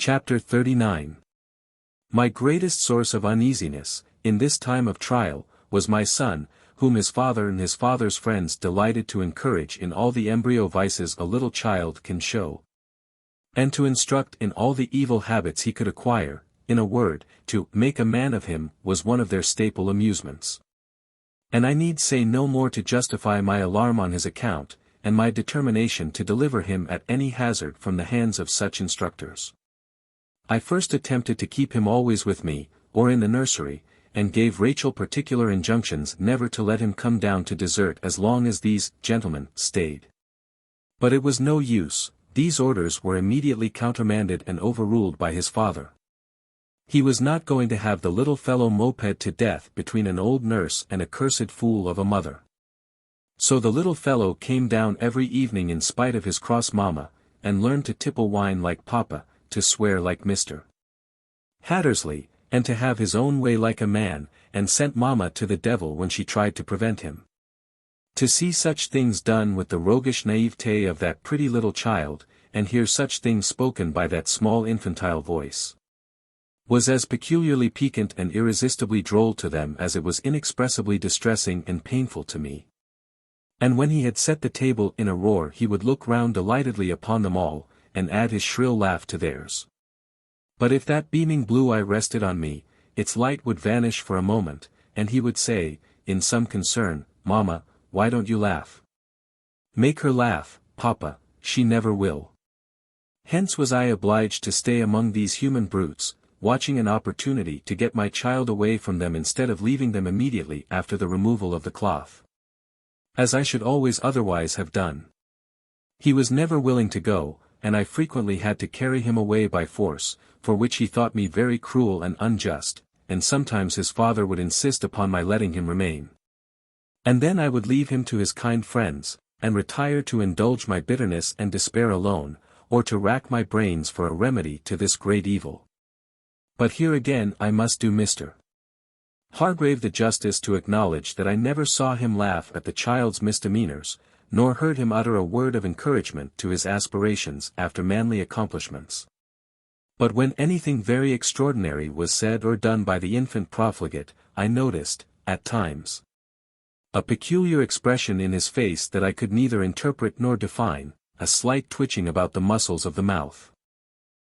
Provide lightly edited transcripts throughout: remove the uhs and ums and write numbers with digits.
Chapter 39. My greatest source of uneasiness, in this time of trial, was my son, whom his father and his father's friends delighted to encourage in all the embryo vices a little child can show, and to instruct in all the evil habits he could acquire. In a word, to make a man of him was one of their staple amusements. And I need say no more to justify my alarm on his account, and my determination to deliver him at any hazard from the hands of such instructors. I first attempted to keep him always with me, or in the nursery, and gave Rachel particular injunctions never to let him come down to dessert as long as these gentlemen stayed. But it was no use, these orders were immediately countermanded and overruled by his father. He was not going to have the little fellow moped to death between an old nurse and a cursed fool of a mother. So the little fellow came down every evening in spite of his cross mamma, and learned to tipple wine like papa, to swear like Mr. Hattersley, and to have his own way like a man, and sent mamma to the devil when she tried to prevent him. To see such things done with the roguish naivete of that pretty little child, and hear such things spoken by that small infantile voice, was as peculiarly piquant and irresistibly droll to them as it was inexpressibly distressing and painful to me. And when he had set the table in a roar he would look round delightedly upon them all, and add his shrill laugh to theirs. But if that beaming blue eye rested on me, its light would vanish for a moment, and he would say, in some concern, "Mamma, why don't you laugh? Make her laugh, papa, she never will." Hence was I obliged to stay among these human brutes, watching an opportunity to get my child away from them instead of leaving them immediately after the removal of the cloth, as I should always otherwise have done. He was never willing to go, and I frequently had to carry him away by force, for which he thought me very cruel and unjust, and sometimes his father would insist upon my letting him remain. And then I would leave him to his kind friends, and retire to indulge my bitterness and despair alone, or to rack my brains for a remedy to this great evil. But here again I must do Mr. Hargrave the justice to acknowledge that I never saw him laugh at the child's misdemeanors, nor heard him utter a word of encouragement to his aspirations after manly accomplishments. But when anything very extraordinary was said or done by the infant profligate, I noticed, at times, a peculiar expression in his face that I could neither interpret nor define, a slight twitching about the muscles of the mouth,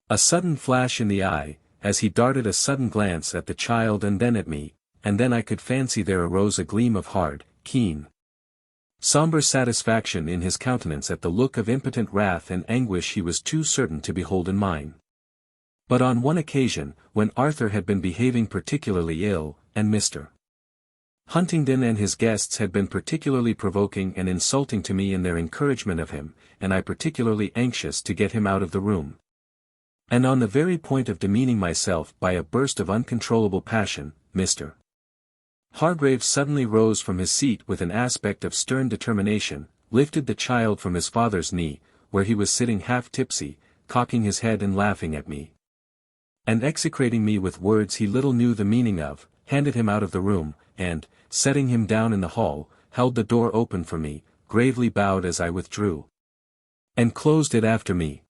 a sudden flash in the eye, as he darted a sudden glance at the child and then at me, and then I could fancy there arose a gleam of hard, keen, sombre satisfaction in his countenance at the look of impotent wrath and anguish he was too certain to behold in mine. But on one occasion, when Arthur had been behaving particularly ill, and Mr. Huntingdon and his guests had been particularly provoking and insulting to me in their encouragement of him, and I particularly anxious to get him out of the room, and on the very point of demeaning myself by a burst of uncontrollable passion, Mr. Hargrave suddenly rose from his seat with an aspect of stern determination, lifted the child from his father's knee, where he was sitting half tipsy, cocking his head and laughing at me, and execrating me with words he little knew the meaning of, handed him out of the room, and, setting him down in the hall, held the door open for me, gravely bowed as I withdrew, and closed it after me.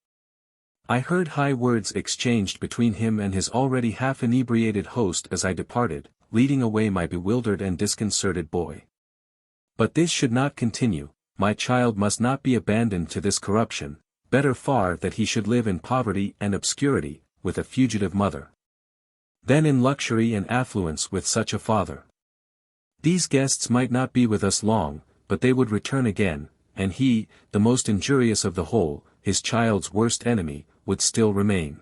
I heard high words exchanged between him and his already half inebriated host as I departed, leading away my bewildered and disconcerted boy. But this should not continue, my child must not be abandoned to this corruption, better far that he should live in poverty and obscurity, with a fugitive mother, than in luxury and affluence with such a father. These guests might not be with us long, but they would return again, and he, the most injurious of the whole, his child's worst enemy, would still remain.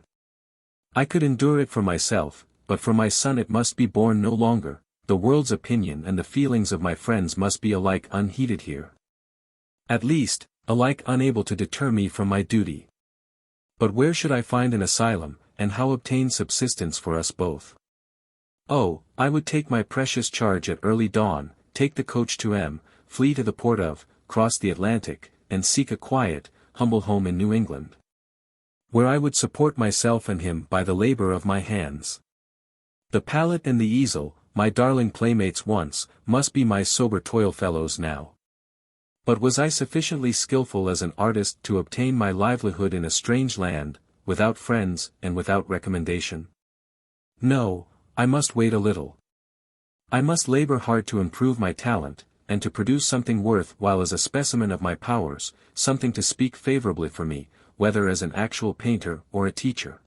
I could endure it for myself, but for my son it must be borne no longer. The world's opinion and the feelings of my friends must be alike unheeded here. At least, alike unable to deter me from my duty. But where should I find an asylum, and how obtain subsistence for us both? Oh, I would take my precious charge at early dawn, take the coach to M, flee to the port of, cross the Atlantic, and seek a quiet, humble home in New England, where I would support myself and him by the labor of my hands. The palette and the easel, my darling playmates once, must be my sober toil fellows now. But was I sufficiently skilful as an artist to obtain my livelihood in a strange land, without friends, and without recommendation? No, I must wait a little. I must labor hard to improve my talent, and to produce something worth while as a specimen of my powers, something to speak favorably for me, whether as an actual painter or a teacher.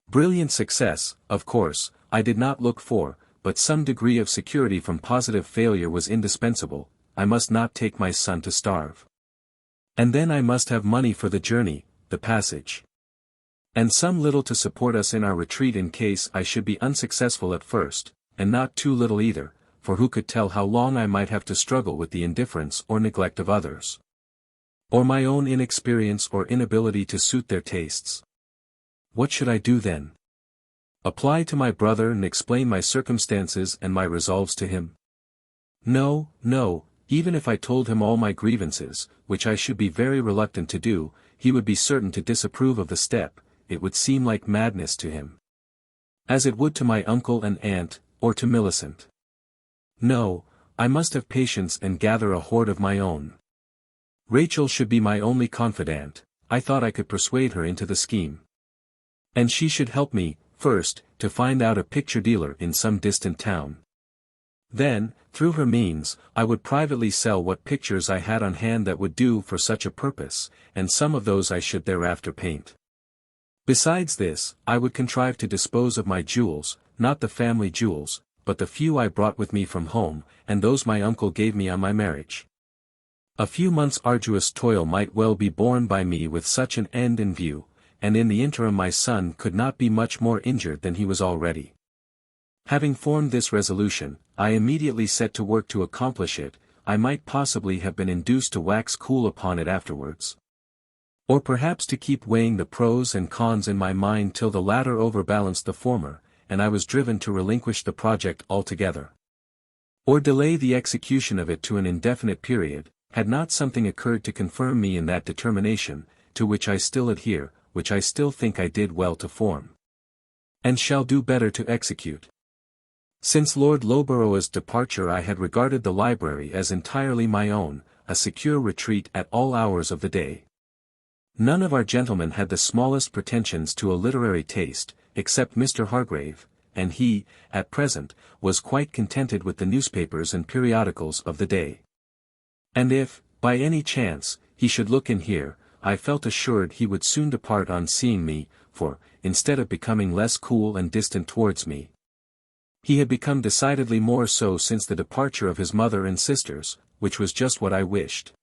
Brilliant success, of course, I did not look for, but some degree of security from positive failure was indispensable. I must not take my son to starve. And then I must have money for the journey, the passage. And some little to support us in our retreat in case I should be unsuccessful at first, and not too little either, for who could tell how long I might have to struggle with the indifference or neglect of others, or my own inexperience or inability to suit their tastes. What should I do then? Apply to my brother and explain my circumstances and my resolves to him? No, no, even if I told him all my grievances, which I should be very reluctant to do, he would be certain to disapprove of the step. It would seem like madness to him, as it would to my uncle and aunt, or to Millicent. No, I must have patience and gather a hoard of my own. Rachel should be my only confidant. I thought I could persuade her into the scheme. And she should help me, first, to find out a picture dealer in some distant town. Then, through her means, I would privately sell what pictures I had on hand that would do for such a purpose, and some of those I should thereafter paint. Besides this, I would contrive to dispose of my jewels, not the family jewels, but the few I brought with me from home, and those my uncle gave me on my marriage. A few months' arduous toil might well be borne by me with such an end in view, and in the interim my son could not be much more injured than he was already. Having formed this resolution, I immediately set to work to accomplish it. I might possibly have been induced to wax cool upon it afterwards, or perhaps to keep weighing the pros and cons in my mind till the latter overbalanced the former, and I was driven to relinquish the project altogether, or delay the execution of it to an indefinite period, had not something occurred to confirm me in that determination, to which I still adhere, which I still think I did well to form, and shall do better to execute. Since Lord Loughborough's departure I had regarded the library as entirely my own, a secure retreat at all hours of the day. None of our gentlemen had the smallest pretensions to a literary taste, except Mr. Hargrave, and he, at present, was quite contented with the newspapers and periodicals of the day. And if, by any chance, he should look in here, I felt assured he would soon depart on seeing me, for, instead of becoming less cool and distant towards me, he had become decidedly more so since the departure of his mother and sisters, which was just what I wished.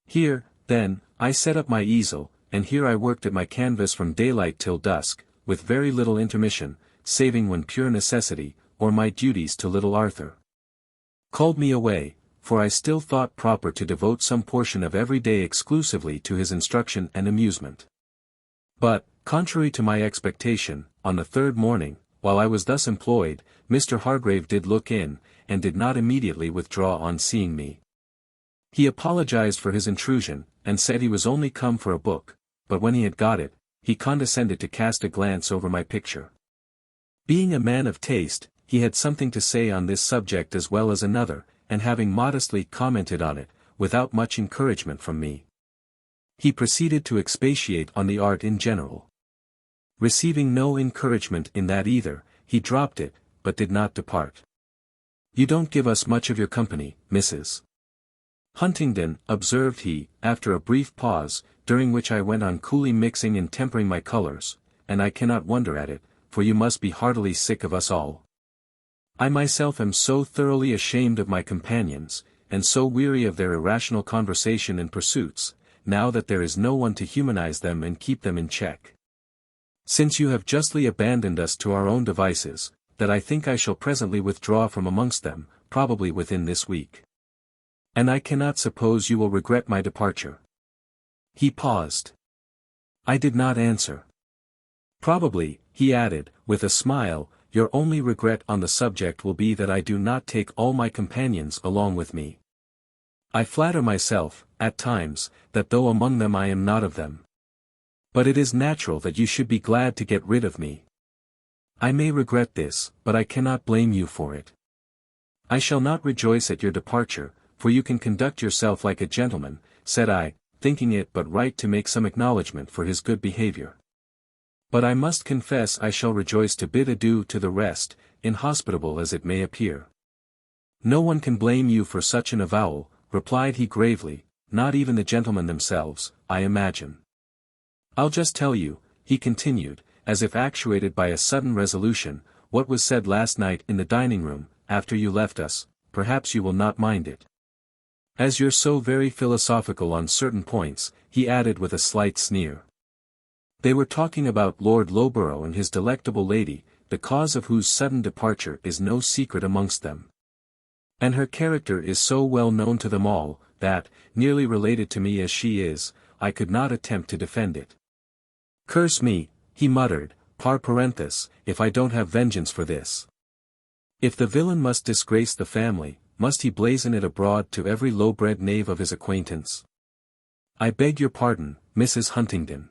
Here, then, I set up my easel, and here I worked at my canvas from daylight till dusk, with very little intermission, saving when pure necessity, or my duties to little Arthur called me away, for I still thought proper to devote some portion of every day exclusively to his instruction and amusement. But, contrary to my expectation, on the third morning, while I was thus employed, Mr. Hargrave did look in, and did not immediately withdraw on seeing me. He apologized for his intrusion, and said he was only come for a book, but when he had got it, he condescended to cast a glance over my picture. Being a man of taste, he had something to say on this subject as well as another, and having modestly commented on it, without much encouragement from me, he proceeded to expatiate on the art in general. Receiving no encouragement in that either, he dropped it, but did not depart. "You don't give us much of your company, Mrs. Huntingdon," observed he, after a brief pause, during which I went on coolly mixing and tempering my colors, "and I cannot wonder at it, for you must be heartily sick of us all. I myself am so thoroughly ashamed of my companions, and so weary of their irrational conversation and pursuits, now that there is no one to humanize them and keep them in check, since you have justly abandoned us to our own devices, that I think I shall presently withdraw from amongst them, probably within this week. And I cannot suppose you will regret my departure." He paused. I did not answer. "Probably," he added, with a smile, "your only regret on the subject will be that I do not take all my companions along with me. I flatter myself, at times, that though among them I am not of them. But it is natural that you should be glad to get rid of me. I may regret this, but I cannot blame you for it. I shall not rejoice at your departure, for you can conduct yourself like a gentleman," said I, thinking it but right to make some acknowledgment for his good behavior. But I must confess I shall rejoice to bid adieu to the rest, inhospitable as it may appear. No one can blame you for such an avowal, replied he gravely, not even the gentlemen themselves, I imagine. I'll just tell you, he continued, as if actuated by a sudden resolution, what was said last night in the dining-room, after you left us, perhaps you will not mind it. As you're so very philosophical on certain points, he added with a slight sneer. They were talking about Lord Loughborough and his delectable lady, the cause of whose sudden departure is no secret amongst them. And her character is so well known to them all, that, nearly related to me as she is, I could not attempt to defend it. Curse me, he muttered, par parenthesis, if I don't have vengeance for this. If the villain must disgrace the family, must he blazon it abroad to every low-bred knave of his acquaintance? I beg your pardon, Mrs. Huntingdon.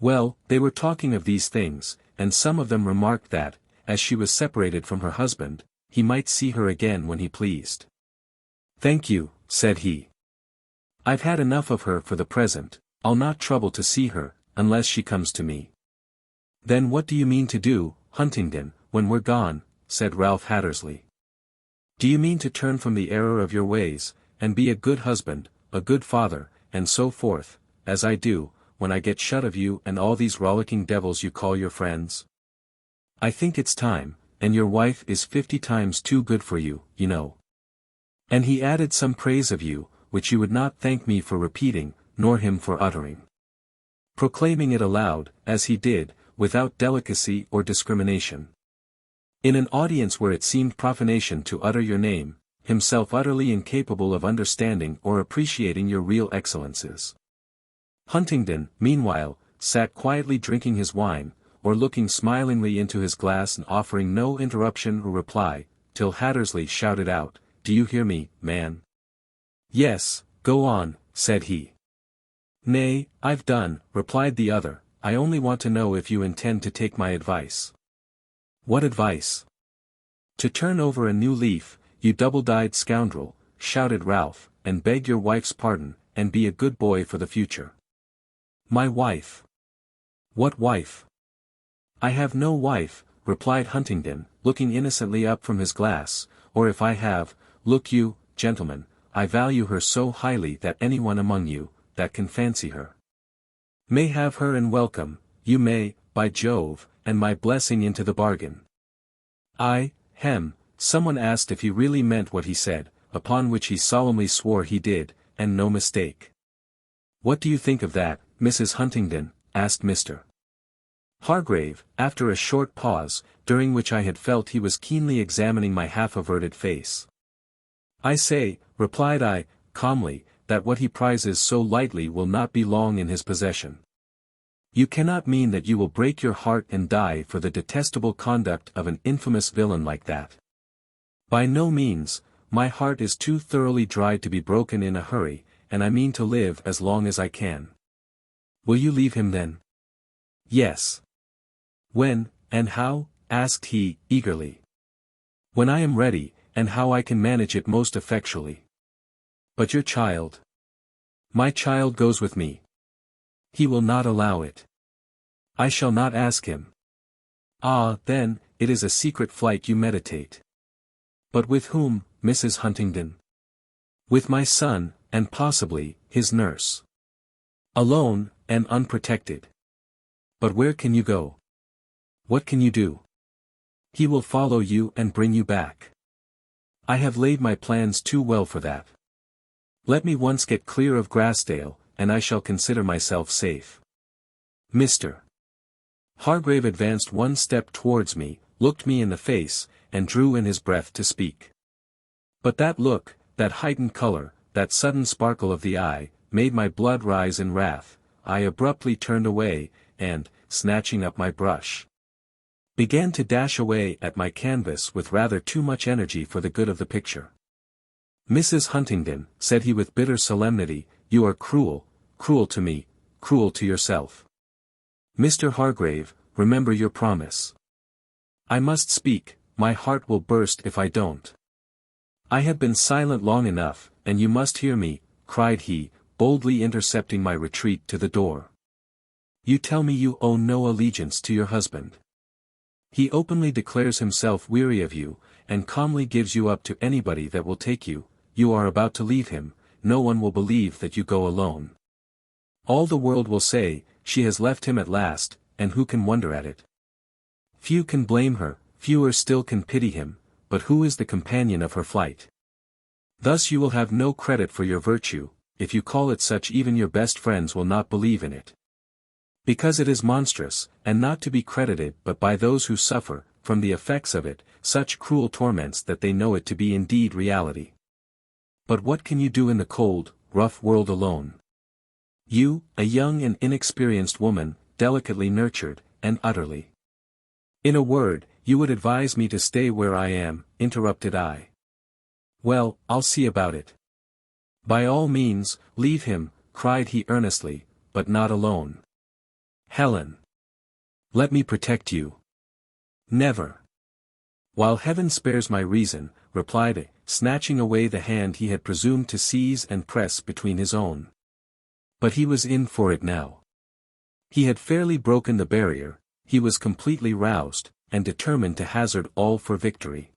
Well, they were talking of these things, and some of them remarked that, as she was separated from her husband, he might see her again when he pleased. Thank you, said he. I've had enough of her for the present, I'll not trouble to see her, unless she comes to me. Then what do you mean to do, Huntingdon, when we're gone, said Ralph Hattersley. Do you mean to turn from the error of your ways, and be a good husband, a good father, and so forth, as I do, when I get shut of you and all these rollicking devils you call your friends? I think it's time, and your wife is 50 times too good for you, you know. And he added some praise of you, which you would not thank me for repeating, nor him for uttering. Proclaiming it aloud, as he did, without delicacy or discrimination. In an audience where it seemed profanation to utter your name, himself utterly incapable of understanding or appreciating your real excellences. Huntingdon, meanwhile, sat quietly drinking his wine, or looking smilingly into his glass and offering no interruption or reply, till Hattersley shouted out, Do you hear me, man? Yes, go on, said he. Nay, I've done, replied the other, I only want to know if you intend to take my advice. What advice? To turn over a new leaf, you double-dyed scoundrel, shouted Ralph, and beg your wife's pardon, and be a good boy for the future. My wife. What wife? I have no wife, replied Huntingdon, looking innocently up from his glass, or if I have, look you, gentlemen, I value her so highly that anyone among you, that can fancy her, may have her and welcome, you may, by Jove, and my blessing into the bargain. Someone asked if he really meant what he said, upon which he solemnly swore he did, and no mistake. What do you think of that, Mrs. Huntingdon? Asked Mr. Hargrave, after a short pause, during which I had felt he was keenly examining my half-averted face. I say, replied I, calmly, that what he prizes so lightly will not be long in his possession. You cannot mean that you will break your heart and die for the detestable conduct of an infamous villain like that. By no means, my heart is too thoroughly dried to be broken in a hurry, and I mean to live as long as I can. Will you leave him then? Yes. When, and how? Asked he, eagerly. When I am ready, and how I can manage it most effectually. But your child? My child goes with me. He will not allow it. I shall not ask him. Ah, then, it is a secret flight you meditate. But with whom, Mrs. Huntingdon? With my son, and possibly, his nurse. Alone, and unprotected. But where can you go? What can you do? He will follow you and bring you back. I have laid my plans too well for that. Let me once get clear of Grassdale, and I shall consider myself safe. Mr. Hargrave advanced one step towards me, looked me in the face, and drew in his breath to speak. But that look, that heightened color, that sudden sparkle of the eye, made my blood rise in wrath. I abruptly turned away, and, snatching up my brush, began to dash away at my canvas with rather too much energy for the good of the picture. Mrs. Huntingdon, said he with bitter solemnity, you are cruel, cruel to me, cruel to yourself. Mr. Hargrave, remember your promise. I must speak, my heart will burst if I don't. I have been silent long enough, and you must hear me, cried he, boldly intercepting my retreat to the door. You tell me you owe no allegiance to your husband. He openly declares himself weary of you, and calmly gives you up to anybody that will take you. You are about to leave him, no one will believe that you go alone. All the world will say, she has left him at last, and who can wonder at it? Few can blame her, fewer still can pity him, but who is the companion of her flight? Thus you will have no credit for your virtue, if you call it such even your best friends will not believe in it. Because it is monstrous, and not to be credited but by those who suffer, from the effects of it, such cruel torments that they know it to be indeed reality. But what can you do in the cold, rough world alone? You, a young and inexperienced woman, delicately nurtured, and utterly. In a word, you would advise me to stay where I am, interrupted I. Well, I'll see about it. By all means, leave him, cried he earnestly, but not alone. Helen. Let me protect you. Never. While heaven spares my reason, replied I, snatching away the hand he had presumed to seize and press between his own. But he was in for it now. He had fairly broken the barrier, he was completely roused, and determined to hazard all for victory.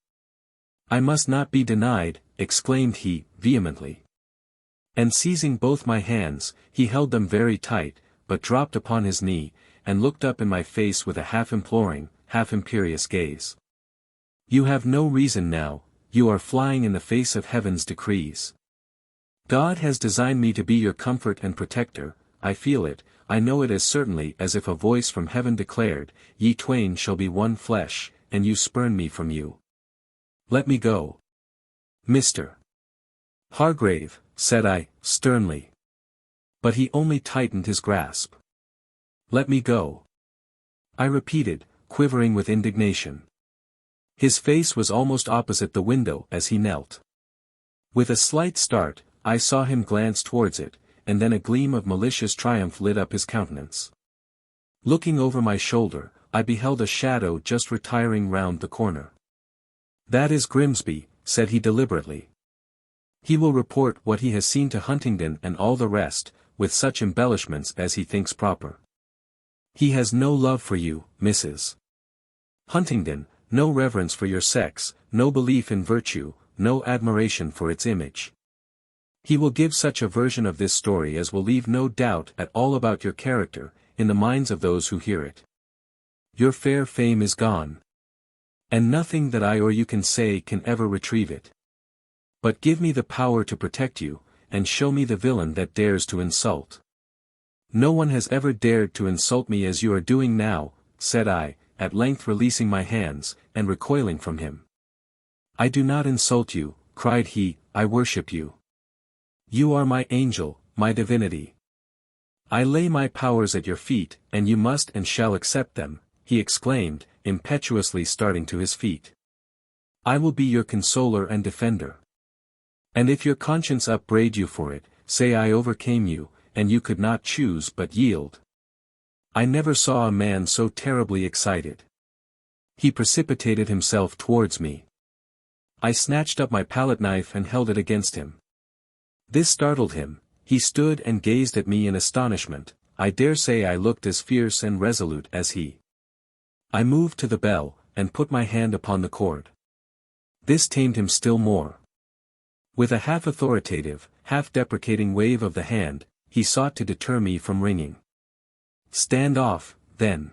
I must not be denied, exclaimed he, vehemently. And seizing both my hands, he held them very tight, but dropped upon his knee, and looked up in my face with a half-imploring, half-imperious gaze. You have no reason now, you are flying in the face of heaven's decrees. God has designed me to be your comfort and protector, I feel it, I know it as certainly as if a voice from heaven declared, ye twain shall be one flesh, and you spurn me from you. Let me go. Mr. Hargrave, said I, sternly. But he only tightened his grasp. Let me go. I repeated, quivering with indignation. His face was almost opposite the window as he knelt. With a slight start, I saw him glance towards it, and then a gleam of malicious triumph lit up his countenance. Looking over my shoulder, I beheld a shadow just retiring round the corner. That is Grimsby, said he deliberately. He will report what he has seen to Huntingdon and all the rest, with such embellishments as he thinks proper. He has no love for you, Mrs. Huntingdon, no reverence for your sex, no belief in virtue, no admiration for its image. He will give such a version of this story as will leave no doubt at all about your character, in the minds of those who hear it. Your fair fame is gone. And nothing that I or you can say can ever retrieve it. But give me the power to protect you, and show me the villain that dares to insult. No one has ever dared to insult me as you are doing now, said I, at length releasing my hands, and recoiling from him. I do not insult you, cried he, I worship you. You are my angel, my divinity. I lay my powers at your feet, and you must and shall accept them, he exclaimed, impetuously starting to his feet. I will be your consoler and defender. And if your conscience upbraid you for it, say I overcame you, and you could not choose but yield. I never saw a man so terribly excited. He precipitated himself towards me. I snatched up my palette knife and held it against him. This startled him, he stood and gazed at me in astonishment. I dare say I looked as fierce and resolute as he. I moved to the bell, and put my hand upon the cord. This tamed him still more. With a half-authoritative, half-deprecating wave of the hand, he sought to deter me from ringing. Stand off, then.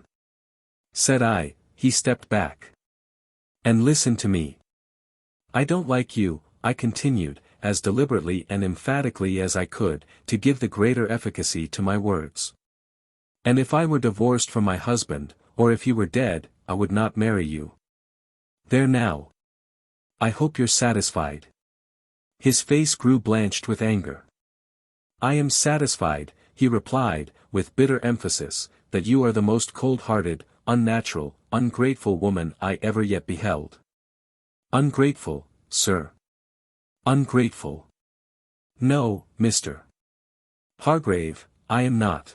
Said I, he stepped back. And listen to me. I don't like you, I continued, as deliberately and emphatically as I could, to give the greater efficacy to my words. And if I were divorced from my husband, or if he were dead, I would not marry you. There now. I hope you're satisfied. His face grew blanched with anger. I am satisfied, he replied, with bitter emphasis, that you are the most cold-hearted, unnatural, ungrateful woman I ever yet beheld. Ungrateful, sir. Ungrateful. No, Mr. Hargrave, I am not.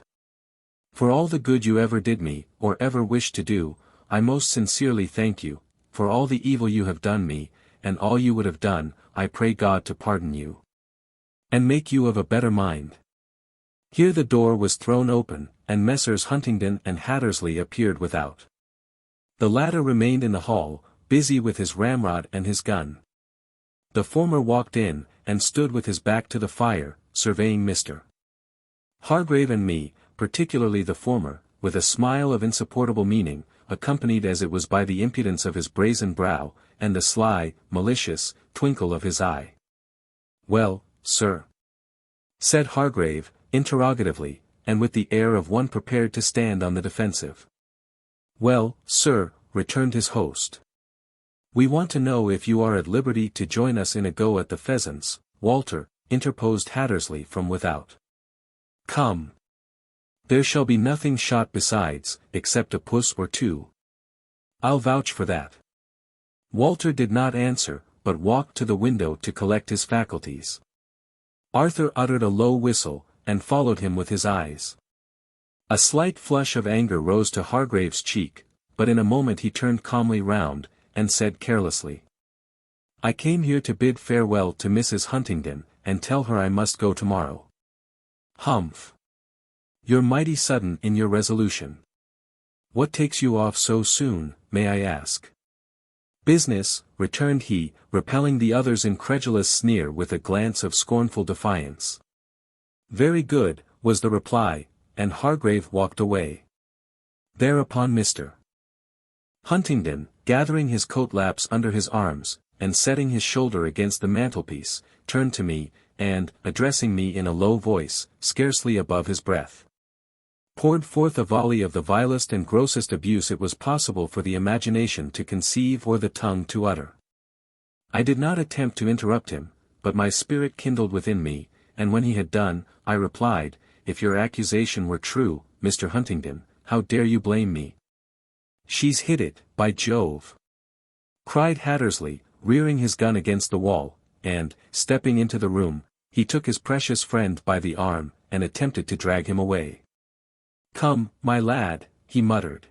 For all the good you ever did me, or ever wished to do, I most sincerely thank you. For all the evil you have done me, and all you would have done, I pray God to pardon you. And make you of a better mind. Here the door was thrown open, and Messrs. Huntingdon and Hattersley appeared without. The latter remained in the hall, busy with his ramrod and his gun. The former walked in, and stood with his back to the fire, surveying Mr. Hargrave and me, particularly the former, with a smile of insupportable meaning, accompanied as it was by the impudence of his brazen brow, and the sly, malicious, twinkle of his eye. "Well, sir?" said Hargrave, interrogatively, and with the air of one prepared to stand on the defensive. "Well, sir," returned his host. "We want to know if you are at liberty to join us in a go at the pheasants, Walter," interposed Hattersley from without. "Come. There shall be nothing shot besides, except a puss or two. I'll vouch for that." Walter did not answer, but walked to the window to collect his faculties. Arthur uttered a low whistle, and followed him with his eyes. A slight flush of anger rose to Hargrave's cheek, but in a moment he turned calmly round, and said carelessly, "I came here to bid farewell to Mrs. Huntingdon, and tell her I must go tomorrow." "Humph! You're mighty sudden in your resolution. What takes you off so soon, may I ask?" "Business," returned he, repelling the other's incredulous sneer with a glance of scornful defiance. "Very good," was the reply, and Hargrave walked away. Thereupon Mr. Huntingdon, gathering his coat laps under his arms, and setting his shoulder against the mantelpiece, turned to me, and, addressing me in a low voice, scarcely above his breath, poured forth a volley of the vilest and grossest abuse it was possible for the imagination to conceive or the tongue to utter. I did not attempt to interrupt him, but my spirit kindled within me, and when he had done, I replied, "If your accusation were true, Mr. Huntingdon, how dare you blame me?" "She's hit it, by Jove!" cried Hattersley, rearing his gun against the wall, and, stepping into the room, he took his precious friend by the arm, and attempted to drag him away. "Come, my lad," he muttered.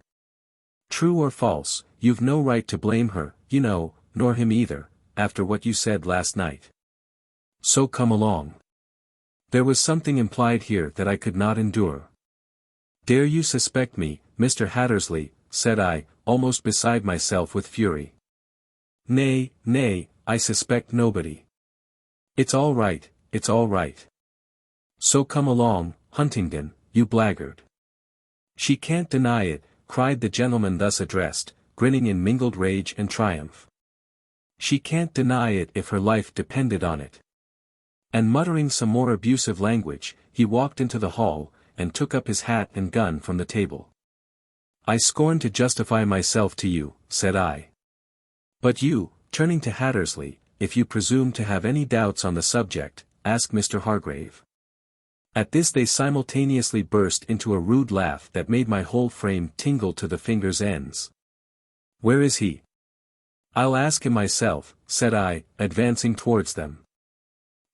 "True or false, you've no right to blame her, you know, nor him either, after what you said last night. So come along." There was something implied here that I could not endure. "Dare you suspect me, Mr. Hattersley?" said I, almost beside myself with fury. "Nay, nay, I suspect nobody. It's all right, it's all right. So come along, Huntingdon, you blackguard." "She can't deny it," cried the gentleman thus addressed, grinning in mingled rage and triumph. "She can't deny it if her life depended on it." And muttering some more abusive language, he walked into the hall, and took up his hat and gun from the table. "I scorn to justify myself to you," said I. "But you," turning to Hattersley, "if you presume to have any doubts on the subject, ask Mr. Hargrave." At this they simultaneously burst into a rude laugh that made my whole frame tingle to the fingers' ends. "Where is he?" "I'll ask him myself," said I, advancing towards them.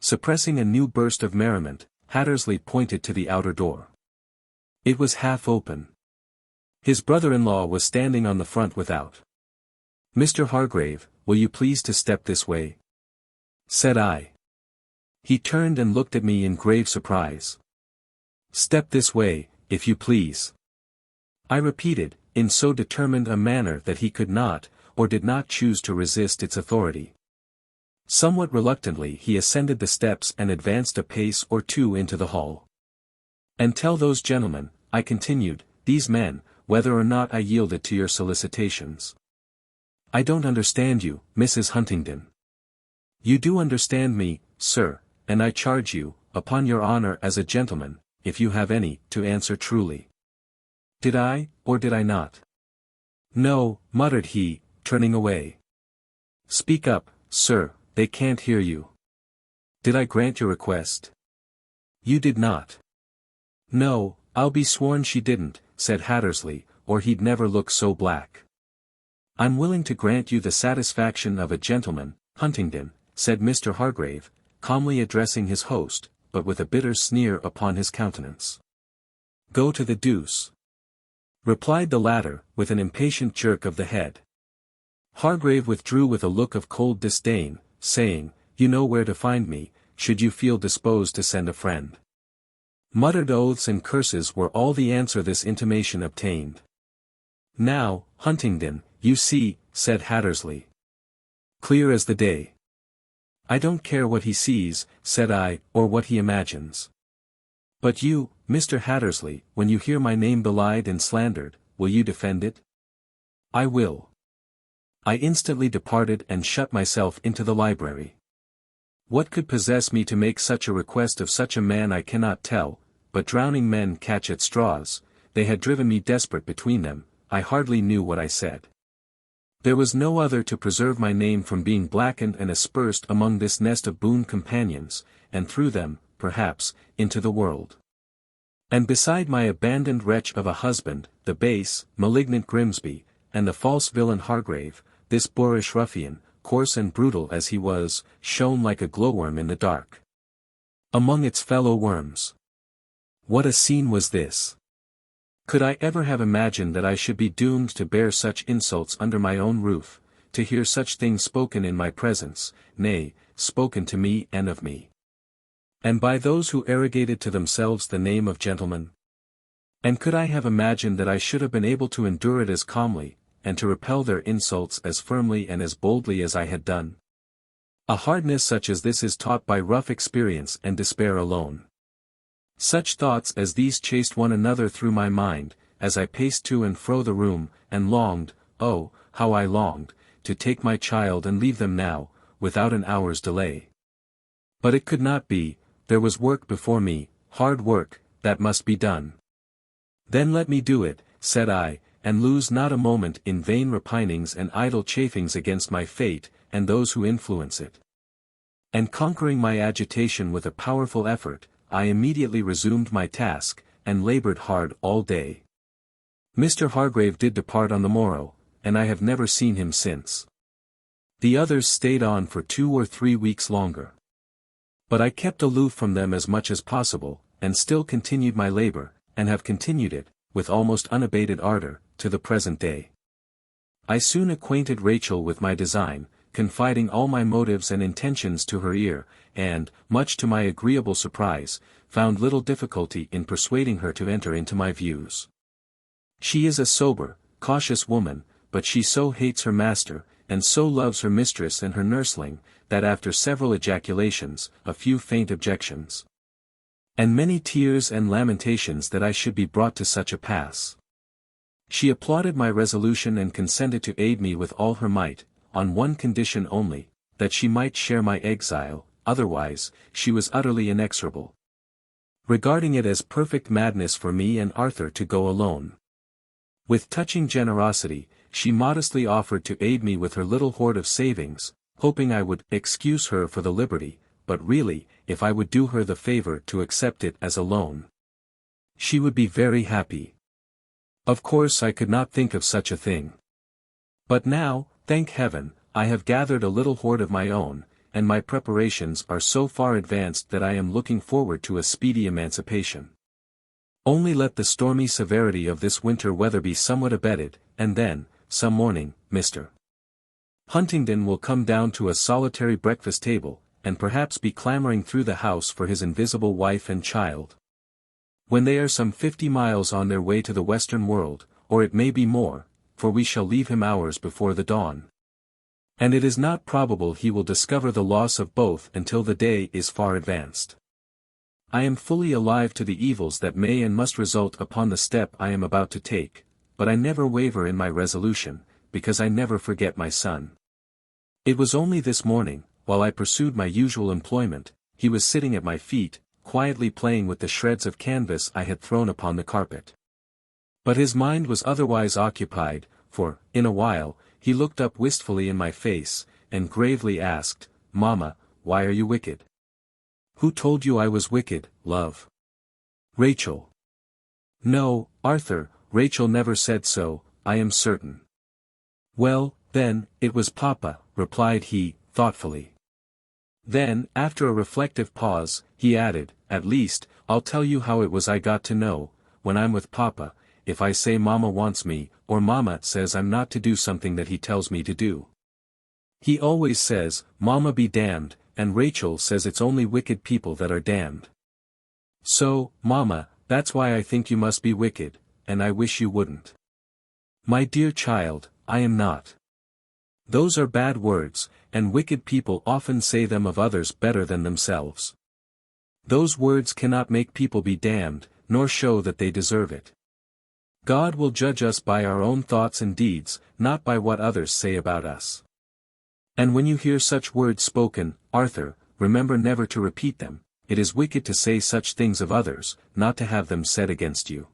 Suppressing a new burst of merriment, Hattersley pointed to the outer door. It was half open. His brother-in-law was standing on the front without. "Mr. Hargrave, will you please to step this way?" said I. He turned and looked at me in grave surprise. "Step this way, if you please," I repeated, in so determined a manner that he could not, or did not choose to resist its authority. Somewhat reluctantly he ascended the steps and advanced a pace or two into the hall. "And tell those gentlemen," I continued, "these men, whether or not I yielded to your solicitations." "I don't understand you, Mrs. Huntingdon." "You do understand me, sir, and I charge you, upon your honor as a gentleman, if you have any, to answer truly." "Did I, or did I not?" "No," muttered he, turning away. "Speak up, sir, they can't hear you." "Did I grant your request?" "You did not." "No, I'll be sworn she didn't," said Hattersley, "or he'd never look so black." "I'm willing to grant you the satisfaction of a gentleman, Huntingdon," said Mr. Hargrave, calmly addressing his host, but with a bitter sneer upon his countenance. "Go to the deuce," replied the latter, with an impatient jerk of the head. Hargrave withdrew with a look of cold disdain, saying, "You know where to find me, should you feel disposed to send a friend." Muttered oaths and curses were all the answer this intimation obtained. "Now, Huntingdon, you see," said Hattersley. "Clear as the day." "I don't care what he sees," said I, "or what he imagines. But you, Mr. Hattersley, when you hear my name belied and slandered, will you defend it?" "I will." I instantly departed and shut myself into the library. What could possess me to make such a request of such a man I cannot tell, but drowning men catch at straws, they had driven me desperate between them, I hardly knew what I said. There was no other to preserve my name from being blackened and aspersed among this nest of boon companions, and through them, perhaps, into the world. And beside my abandoned wretch of a husband, the base, malignant Grimsby, and the false villain Hargrave, this boorish ruffian, coarse and brutal as he was, shone like a glowworm in the dark among its fellow worms. What a scene was this! Could I ever have imagined that I should be doomed to bear such insults under my own roof, to hear such things spoken in my presence, nay, spoken to me and of me, and by those who arrogated to themselves the name of gentlemen? And could I have imagined that I should have been able to endure it as calmly, and to repel their insults as firmly and as boldly as I had done? A hardness such as this is taught by rough experience and despair alone. Such thoughts as these chased one another through my mind, as I paced to and fro the room, and longed, oh, how I longed, to take my child and leave them now, without an hour's delay. But it could not be, there was work before me, hard work, that must be done. "Then let me do it," said I, "and lose not a moment in vain repinings and idle chafings against my fate, and those who influence it." And conquering my agitation with a powerful effort, I immediately resumed my task, and labored hard all day. Mr. Hargrave did depart on the morrow, and I have never seen him since. The others stayed on for 2 or 3 weeks longer. But I kept aloof from them as much as possible, and still continued my labor, and have continued it, with almost unabated ardor, to the present day. I soon acquainted Rachel with my design, confiding all my motives and intentions to her ear, and, much to my agreeable surprise, found little difficulty in persuading her to enter into my views. She is a sober, cautious woman, but she so hates her master, and so loves her mistress and her nursling, that after several ejaculations, a few faint objections, and many tears and lamentations that I should be brought to such a pass, she applauded my resolution and consented to aid me with all her might, on one condition only, that she might share my exile, otherwise, she was utterly inexorable, regarding it as perfect madness for me and Arthur to go alone. With touching generosity, she modestly offered to aid me with her little hoard of savings, hoping I would excuse her for the liberty, but really, if I would do her the favor to accept it as a loan, she would be very happy. Of course I could not think of such a thing. But now, thank heaven, I have gathered a little hoard of my own, and my preparations are so far advanced that I am looking forward to a speedy emancipation. Only let the stormy severity of this winter weather be somewhat abated, and then, some morning, Mr. Huntingdon will come down to a solitary breakfast table, and perhaps be clamoring through the house for his invisible wife and child. When they are some 50 miles on their way to the western world, or it may be more, for we shall leave him hours before the dawn. And it is not probable he will discover the loss of both until the day is far advanced. I am fully alive to the evils that may and must result upon the step I am about to take, but I never waver in my resolution, because I never forget my son. It was only this morning, while I pursued my usual employment, he was sitting at my feet, quietly playing with the shreds of canvas I had thrown upon the carpet. But his mind was otherwise occupied, for, in a while, he looked up wistfully in my face, and gravely asked, "Mamma, why are you wicked?" "Who told you I was wicked, love?" "Rachel." "No, Arthur, Rachel never said so, I am certain." "Well, then, it was Papa," replied he, thoughtfully. Then, after a reflective pause, he added, "At least, I'll tell you how it was I got to know, when I'm with Papa, if I say Mama wants me, or Mama says I'm not to do something that he tells me to do. He always says, 'Mama be damned,' and Rachel says it's only wicked people that are damned." So, Mama, that's why I think you must be wicked, and I wish you wouldn't. My dear child, I am not. Those are bad words, and wicked people often say them of others better than themselves. Those words cannot make people be damned, nor show that they deserve it. God will judge us by our own thoughts and deeds, not by what others say about us. And when you hear such words spoken, Arthur, remember never to repeat them. It is wicked to say such things of others, not to have them said against you.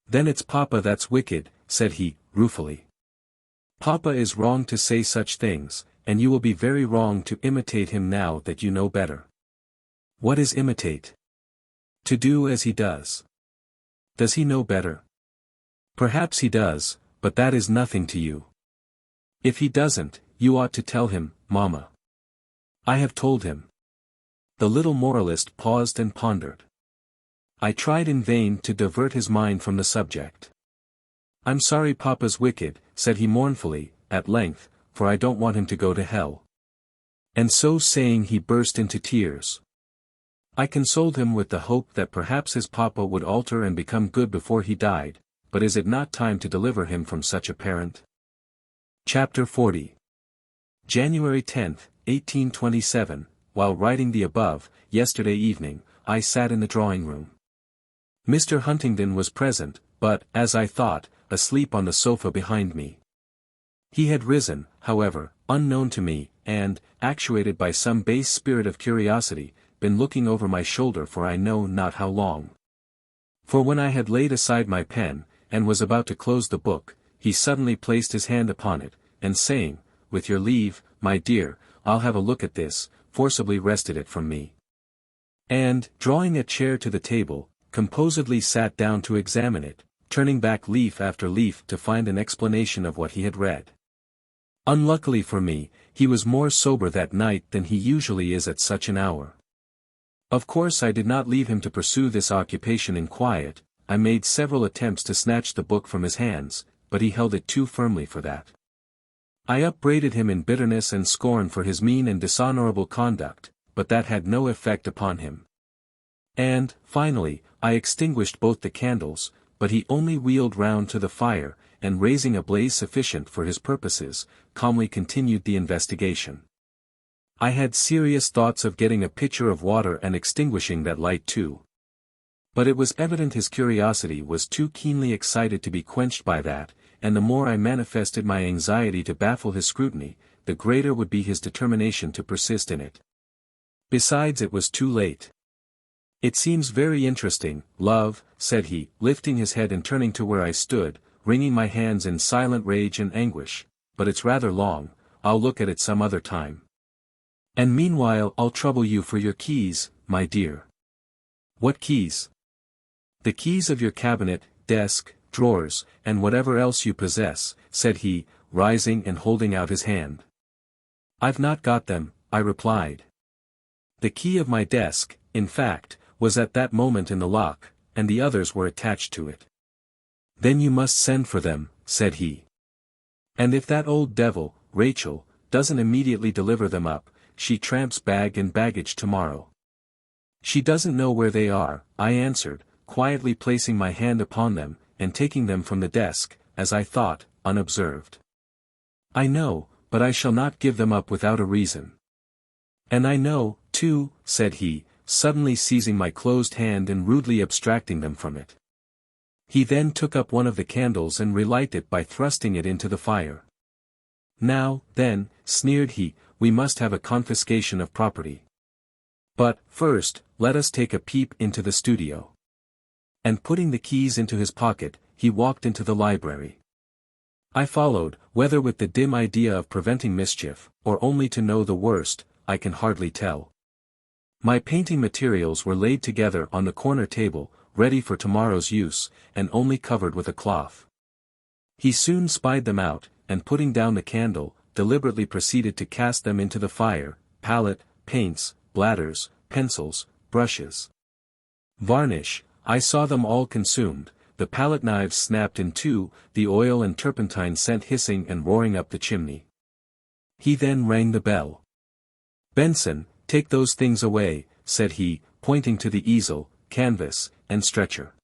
Then it's Papa that's wicked, said he, ruefully. Papa is wrong to say such things, and you will be very wrong to imitate him now that you know better. What is imitate? To do as he does. Does he know better? Perhaps he does, but that is nothing to you. If he doesn't, you ought to tell him, Mama. I have told him. The little moralist paused and pondered. I tried in vain to divert his mind from the subject. I'm sorry Papa's wicked, said he mournfully, at length, for I don't want him to go to hell. And so saying he burst into tears. I consoled him with the hope that perhaps his Papa would alter and become good before he died, but is it not time to deliver him from such a parent? Chapter 40. January 10, 1827, while writing the above, yesterday evening, I sat in the drawing-room. Mr. Huntingdon was present, but, as I thought, asleep on the sofa behind me. He had risen, however, unknown to me, and, actuated by some base spirit of curiosity, been looking over my shoulder for I know not how long. For when I had laid aside my pen, and was about to close the book, he suddenly placed his hand upon it, and saying, "With your leave, my dear, I'll have a look at this," forcibly wrested it from me. And, drawing a chair to the table, composedly sat down to examine it, turning back leaf after leaf to find an explanation of what he had read. Unluckily for me, he was more sober that night than he usually is at such an hour. Of course I did not leave him to pursue this occupation in quiet. I made several attempts to snatch the book from his hands, but he held it too firmly for that. I upbraided him in bitterness and scorn for his mean and dishonorable conduct, but that had no effect upon him. And, finally, I extinguished both the candles, but he only wheeled round to the fire, and raising a blaze sufficient for his purposes, calmly continued the investigation. I had serious thoughts of getting a pitcher of water and extinguishing that light too. But it was evident his curiosity was too keenly excited to be quenched by that, and the more I manifested my anxiety to baffle his scrutiny, the greater would be his determination to persist in it. Besides, it was too late. "It seems very interesting, love," said he, lifting his head and turning to where I stood, wringing my hands in silent rage and anguish, "but it's rather long. I'll look at it some other time. And meanwhile I'll trouble you for your keys, my dear." "What keys?" "The keys of your cabinet, desk, drawers, and whatever else you possess," said he, rising and holding out his hand. "I've not got them," I replied. The key of my desk, in fact, was at that moment in the lock, and the others were attached to it. "Then you must send for them," said he. "And if that old devil, Rachel, doesn't immediately deliver them up, she tramps bag and baggage tomorrow." "She doesn't know where they are," I answered, quietly placing my hand upon them, and taking them from the desk, as I thought, unobserved. "I know, but I shall not give them up without a reason." "And I know, too," said he, suddenly seizing my closed hand and rudely abstracting them from it. He then took up one of the candles and relighted it by thrusting it into the fire. "Now, then," sneered he, "we must have a confiscation of property. But, first, let us take a peep into the studio." And putting the keys into his pocket, he walked into the library. I followed, whether with the dim idea of preventing mischief, or only to know the worst, I can hardly tell. My painting materials were laid together on the corner table, ready for tomorrow's use, and only covered with a cloth. He soon spied them out, and putting down the candle, deliberately proceeded to cast them into the fire: palette, paints, bladders, pencils, brushes, varnish. I saw them all consumed, the palette knives snapped in two, the oil and turpentine sent hissing and roaring up the chimney. He then rang the bell. "Benson, take those things away," said he, pointing to the easel, canvas, and stretcher.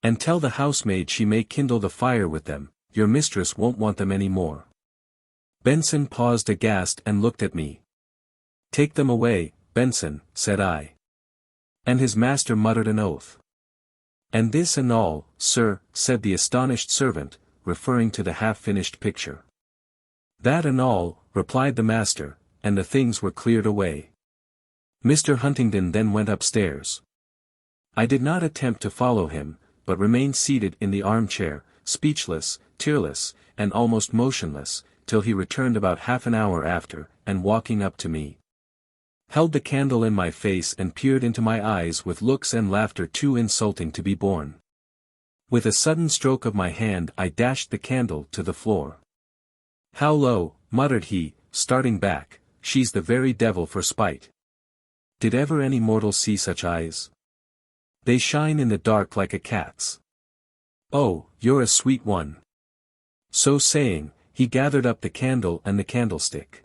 And tell the housemaid she may kindle the fire with them, your mistress won't want them any more. Benson paused aghast and looked at me. Take them away, Benson, said I. And his master muttered an oath. And this and all, sir, said the astonished servant, referring to the half-finished picture. That and all, replied the master, and the things were cleared away. Mr. Huntingdon then went upstairs. I did not attempt to follow him, but remained seated in the armchair, speechless, tearless, and almost motionless, till he returned about half an hour after, and walking up to me, held the candle in my face and peered into my eyes with looks and laughter too insulting to be borne. With a sudden stroke of my hand I dashed the candle to the floor. How low, muttered he, starting back, she's the very devil for spite. Did ever any mortal see such eyes? They shine in the dark like a cat's. Oh, you're a sweet one. So saying, he gathered up the candle and the candlestick.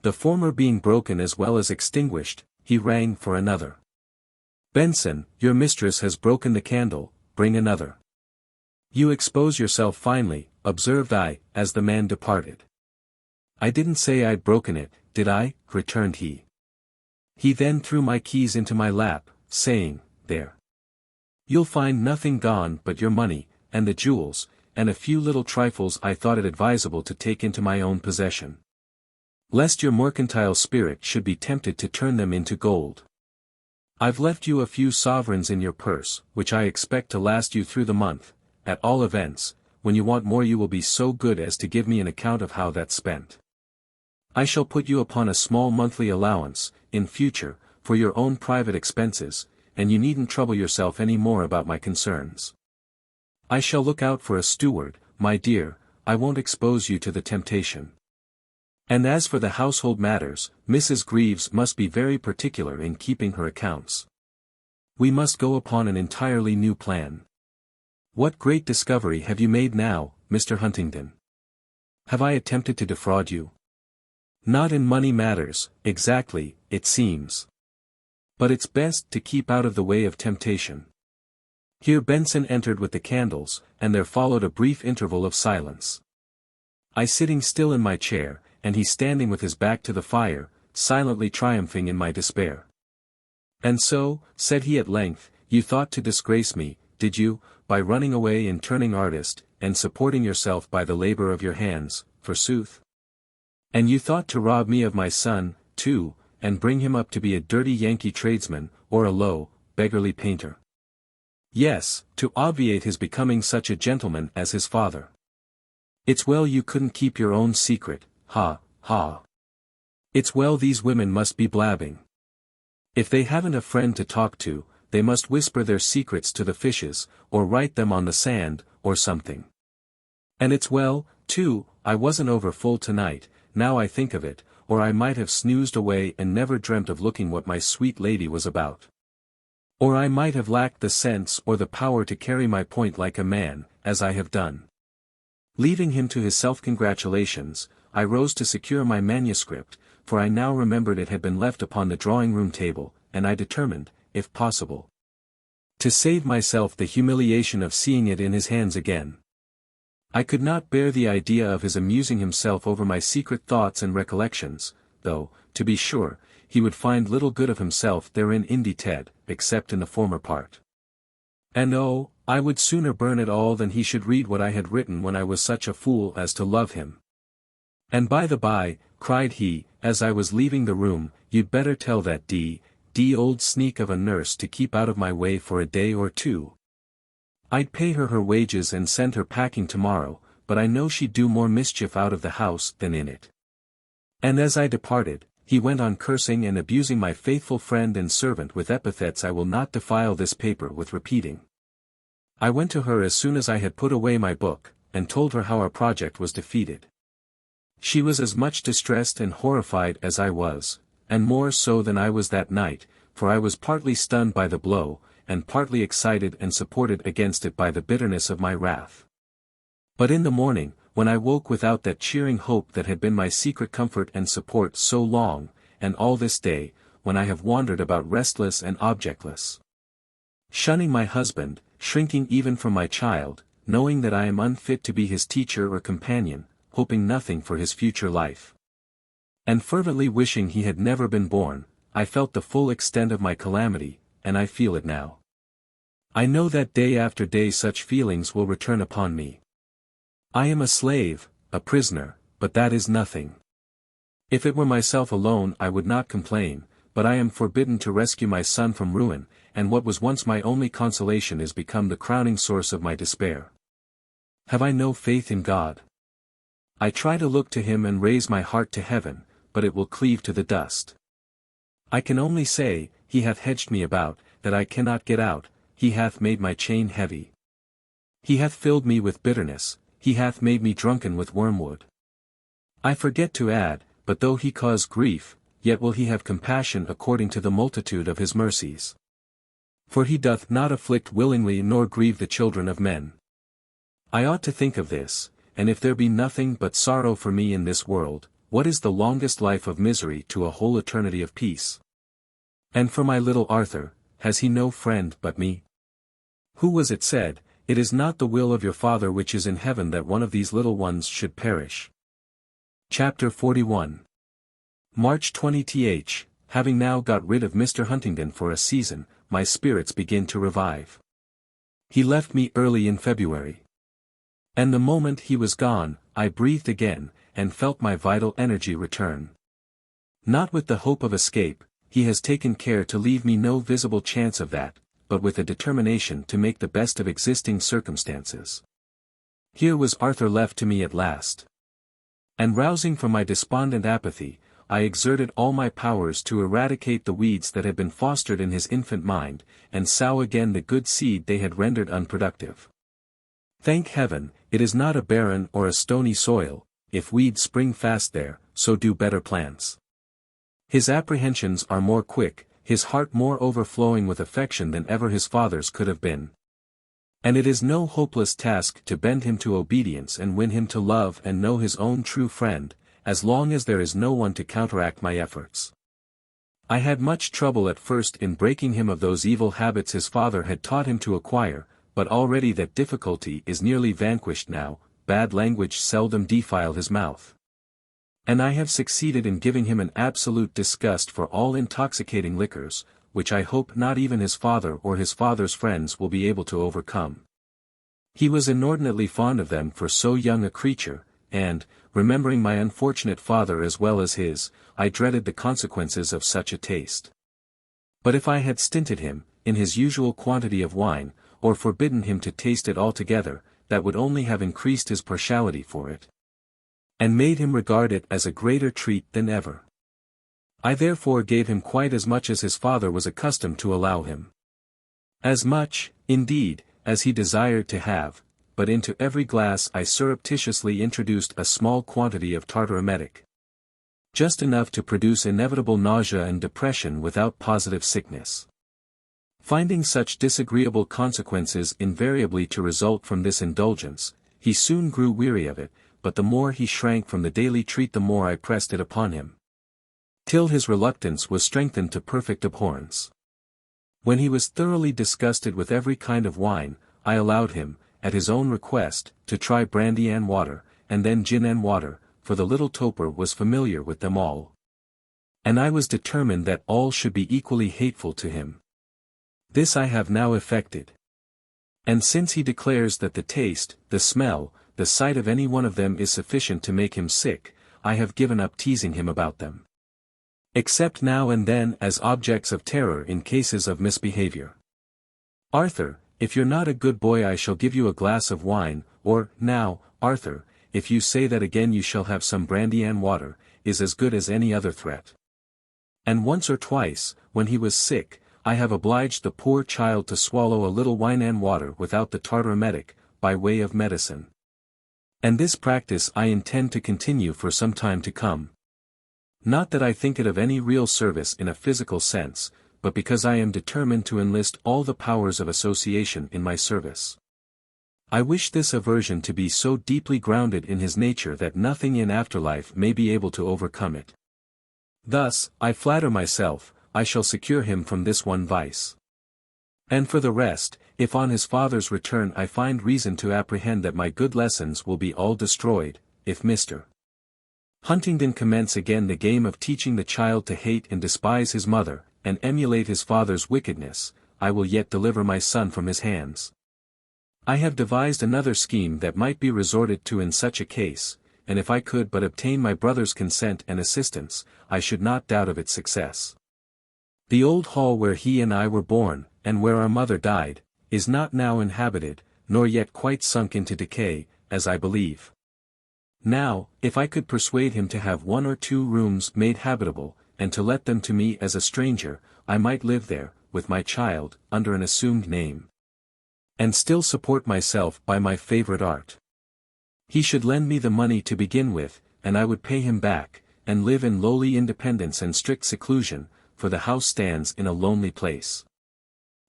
The former being broken as well as extinguished, he rang for another. Benson, your mistress has broken the candle, bring another. You expose yourself finely, observed I, as the man departed. I didn't say I'd broken it, did I? Returned he. He then threw my keys into my lap, saying, there. You'll find nothing gone but your money, and the jewels, and a few little trifles I thought it advisable to take into my own possession, lest your mercantile spirit should be tempted to turn them into gold. I've left you a few sovereigns in your purse, which I expect to last you through the month. At all events, when you want more you will be so good as to give me an account of how that's spent. I shall put you upon a small monthly allowance, in future, for your own private expenses, and you needn't trouble yourself any more about my concerns. I shall look out for a steward, my dear, I won't expose you to the temptation. And as for the household matters, Mrs. Greaves must be very particular in keeping her accounts. We must go upon an entirely new plan. What great discovery have you made now, Mr. Huntingdon? Have I attempted to defraud you? Not in money matters, exactly, it seems. But it's best to keep out of the way of temptation. Here Benson entered with the candles, and there followed a brief interval of silence. I sitting still in my chair, and he standing with his back to the fire, silently triumphing in my despair. And so, said he at length, you thought to disgrace me, did you, by running away and turning artist, and supporting yourself by the labor of your hands, forsooth? And you thought to rob me of my son, too, and bring him up to be a dirty Yankee tradesman, or a low, beggarly painter. Yes, to obviate his becoming such a gentleman as his father. It's well you couldn't keep your own secret, ha, ha. It's well these women must be blabbing. If they haven't a friend to talk to, they must whisper their secrets to the fishes, or write them on the sand, or something. And it's well, too, I wasn't over full tonight, now I think of it, or I might have snoozed away and never dreamt of looking what my sweet lady was about. Or I might have lacked the sense or the power to carry my point like a man, as I have done. Leaving him to his self-congratulations, I rose to secure my manuscript, for I now remembered it had been left upon the drawing-room table, and I determined, if possible, to save myself the humiliation of seeing it in his hands again. I could not bear the idea of his amusing himself over my secret thoughts and recollections, though, to be sure, he would find little good of himself therein indeed, except in the former part. And oh, I would sooner burn it all than he should read what I had written when I was such a fool as to love him. And by the by, cried he, as I was leaving the room, you'd better tell that d old sneak of a nurse to keep out of my way for a day or two. I'd pay her wages and send her packing tomorrow, but I know she'd do more mischief out of the house than in it. And as I departed, he went on cursing and abusing my faithful friend and servant with epithets I will not defile this paper with repeating. I went to her as soon as I had put away my book, and told her how our project was defeated. She was as much distressed and horrified as I was, and more so than I was that night, for I was partly stunned by the blow, and partly excited and supported against it by the bitterness of my wrath. But in the morning, when I woke without that cheering hope that had been my secret comfort and support so long, and all this day, when I have wandered about restless and objectless, Shunning my husband, shrinking even from my child, knowing that I am unfit to be his teacher or companion, hoping nothing for his future life. And fervently wishing he had never been born, I felt the full extent of my calamity, and I feel it now. I know that day after day such feelings will return upon me. I am a slave, a prisoner, but that is nothing. If it were myself alone I would not complain, but I am forbidden to rescue my son from ruin, and what was once my only consolation is become the crowning source of my despair. Have I no faith in God? I try to look to him and raise my heart to heaven, but it will cleave to the dust. I can only say, he hath hedged me about, that I cannot get out, he hath made my chain heavy. He hath filled me with bitterness, he hath made me drunken with wormwood. I forget to add, but though he cause grief, yet will he have compassion according to the multitude of his mercies. For he doth not afflict willingly nor grieve the children of men. I ought to think of this, and if there be nothing but sorrow for me in this world, what is the longest life of misery to a whole eternity of peace? And for my little Arthur, has he no friend but me? Who was it said, "It is not the will of your Father which is in heaven that one of these little ones should perish"? Chapter 41. March 20th. Having now got rid of Mr. Huntingdon for a season, my spirits begin to revive. He left me early in February. And the moment he was gone, I breathed again, and felt my vital energy return. Not with the hope of escape, he has taken care to leave me no visible chance of that, but with a determination to make the best of existing circumstances. Here was Arthur left to me at last. And rousing from my despondent apathy, I exerted all my powers to eradicate the weeds that had been fostered in his infant mind, and sow again the good seed they had rendered unproductive. Thank heaven, it is not a barren or a stony soil, if weeds spring fast there, so do better plants. His apprehensions are more quick, his heart more overflowing with affection than ever his father's could have been. And it is no hopeless task to bend him to obedience and win him to love and know his own true friend, as long as there is no one to counteract my efforts. I had much trouble at first in breaking him of those evil habits his father had taught him to acquire, but already that difficulty is nearly vanquished now, bad language seldom defile his mouth. And I have succeeded in giving him an absolute disgust for all intoxicating liquors, which I hope not even his father or his father's friends will be able to overcome. He was inordinately fond of them for so young a creature, and, remembering my unfortunate father as well as his, I dreaded the consequences of such a taste. But if I had stinted him, in his usual quantity of wine, or forbidden him to taste it altogether, that would only have increased his partiality for it, and made him regard it as a greater treat than ever. I therefore gave him quite as much as his father was accustomed to allow him. As much, indeed, as he desired to have, but into every glass I surreptitiously introduced a small quantity of tartar emetic. Just enough to produce inevitable nausea and depression without positive sickness. Finding such disagreeable consequences invariably to result from this indulgence, he soon grew weary of it, but the more he shrank from the daily treat the more I pressed it upon him. Till his reluctance was strengthened to perfect abhorrence. When he was thoroughly disgusted with every kind of wine, I allowed him, at his own request, to try brandy and water, and then gin and water, for the little toper was familiar with them all. And I was determined that all should be equally hateful to him. This I have now effected. And since he declares that the taste, the smell, the sight of any one of them is sufficient to make him sick, I have given up teasing him about them. Except now and then as objects of terror in cases of misbehavior. Arthur, if you're not a good boy I shall give you a glass of wine, or, now, Arthur, if you say that again you shall have some brandy and water, is as good as any other threat. And once or twice, when he was sick, I have obliged the poor child to swallow a little wine and water without the tartar emetic, by way of medicine. And this practice I intend to continue for some time to come. Not that I think it of any real service in a physical sense, but because I am determined to enlist all the powers of association in my service. I wish this aversion to be so deeply grounded in his nature that nothing in afterlife may be able to overcome it. Thus, I flatter myself, I shall secure him from this one vice. And for the rest, if on his father's return I find reason to apprehend that my good lessons will be all destroyed, if Mr. Huntingdon commence again the game of teaching the child to hate and despise his mother, and emulate his father's wickedness, I will yet deliver my son from his hands. I have devised another scheme that might be resorted to in such a case, and if I could but obtain my brother's consent and assistance, I should not doubt of its success. The old hall where he and I were born, and where our mother died, is not now inhabited, nor yet quite sunk into decay, as I believe. Now, if I could persuade him to have 1 or 2 rooms made habitable, and to let them to me as a stranger, I might live there, with my child, under an assumed name, and still support myself by my favorite art. He should lend me the money to begin with, and I would pay him back, and live in lowly independence and strict seclusion, for the house stands in a lonely place.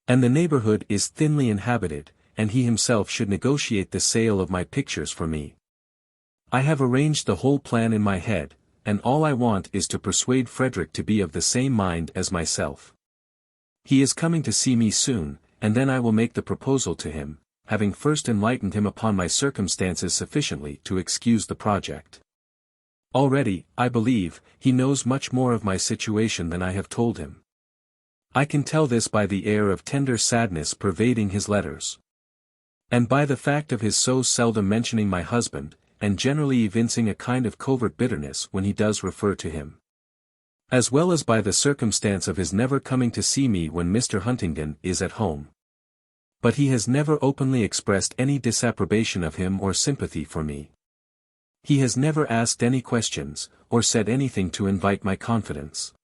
And the neighborhood is thinly inhabited, and he himself should negotiate the sale of my pictures for me. I have arranged the whole plan in my head, and all I want is to persuade Frederick to be of the same mind as myself. He is coming to see me soon, and then I will make the proposal to him, having first enlightened him upon my circumstances sufficiently to excuse the project. Already, I believe, he knows much more of my situation than I have told him. I can tell this by the air of tender sadness pervading his letters, and by the fact of his so seldom mentioning my husband, and generally evincing a kind of covert bitterness when he does refer to him, as well as by the circumstance of his never coming to see me when Mr. Huntingdon is at home. But he has never openly expressed any disapprobation of him or sympathy for me. He has never asked any questions, or said anything to invite my confidence.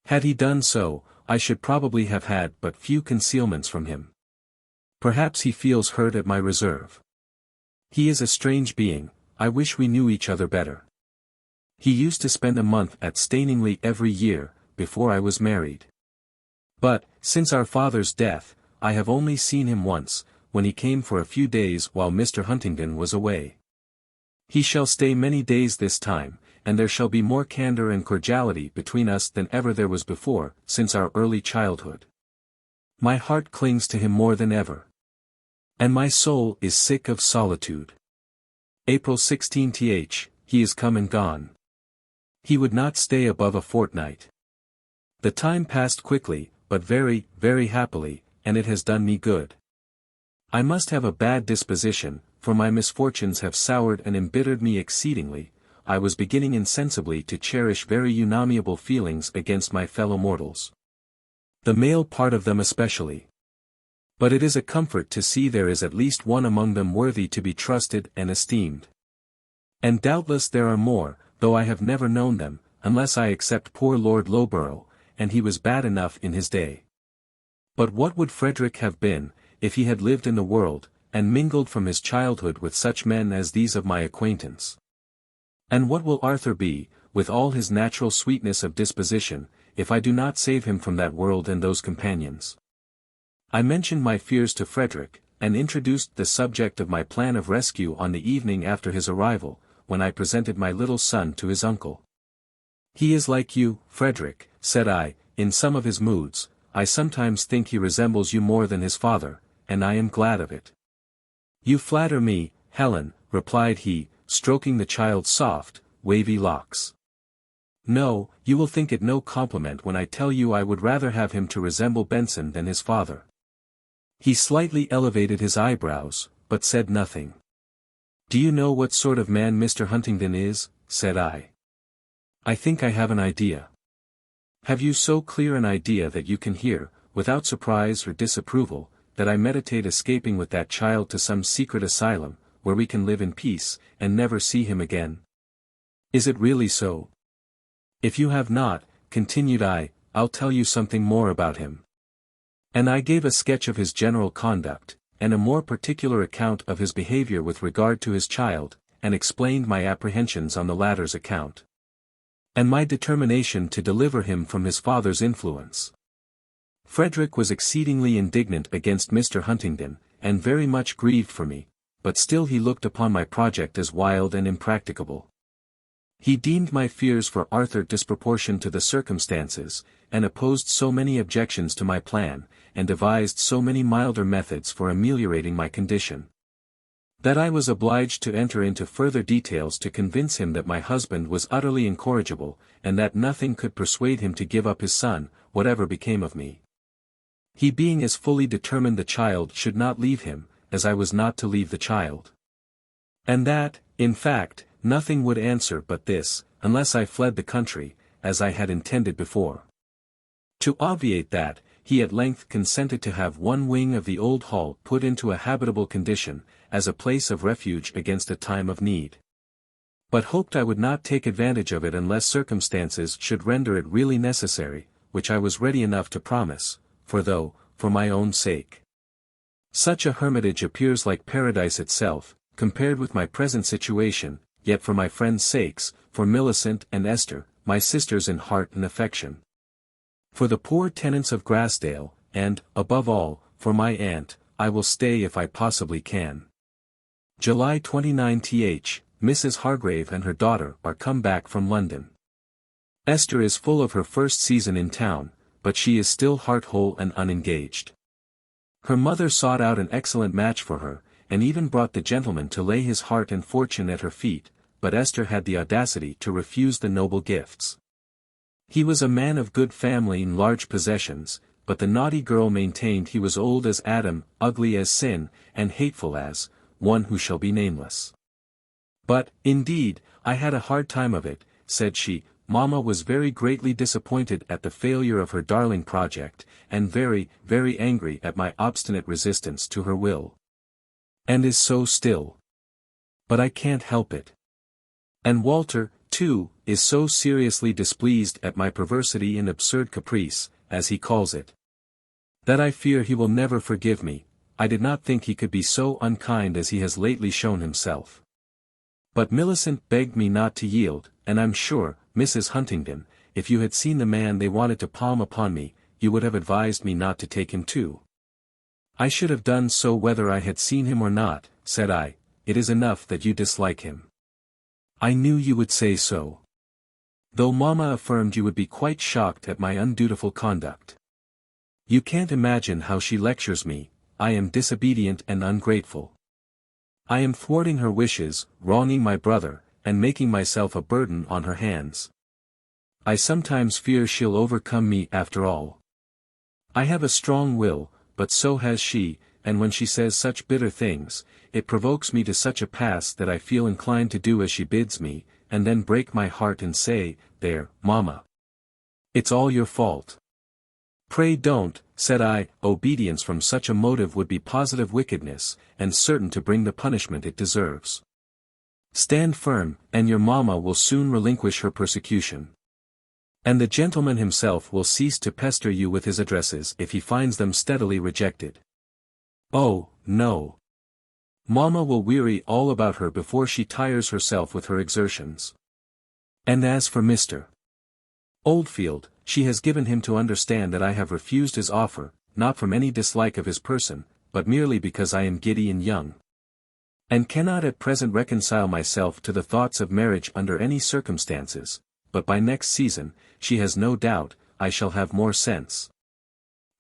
Had he done so, I should probably have had but few concealments from him. Perhaps he feels hurt at my reserve. He is a strange being. I wish we knew each other better. He used to spend a month at Staningley every year, before I was married. But, since our father's death, I have only seen him once, when he came for a few days while Mr. Huntingdon was away. He shall stay many days this time, and there shall be more candor and cordiality between us than ever there was before, since our early childhood. My heart clings to him more than ever, and my soul is sick of solitude. April 16th, he is come and gone. He would not stay above a fortnight. The time passed quickly, but very, very happily, and it has done me good. I must have a bad disposition, for my misfortunes have soured and embittered me exceedingly. I was beginning insensibly to cherish very unamiable feelings against my fellow mortals, the male part of them especially. But it is a comfort to see there is at least one among them worthy to be trusted and esteemed. And doubtless there are more, though I have never known them, unless I except poor Lord Loughborough, and he was bad enough in his day. But what would Frederick have been, if he had lived in the world, and mingled from his childhood with such men as these of my acquaintance? And what will Arthur be, with all his natural sweetness of disposition, if I do not save him from that world and those companions? I mentioned my fears to Frederick, and introduced the subject of my plan of rescue on the evening after his arrival, when I presented my little son to his uncle. He is like you, Frederick, said I, in some of his moods. I sometimes think he resembles you more than his father, and I am glad of it. You flatter me, Helen, replied he, stroking the child's soft, wavy locks. No, you will think it no compliment when I tell you I would rather have him to resemble Benson than his father. He slightly elevated his eyebrows, but said nothing. Do you know what sort of man Mr. Huntingdon is? Said I. I think I have an idea. Have you so clear an idea that you can hear, without surprise or disapproval, that I meditate escaping with that child to some secret asylum, where we can live in peace, and never see him again? Is it really so? If you have not, continued I, I'll tell you something more about him. And I gave a sketch of his general conduct, and a more particular account of his behavior with regard to his child, and explained my apprehensions on the latter's account, and my determination to deliver him from his father's influence. Frederick was exceedingly indignant against Mr. Huntingdon, and very much grieved for me, but still he looked upon my project as wild and impracticable. He deemed my fears for Arthur disproportioned to the circumstances, and opposed so many objections to my plan, and devised so many milder methods for ameliorating my condition, that I was obliged to enter into further details to convince him that my husband was utterly incorrigible, and that nothing could persuade him to give up his son, whatever became of me. He being as fully determined the child should not leave him, as I was not to leave the child. And that, in fact, nothing would answer but this, unless I fled the country, as I had intended before. To obviate that, he at length consented to have one wing of the old hall put into a habitable condition, as a place of refuge against a time of need. But hoped I would not take advantage of it unless circumstances should render it really necessary, which I was ready enough to promise, for though, for my own sake, such a hermitage appears like paradise itself, compared with my present situation, yet for my friends' sakes, for Millicent and Esther, my sisters in heart and affection, for the poor tenants of Grassdale, and, above all, for my aunt, I will stay if I possibly can. July 29 th. Mrs. Hargrave and her daughter are come back from London. Esther is full of her first season in town, but she is still heart-whole and unengaged. Her mother sought out an excellent match for her, and even brought the gentleman to lay his heart and fortune at her feet, but Esther had the audacity to refuse the noble gifts. He was a man of good family and large possessions, but the naughty girl maintained he was old as Adam, ugly as sin, and hateful as one who shall be nameless. But, indeed, I had a hard time of it, said she. Mamma was very greatly disappointed at the failure of her darling project, and very, very angry at my obstinate resistance to her will. And is so still. But I can't help it. And Walter, too, is so seriously displeased at my perversity and absurd caprice, as he calls it, that I fear he will never forgive me. I did not think he could be so unkind as he has lately shown himself. But Millicent begged me not to yield, and I'm sure, Mrs. Huntingdon, if you had seen the man they wanted to palm upon me, you would have advised me not to take him too. I should have done so whether I had seen him or not, said I. It is enough that you dislike him. I knew you would say so. Though Mamma affirmed you would be quite shocked at my undutiful conduct. You can't imagine how she lectures me. I am disobedient and ungrateful. I am thwarting her wishes, wronging my brother, and making myself a burden on her hands. I sometimes fear she'll overcome me after all. I have a strong will, but so has she, and when she says such bitter things, it provokes me to such a pass that I feel inclined to do as she bids me, and then break my heart and say, "There, Mamma. It's all your fault." "Pray don't," said I. Obedience from such a motive would be positive wickedness, and certain to bring the punishment it deserves. Stand firm, and your mamma will soon relinquish her persecution. And the gentleman himself will cease to pester you with his addresses if he finds them steadily rejected. Oh, no. Mamma will weary all about her before she tires herself with her exertions. And as for Mr. Oldfield, she has given him to understand that I have refused his offer, not from any dislike of his person, but merely because I am giddy and young, and cannot at present reconcile myself to the thoughts of marriage under any circumstances, but by next season, she has no doubt, I shall have more sense,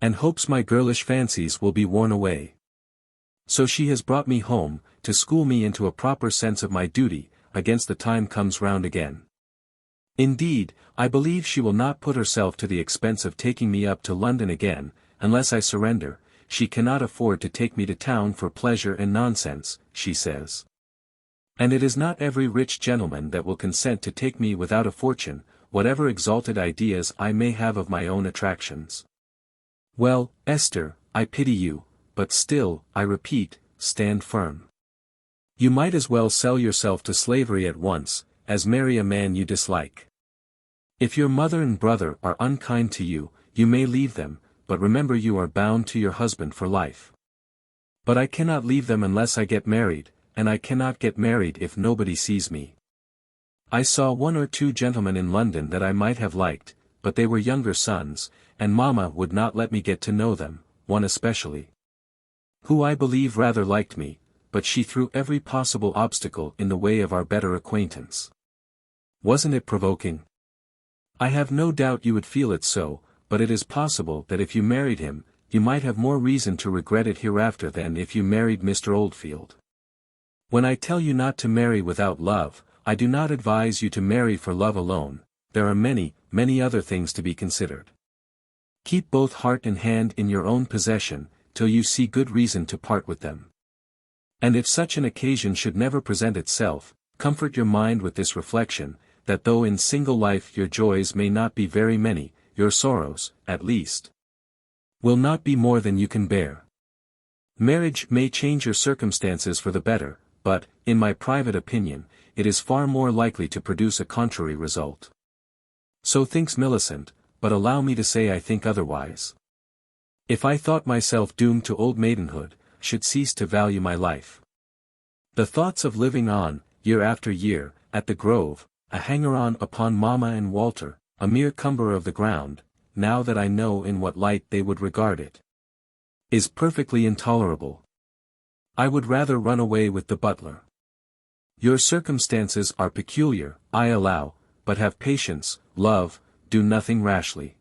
and hopes my girlish fancies will be worn away. So she has brought me home, to school me into a proper sense of my duty, against the time comes round again. Indeed, I believe she will not put herself to the expense of taking me up to London again, unless I surrender. She cannot afford to take me to town for pleasure and nonsense, she says. And it is not every rich gentleman that will consent to take me without a fortune, whatever exalted ideas I may have of my own attractions. Well, Esther, I pity you, but still, I repeat, stand firm. You might as well sell yourself to slavery at once, as marry a man you dislike. If your mother and brother are unkind to you, you may leave them, but remember you are bound to your husband for life. But I cannot leave them unless I get married, and I cannot get married if nobody sees me. I saw one or two gentlemen in London that I might have liked, but they were younger sons, and Mamma would not let me get to know them, one especially, who I believe rather liked me, but she threw every possible obstacle in the way of our better acquaintance. Wasn't it provoking? I have no doubt you would feel it so, but it is possible that if you married him, you might have more reason to regret it hereafter than if you married Mr. Oldfield. When I tell you not to marry without love, I do not advise you to marry for love alone. There are many, many other things to be considered. Keep both heart and hand in your own possession, till you see good reason to part with them. And if such an occasion should never present itself, comfort your mind with this reflection, that though in single life your joys may not be very many, your sorrows, at least, will not be more than you can bear. Marriage may change your circumstances for the better, but, in my private opinion, it is far more likely to produce a contrary result. So thinks Millicent, but allow me to say I think otherwise. If I thought myself doomed to old maidenhood, should cease to value my life. The thoughts of living on, year after year, at the Grove, a hanger-on upon Mamma and Walter, a mere cumberer of the ground, now that I know in what light they would regard it, is perfectly intolerable. I would rather run away with the butler. Your circumstances are peculiar, I allow, but have patience, love, do nothing rashly.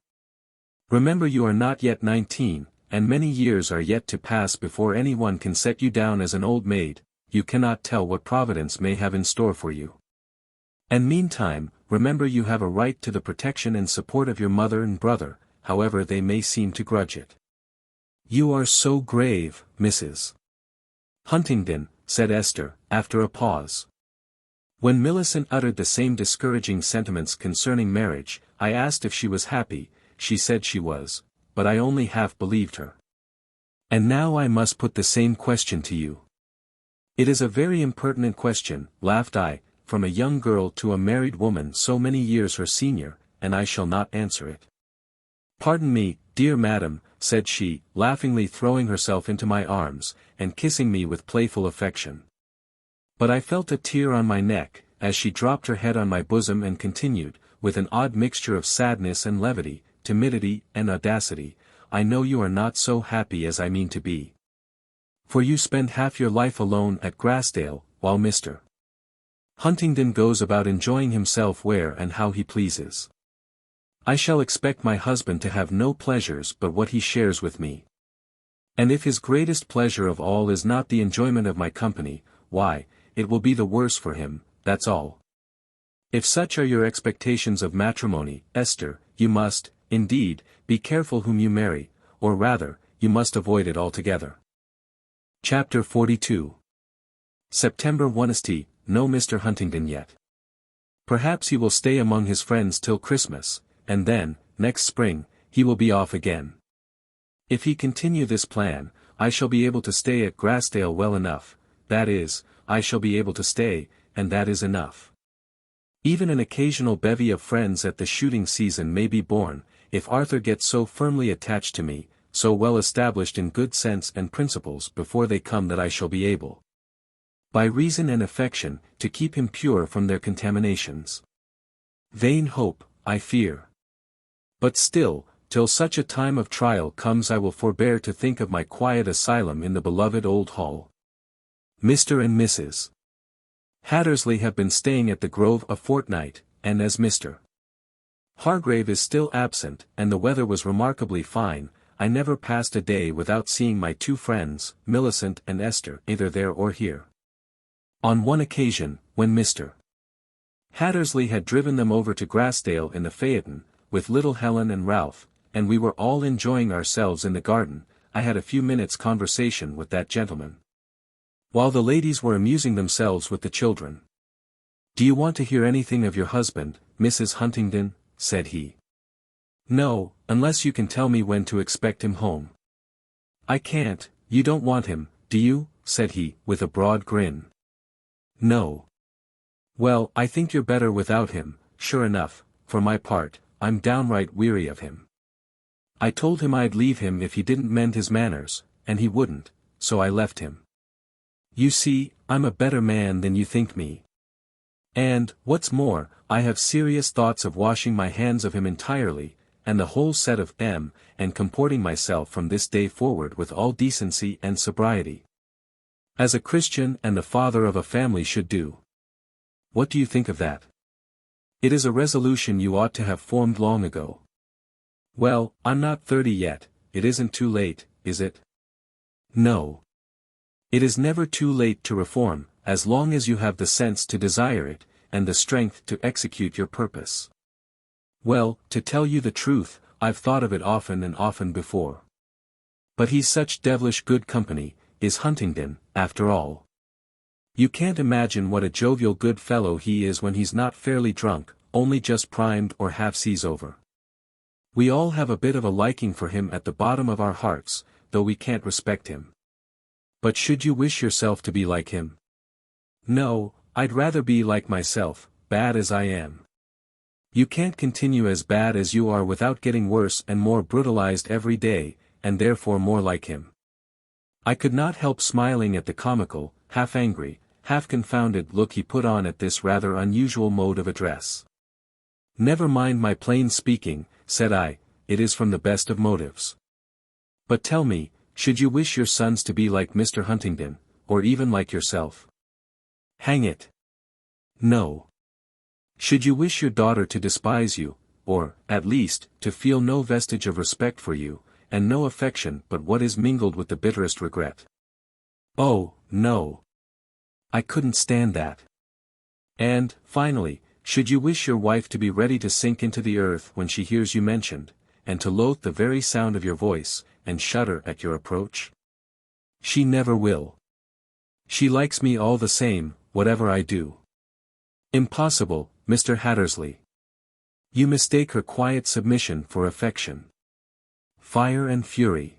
Remember you are not yet 19, and many years are yet to pass before anyone can set you down as an old maid. You cannot tell what Providence may have in store for you. And meantime, remember you have a right to the protection and support of your mother and brother, however they may seem to grudge it. You are so grave, Mrs. Huntingdon, said Esther, after a pause. When Millicent uttered the same discouraging sentiments concerning marriage, I asked if she was happy. She said she was, but I only half believed her. And now I must put the same question to you. It is a very impertinent question, laughed I, from a young girl to a married woman so many years her senior, and I shall not answer it. Pardon me, dear madam, said she, laughingly throwing herself into my arms, and kissing me with playful affection. But I felt a tear on my neck, as she dropped her head on my bosom and continued, with an odd mixture of sadness and levity, timidity and audacity, I know you are not so happy as I mean to be. For you spend half your life alone at Grassdale, while Mr. Huntingdon goes about enjoying himself where and how he pleases. I shall expect my husband to have no pleasures but what he shares with me. And if his greatest pleasure of all is not the enjoyment of my company, why, it will be the worse for him, that's all. If such are your expectations of matrimony, Esther, you must, indeed, be careful whom you marry, or rather, you must avoid it altogether. Chapter 42. September 1st, no Mr. Huntingdon yet. Perhaps he will stay among his friends till Christmas, and then, next spring, he will be off again. If he continue this plan, I shall be able to stay at Grassdale well enough, that is, I shall be able to stay, and that is enough. Even an occasional bevy of friends at the shooting season may be borne, if Arthur gets so firmly attached to me, so well established in good sense and principles before they come that I shall be able, by reason and affection, to keep him pure from their contaminations. Vain hope, I fear. But still, till such a time of trial comes I will forbear to think of my quiet asylum in the beloved old hall. Mr. and Mrs. Hattersley have been staying at the Grove a fortnight, and as Mr. Hargrave is still absent, and the weather was remarkably fine, I never passed a day without seeing my two friends, Millicent and Esther, either there or here. On one occasion, when Mr. Hattersley had driven them over to Grassdale in the phaeton, with little Helen and Ralph, and we were all enjoying ourselves in the garden, I had a few minutes' conversation with that gentleman, while the ladies were amusing themselves with the children. Do you want to hear anything of your husband, Mrs. Huntingdon? Said he. No, unless you can tell me when to expect him home. I can't. You don't want him, do you? Said he, with a broad grin. No. Well, I think you're better without him, sure enough. For my part, I'm downright weary of him. I told him I'd leave him if he didn't mend his manners, and he wouldn't, so I left him. You see, I'm a better man than you think me. And, what's more, I have serious thoughts of washing my hands of him entirely, and the whole set of them, and comporting myself from this day forward with all decency and sobriety, as a Christian and the father of a family should do. What do you think of that? It is a resolution you ought to have formed long ago. Well, I'm not 30 yet, it isn't too late, is it? No. It is never too late to reform, as long as you have the sense to desire it, and the strength to execute your purpose. Well, to tell you the truth, I've thought of it often and often before. But he's such devilish good company, is Huntingdon, after all. You can't imagine what a jovial good fellow he is when he's not fairly drunk, only just primed or half seas over. We all have a bit of a liking for him at the bottom of our hearts, though we can't respect him. But should you wish yourself to be like him? No, I'd rather be like myself, bad as I am. You can't continue as bad as you are without getting worse and more brutalized every day, and therefore more like him. I could not help smiling at the comical, half angry, half confounded look he put on at this rather unusual mode of address. Never mind my plain speaking, said I, it is from the best of motives. But tell me, should you wish your sons to be like Mr. Huntingdon, or even like yourself? Hang it! No. Should you wish your daughter to despise you, or, at least, to feel no vestige of respect for you, and no affection but what is mingled with the bitterest regret? Oh, no. I couldn't stand that. And, finally, should you wish your wife to be ready to sink into the earth when she hears you mentioned, and to loathe the very sound of your voice, and shudder at your approach? She never will. She likes me all the same, whatever I do. Impossible, Mr. Hattersley. You mistake her quiet submission for affection. Fire and fury.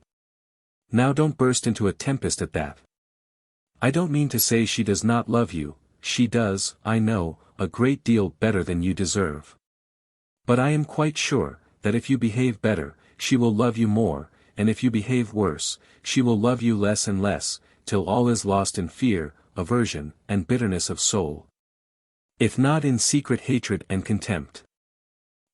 Now don't burst into a tempest at that. I don't mean to say she does not love you, she does, I know, a great deal better than you deserve. But I am quite sure, that if you behave better, she will love you more, and if you behave worse, she will love you less and less, till all is lost in fear, aversion, and bitterness of soul. If not in secret hatred and contempt.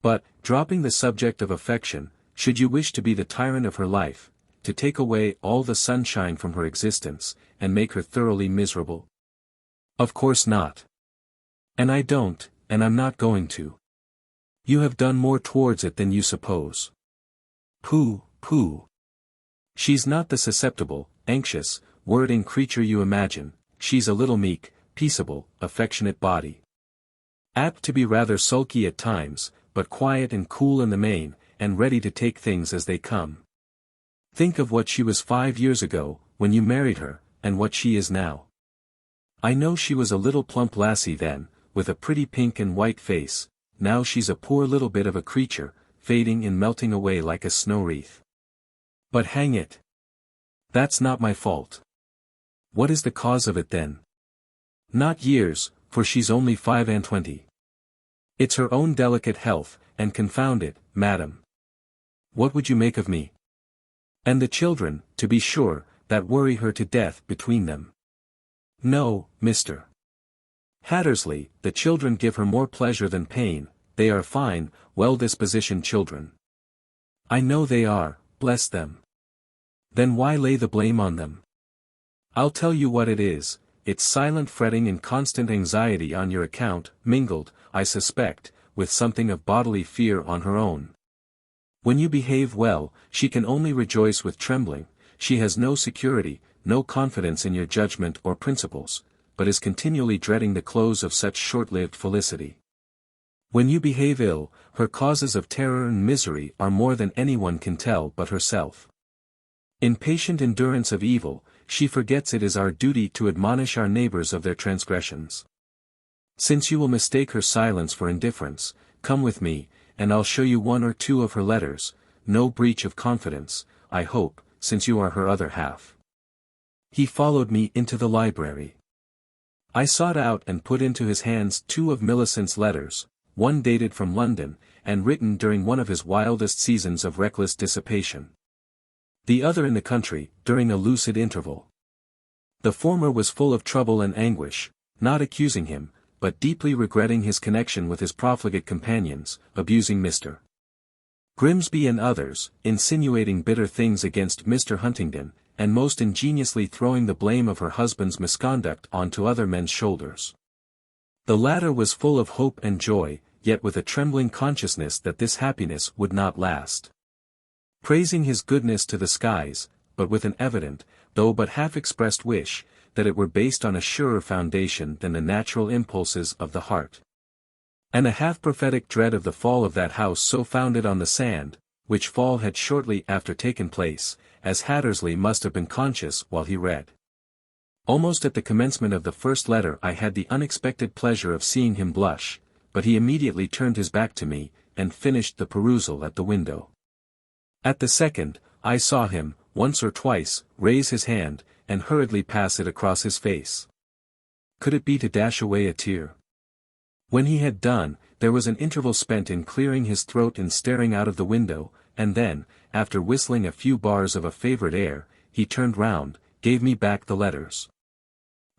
But, dropping the subject of affection, should you wish to be the tyrant of her life, to take away all the sunshine from her existence, and make her thoroughly miserable? Of course not. And I don't, and I'm not going to. You have done more towards it than you suppose. Pooh, pooh. She's not the susceptible, anxious, worrying creature you imagine, she's a little meek, peaceable, affectionate body. Apt to be rather sulky at times, but quiet and cool in the main, and ready to take things as they come. Think of what she was 5 years ago, when you married her, and what she is now. I know she was a little plump lassie then, with a pretty pink and white face, now she's a poor little bit of a creature, fading and melting away like a snow wreath. But hang it! That's not my fault. What is the cause of it then? Not years, for she's only 25. It's her own delicate health, and confound it, madam. What would you make of me? And the children, to be sure, that worry her to death between them. No, Mr. Hattersley, the children give her more pleasure than pain, they are fine, well-dispositioned children. I know they are, bless them. Then why lay the blame on them? I'll tell you what it is, it's silent fretting and constant anxiety on your account, mingled, I suspect, with something of bodily fear on her own. When you behave well, she can only rejoice with trembling, she has no security, no confidence in your judgment or principles, but is continually dreading the close of such short-lived felicity. When you behave ill, her causes of terror and misery are more than anyone can tell but herself. In patient endurance of evil, she forgets it is our duty to admonish our neighbors of their transgressions. Since you will mistake her silence for indifference, come with me, and I'll show you 1 or 2 of her letters, no breach of confidence, I hope, since you are her other half. He followed me into the library. I sought out and put into his hands 2 of Millicent's letters, one dated from London, and written during one of his wildest seasons of reckless dissipation. The other in the country, during a lucid interval. The former was full of trouble and anguish, not accusing him, but deeply regretting his connection with his profligate companions, abusing Mr. Grimsby and others, insinuating bitter things against Mr. Huntingdon, and most ingeniously throwing the blame of her husband's misconduct onto other men's shoulders. The latter was full of hope and joy, yet with a trembling consciousness that this happiness would not last. Praising his goodness to the skies, but with an evident, though but half-expressed wish, that it were based on a surer foundation than the natural impulses of the heart. And a half-prophetic dread of the fall of that house so founded on the sand, which fall had shortly after taken place, as Hattersley must have been conscious while he read. Almost at the commencement of the first letter I had the unexpected pleasure of seeing him blush, but he immediately turned his back to me, and finished the perusal at the window. At the second, I saw him, once or twice, raise his hand, and hurriedly pass it across his face. Could it be to dash away a tear? When he had done, there was an interval spent in clearing his throat and staring out of the window, and then, after whistling a few bars of a favourite air, he turned round, gave me back the letters,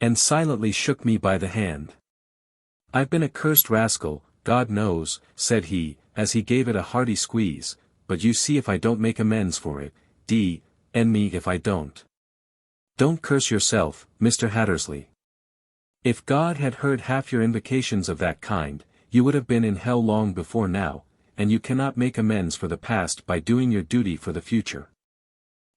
and silently shook me by the hand. "I've been a cursed rascal, God knows," said he, as he gave it a hearty squeeze, "but you see if I don't make amends for it, d—n me if I don't. Don't curse yourself, Mr. Hattersley. If God had heard half your invocations of that kind, you would have been in hell long before now, and you cannot make amends for the past by doing your duty for the future.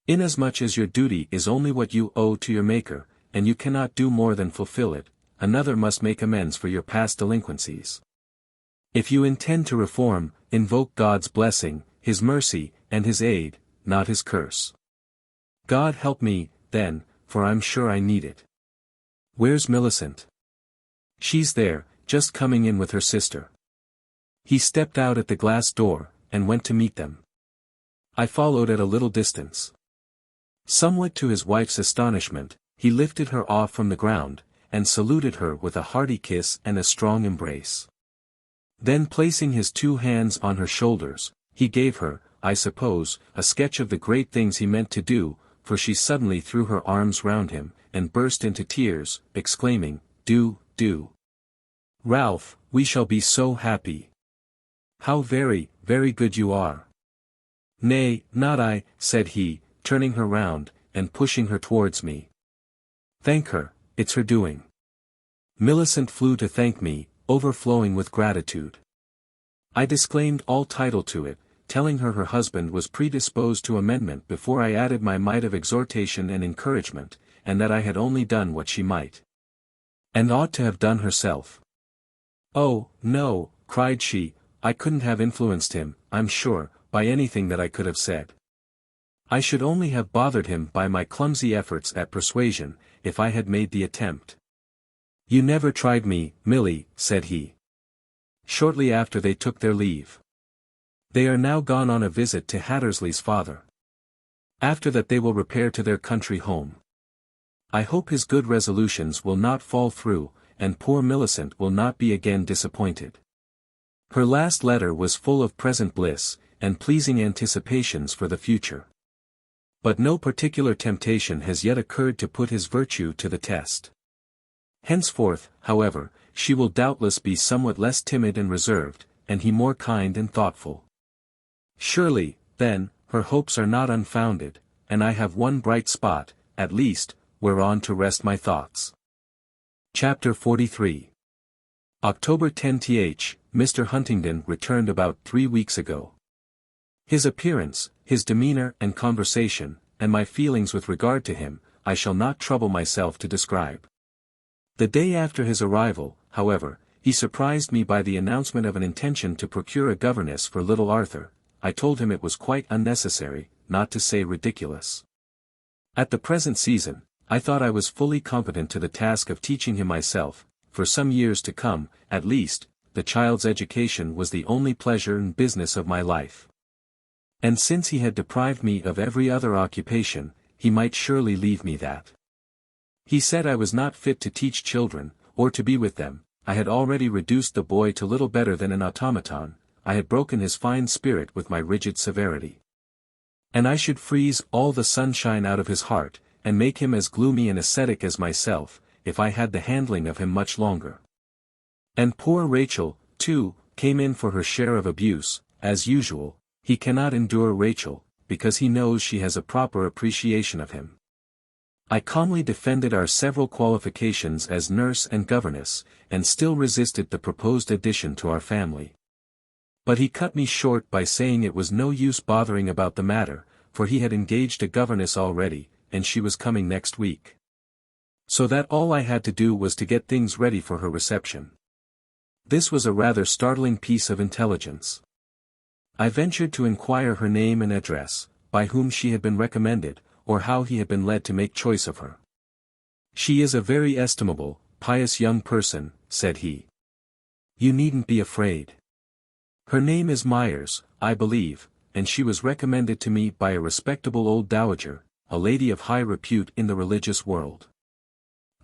Inasmuch as your duty is only what you owe to your Maker, and you cannot do more than fulfill it, another must make amends for your past delinquencies. If you intend to reform, invoke God's blessing, His mercy, and His aid, not His curse. God help me, then, for I'm sure I need it. Where's Millicent? She's there, just coming in with her sister." He stepped out at the glass door, and went to meet them. I followed at a little distance. Somewhat to his wife's astonishment, he lifted her off from the ground, and saluted her with a hearty kiss and a strong embrace. Then placing his two hands on her shoulders, he gave her, I suppose, a sketch of the great things he meant to do, for she suddenly threw her arms round him, and burst into tears, exclaiming, "Do, do. Ralph, we shall be so happy. How very, very good you are." "Nay, not I," said he, turning her round, and pushing her towards me. "Thank her, it's her doing." Millicent flew to thank me, overflowing with gratitude. I disclaimed all title to it, telling her husband was predisposed to amendment before I added my mite of exhortation and encouragement, and that I had only done what she might, and ought to have done herself. "Oh, no," cried she, "I couldn't have influenced him, I'm sure, by anything that I could have said. I should only have bothered him by my clumsy efforts at persuasion, if I had made the attempt." "You never tried me, Milly," said he, shortly after they took their leave. They are now gone on a visit to Hattersley's father. After that they will repair to their country home. I hope his good resolutions will not fall through, and poor Millicent will not be again disappointed. Her last letter was full of present bliss, and pleasing anticipations for the future. But no particular temptation has yet occurred to put his virtue to the test. Henceforth, however, she will doubtless be somewhat less timid and reserved, and he more kind and thoughtful. Surely, then, her hopes are not unfounded, and I have one bright spot, at least, whereon to rest my thoughts. Chapter 43. October 10th. Mr. Huntingdon returned about 3 weeks ago. His appearance, his demeanour and conversation, and my feelings with regard to him, I shall not trouble myself to describe. The day after his arrival, however, he surprised me by the announcement of an intention to procure a governess for little Arthur. I told him it was quite unnecessary, not to say ridiculous. At the present season, I thought I was fully competent to the task of teaching him myself. For some years to come, at least, the child's education was the only pleasure and business of my life. And since he had deprived me of every other occupation, he might surely leave me that. He said I was not fit to teach children, or to be with them. I had already reduced the boy to little better than an automaton. I had broken his fine spirit with my rigid severity. And I should freeze all the sunshine out of his heart, and make him as gloomy and ascetic as myself, if I had the handling of him much longer. And poor Rachel, too, came in for her share of abuse. As usual, he cannot endure Rachel, because he knows she has a proper appreciation of him. I calmly defended our several qualifications as nurse and governess, and still resisted the proposed addition to our family. But he cut me short by saying it was no use bothering about the matter, for he had engaged a governess already, and she was coming next week. So that all I had to do was to get things ready for her reception. This was a rather startling piece of intelligence. I ventured to inquire her name and address, by whom she had been recommended, or how he had been led to make choice of her. "She is a very estimable, pious young person," said he. "You needn't be afraid. Her name is Myers, I believe, and she was recommended to me by a respectable old dowager, a lady of high repute in the religious world.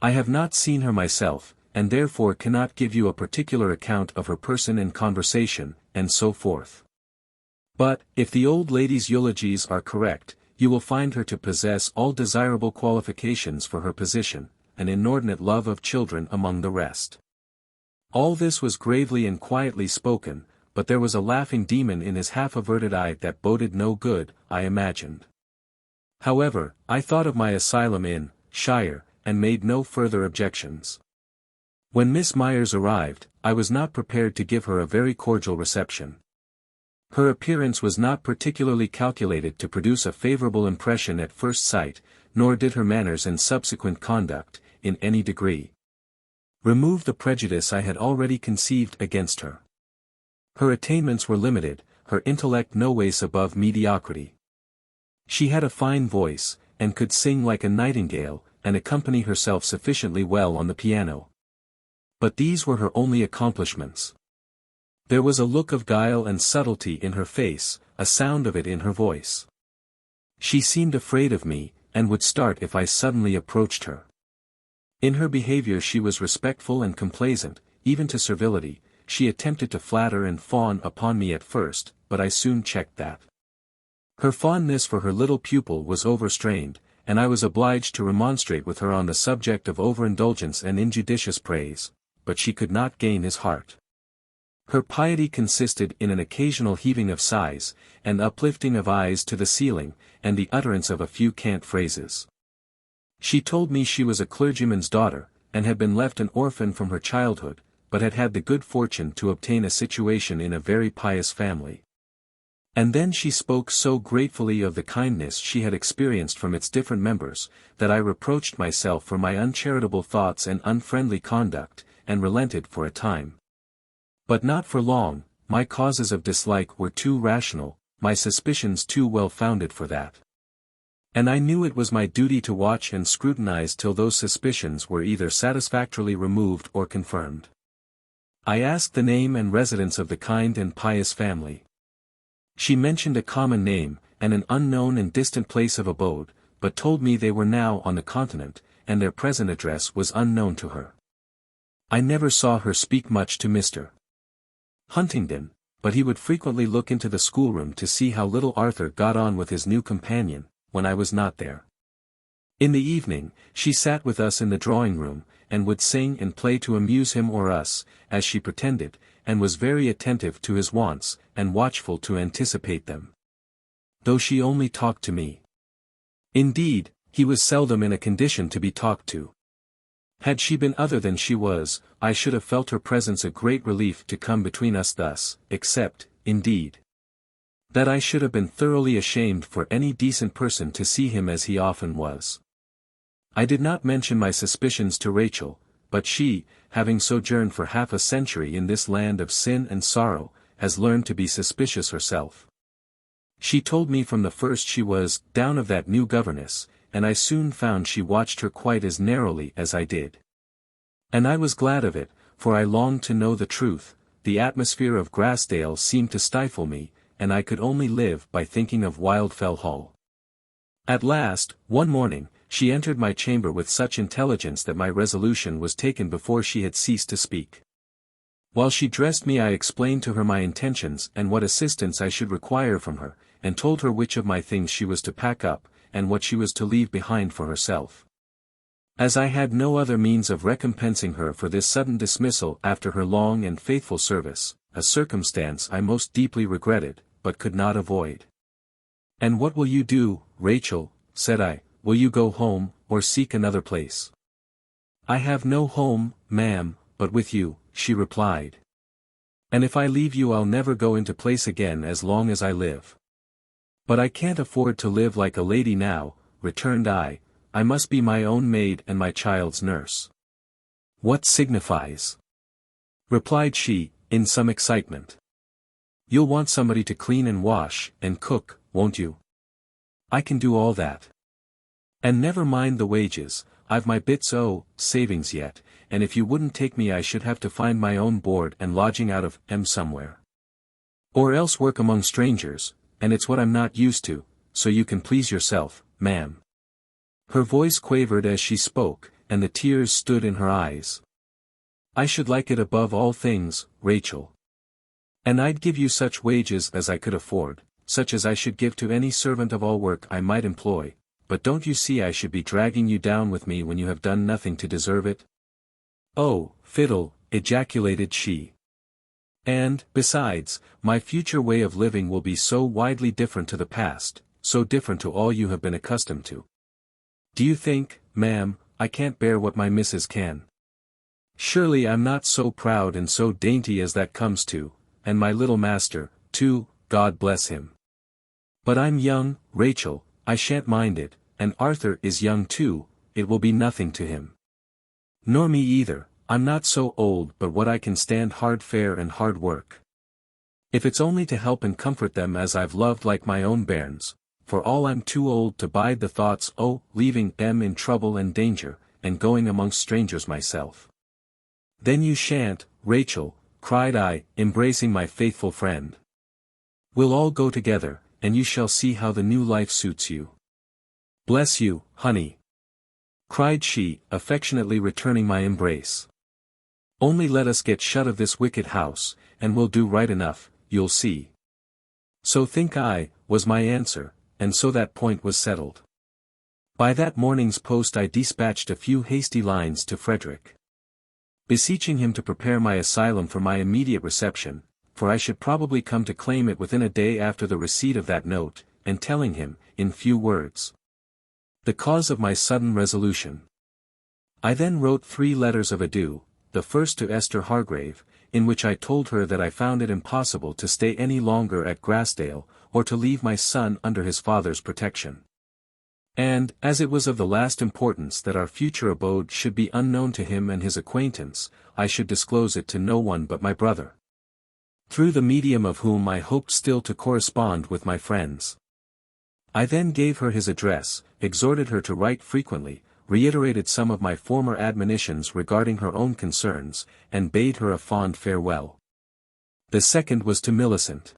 I have not seen her myself, and therefore cannot give you a particular account of her person and conversation, and so forth. But, if the old lady's eulogies are correct, you will find her to possess all desirable qualifications for her position, an inordinate love of children among the rest." All this was gravely and quietly spoken, but there was a laughing demon in his half-averted eye that boded no good, I imagined. However, I thought of my asylum in shire, and made no further objections. When Miss Myers arrived, I was not prepared to give her a very cordial reception. Her appearance was not particularly calculated to produce a favorable impression at first sight, nor did her manners and subsequent conduct, in any degree, remove the prejudice I had already conceived against her. Her attainments were limited, her intellect no ways above mediocrity. She had a fine voice, and could sing like a nightingale, and accompany herself sufficiently well on the piano. But these were her only accomplishments. There was a look of guile and subtlety in her face, a sound of it in her voice. She seemed afraid of me, and would start if I suddenly approached her. In her behavior she was respectful and complaisant, even to servility. She attempted to flatter and fawn upon me at first, but I soon checked that. Her fondness for her little pupil was overstrained, and I was obliged to remonstrate with her on the subject of overindulgence and injudicious praise, but she could not gain his heart. Her piety consisted in an occasional heaving of sighs, and uplifting of eyes to the ceiling, and the utterance of a few cant phrases. She told me she was a clergyman's daughter, and had been left an orphan from her childhood, but had had the good fortune to obtain a situation in a very pious family. And then she spoke so gratefully of the kindness she had experienced from its different members, that I reproached myself for my uncharitable thoughts and unfriendly conduct, and relented for a time. But not for long. My causes of dislike were too rational, my suspicions too well founded for that. And I knew it was my duty to watch and scrutinize till those suspicions were either satisfactorily removed or confirmed. I asked the name and residence of the kind and pious family. She mentioned a common name, and an unknown and distant place of abode, but told me they were now on the continent, and their present address was unknown to her. I never saw her speak much to Mr. Huntingdon, but he would frequently look into the schoolroom to see how little Arthur got on with his new companion, when I was not there. In the evening, she sat with us in the drawing-room, and would sing and play to amuse him or us, as she pretended, and was very attentive to his wants, and watchful to anticipate them. Though she only talked to me. Indeed, he was seldom in a condition to be talked to. Had she been other than she was, I should have felt her presence a great relief to come between us thus, except, indeed, that I should have been thoroughly ashamed for any decent person to see him as he often was. I did not mention my suspicions to Rachel, but she, having sojourned for half a century in this land of sin and sorrow, has learned to be suspicious herself. She told me from the first she was down of that new governess, and I soon found she watched her quite as narrowly as I did. And I was glad of it, for I longed to know the truth. The atmosphere of Grassdale seemed to stifle me, and I could only live by thinking of Wildfell Hall. At last, one morning, she entered my chamber with such intelligence that my resolution was taken before she had ceased to speak. While she dressed me I explained to her my intentions and what assistance I should require from her, and told her which of my things she was to pack up, and what she was to leave behind for herself. As I had no other means of recompensing her for this sudden dismissal after her long and faithful service, a circumstance I most deeply regretted, but could not avoid. "And what will you do, Rachel?" said I. "Will you go home, or seek another place?" "I have no home, ma'am, but with you," she replied. And if I leave you I'll never go into place again as long as I live. But I can't afford to live like a lady now, returned I must be my own maid and my child's nurse. What signifies? Replied she, in some excitement. You'll want somebody to clean and wash, and cook, won't you? I can do all that. And never mind the wages, I've my bits savings yet, and if you wouldn't take me I should have to find my own board and lodging out of somewhere. Or else work among strangers, and it's what I'm not used to, so you can please yourself, ma'am. Her voice quavered as she spoke, and the tears stood in her eyes. I should like it above all things, Rachel. And I'd give you such wages as I could afford, such as I should give to any servant of all work I might employ, but don't you see I should be dragging you down with me when you have done nothing to deserve it? Oh, fiddle, ejaculated she. And, besides, my future way of living will be so widely different to the past, so different to all you have been accustomed to. Do you think, ma'am, I can't bear what my missus can? Surely I'm not so proud and so dainty as that comes to, and my little master, too, God bless him. But I'm young, Rachel, I shan't mind it, and Arthur is young too, it will be nothing to him. Nor me either, I'm not so old but what I can stand hard fare and hard work. If it's only to help and comfort them as I've loved like my own bairns, for all I'm too old to bide the thoughts leaving them in trouble and danger, and going amongst strangers myself. Then you shan't, Rachel, cried I, embracing my faithful friend. We'll all go together, and you shall see how the new life suits you. Bless you, honey, cried she, affectionately returning my embrace. Only let us get shut of this wicked house, and we'll do right enough, you'll see. So think I, was my answer, and so that point was settled. By that morning's post I dispatched a few hasty lines to Frederick, beseeching him to prepare my asylum for my immediate reception, for I should probably come to claim it within a day after the receipt of that note, and telling him, in few words, the cause of my sudden resolution. I then wrote 3 letters of adieu, the first to Esther Hargrave, in which I told her that I found it impossible to stay any longer at Grassdale, or to leave my son under his father's protection. And, as it was of the last importance that our future abode should be unknown to him and his acquaintance, I should disclose it to no one but my brother, through the medium of whom I hoped still to correspond with my friends. I then gave her his address, exhorted her to write frequently, reiterated some of my former admonitions regarding her own concerns, and bade her a fond farewell. The second was to Millicent,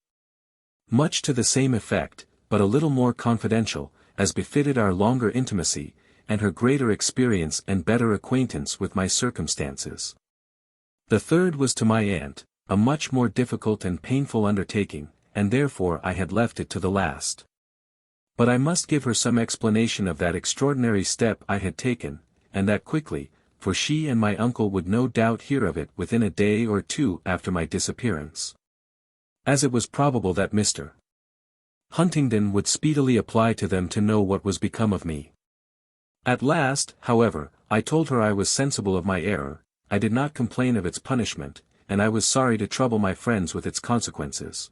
much to the same effect, but a little more confidential, as befitted our longer intimacy, and her greater experience and better acquaintance with my circumstances. The third was to my aunt, a much more difficult and painful undertaking, and therefore I had left it to the last. But I must give her some explanation of that extraordinary step I had taken, and that quickly, for she and my uncle would no doubt hear of it within a day or 2 after my disappearance. As it was probable that Mr. Huntingdon would speedily apply to them to know what was become of me. At last, however, I told her I was sensible of my error, I did not complain of its punishment, and I was sorry to trouble my friends with its consequences.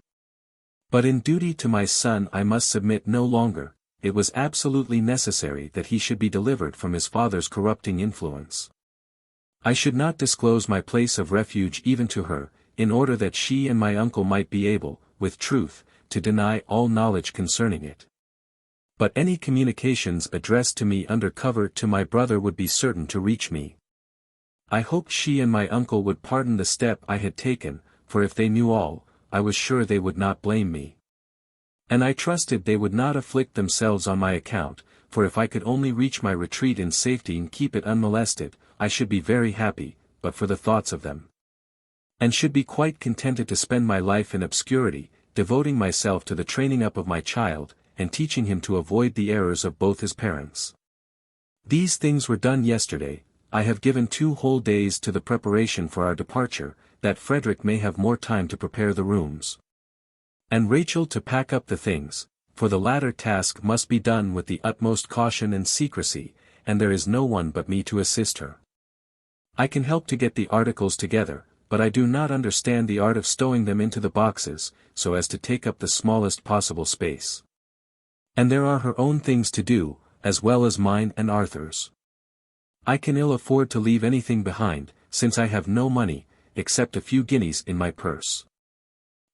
But in duty to my son I must submit no longer, it was absolutely necessary that he should be delivered from his father's corrupting influence. I should not disclose my place of refuge even to her, in order that she and my uncle might be able, with truth, to deny all knowledge concerning it. But any communications addressed to me under cover to my brother would be certain to reach me. I hoped she and my uncle would pardon the step I had taken, for if they knew all, I was sure they would not blame me. And I trusted they would not afflict themselves on my account, for if I could only reach my retreat in safety and keep it unmolested, I should be very happy, but for the thoughts of them. And should be quite contented to spend my life in obscurity, devoting myself to the training up of my child, and teaching him to avoid the errors of both his parents. These things were done yesterday. I have given 2 whole days to the preparation for our departure, that Frederick may have more time to prepare the rooms, and Rachel to pack up the things, for the latter task must be done with the utmost caution and secrecy, and there is no one but me to assist her. I can help to get the articles together, but I do not understand the art of stowing them into the boxes, so as to take up the smallest possible space. And there are her own things to do, as well as mine and Arthur's. I can ill afford to leave anything behind, since I have no money, except a few guineas in my purse.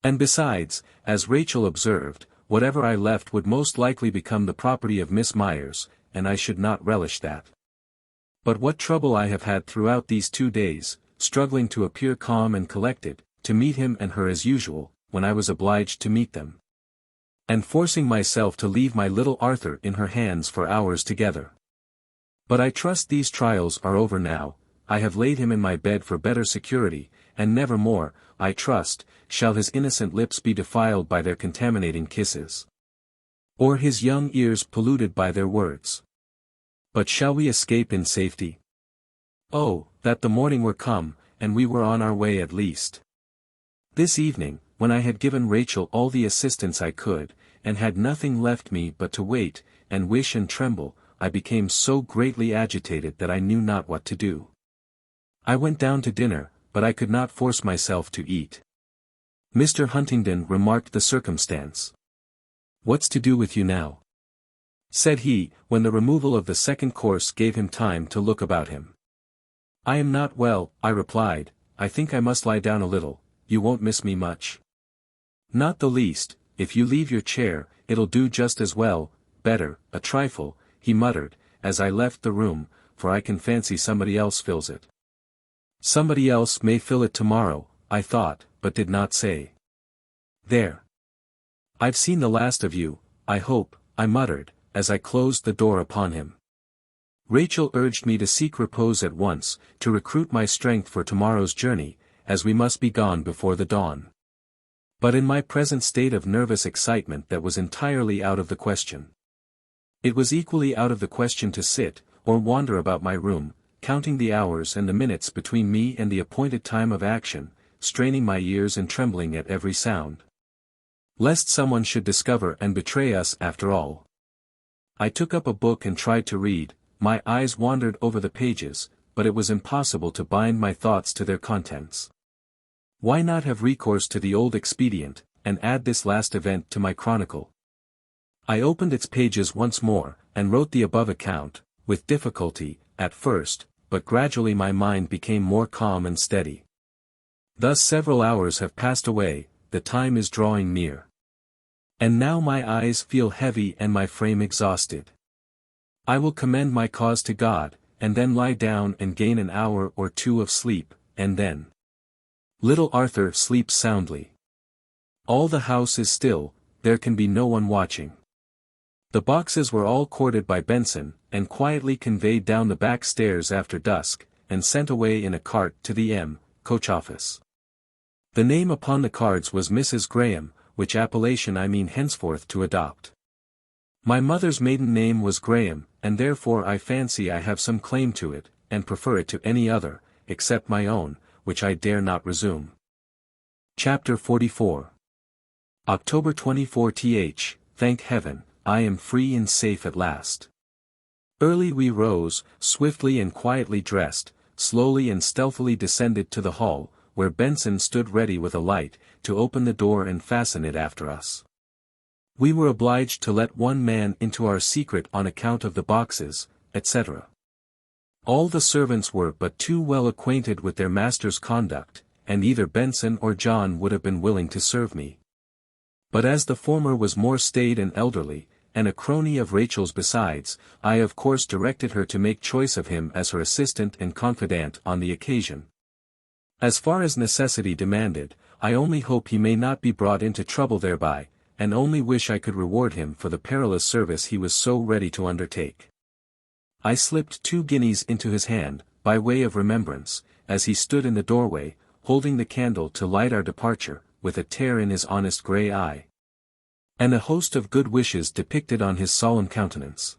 And besides, as Rachel observed, whatever I left would most likely become the property of Miss Myers, and I should not relish that. But what trouble I have had throughout these 2 days, struggling to appear calm and collected, to meet him and her as usual, when I was obliged to meet them. And forcing myself to leave my little Arthur in her hands for hours together. But I trust these trials are over now. I have laid him in my bed for better security, and never more, I trust, shall his innocent lips be defiled by their contaminating kisses. Or his young ears polluted by their words. But shall we escape in safety? Oh, that the morning were come, and we were on our way at least. This evening, when I had given Rachel all the assistance I could, and had nothing left me but to wait, and wish and tremble, I became so greatly agitated that I knew not what to do. I went down to dinner, but I could not force myself to eat. Mr. Huntingdon remarked the circumstance. "What's to do with you now?" said he, when the removal of the second course gave him time to look about him. "I am not well," I replied. "I think I must lie down a little. You won't miss me much." "Not the least. If you leave your chair, it'll do just as well, better, a trifle," he muttered, as I left the room, "for I can fancy somebody else fills it." Somebody else may fill it tomorrow, I thought, but did not say. "There. I've seen the last of you, I hope," I muttered, as I closed the door upon him. Rachel urged me to seek repose at once, to recruit my strength for tomorrow's journey, as we must be gone before the dawn. But in my present state of nervous excitement that was entirely out of the question. It was equally out of the question to sit, or wander about my room, counting the hours and the minutes between me and the appointed time of action, straining my ears and trembling at every sound. Lest someone should discover and betray us after all. I took up a book and tried to read. My eyes wandered over the pages, but it was impossible to bind my thoughts to their contents. Why not have recourse to the old expedient, and add this last event to my chronicle? I opened its pages once more, and wrote the above account, with difficulty, at first, but gradually my mind became more calm and steady. Thus several hours have passed away, the time is drawing near. And now my eyes feel heavy and my frame exhausted. I will commend my cause to God, and then lie down and gain an hour or two of sleep, and then. Little Arthur sleeps soundly. All the house is still, there can be no one watching. The boxes were all corded by Benson, and quietly conveyed down the back stairs after dusk, and sent away in a cart to the coach office. The name upon the cards was Mrs. Graham, which appellation I mean henceforth to adopt. My mother's maiden name was Graham, and therefore I fancy I have some claim to it, and prefer it to any other, except my own, which I dare not resume. Chapter 44. October 24 th. Thank heaven, I am free and safe at last. Early we rose, swiftly and quietly dressed, slowly and stealthily descended to the hall, where Benson stood ready with a light, to open the door and fasten it after us. We were obliged to let one man into our secret on account of the boxes, etc. All the servants were but too well acquainted with their master's conduct, and either Benson or John would have been willing to serve me. But as the former was more staid and elderly, and a crony of Rachel's besides, I of course directed her to make choice of him as her assistant and confidant on the occasion. As far as necessity demanded, I only hope he may not be brought into trouble thereby, and only wish I could reward him for the perilous service he was so ready to undertake. I slipped 2 guineas into his hand, by way of remembrance, as he stood in the doorway, holding the candle to light our departure, with a tear in his honest grey eye, and a host of good wishes depicted on his solemn countenance.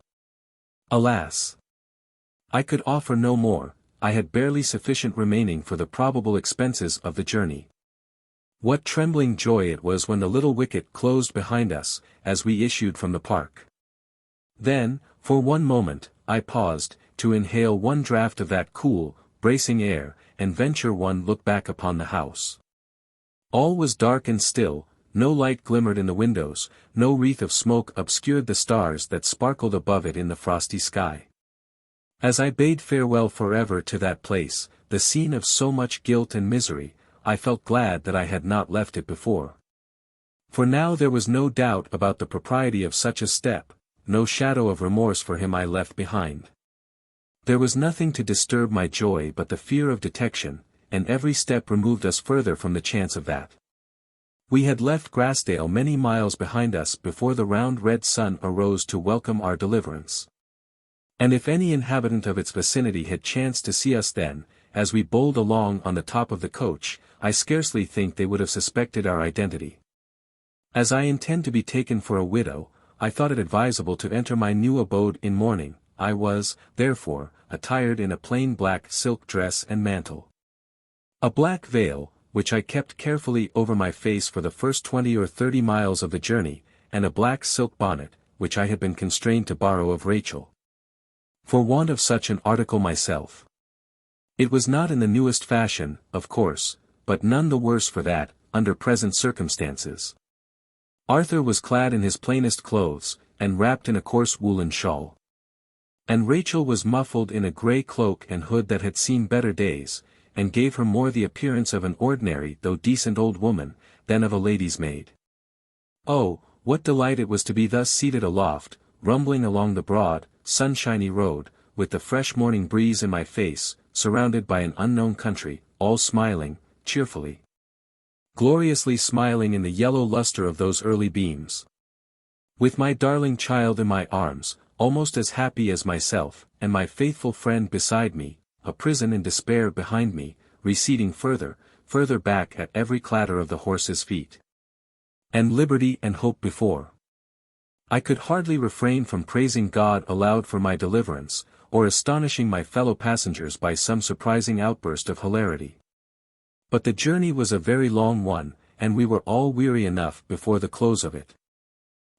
Alas! I could offer no more. I had barely sufficient remaining for the probable expenses of the journey. What trembling joy it was when the little wicket closed behind us, as we issued from the park. Then, for one moment, I paused, to inhale one draught of that cool, bracing air, and venture one look back upon the house. All was dark and still, no light glimmered in the windows, no wreath of smoke obscured the stars that sparkled above it in the frosty sky. As I bade farewell forever to that place, the scene of so much guilt and misery, I felt glad that I had not left it before. For now there was no doubt about the propriety of such a step, no shadow of remorse for him I left behind. There was nothing to disturb my joy but the fear of detection, and every step removed us further from the chance of that. We had left Grassdale many miles behind us before the round red sun arose to welcome our deliverance. And if any inhabitant of its vicinity had chanced to see us then, as we bowled along on the top of the coach, I scarcely think they would have suspected our identity. As I intend to be taken for a widow, I thought it advisable to enter my new abode in mourning. I was, therefore, attired in a plain black silk dress and mantle. A black veil, which I kept carefully over my face for the first 20 or 30 miles of the journey, and a black silk bonnet, which I had been constrained to borrow of Rachel, for want of such an article myself. It was not in the newest fashion, of course, but none the worse for that, under present circumstances. Arthur was clad in his plainest clothes, and wrapped in a coarse woolen shawl. And Rachel was muffled in a grey cloak and hood that had seen better days, and gave her more the appearance of an ordinary though decent old woman, than of a lady's maid. Oh, what delight it was to be thus seated aloft, rumbling along the broad, sunshiny road, with the fresh morning breeze in my face, surrounded by an unknown country, all smiling, cheerfully, gloriously smiling in the yellow luster of those early beams. With my darling child in my arms, almost as happy as myself, and my faithful friend beside me, a prison in despair behind me, receding further back at every clatter of the horses' feet. And liberty and hope before. I could hardly refrain from praising God aloud for my deliverance, or astonishing my fellow passengers by some surprising outburst of hilarity. But the journey was a very long one, and we were all weary enough before the close of it.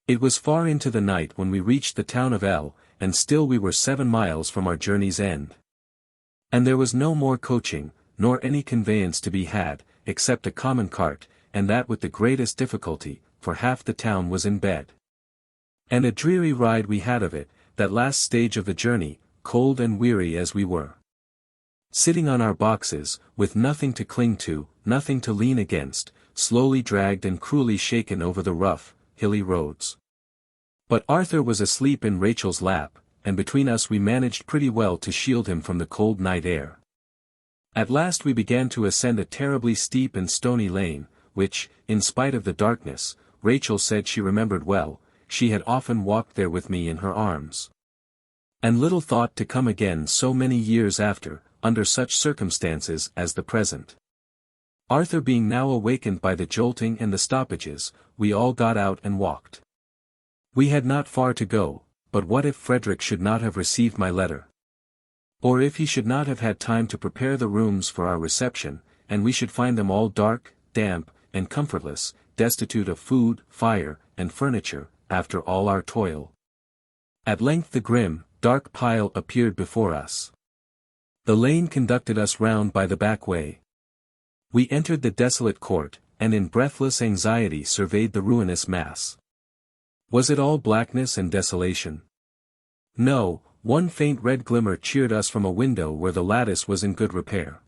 It was far into the night when we reached the town of L, and still we were 7 miles from our journey's end. And there was no more coaching, nor any conveyance to be had, except a common cart, and that with the greatest difficulty, for half the town was in bed. And a dreary ride we had of it, that last stage of the journey, cold and weary as we were. Sitting on our boxes, with nothing to cling to, nothing to lean against, slowly dragged and cruelly shaken over the rough, hilly roads. But Arthur was asleep in Rachel's lap, and between us we managed pretty well to shield him from the cold night air. At last we began to ascend a terribly steep and stony lane, which, in spite of the darkness, Rachel said she remembered well. She had often walked there with me in her arms. And little thought to come again so many years after, under such circumstances as the present. Arthur being now awakened by the jolting and the stoppages, we all got out and walked. We had not far to go, but what if Frederick should not have received my letter? Or if he should not have had time to prepare the rooms for our reception, and we should find them all dark, damp, and comfortless, destitute of food, fire, and furniture, after all our toil. At length the grim, dark pile appeared before us. The lane conducted us round by the back way. We entered the desolate court, and in breathless anxiety surveyed the ruinous mass. Was it all blackness and desolation? No, one faint red glimmer cheered us from a window where the lattice was in good repair.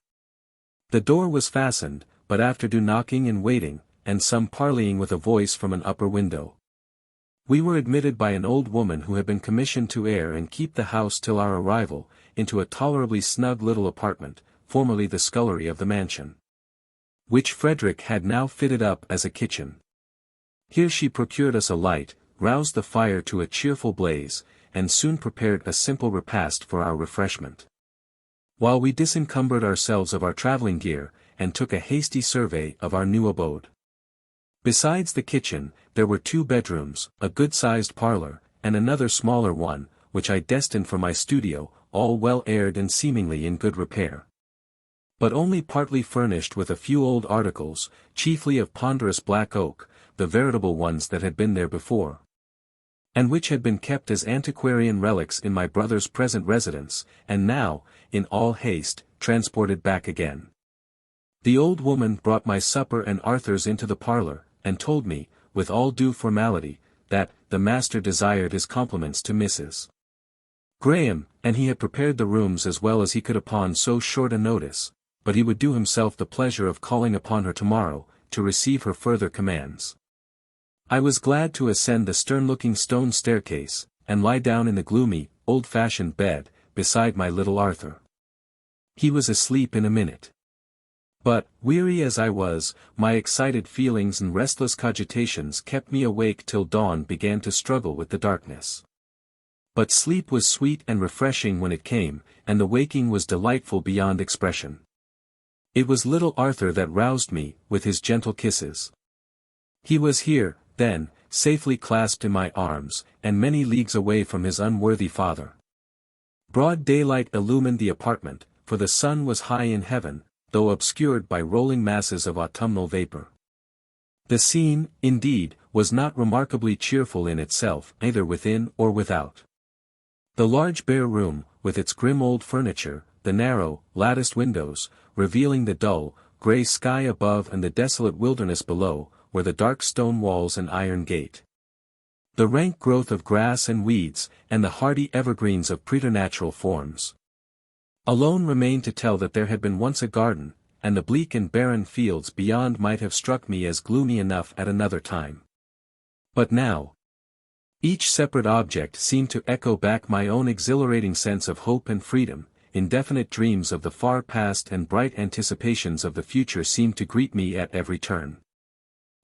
The door was fastened, but after due knocking and waiting, and some parleying with a voice from an upper window, we were admitted by an old woman who had been commissioned to air and keep the house till our arrival, into a tolerably snug little apartment, formerly the scullery of the mansion, which Frederick had now fitted up as a kitchen. Here she procured us a light, roused the fire to a cheerful blaze, and soon prepared a simple repast for our refreshment, while we disencumbered ourselves of our travelling gear, and took a hasty survey of our new abode. Besides the kitchen, there were 2 bedrooms, a good-sized parlour, and another smaller one, which I destined for my studio, all well aired and seemingly in good repair, but only partly furnished with a few old articles, chiefly of ponderous black oak, the veritable ones that had been there before, and which had been kept as antiquarian relics in my brother's present residence, and now, in all haste, transported back again. The old woman brought my supper and Arthur's into the parlour, and told me, with all due formality, that the master desired his compliments to Mrs. Graham, and he had prepared the rooms as well as he could upon so short a notice, but he would do himself the pleasure of calling upon her tomorrow, to receive her further commands. I was glad to ascend the stern-looking stone staircase, and lie down in the gloomy, old-fashioned bed, beside my little Arthur. He was asleep in a minute. But, weary as I was, my excited feelings and restless cogitations kept me awake till dawn began to struggle with the darkness. But sleep was sweet and refreshing when it came, and the waking was delightful beyond expression. It was little Arthur that roused me, with his gentle kisses. He was here, then, safely clasped in my arms, and many leagues away from his unworthy father. Broad daylight illumined the apartment, for the sun was high in heaven, though obscured by rolling masses of autumnal vapour. The scene, indeed, was not remarkably cheerful in itself, either within or without. The large bare room, with its grim old furniture, the narrow, latticed windows, revealing the dull, grey sky above and the desolate wilderness below, were the dark stone walls and iron gate. The rank growth of grass and weeds, and the hardy evergreens of preternatural forms. Alone remained to tell that there had been once a garden, and the bleak and barren fields beyond might have struck me as gloomy enough at another time. But now, each separate object seemed to echo back my own exhilarating sense of hope and freedom, indefinite dreams of the far past and bright anticipations of the future seemed to greet me at every turn.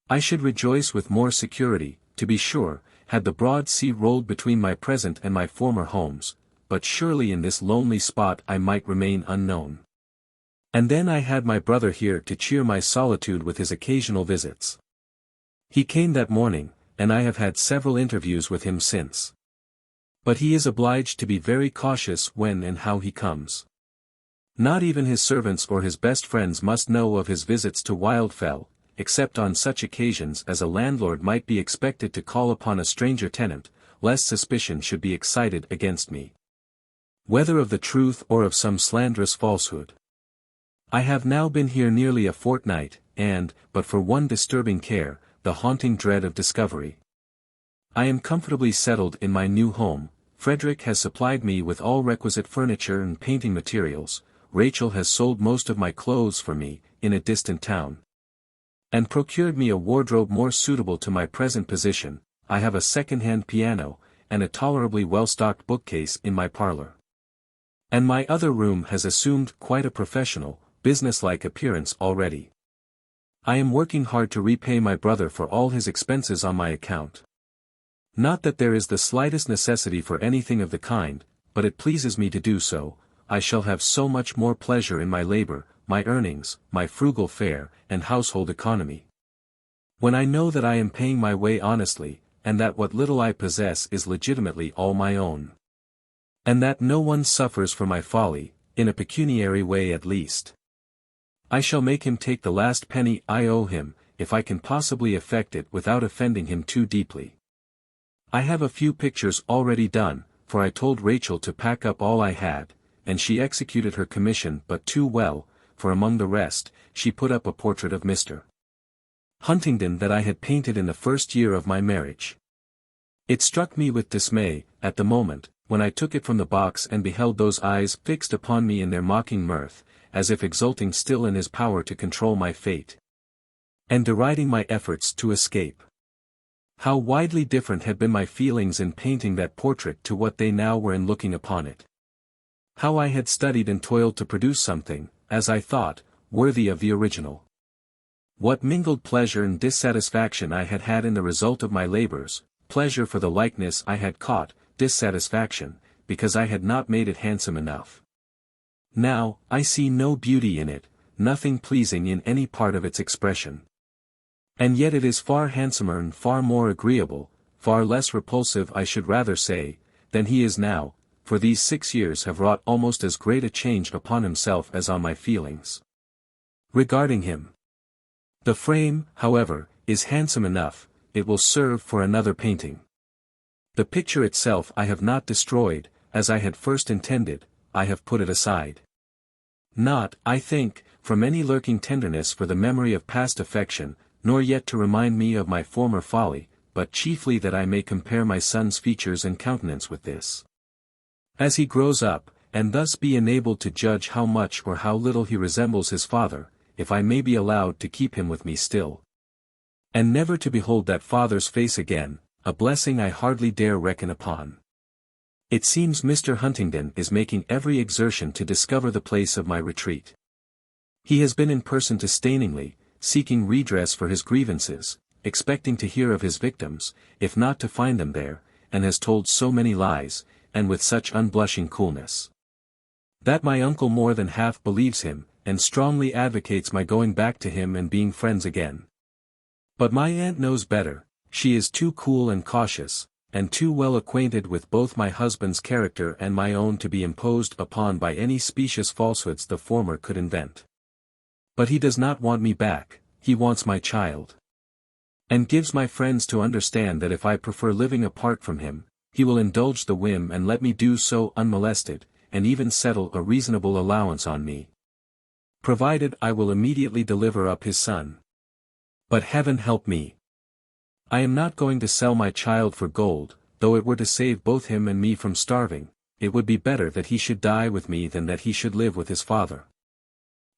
I should rejoice with more security, to be sure, had the broad sea rolled between my present and my former homes, but surely in this lonely spot I might remain unknown. And then I had my brother here to cheer my solitude with his occasional visits. He came that morning, and I have had several interviews with him since. But he is obliged to be very cautious when and how he comes. Not even his servants or his best friends must know of his visits to Wildfell, except on such occasions as a landlord might be expected to call upon a stranger tenant, lest suspicion should be excited against me, whether of the truth or of some slanderous falsehood. I have now been here nearly a fortnight, and, but for one disturbing care, the haunting dread of discovery. I am comfortably settled in my new home. Frederick has supplied me with all requisite furniture and painting materials, Rachel has sold most of my clothes for me, in a distant town, and procured me a wardrobe more suitable to my present position. I have a second-hand piano, and a tolerably well-stocked bookcase in my parlour. And my other room has assumed quite a professional, business-like appearance already. I am working hard to repay my brother for all his expenses on my account. Not that there is the slightest necessity for anything of the kind, but it pleases me to do so. I shall have so much more pleasure in my labour, my earnings, my frugal fare, and household economy, when I know that I am paying my way honestly, and that what little I possess is legitimately all my own. And that no one suffers for my folly, in a pecuniary way at least. I shall make him take the last penny I owe him, if I can possibly effect it without offending him too deeply. I have a few pictures already done, for I told Rachel to pack up all I had, and she executed her commission but too well, for among the rest, she put up a portrait of Mr. Huntingdon that I had painted in the first year of my marriage. It struck me with dismay, at the moment, when I took it from the box and beheld those eyes fixed upon me in their mocking mirth, as if exulting still in his power to control my fate, and deriding my efforts to escape. How widely different had been my feelings in painting that portrait to what they now were in looking upon it. How I had studied and toiled to produce something, as I thought, worthy of the original. What mingled pleasure and dissatisfaction I had had in the result of my labours, pleasure for the likeness I had caught, dissatisfaction, because I had not made it handsome enough. Now, I see no beauty in it, nothing pleasing in any part of its expression. And yet it is far handsomer and far more agreeable, far less repulsive I should rather say, than he is now, for these 6 years have wrought almost as great a change upon himself as on my feelings regarding him. The frame, however, is handsome enough, it will serve for another painting. The picture itself I have not destroyed, as I had first intended, I have put it aside. Not, I think, from any lurking tenderness for the memory of past affection, nor yet to remind me of my former folly, but chiefly that I may compare my son's features and countenance with this. As he grows up, and thus be enabled to judge how much or how little he resembles his father, if I may be allowed to keep him with me still. And never to behold that father's face again, a blessing I hardly dare reckon upon. It seems Mr. Huntingdon is making every exertion to discover the place of my retreat. He has been in person to Staningley, seeking redress for his grievances, expecting to hear of his victims, if not to find them there, and has told so many lies, and with such unblushing coolness, that my uncle more than half believes him, and strongly advocates my going back to him and being friends again. But my aunt knows better. She is too cool and cautious, and too well acquainted with both my husband's character and my own to be imposed upon by any specious falsehoods the former could invent. But he does not want me back, he wants my child. And gives my friends to understand that if I prefer living apart from him, he will indulge the whim and let me do so unmolested, and even settle a reasonable allowance on me, provided I will immediately deliver up his son. But heaven help me! I am not going to sell my child for gold, though it were to save both him and me from starving. It would be better that he should die with me than that he should live with his father.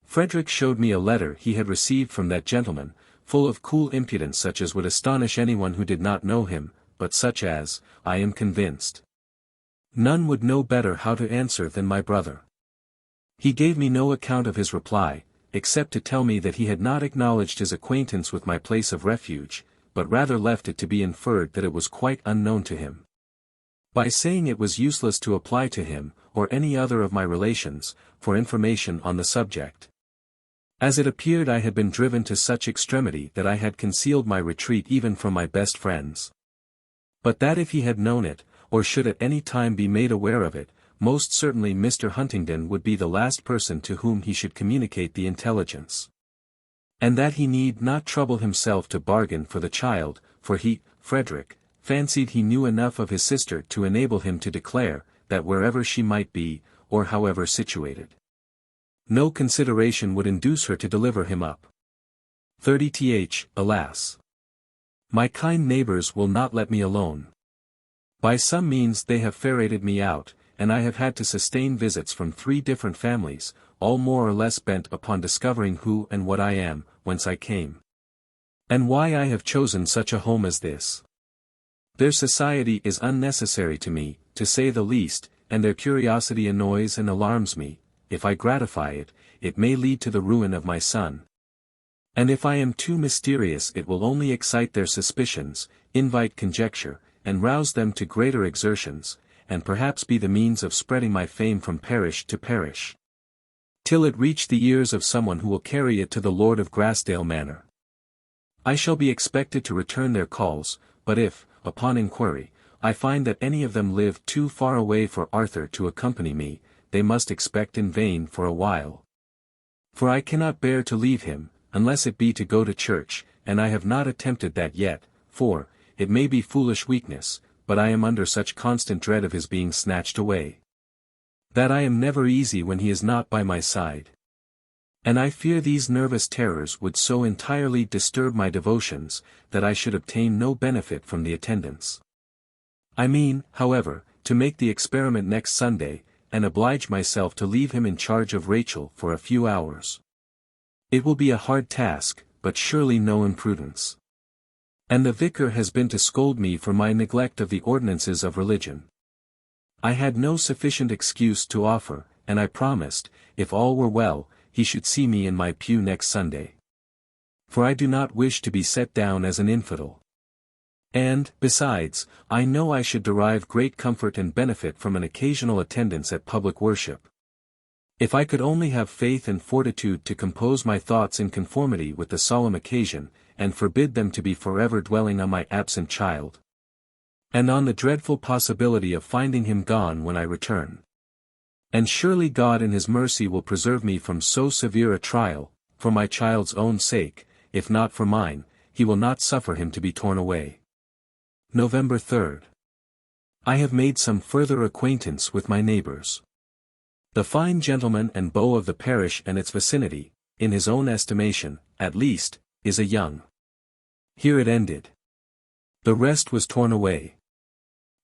Frederick showed me a letter he had received from that gentleman, full of cool impudence such as would astonish anyone who did not know him, but such as, I am convinced, none would know better how to answer than my brother. He gave me no account of his reply, except to tell me that he had not acknowledged his acquaintance with my place of refuge, but rather left it to be inferred that it was quite unknown to him, by saying it was useless to apply to him, or any other of my relations, for information on the subject. As it appeared I had been driven to such extremity that I had concealed my retreat even from my best friends. But that if he had known it, or should at any time be made aware of it, most certainly Mr. Huntingdon would be the last person to whom he should communicate the intelligence. And that he need not trouble himself to bargain for the child, for he, Frederick, fancied he knew enough of his sister to enable him to declare, that wherever she might be, or however situated, no consideration would induce her to deliver him up. 30th, alas! My kind neighbors will not let me alone. By some means they have ferreted me out, and I have had to sustain visits from 3 different families, all more or less bent upon discovering who and what I am, whence I came, and why I have chosen such a home as this. Their society is unnecessary to me, to say the least, and their curiosity annoys and alarms me. If I gratify it, it may lead to the ruin of my son. And if I am too mysterious it will only excite their suspicions, invite conjecture, and rouse them to greater exertions, and perhaps be the means of spreading my fame from parish to parish, till it reach the ears of someone who will carry it to the Lord of Grassdale Manor. I shall be expected to return their calls, but if, upon inquiry, I find that any of them live too far away for Arthur to accompany me, they must expect in vain for a while. For I cannot bear to leave him, unless it be to go to church, and I have not attempted that yet, for, it may be foolish weakness, but I am under such constant dread of his being snatched away, that I am never easy when he is not by my side. And I fear these nervous terrors would so entirely disturb my devotions, that I should obtain no benefit from the attendance. I mean, however, to make the experiment next Sunday, and oblige myself to leave him in charge of Rachel for a few hours. It will be a hard task, but surely no imprudence. And the vicar has been to scold me for my neglect of the ordinances of religion. I had no sufficient excuse to offer, and I promised, if all were well, he should see me in my pew next Sunday. For I do not wish to be set down as an infidel. And, besides, I know I should derive great comfort and benefit from an occasional attendance at public worship. If I could only have faith and fortitude to compose my thoughts in conformity with the solemn occasion, and forbid them to be forever dwelling on my absent child, and on the dreadful possibility of finding him gone when I return. And surely God in his mercy will preserve me from so severe a trial, for my child's own sake, if not for mine, he will not suffer him to be torn away. November 3rd. I have made some further acquaintance with my neighbors. The fine gentleman and beau of the parish and its vicinity, in his own estimation, at least, is a young. Here it ended. The rest was torn away.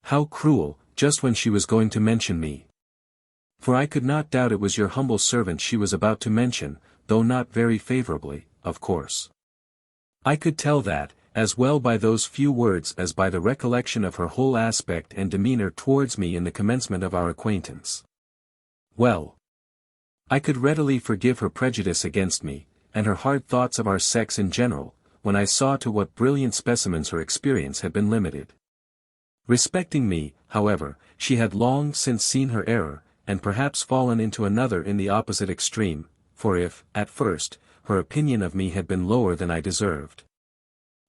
How cruel, just when she was going to mention me. For I could not doubt it was your humble servant she was about to mention, though not very favorably, of course. I could tell that, as well by those few words as by the recollection of her whole aspect and demeanour towards me in the commencement of our acquaintance. Well, I could readily forgive her prejudice against me, and her hard thoughts of our sex in general, when I saw to what brilliant specimens her experience had been limited. Respecting me, however, she had long since seen her error, and perhaps fallen into another in the opposite extreme, for if, at first, her opinion of me had been lower than I deserved,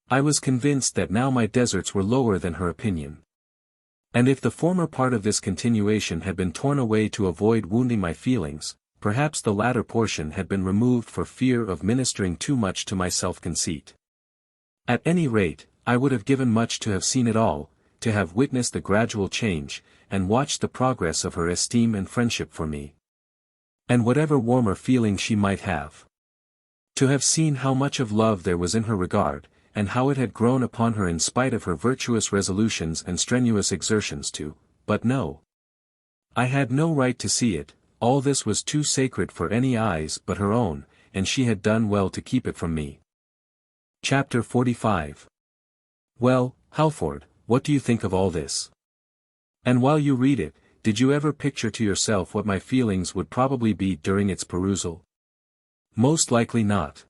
I was convinced that now my deserts were lower than her opinion. And if the former part of this continuation had been torn away to avoid wounding my feelings, perhaps the latter portion had been removed for fear of ministering too much to my self-conceit. At any rate, I would have given much to have seen it all, to have witnessed the gradual change, and watched the progress of her esteem and friendship for me. And whatever warmer feeling she might have. To have seen how much of love there was in her regard, and how it had grown upon her in spite of her virtuous resolutions and strenuous exertions but no. I had no right to see it, all this was too sacred for any eyes but her own, and she had done well to keep it from me. Chapter 45. Well, Halford, what do you think of all this? And while you read it, did you ever picture to yourself what my feelings would probably be during its perusal? Most likely not.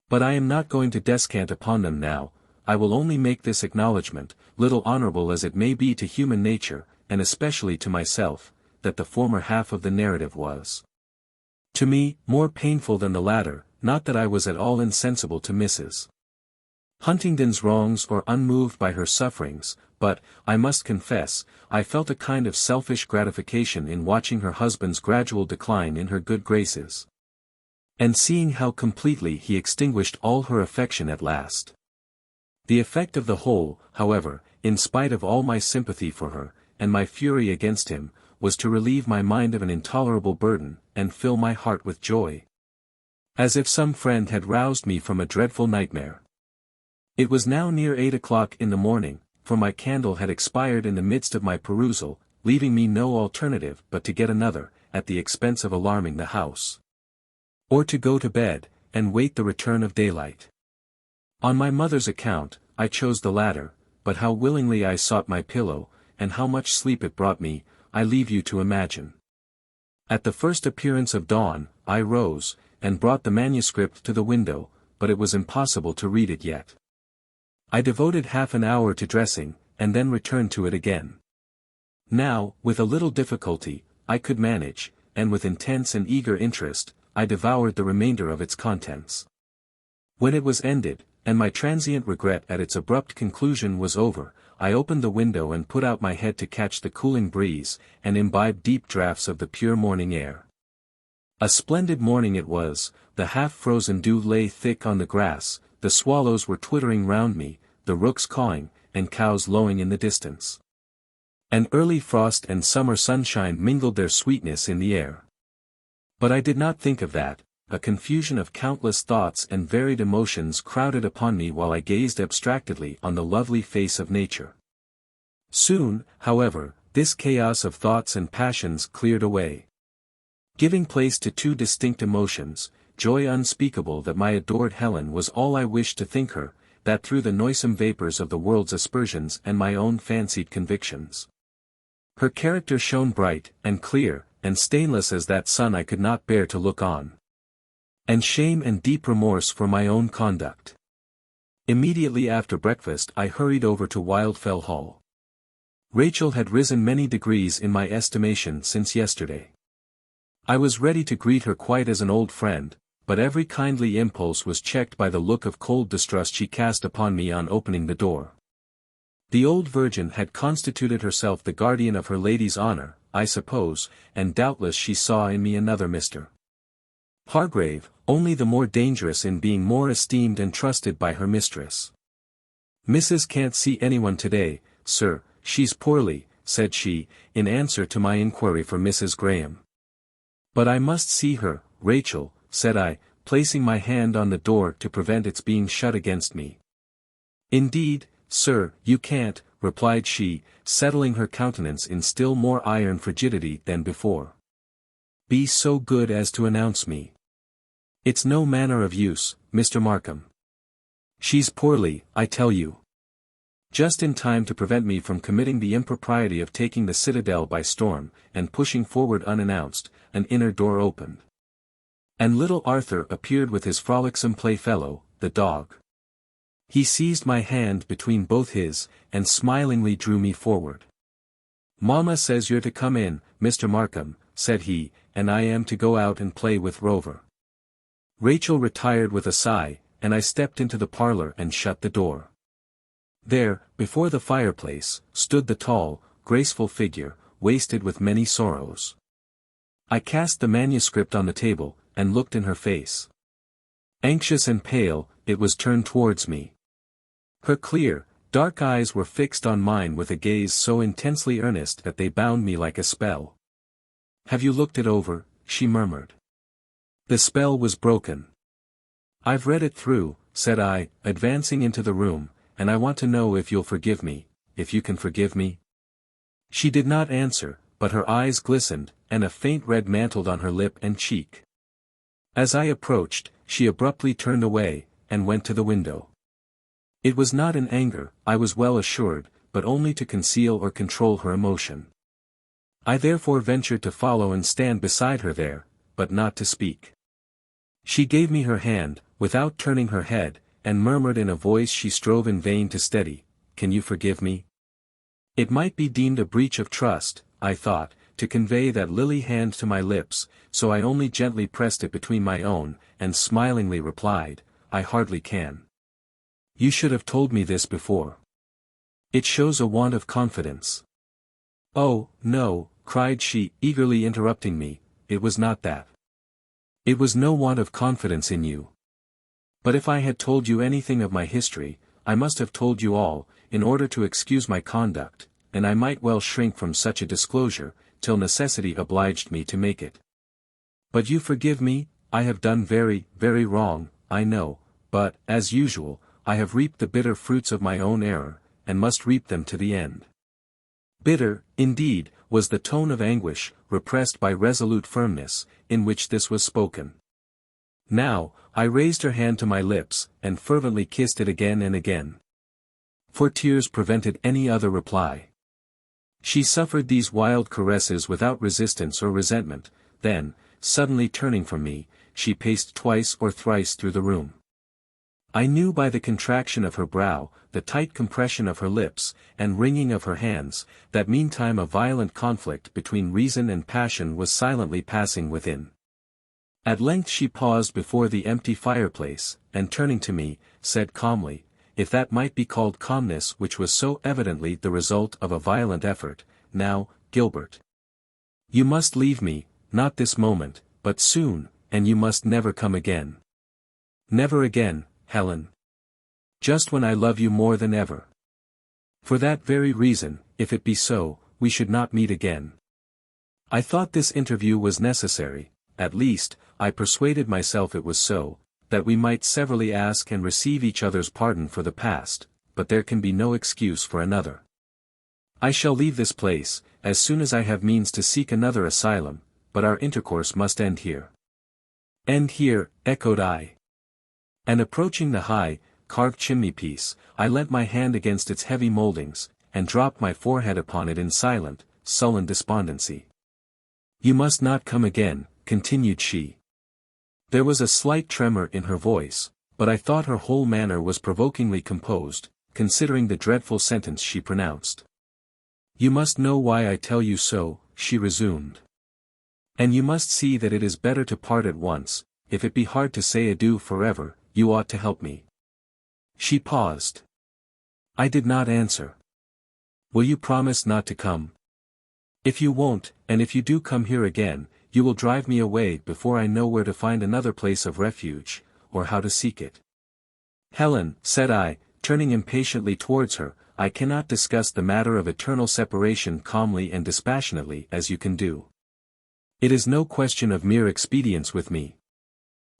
But I am not going to descant upon them now. I will only make this acknowledgment, little honorable as it may be to human nature, and especially to myself, that the former half of the narrative was, to me, more painful than the latter, not that I was at all insensible to Mrs. Huntingdon's wrongs or unmoved by her sufferings, but, I must confess, I felt a kind of selfish gratification in watching her husband's gradual decline in her good graces, and seeing how completely he extinguished all her affection at last. The effect of the whole, however, in spite of all my sympathy for her, and my fury against him, was to relieve my mind of an intolerable burden, and fill my heart with joy. As if some friend had roused me from a dreadful nightmare. It was now near 8 o'clock in the morning, for my candle had expired in the midst of my perusal, leaving me no alternative but to get another, at the expense of alarming the house. Or to go to bed, and wait the return of daylight. On my mother's account, I chose the latter, but how willingly I sought my pillow, and how much sleep it brought me, I leave you to imagine. At the first appearance of dawn, I rose, and brought the manuscript to the window, but it was impossible to read it yet. I devoted half an hour to dressing, and then returned to it again. Now, with a little difficulty, I could manage, and with intense and eager interest, I devoured the remainder of its contents. When it was ended, and my transient regret at its abrupt conclusion was over, I opened the window and put out my head to catch the cooling breeze, and imbibe deep draughts of the pure morning air. A splendid morning it was, the half-frozen dew lay thick on the grass, the swallows were twittering round me, the rooks cawing, and cows lowing in the distance. And early frost and summer sunshine mingled their sweetness in the air. But I did not think of that. A confusion of countless thoughts and varied emotions crowded upon me while I gazed abstractedly on the lovely face of nature. Soon, however, this chaos of thoughts and passions cleared away, giving place to two distinct emotions, joy unspeakable that my adored Helen was all I wished to think her, that through the noisome vapours of the world's aspersions and my own fancied convictions, her character shone bright, and clear, and stainless as that sun I could not bear to look on. And shame and deep remorse for my own conduct. Immediately after breakfast I hurried over to Wildfell Hall. Rachel had risen many degrees in my estimation since yesterday. I was ready to greet her quite as an old friend, but every kindly impulse was checked by the look of cold distrust she cast upon me on opening the door. The old virgin had constituted herself the guardian of her lady's honour, I suppose, and doubtless she saw in me another Mr. Hargrave, only the more dangerous in being more esteemed and trusted by her mistress. "Mrs. can't see anyone today, sir, she's poorly," said she, in answer to my inquiry for Mrs. Graham. But I must see her, Rachel, said I, placing my hand on the door to prevent its being shut against me. Indeed, sir, you can't, replied she, settling her countenance in still more iron frigidity than before. Be so good as to announce me. It's no manner of use, Mr. Markham. She's poorly, I tell you. Just in time to prevent me from committing the impropriety of taking the citadel by storm, and pushing forward unannounced, an inner door opened. And little Arthur appeared with his frolicsome playfellow, the dog. He seized my hand between both his, and smilingly drew me forward. Mamma says you're to come in, Mr. Markham, said he, and I am to go out and play with Rover. Rachel retired with a sigh, and I stepped into the parlor and shut the door. There, before the fireplace, stood the tall, graceful figure, wasted with many sorrows. I cast the manuscript on the table, and looked in her face. Anxious and pale, it was turned towards me. Her clear, dark eyes were fixed on mine with a gaze so intensely earnest that they bound me like a spell. Have you looked it over? She murmured. The spell was broken. I've read it through, said I, advancing into the room, and I want to know if you'll forgive me, if you can forgive me. She did not answer, but her eyes glistened, and a faint red mantled on her lip and cheek. As I approached, she abruptly turned away, and went to the window. It was not in anger, I was well assured, but only to conceal or control her emotion. I therefore ventured to follow and stand beside her there, but not to speak. She gave me her hand, without turning her head, and murmured in a voice she strove in vain to steady, "Can you forgive me?" It might be deemed a breach of trust, I thought, to convey that lily hand to my lips, so I only gently pressed it between my own, and smilingly replied, "I hardly can." You should have told me this before. It shows a want of confidence. Oh, no, cried she, eagerly interrupting me, it was not that. It was no want of confidence in you. But if I had told you anything of my history, I must have told you all, in order to excuse my conduct, and I might well shrink from such a disclosure, till necessity obliged me to make it. But you forgive me, I have done very, very wrong, I know, but, as usual, I have reaped the bitter fruits of my own error, and must reap them to the end. Bitter, indeed, was the tone of anguish, repressed by resolute firmness, in which this was spoken. Now, I raised her hand to my lips, and fervently kissed it again and again. For tears prevented any other reply. She suffered these wild caresses without resistance or resentment, then, suddenly turning from me, she paced twice or thrice through the room. I knew by the contraction of her brow, the tight compression of her lips, and wringing of her hands, that meantime a violent conflict between reason and passion was silently passing within. At length she paused before the empty fireplace, and turning to me, said calmly, if that might be called calmness which was so evidently the result of a violent effort, "Now, Gilbert. You must leave me, not this moment, but soon, and you must never come again. Never again, Helen. Just when I love you more than ever. For that very reason, if it be so, we should not meet again." I thought this interview was necessary, at least, I persuaded myself it was so, that we might severally ask and receive each other's pardon for the past, but there can be no excuse for another. I shall leave this place, as soon as I have means to seek another asylum, but our intercourse must end here. End here, echoed I. And approaching the high, carved chimney-piece, I leant my hand against its heavy mouldings, and dropped my forehead upon it in silent, sullen despondency. You must not come again, continued she. There was a slight tremor in her voice, but I thought her whole manner was provokingly composed, considering the dreadful sentence she pronounced. You must know why I tell you so, she resumed. And you must see that it is better to part at once, if it be hard to say adieu forever, you ought to help me. She paused. I did not answer. Will you promise not to come? If you won't, and if you do come here again, you will drive me away before I know where to find another place of refuge, or how to seek it. Helen, said I, turning impatiently towards her, I cannot discuss the matter of eternal separation calmly and dispassionately as you can do. It is no question of mere expedience with me.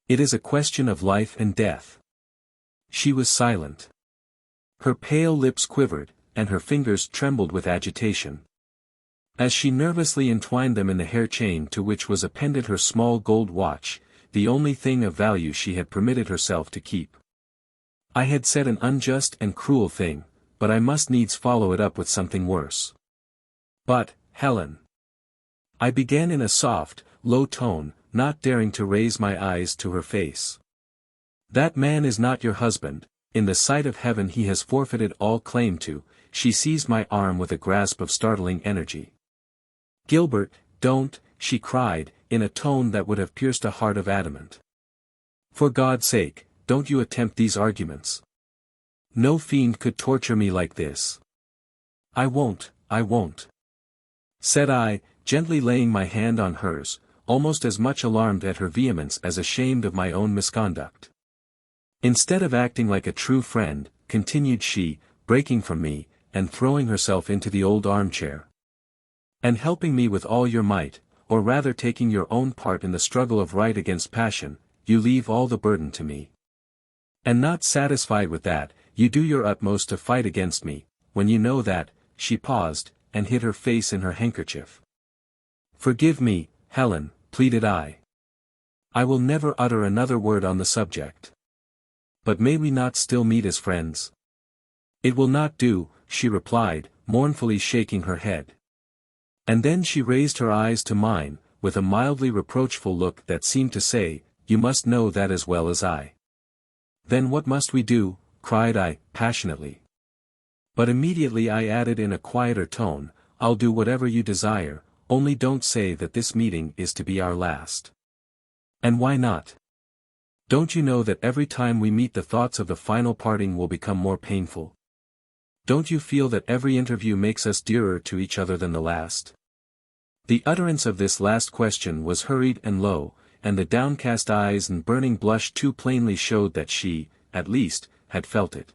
It is a question of life and death." She was silent. Her pale lips quivered, and her fingers trembled with agitation. As she nervously entwined them in the hair chain to which was appended her small gold watch, the only thing of value she had permitted herself to keep. I had said an unjust and cruel thing, but I must needs follow it up with something worse. "But, Helen," I began in a soft, low tone, not daring to raise my eyes to her face. "That man is not your husband. In the sight of heaven he has forfeited all claim to." She seized my arm with a grasp of startling energy. "Gilbert, don't," she cried, in a tone that would have pierced a heart of adamant. "For God's sake, don't you attempt these arguments. No fiend could torture me like this." I won't," said I, gently laying my hand on hers, almost as much alarmed at her vehemence as ashamed of my own misconduct. "Instead of acting like a true friend," continued she, breaking from me, and throwing herself into the old armchair, "and helping me with all your might, or rather taking your own part in the struggle of right against passion, you leave all the burden to me. And not satisfied with that, you do your utmost to fight against me, when you know that," she paused, and hid her face in her handkerchief. "Forgive me, Helen," pleaded I. "I will never utter another word on the subject. But may we not still meet as friends?" "It will not do," she replied, mournfully shaking her head. And then she raised her eyes to mine, with a mildly reproachful look that seemed to say, "You must know that as well as I." "Then what must we do?" cried I, passionately. But immediately I added in a quieter tone, "I'll do whatever you desire, only don't say that this meeting is to be our last." "And why not? Don't you know that every time we meet the thoughts of the final parting will become more painful? Don't you feel that every interview makes us dearer to each other than the last?" The utterance of this last question was hurried and low, and the downcast eyes and burning blush too plainly showed that she, at least, had felt it.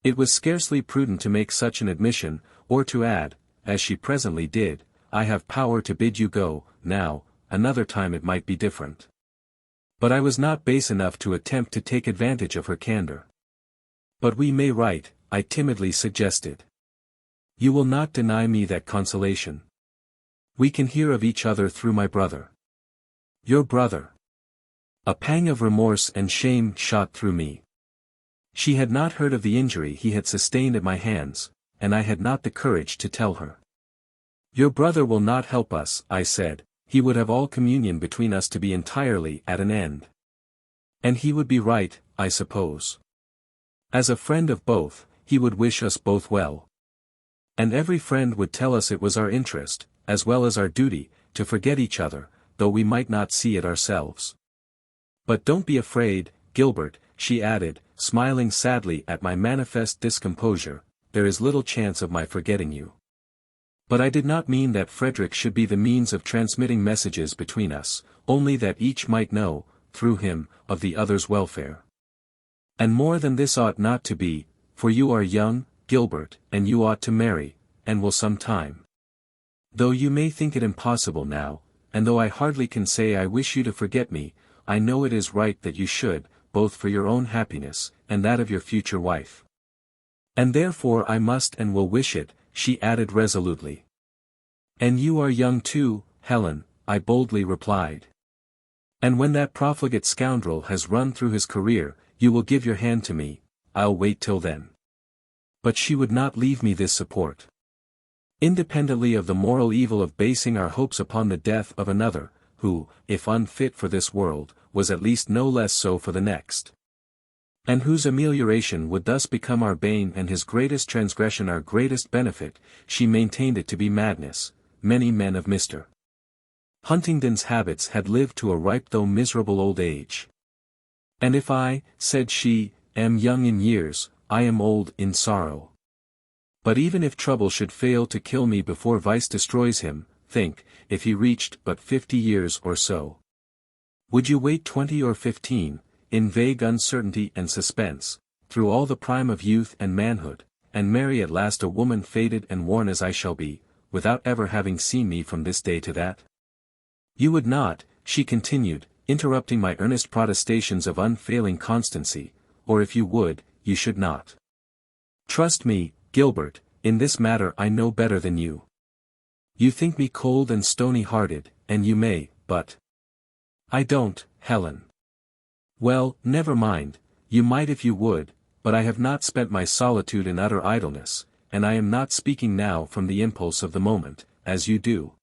It was scarcely prudent to make such an admission, or to add, as she presently did, "I have power to bid you go, now, another time it might be different." But I was not base enough to attempt to take advantage of her candor. "But we may write," I timidly suggested. "You will not deny me that consolation. We can hear of each other through my brother." "Your brother?" A pang of remorse and shame shot through me. She had not heard of the injury he had sustained at my hands, and I had not the courage to tell her. "Your brother will not help us," I said. "He would have all communion between us to be entirely at an end." "And he would be right, I suppose. As a friend of both, he would wish us both well. And every friend would tell us it was our interest, as well as our duty, to forget each other, though we might not see it ourselves. But don't be afraid, Gilbert," she added, smiling sadly at my manifest discomposure, "there is little chance of my forgetting you." But I did not mean that Frederick should be the means of transmitting messages between us, only that each might know, through him, of the other's welfare. And more than this ought not to be, for you are young, Gilbert, and you ought to marry, and will some time. Though you may think it impossible now, and though I hardly can say I wish you to forget me, I know it is right that you should, both for your own happiness, and that of your future wife. And therefore I must and will wish it," she added resolutely. "And you are young too, Helen," I boldly replied. "And when that profligate scoundrel has run through his career, you will give your hand to me. I'll wait till then." But she would not leave me this support. Independently of the moral evil of basing our hopes upon the death of another, who, if unfit for this world, was at least no less so for the next, and whose amelioration would thus become our bane and his greatest transgression our greatest benefit, she maintained it to be madness. Many men of Mr. Huntingdon's habits had lived to a ripe though miserable old age. "And if I," said she, "am young in years, I am old in sorrow. But even if trouble should fail to kill me before vice destroys him, think, if he reached but 50 years or so. Would you wait 20 or 15, in vague uncertainty and suspense, through all the prime of youth and manhood, and marry at last a woman faded and worn as I shall be, without ever having seen me from this day to that? You would not, she continued, interrupting my earnest protestations of unfailing constancy, or if you would, you should not. Trust me, Gilbert, in this matter I know better than you. You think me cold and stony-hearted, and you may, but I don't, Helen. Well, never mind, you might if you would, but I have not spent my solitude in utter idleness, and I am not speaking now from the impulse of the moment, as you do.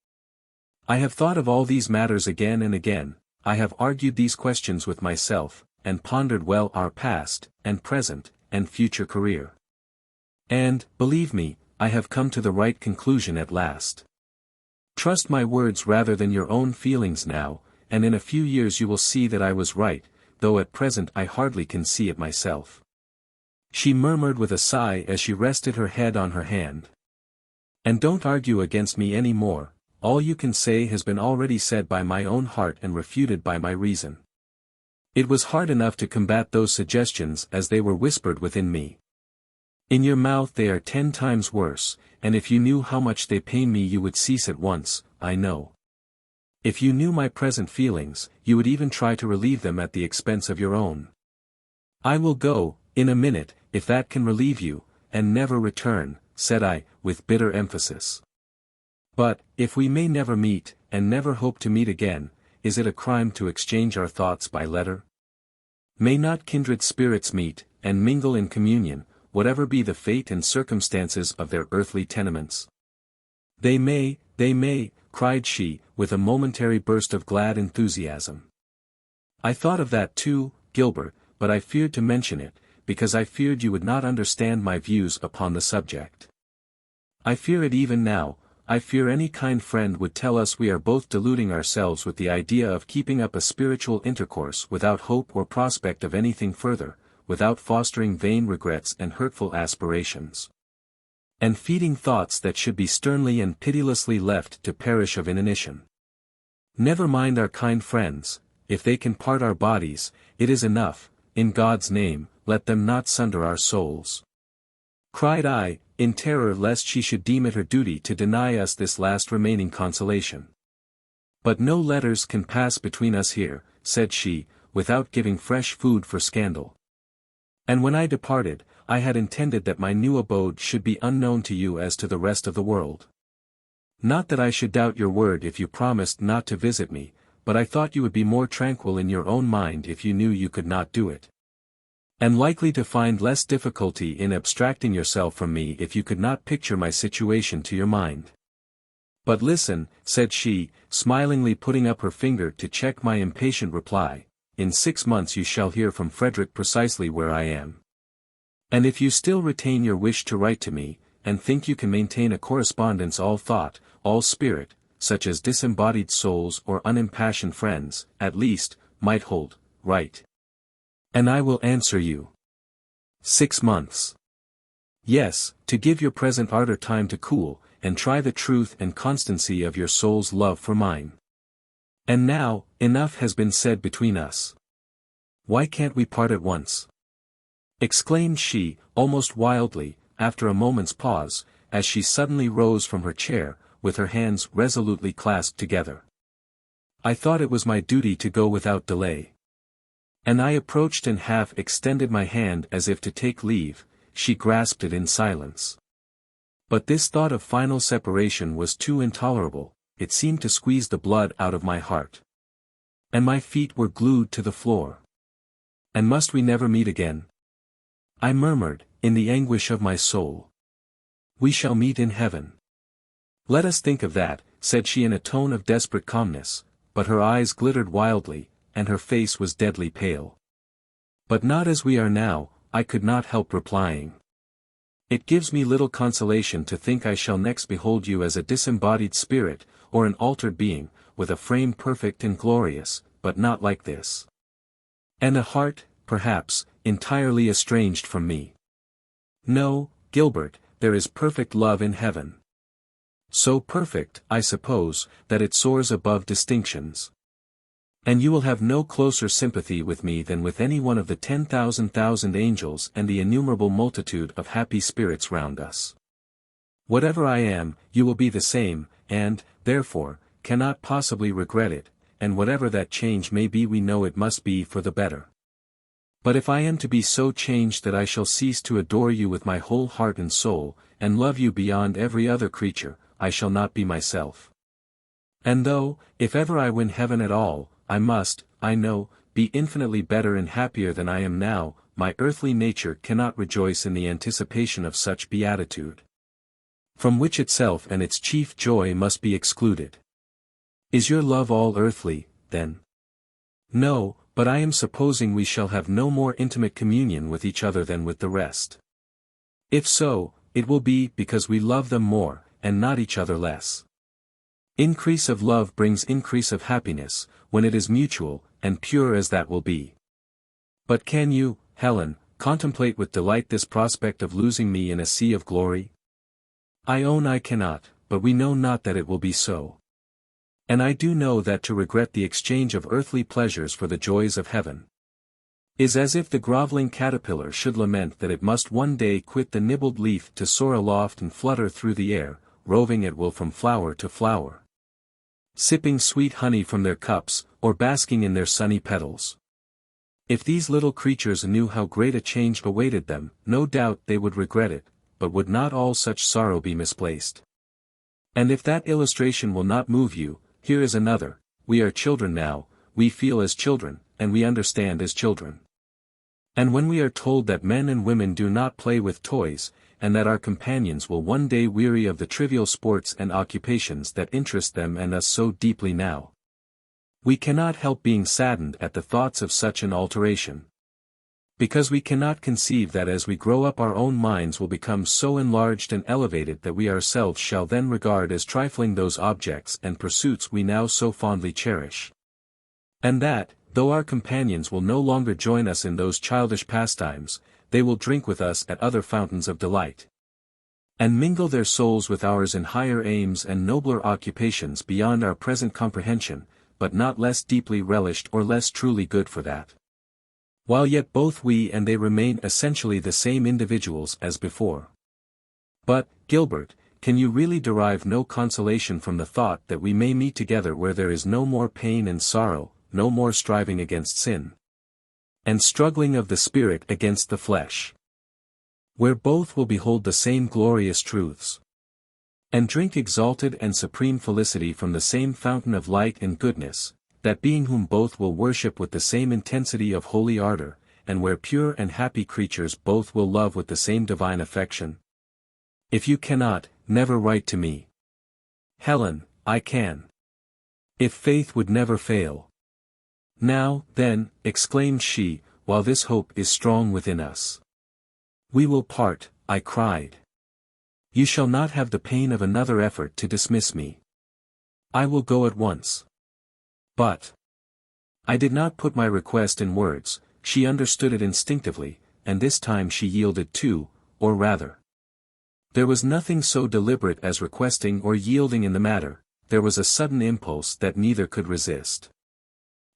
I have thought of all these matters again and again, I have argued these questions with myself, and pondered well our past, and present, and future career. And, believe me, I have come to the right conclusion at last. Trust my words rather than your own feelings now, and in a few years you will see that I was right, though at present I hardly can see it myself. She murmured with a sigh as she rested her head on her hand. And don't argue against me any more, all you can say has been already said by my own heart and refuted by my reason. It was hard enough to combat those suggestions as they were whispered within me. In your mouth they are 10 times worse, and if you knew how much they pain me you would cease at once, I know. If you knew my present feelings, you would even try to relieve them at the expense of your own. I will go, in a minute, if that can relieve you, and never return, said I, with bitter emphasis. But, if we may never meet, and never hope to meet again, is it a crime to exchange our thoughts by letter? May not kindred spirits meet, and mingle in communion, whatever be the fate and circumstances of their earthly tenements? They may, cried she, with a momentary burst of glad enthusiasm. I thought of that too, Gilbert, but I feared to mention it, because I feared you would not understand my views upon the subject. I fear it even now, I fear any kind friend would tell us we are both deluding ourselves with the idea of keeping up a spiritual intercourse without hope or prospect of anything further, without fostering vain regrets and hurtful aspirations, and feeding thoughts that should be sternly and pitilessly left to perish of inanition. Never mind our kind friends, if they can part our bodies, it is enough, in God's name, let them not sunder our souls. Cried I, in terror lest she should deem it her duty to deny us this last remaining consolation. But no letters can pass between us here, said she, without giving fresh food for scandal. And when I departed, I had intended that my new abode should be unknown to you as to the rest of the world. Not that I should doubt your word if you promised not to visit me, but I thought you would be more tranquil in your own mind if you knew you could not do it. And likely to find less difficulty in abstracting yourself from me if you could not picture my situation to your mind. But listen, said she, smilingly putting up her finger to check my impatient reply, in 6 months you shall hear from Frederick precisely where I am. And if you still retain your wish to write to me, and think you can maintain a correspondence all thought, all spirit, such as disembodied souls or unimpassioned friends, at least, might hold, write. And I will answer you. 6 months. Yes, to give your present ardor time to cool, and try the truth and constancy of your soul's love for mine. And now, enough has been said between us. Why can't we part at once? Exclaimed she, almost wildly, after a moment's pause, as she suddenly rose from her chair, with her hands resolutely clasped together. I thought it was my duty to go without delay. And I approached and half extended my hand as if to take leave, she grasped it in silence. But this thought of final separation was too intolerable, it seemed to squeeze the blood out of my heart. And my feet were glued to the floor. And must we never meet again? I murmured, in the anguish of my soul. We shall meet in heaven. Let us think of that, said she in a tone of desperate calmness, but her eyes glittered wildly, and her face was deadly pale. But not as we are now, I could not help replying. It gives me little consolation to think I shall next behold you as a disembodied spirit, or an altered being, with a frame perfect and glorious, but not like this. And a heart, perhaps, entirely estranged from me. No, Gilbert, there is perfect love in heaven. So perfect, I suppose, that it soars above distinctions. And you will have no closer sympathy with me than with any one of the 10,000,000 angels and the innumerable multitude of happy spirits round us. Whatever I am, you will be the same, and, therefore, cannot possibly regret it, and whatever that change may be we know it must be for the better. But if I am to be so changed that I shall cease to adore you with my whole heart and soul, and love you beyond every other creature, I shall not be myself. And though, if ever I win heaven at all, I must, I know, be infinitely better and happier than I am now, my earthly nature cannot rejoice in the anticipation of such beatitude, from which itself and its chief joy must be excluded. Is your love all earthly, then? No, but I am supposing we shall have no more intimate communion with each other than with the rest. If so, it will be because we love them more, and not each other less. Increase of love brings increase of happiness, when it is mutual, and pure as that will be. But can you, Helen, contemplate with delight this prospect of losing me in a sea of glory? I own I cannot, but we know not that it will be so. And I do know that to regret the exchange of earthly pleasures for the joys of heaven is as if the groveling caterpillar should lament that it must one day quit the nibbled leaf to soar aloft and flutter through the air, roving at will from flower to flower, sipping sweet honey from their cups, or basking in their sunny petals. If these little creatures knew how great a change awaited them, no doubt they would regret it, but would not all such sorrow be misplaced? And if that illustration will not move you, here is another. We are children now, we feel as children, and we understand as children. And when we are told that men and women do not play with toys, and that our companions will one day weary of the trivial sports and occupations that interest them and us so deeply now, we cannot help being saddened at the thoughts of such an alteration. Because we cannot conceive that as we grow up our own minds will become so enlarged and elevated that we ourselves shall then regard as trifling those objects and pursuits we now so fondly cherish. And that, though our companions will no longer join us in those childish pastimes, they will drink with us at other fountains of delight, and mingle their souls with ours in higher aims and nobler occupations beyond our present comprehension, but not less deeply relished or less truly good for that, while yet both we and they remain essentially the same individuals as before. But, Gilbert, can you really derive no consolation from the thought that we may meet together where there is no more pain and sorrow, no more striving against sin, and struggling of the spirit against the flesh, where both will behold the same glorious truths, and drink exalted and supreme felicity from the same fountain of light and goodness, that being whom both will worship with the same intensity of holy ardor, and where pure and happy creatures both will love with the same divine affection? If you cannot, never write to me. Helen, I can. If faith would never fail. Now, then, exclaimed she, while this hope is strong within us, we will part, I cried. You shall not have the pain of another effort to dismiss me. I will go at once. But I did not put my request in words, she understood it instinctively, and this time she yielded too, or rather, there was nothing so deliberate as requesting or yielding in the matter, there was a sudden impulse that neither could resist.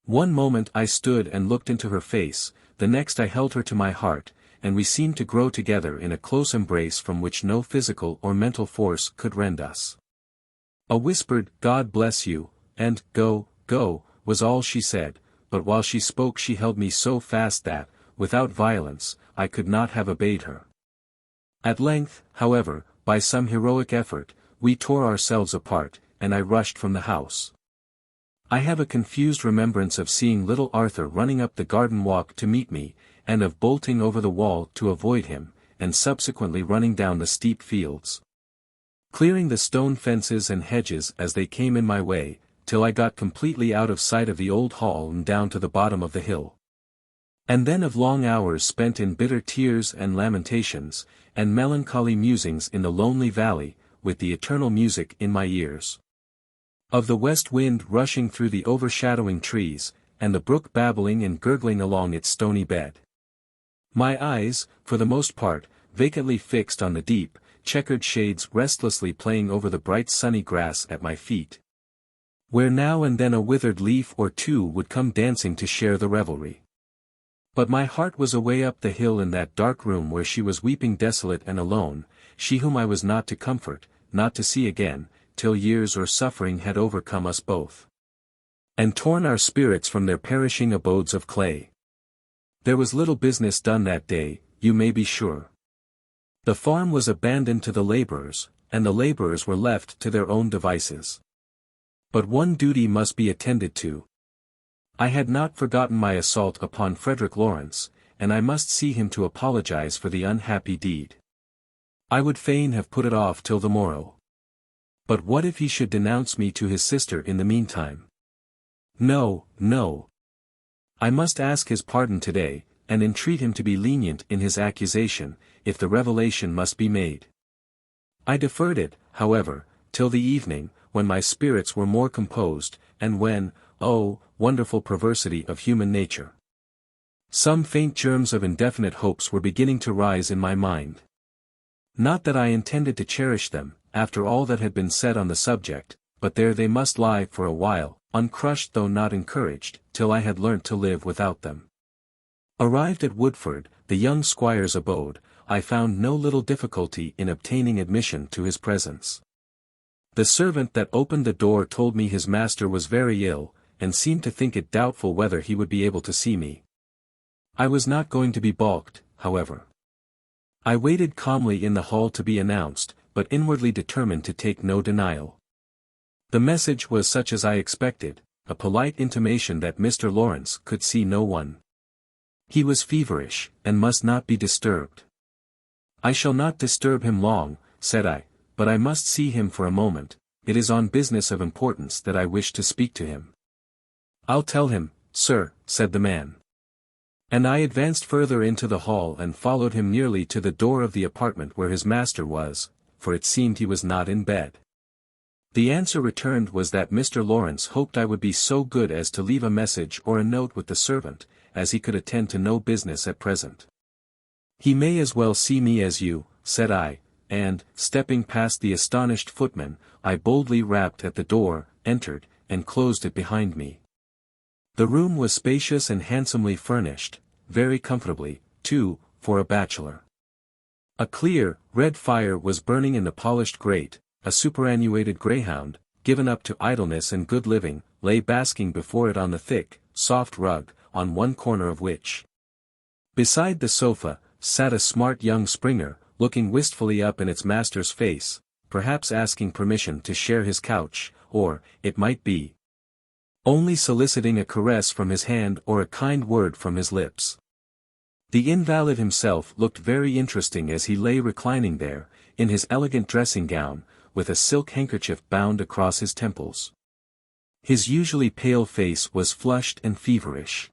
One moment I stood and looked into her face, the next I held her to my heart, and we seemed to grow together in a close embrace from which no physical or mental force could rend us. A whispered, God bless you, and, go, was all she said, but while she spoke she held me so fast that, without violence, I could not have obeyed her. At length, however, by some heroic effort, we tore ourselves apart, and I rushed from the house. I have a confused remembrance of seeing little Arthur running up the garden walk to meet me, and of bolting over the wall to avoid him, and subsequently running down the steep fields, clearing the stone fences and hedges as they came in my way, till I got completely out of sight of the old hall and down to the bottom of the hill. And then of long hours spent in bitter tears and lamentations, and melancholy musings in the lonely valley, with the eternal music in my ears, of the west wind rushing through the overshadowing trees, and the brook babbling and gurgling along its stony bed. My eyes, for the most part, vacantly fixed on the deep, checkered shades restlessly playing over the bright sunny grass at my feet, where now and then a withered leaf or two would come dancing to share the revelry. But my heart was away up the hill in that dark room where she was weeping desolate and alone, she whom I was not to comfort, not to see again, till years or suffering had overcome us both, and torn our spirits from their perishing abodes of clay. There was little business done that day, you may be sure. The farm was abandoned to the laborers, and the laborers were left to their own devices. But one duty must be attended to. I had not forgotten my assault upon Frederick Lawrence, and I must see him to apologize for the unhappy deed. I would fain have put it off till the morrow. But what if he should denounce me to his sister in the meantime? No, no. I must ask his pardon today, and entreat him to be lenient in his accusation, if the revelation must be made. I deferred it, however, till the evening, when my spirits were more composed, and when, oh, wonderful perversity of human nature, some faint germs of indefinite hopes were beginning to rise in my mind. Not that I intended to cherish them, after all that had been said on the subject, but there they must lie for a while, uncrushed though not encouraged, till I had learnt to live without them. Arrived at Woodford, the young squire's abode, I found no little difficulty in obtaining admission to his presence. The servant that opened the door told me his master was very ill, and seemed to think it doubtful whether he would be able to see me. I was not going to be balked, however. I waited calmly in the hall to be announced, but inwardly determined to take no denial. The message was such as I expected, a polite intimation that Mr. Lawrence could see no one. He was feverish, and must not be disturbed. I shall not disturb him long, said I, but I must see him for a moment. It is on business of importance that I wish to speak to him. I'll tell him, sir, said the man. And I advanced further into the hall and followed him nearly to the door of the apartment where his master was, for it seemed he was not in bed. The answer returned was that Mr. Lawrence hoped I would be so good as to leave a message or a note with the servant, as he could attend to no business at present. He may as well see me as you, said I, and, stepping past the astonished footman, I boldly rapped at the door, entered, and closed it behind me. The room was spacious and handsomely furnished, very comfortably, too, for a bachelor. A clear, red fire was burning in the polished grate, a superannuated greyhound, given up to idleness and good living, lay basking before it on the thick, soft rug, on one corner of which, beside the sofa, sat a smart young springer, looking wistfully up in its master's face, perhaps asking permission to share his couch, or, it might be, only soliciting a caress from his hand or a kind word from his lips. The invalid himself looked very interesting as he lay reclining there, in his elegant dressing gown, with a silk handkerchief bound across his temples. His usually pale face was flushed and feverish.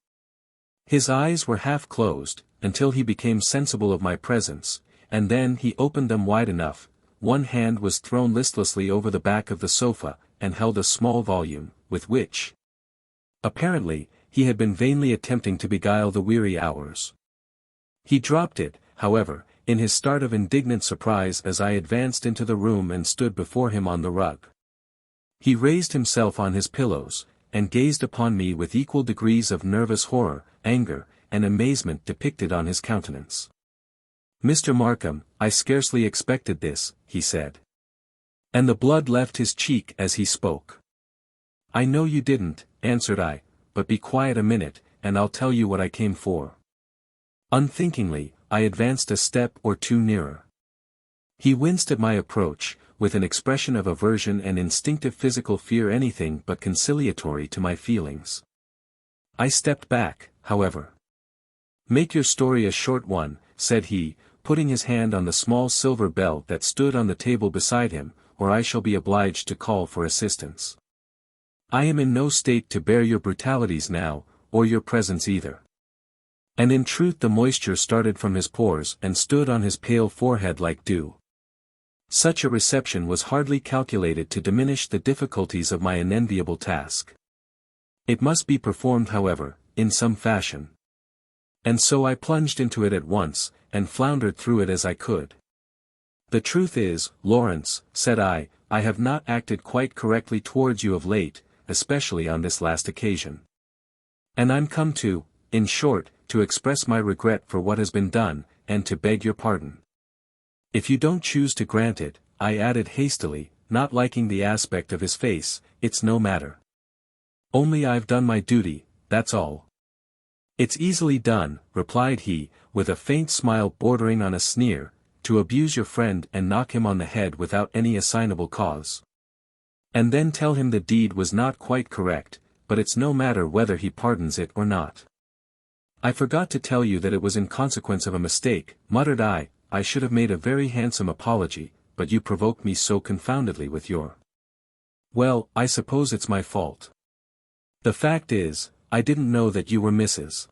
His eyes were half closed, until he became sensible of my presence, and then he opened them wide enough. One hand was thrown listlessly over the back of the sofa, and held a small volume, with which, apparently, he had been vainly attempting to beguile the weary hours. He dropped it, however, in his start of indignant surprise as I advanced into the room and stood before him on the rug. He raised himself on his pillows, and gazed upon me with equal degrees of nervous horror, anger, and amazement depicted on his countenance. Mr. Markham, I scarcely expected this, he said. And the blood left his cheek as he spoke. I know you didn't, answered I, but be quiet a minute, and I'll tell you what I came for. Unthinkingly, I advanced a step or two nearer. He winced at my approach, with an expression of aversion and instinctive physical fear anything but conciliatory to my feelings. I stepped back, however. Make your story a short one, said he, putting his hand on the small silver bell that stood on the table beside him, or I shall be obliged to call for assistance. I am in no state to bear your brutalities now, or your presence either. And in truth the moisture started from his pores and stood on his pale forehead like dew. Such a reception was hardly calculated to diminish the difficulties of my unenviable task. It must be performed, however, in some fashion. And so I plunged into it at once, and floundered through it as I could. The truth is, Lawrence, said I have not acted quite correctly towards you of late, especially on this last occasion. And I'm come to, in short, to express my regret for what has been done, and to beg your pardon. If you don't choose to grant it, I added hastily, not liking the aspect of his face, "It's no matter. Only I've done my duty, that's all." "It's easily done," replied he, with a faint smile bordering on a sneer, "to abuse your friend and knock him on the head without any assignable cause. And then tell him the deed was not quite correct, but it's no matter whether he pardons it or not." "I forgot to tell you that it was in consequence of a mistake," muttered I. "I should have made a very handsome apology, but you provoke me so confoundedly with your—" "Well, I suppose it's my fault. The fact is, I didn't know that you were Mrs.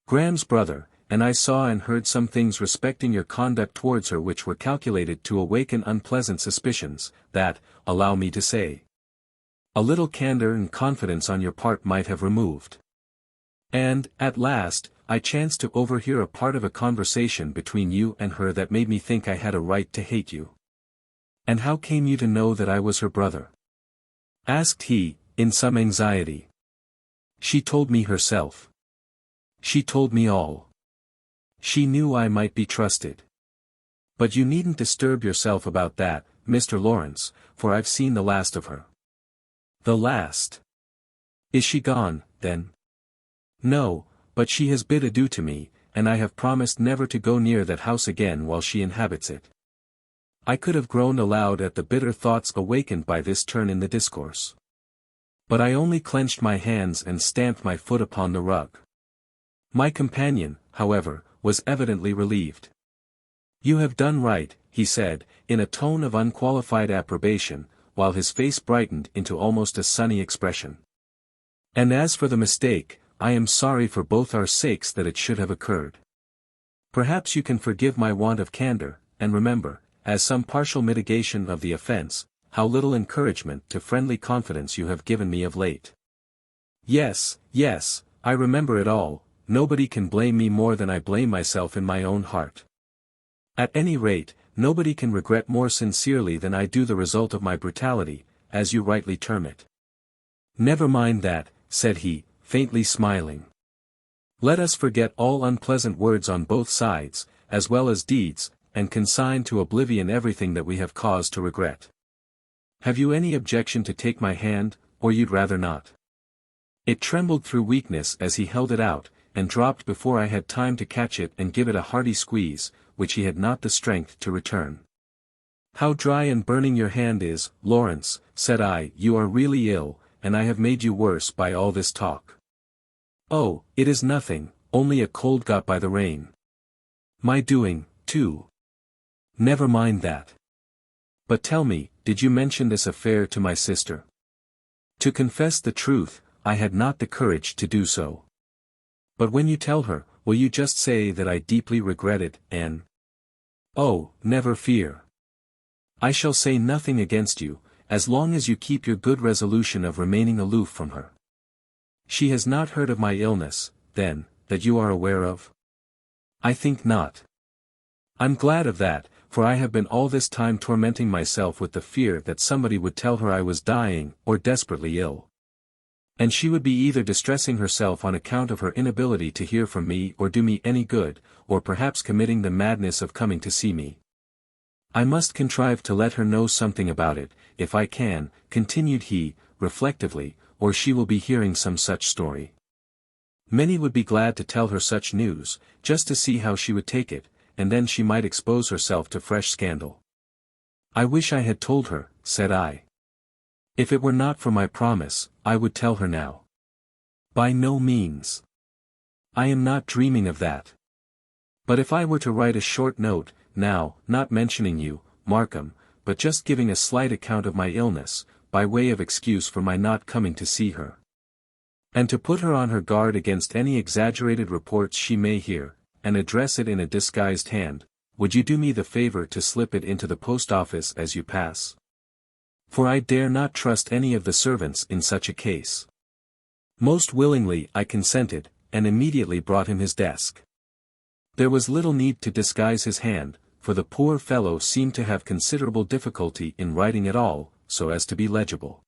Graham's brother, and I saw and heard some things respecting your conduct towards her which were calculated to awaken unpleasant suspicions, that, allow me to say, a little candor and confidence on your part might have removed. And, at last, I chanced to overhear a part of a conversation between you and her that made me think I had a right to hate you." "And how came you to know that I was her brother?" asked he, in some anxiety. "She told me herself. She told me all. She knew I might be trusted. But you needn't disturb yourself about that, Mr. Lawrence, for I've seen the last of her." "The last? Is she gone, then?" "No, but she has bid adieu to me, and I have promised never to go near that house again while she inhabits it." I could have groaned aloud at the bitter thoughts awakened by this turn in the discourse. But I only clenched my hands and stamped my foot upon the rug. My companion, however, was evidently relieved. "You have done right," he said, in a tone of unqualified approbation, while his face brightened into almost a sunny expression. "And as for the mistake, I am sorry for both our sakes that it should have occurred. Perhaps you can forgive my want of candor, and remember, as some partial mitigation of the offense, how little encouragement to friendly confidence you have given me of late." "Yes, yes, I remember it all. Nobody can blame me more than I blame myself in my own heart. At any rate, nobody can regret more sincerely than I do the result of my brutality, as you rightly term it." "Never mind that," said he, faintly smiling. "Let us forget all unpleasant words on both sides, as well as deeds, and consign to oblivion everything that we have cause to regret. Have you any objection to take my hand, or you'd rather not?" It trembled through weakness as he held it out, and dropped before I had time to catch it and give it a hearty squeeze, which he had not the strength to return. "How dry and burning your hand is, Lawrence," said I. "You are really ill, and I have made you worse by all this talk." "Oh, it is nothing, only a cold got by the rain." "My doing, too." "Never mind that. But tell me, did you mention this affair to my sister?" To confess the truth, I had not the courage to do so. "But when you tell her, will you just say that I deeply regret it, Anne?" "Oh, never fear. I shall say nothing against you, as long as you keep your good resolution of remaining aloof from her." "She has not heard of my illness, then, that you are aware of?" "I think not." "I'm glad of that, for I have been all this time tormenting myself with the fear that somebody would tell her I was dying, or desperately ill. And she would be either distressing herself on account of her inability to hear from me or do me any good, or perhaps committing the madness of coming to see me. I must contrive to let her know something about it, if I can," continued he, reflectively, "or she will be hearing some such story. Many would be glad to tell her such news, just to see how she would take it, and then she might expose herself to fresh scandal." "I wish I had told her," said I. "If it were not for my promise, I would tell her now." "By no means. I am not dreaming of that. But if I were to write a short note, now, not mentioning you, Markham, but just giving a slight account of my illness, by way of excuse for my not coming to see her, and to put her on her guard against any exaggerated reports she may hear, and address it in a disguised hand, would you do me the favor to slip it into the post office as you pass? For I dare not trust any of the servants in such a case." Most willingly I consented, and immediately brought him his desk. There was little need to disguise his hand, for the poor fellow seemed to have considerable difficulty in writing at all, so as to be legible.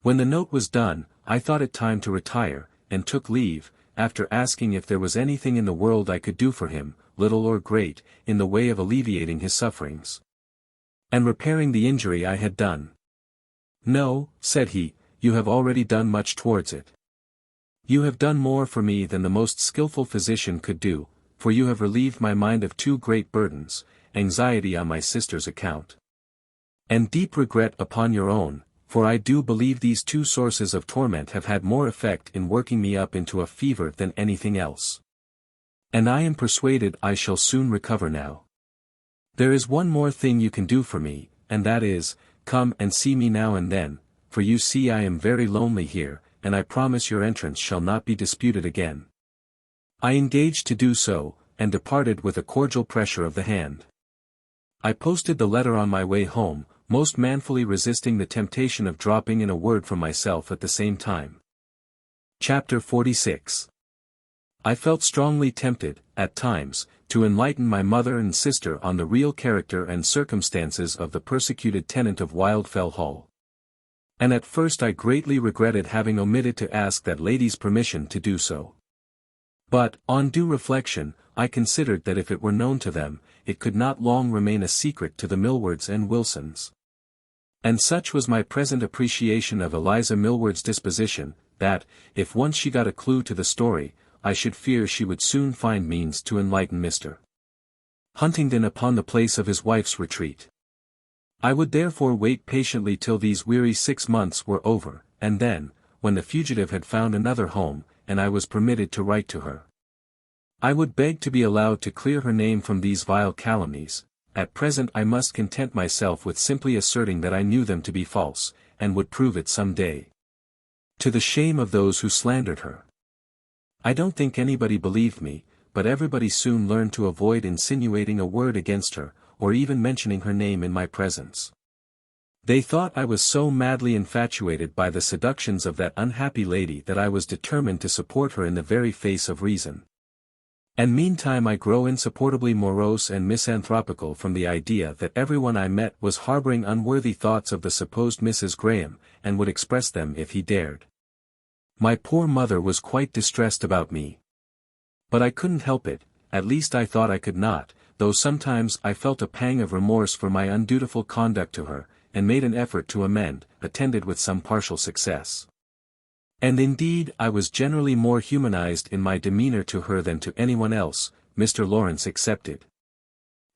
When the note was done, I thought it time to retire, and took leave, after asking if there was anything in the world I could do for him, little or great, in the way of alleviating his sufferings. and repairing the injury I had done. "No," said he, "you have already done much towards it. You have done more for me than the most skillful physician could do, for you have relieved my mind of two great burdens, anxiety on my sister's account, and deep regret upon your own, for I do believe these two sources of torment have had more effect in working me up into a fever than anything else. And I am persuaded I shall soon recover now. There is one more thing you can do for me, and that is, come and see me now and then, for you see I am very lonely here, and I promise your entrance shall not be disputed again." I engaged to do so, and departed with a cordial pressure of the hand. I posted the letter on my way home, most manfully resisting the temptation of dropping in a word from myself at the same time. Chapter 46. I felt strongly tempted, at times, to enlighten my mother and sister on the real character and circumstances of the persecuted tenant of Wildfell Hall. And at first I greatly regretted having omitted to ask that lady's permission to do so. But, on due reflection, I considered that if it were known to them, it could not long remain a secret to the Millwards and Wilsons. And such was my present appreciation of Eliza Millward's disposition, that, if once she got a clue to the story, I should fear she would soon find means to enlighten Mr. Huntingdon upon the place of his wife's retreat. I would therefore wait patiently till these weary 6 months were over, and then, when the fugitive had found another home, and I was permitted to write to her, I would beg to be allowed to clear her name from these vile calumnies. At present I must content myself with simply asserting that I knew them to be false, and would prove it some day, to the shame of those who slandered her. I don't think anybody believed me, but everybody soon learned to avoid insinuating a word against her, or even mentioning her name in my presence. They thought I was so madly infatuated by the seductions of that unhappy lady that I was determined to support her in the very face of reason. And meantime I grow insupportably morose and misanthropical from the idea that everyone I met was harboring unworthy thoughts of the supposed Mrs. Graham, and would express them if he dared. My poor mother was quite distressed about me. But I couldn't help it, at least I thought I could not, though sometimes I felt a pang of remorse for my undutiful conduct to her, and made an effort to amend, attended with some partial success. And indeed I was generally more humanized in my demeanor to her than to anyone else, Mr. Lawrence excepted.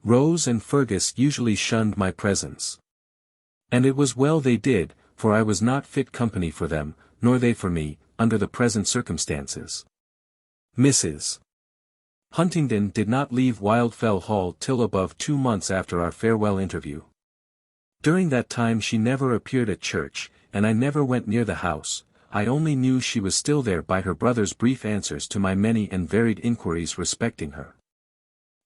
Rose and Fergus usually shunned my presence. And it was well they did, for I was not fit company for them, nor they for me, under the present circumstances. Mrs. Huntingdon did not leave Wildfell Hall till above 2 months after our farewell interview. During that time she never appeared at church, and I never went near the house. I only knew she was still there by her brother's brief answers to my many and varied inquiries respecting her.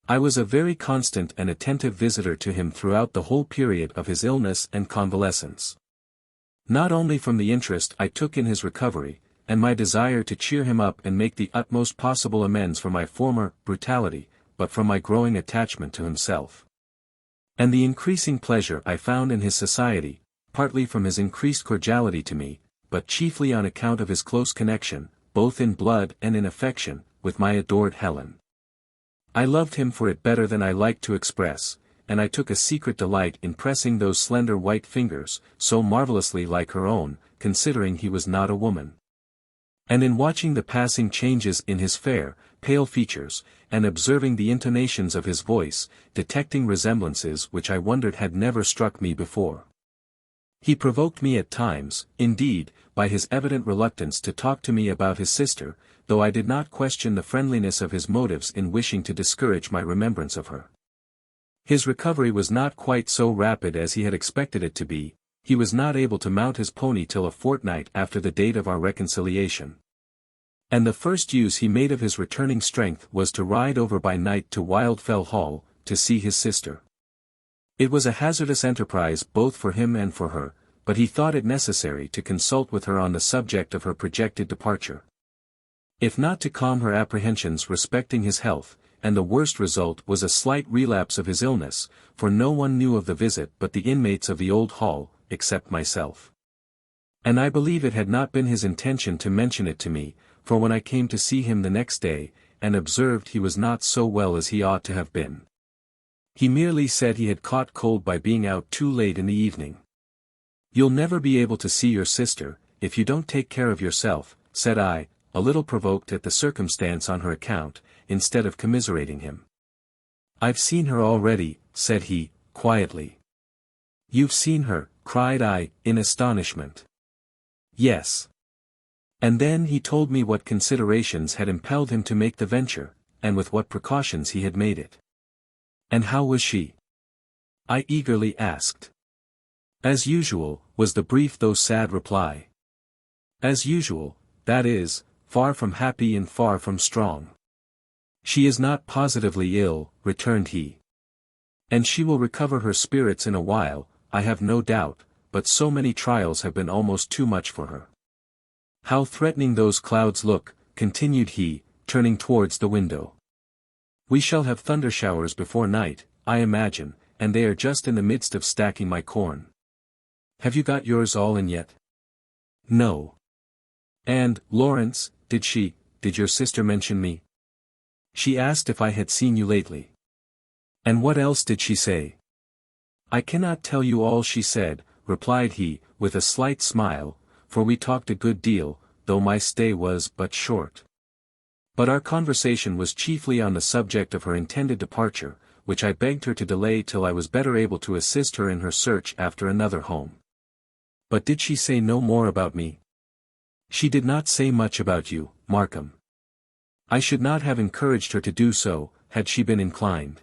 I was a very constant and attentive visitor to him throughout the whole period of his illness and convalescence. Not only from the interest I took in his recovery, and my desire to cheer him up and make the utmost possible amends for my former brutality, but from my growing attachment to himself, and the increasing pleasure I found in his society, partly from his increased cordiality to me, but chiefly on account of his close connection, both in blood and in affection, with my adored Helen. I loved him for it better than I liked to express, and I took a secret delight in pressing those slender white fingers, so marvelously like her own, considering he was not a woman, and in watching the passing changes in his fair, pale features, and observing the intonations of his voice, detecting resemblances which I wondered had never struck me before. He provoked me at times, indeed, by his evident reluctance to talk to me about his sister, though I did not question the friendliness of his motives in wishing to discourage my remembrance of her. His recovery was not quite so rapid as he had expected it to be. He was not able to mount his pony till a fortnight after the date of our reconciliation. And the first use he made of his returning strength was to ride over by night to Wildfell Hall, to see his sister. It was a hazardous enterprise both for him and for her, but he thought it necessary to consult with her on the subject of her projected departure. If not to calm her apprehensions respecting his health, and the worst result was a slight relapse of his illness, for no one knew of the visit but the inmates of the old hall, except myself. And I believe it had not been his intention to mention it to me, for when I came to see him the next day, and observed he was not so well as he ought to have been, He merely said he had caught cold by being out too late in the evening. You'll never be able to see your sister, if you don't take care of yourself, said I, a little provoked at the circumstance on her account, instead of commiserating him. I've seen her already, said he, quietly. You've seen her, cried I, in astonishment. Yes. And then he told me what considerations had impelled him to make the venture, and with what precautions he had made it. And how was she? I eagerly asked. As usual, was the brief though sad reply. As usual, that is, far from happy and far from strong. She is not positively ill, returned he. And she will recover her spirits in a while, I have no doubt, but so many trials have been almost too much for her. How threatening those clouds look, continued he, turning towards the window. We shall have thundershowers before night, I imagine, and they are just in the midst of stacking my corn. Have you got yours all in yet? No. And, Lawrence, did your sister mention me? She asked if I had seen you lately. And what else did she say? I cannot tell you all she said, replied he, with a slight smile, for we talked a good deal, though my stay was but short. But our conversation was chiefly on the subject of her intended departure, which I begged her to delay till I was better able to assist her in her search after another home. But did she say no more about me? She did not say much about you, Markham. I should not have encouraged her to do so, had she been inclined.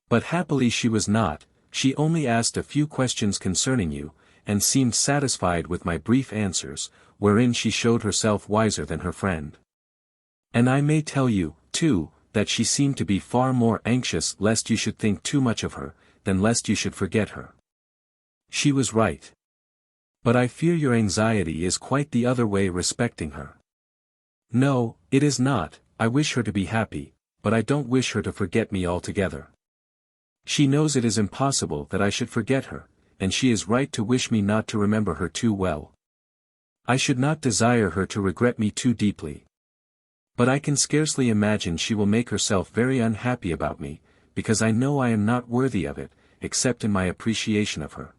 But happily she was not, she only asked a few questions concerning you, and seemed satisfied with my brief answers, wherein she showed herself wiser than her friend. And I may tell you, too, that she seemed to be far more anxious lest you should think too much of her, than lest you should forget her. She was right. But I fear your anxiety is quite the other way respecting her. No, it is not, I wish her to be happy, but I don't wish her to forget me altogether. She knows it is impossible that I should forget her, and she is right to wish me not to remember her too well. I should not desire her to regret me too deeply. But I can scarcely imagine she will make herself very unhappy about me, because I know I am not worthy of it, except in my appreciation of her.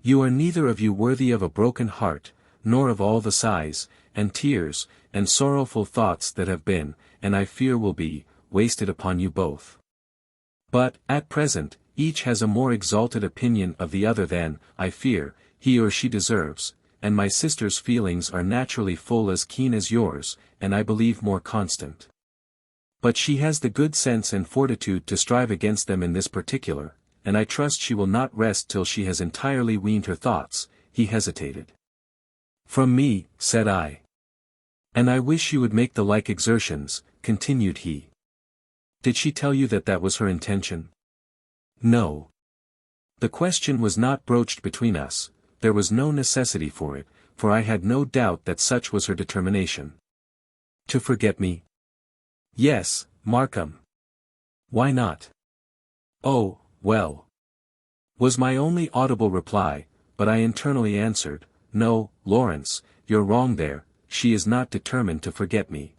You are neither of you worthy of a broken heart, nor of all the sighs, and tears, and sorrowful thoughts that have been, and I fear will be, wasted upon you both. But, at present, each has a more exalted opinion of the other than, I fear, he or she deserves, and my sister's feelings are naturally full as keen as yours, and I believe more constant. But she has the good sense and fortitude to strive against them in this particular, and I trust she will not rest till she has entirely weaned her thoughts. He hesitated. From me, said I. And I wish you would make the like exertions, continued he. Did she tell you that that was her intention? No. The question was not broached between us, there was no necessity for it, for I had no doubt that such was her determination. To forget me? Yes, Markham. Why not? Oh, well. Was my only audible reply, but I internally answered, no, Lawrence, you're wrong there, she is not determined to forget me.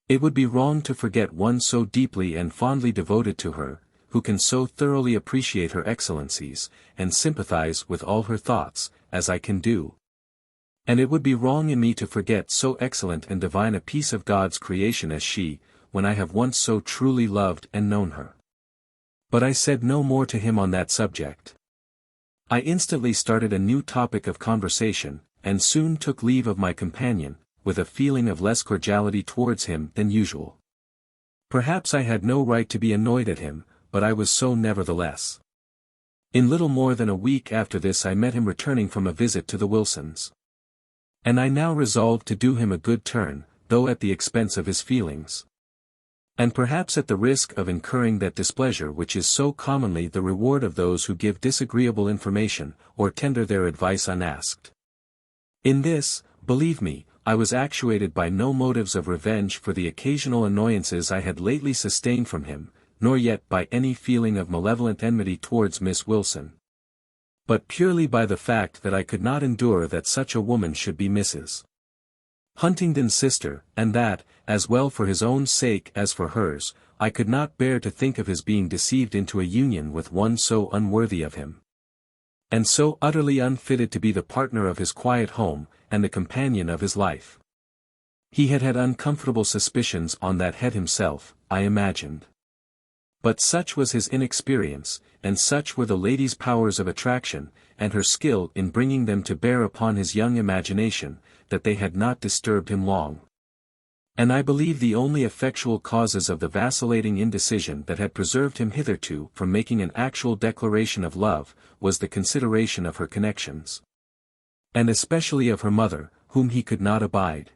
It would be wrong to forget one so deeply and fondly devoted to her, who can so thoroughly appreciate her excellencies, and sympathize with all her thoughts, as I can do. And it would be wrong in me to forget so excellent and divine a piece of God's creation as she, when I have once so truly loved and known her. But I said no more to him on that subject. I instantly started a new topic of conversation, and soon took leave of my companion, with a feeling of less cordiality towards him than usual. Perhaps I had no right to be annoyed at him, but I was so nevertheless. In little more than a week after this I met him returning from a visit to the Wilsons. And I now resolved to do him a good turn, though at the expense of his feelings. And perhaps at the risk of incurring that displeasure which is so commonly the reward of those who give disagreeable information, or tender their advice unasked. In this, believe me, I was actuated by no motives of revenge for the occasional annoyances I had lately sustained from him, nor yet by any feeling of malevolent enmity towards Miss Wilson. But purely by the fact that I could not endure that such a woman should be Mrs. Huntingdon's sister, and that, as well for his own sake as for hers, I could not bear to think of his being deceived into a union with one so unworthy of him, and so utterly unfitted to be the partner of his quiet home, and the companion of his life. He had had uncomfortable suspicions on that head himself, I imagined. But such was his inexperience, and such were the lady's powers of attraction, and her skill in bringing them to bear upon his young imagination, that they had not disturbed him long. And I believe the only effectual causes of the vacillating indecision that had preserved him hitherto from making an actual declaration of love, was the consideration of her connections, and especially of her mother, whom he could not abide.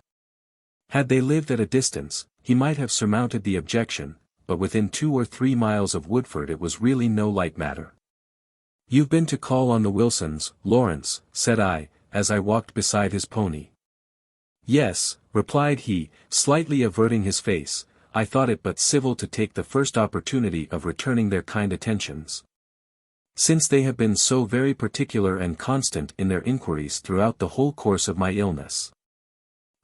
Had they lived at a distance, he might have surmounted the objection, but within 2 or 3 miles of Woodford it was really no light matter. "You've been to call on the Wilsons, Lawrence," said I, as I walked beside his pony. "Yes," replied he, slightly averting his face, "I thought it but civil to take the first opportunity of returning their kind attentions, since they have been so very particular and constant in their inquiries throughout the whole course of my illness.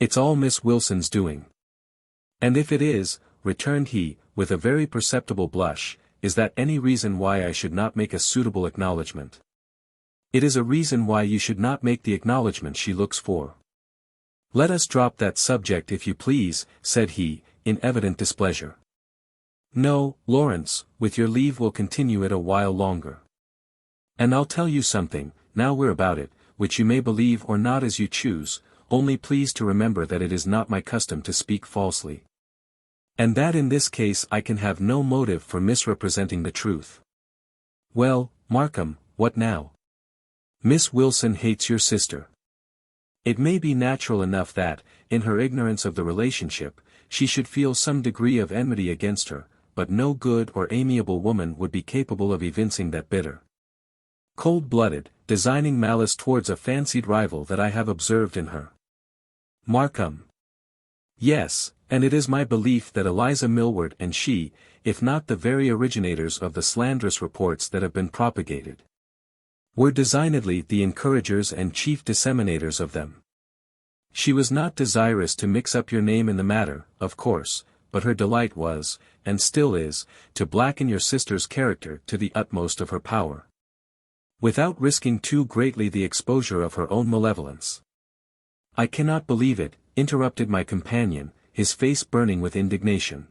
It's all Miss Wilson's doing." "And if it is," returned he, with a very perceptible blush, "is that any reason why I should not make a suitable acknowledgment?" "It is a reason why you should not make the acknowledgment she looks for." "Let us drop that subject if you please," said he, in evident displeasure. "No, Lawrence, with your leave we'll continue it a while longer. And I'll tell you something, now we're about it, which you may believe or not as you choose, only please to remember that it is not my custom to speak falsely, and that in this case I can have no motive for misrepresenting the truth." "Well, Markham, what now?" "Miss Wilson hates your sister. It may be natural enough that, in her ignorance of the relationship, she should feel some degree of enmity against her, but no good or amiable woman would be capable of evincing that bitter, cold-blooded, designing malice towards a fancied rival that I have observed in her." "Markham." "Yes, and it is my belief that Eliza Millward and she, if not the very originators of the slanderous reports that have been propagated, were designedly the encouragers and chief disseminators of them. She was not desirous to mix up your name in the matter, of course, but her delight was, and still is, to blacken your sister's character to the utmost of her power, without risking too greatly the exposure of her own malevolence." "I cannot believe it," interrupted my companion, his face burning with indignation.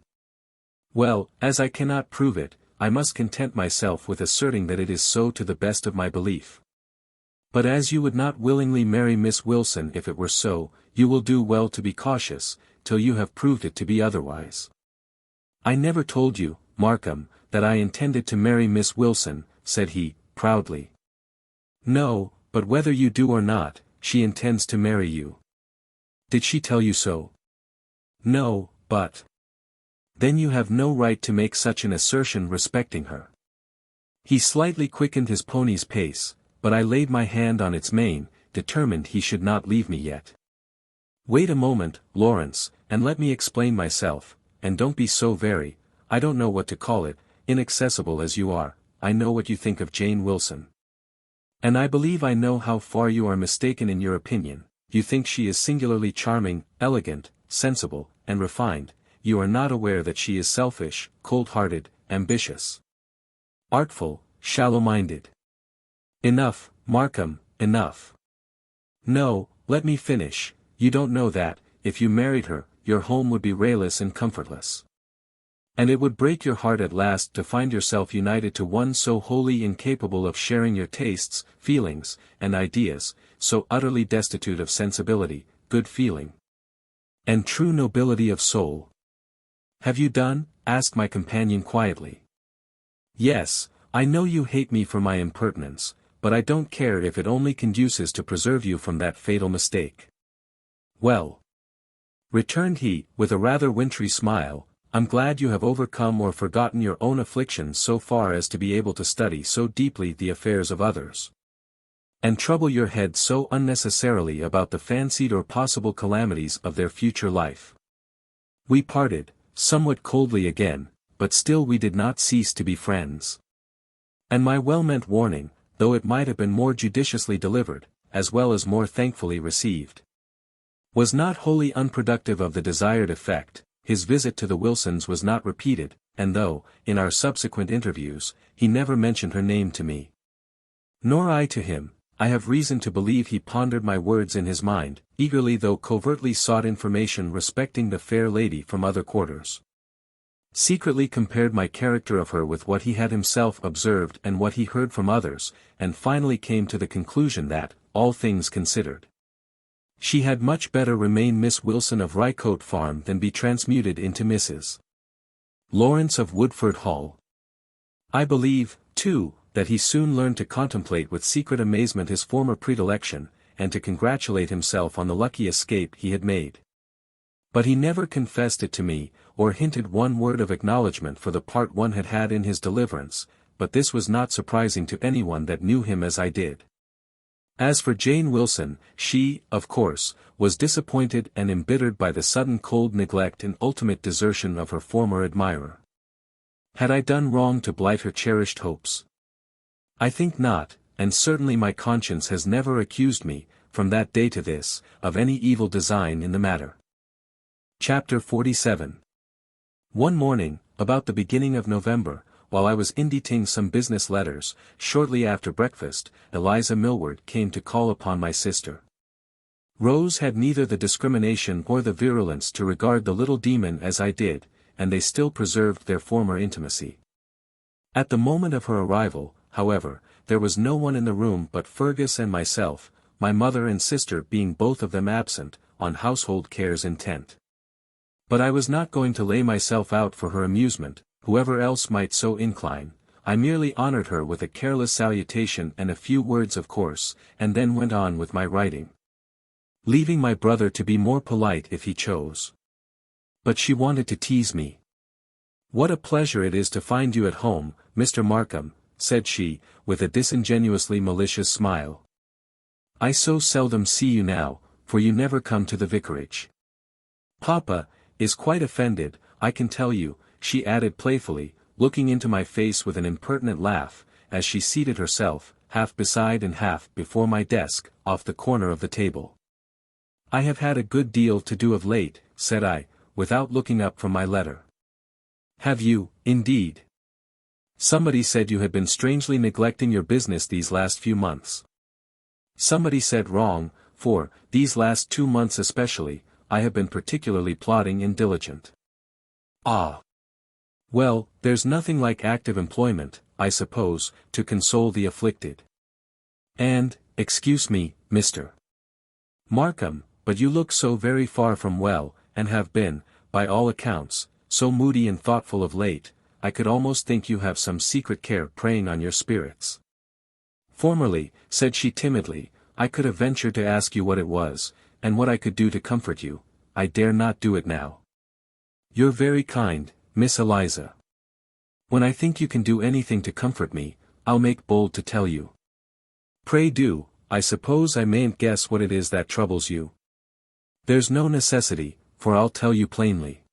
"Well, as I cannot prove it, I must content myself with asserting that it is so to the best of my belief. But as you would not willingly marry Miss Wilson if it were so, you will do well to be cautious, till you have proved it to be otherwise." "I never told you, Markham, that I intended to marry Miss Wilson," said he, proudly. "No, but whether you do or not, she intends to marry you." "Did she tell you so?" "No, but—" "Then you have no right to make such an assertion respecting her." He slightly quickened his pony's pace, but I laid my hand on its mane, determined he should not leave me yet. "Wait a moment, Lawrence, and let me explain myself, and don't be so very, I don't know what to call it, inaccessible as you are. I know what you think of Jane Wilson. And I believe I know how far you are mistaken in your opinion. You think she is singularly charming, elegant, sensible, and refined. You are not aware that she is selfish, cold-hearted, ambitious, artful, shallow-minded." "Enough, Markham, enough." "No, let me finish. You don't know that, if you married her, your home would be rayless and comfortless. And it would break your heart at last to find yourself united to one so wholly incapable of sharing your tastes, feelings, and ideas, so utterly destitute of sensibility, good feeling, and true nobility of soul." "Have you done?" asked my companion quietly. "Yes, I know you hate me for my impertinence, but I don't care if it only conduces to preserve you from that fatal mistake." "Well," returned he, with a rather wintry smile, "I'm glad you have overcome or forgotten your own afflictions so far as to be able to study so deeply the affairs of others, and trouble your head so unnecessarily about the fancied or possible calamities of their future life." We parted, somewhat coldly again, but still we did not cease to be friends. And my well-meant warning, though it might have been more judiciously delivered, as well as more thankfully received, was not wholly unproductive of the desired effect. His visit to the Wilsons was not repeated, and though, in our subsequent interviews, he never mentioned her name to me, nor I to him, I have reason to believe he pondered my words in his mind, eagerly though covertly sought information respecting the fair lady from other quarters. Secretly compared my character of her with what he had himself observed and what he heard from others, and finally came to the conclusion that, all things considered, she had much better remain Miss Wilson of Rycote Farm than be transmuted into Mrs. Lawrence of Woodford Hall. I believe, too, that he soon learned to contemplate with secret amazement his former predilection, and to congratulate himself on the lucky escape he had made. But he never confessed it to me, or hinted one word of acknowledgment for the part one had had in his deliverance, but this was not surprising to anyone that knew him as I did. As for Jane Wilson, she, of course, was disappointed and embittered by the sudden cold neglect and ultimate desertion of her former admirer. Had I done wrong to blight her cherished hopes? I think not, and certainly my conscience has never accused me, from that day to this, of any evil design in the matter. Chapter 47. One morning, about the beginning of November, while I was inditing some business letters, shortly after breakfast, Eliza Millward came to call upon my sister. Rose had neither the discrimination or the virulence to regard the little demon as I did, and they still preserved their former intimacy. At the moment of her arrival, however, there was no one in the room but Fergus and myself, my mother and sister being both of them absent, on household cares intent. But I was not going to lay myself out for her amusement, whoever else might so incline. I merely honored her with a careless salutation and a few words of course, and then went on with my writing, leaving my brother to be more polite if he chose. But she wanted to tease me. "What a pleasure it is to find you at home, Mr. Markham," said she, with a disingenuously malicious smile. "I so seldom see you now, for you never come to the vicarage. Papa is quite offended, I can tell you," she added playfully, looking into my face with an impertinent laugh, as she seated herself, half beside and half before my desk, off the corner of the table. "I have had a good deal to do of late," said I, without looking up from my letter. "Have you, indeed? Somebody said you had been strangely neglecting your business these last few months." "Somebody said wrong, for, these last 2 months especially, I have been particularly plodding and diligent." "Ah. Well, there's nothing like active employment, I suppose, to console the afflicted. And, excuse me, Mr. Markham, but you look so very far from well, and have been, by all accounts, so moody and thoughtful of late, I could almost think you have some secret care preying on your spirits." "Formerly," said she timidly, "I could have ventured to ask you what it was, and what I could do to comfort you. I dare not do it now." "You're very kind, Miss Eliza. When I think you can do anything to comfort me, I'll make bold to tell you." "Pray do. I suppose I mayn't guess what it is that troubles you." "There's no necessity, for I'll tell you plainly.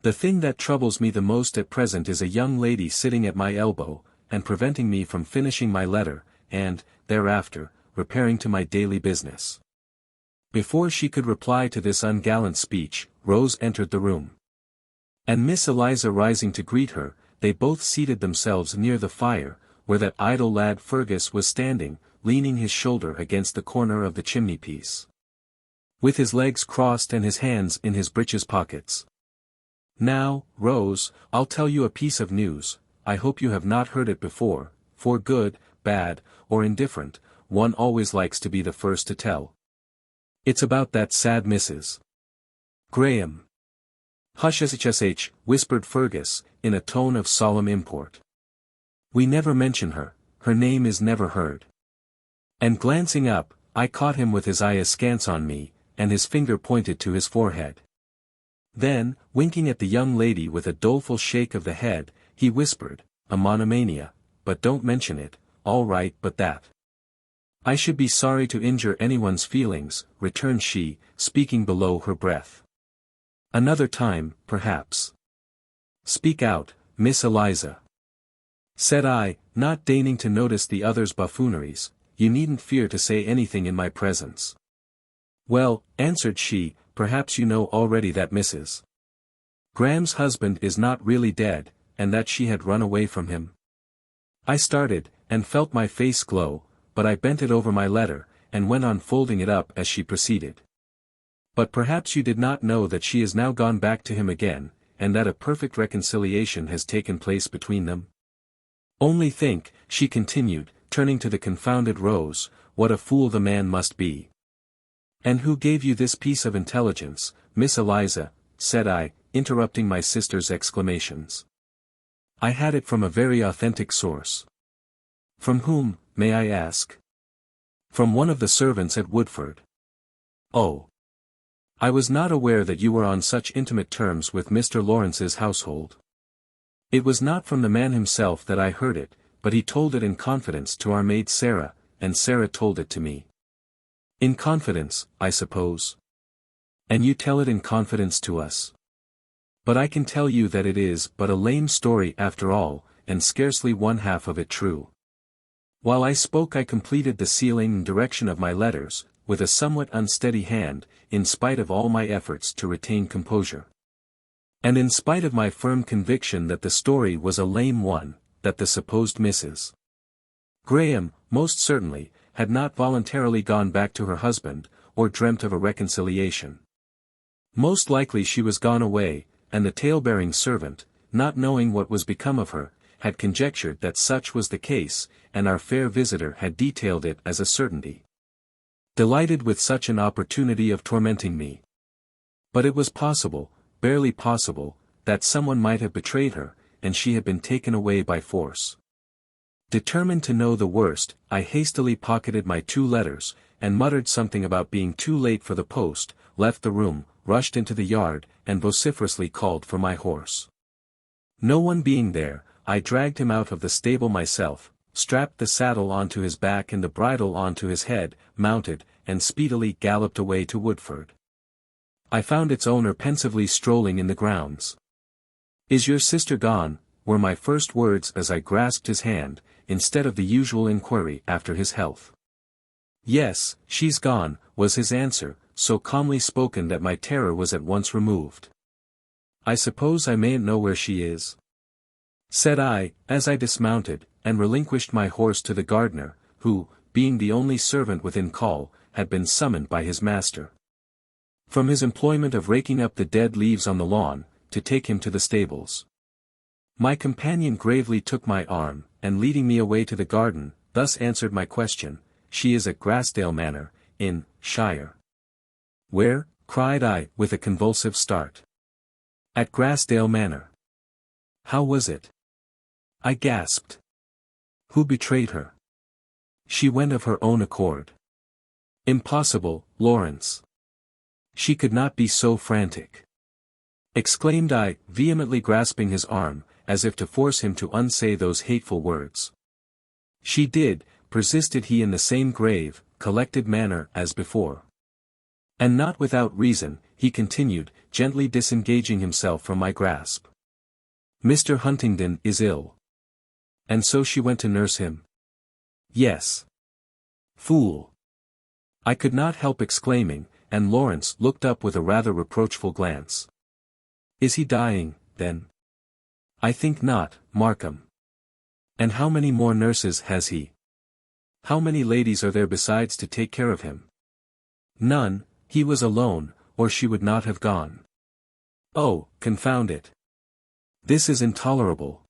The thing that troubles me the most at present is a young lady sitting at my elbow, and preventing me from finishing my letter, and, thereafter, repairing to my daily business." Before she could reply to this ungallant speech, Rose entered the room. And Miss Eliza rising to greet her, they both seated themselves near the fire, where that idle lad Fergus was standing, leaning his shoulder against the corner of the chimney-piece, with his legs crossed and his hands in his breeches pockets. "Now, Rose, I'll tell you a piece of news. I hope you have not heard it before, for good, bad, or indifferent, one always likes to be the first to tell. It's about that sad Mrs. Graham." "Hush, XXXIX," whispered Fergus, in a tone of solemn import. "We never mention her, her name is never heard." And glancing up, I caught him with his eye askance on me, and his finger pointed to his forehead. Then, winking at the young lady with a doleful shake of the head, he whispered, "A monomania, but don't mention it, all right but that." "I should be sorry to injure anyone's feelings," returned she, speaking below her breath. "Another time, perhaps." "Speak out, Miss Eliza," said I, not deigning to notice the other's buffooneries. "You needn't fear to say anything in my presence." "Well," answered she, "perhaps you know already that Mrs. Graham's husband is not really dead, and that she had run away from him. I started, and felt my face glow, but I bent it over my letter, and went on folding it up as she proceeded. But perhaps you did not know that she is now gone back to him again, and that a perfect reconciliation has taken place between them? Only think, she continued, turning to the confounded Rose, what a fool the man must be. And who gave you this piece of intelligence, Miss Eliza? Said I, interrupting my sister's exclamations. I had it from a very authentic source. From whom, may I ask? From one of the servants at Woodford. Oh. I was not aware that you were on such intimate terms with Mr. Lawrence's household. It was not from the man himself that I heard it, but he told it in confidence to our maid Sarah, and Sarah told it to me. In confidence, I suppose. And you tell it in confidence to us. But I can tell you that it is but a lame story after all, and scarcely one half of it true. While I spoke I completed the sealing and direction of my letters, with a somewhat unsteady hand, in spite of all my efforts to retain composure. And in spite of my firm conviction that the story was a lame one, that the supposed Mrs. Graham, most certainly, had not voluntarily gone back to her husband, or dreamt of a reconciliation. Most likely she was gone away, and the tale-bearing servant, not knowing what was become of her, had conjectured that such was the case, and our fair visitor had detailed it as a certainty. Delighted with such an opportunity of tormenting me. But it was possible, barely possible, that someone might have betrayed her, and she had been taken away by force. Determined to know the worst, I hastily pocketed my 2 letters, and muttered something about being too late for the post, left the room, rushed into the yard, and vociferously called for my horse. No one being there, I dragged him out of the stable myself, strapped the saddle onto his back and the bridle onto his head, mounted, and speedily galloped away to Woodford. I found its owner pensively strolling in the grounds. "Is your sister gone?" were my first words as I grasped his hand, instead of the usual inquiry after his health. "Yes, she's gone," was his answer, so calmly spoken that my terror was at once removed. "I suppose I mayn't know where she is?" said I, as I dismounted, and relinquished my horse to the gardener, who, being the only servant within call, had been summoned by his master, from his employment of raking up the dead leaves on the lawn, to take him to the stables. My companion gravely took my arm, and leading me away to the garden, thus answered my question: "She is at Grassdale Manor, in shire." "Where?" cried I, with a convulsive start. "At Grassdale Manor." "How was it?" I gasped. "Who betrayed her?" "She went of her own accord." "Impossible, Lawrence. She could not be so frantic," exclaimed I, vehemently grasping his arm, as if to force him to unsay those hateful words. "She did," persisted he in the same grave, collected manner as before. "And not without reason," he continued, gently disengaging himself from my grasp. "Mr. Huntingdon is ill. And so she went to nurse him?" "Yes." "Fool!" I could not help exclaiming, and Lawrence looked up with a rather reproachful glance. "Is he dying, then?" "I think not, Markham." "And how many more nurses has he? How many ladies are there besides to take care of him?" "None, he was alone, or she would not have gone." "Oh, confound it! This is intolerable."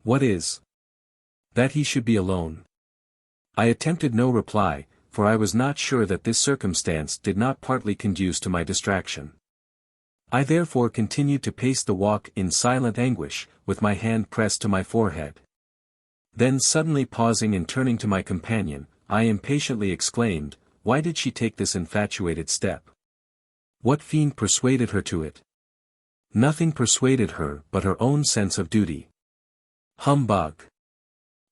"What is?" "That he should be alone." I attempted no reply, for I was not sure that this circumstance did not partly conduce to my distraction. I therefore continued to pace the walk in silent anguish, with my hand pressed to my forehead. Then suddenly pausing and turning to my companion, I impatiently exclaimed, "Why did she take this infatuated step? What fiend persuaded her to it?" "Nothing persuaded her but her own sense of duty." "Humbug!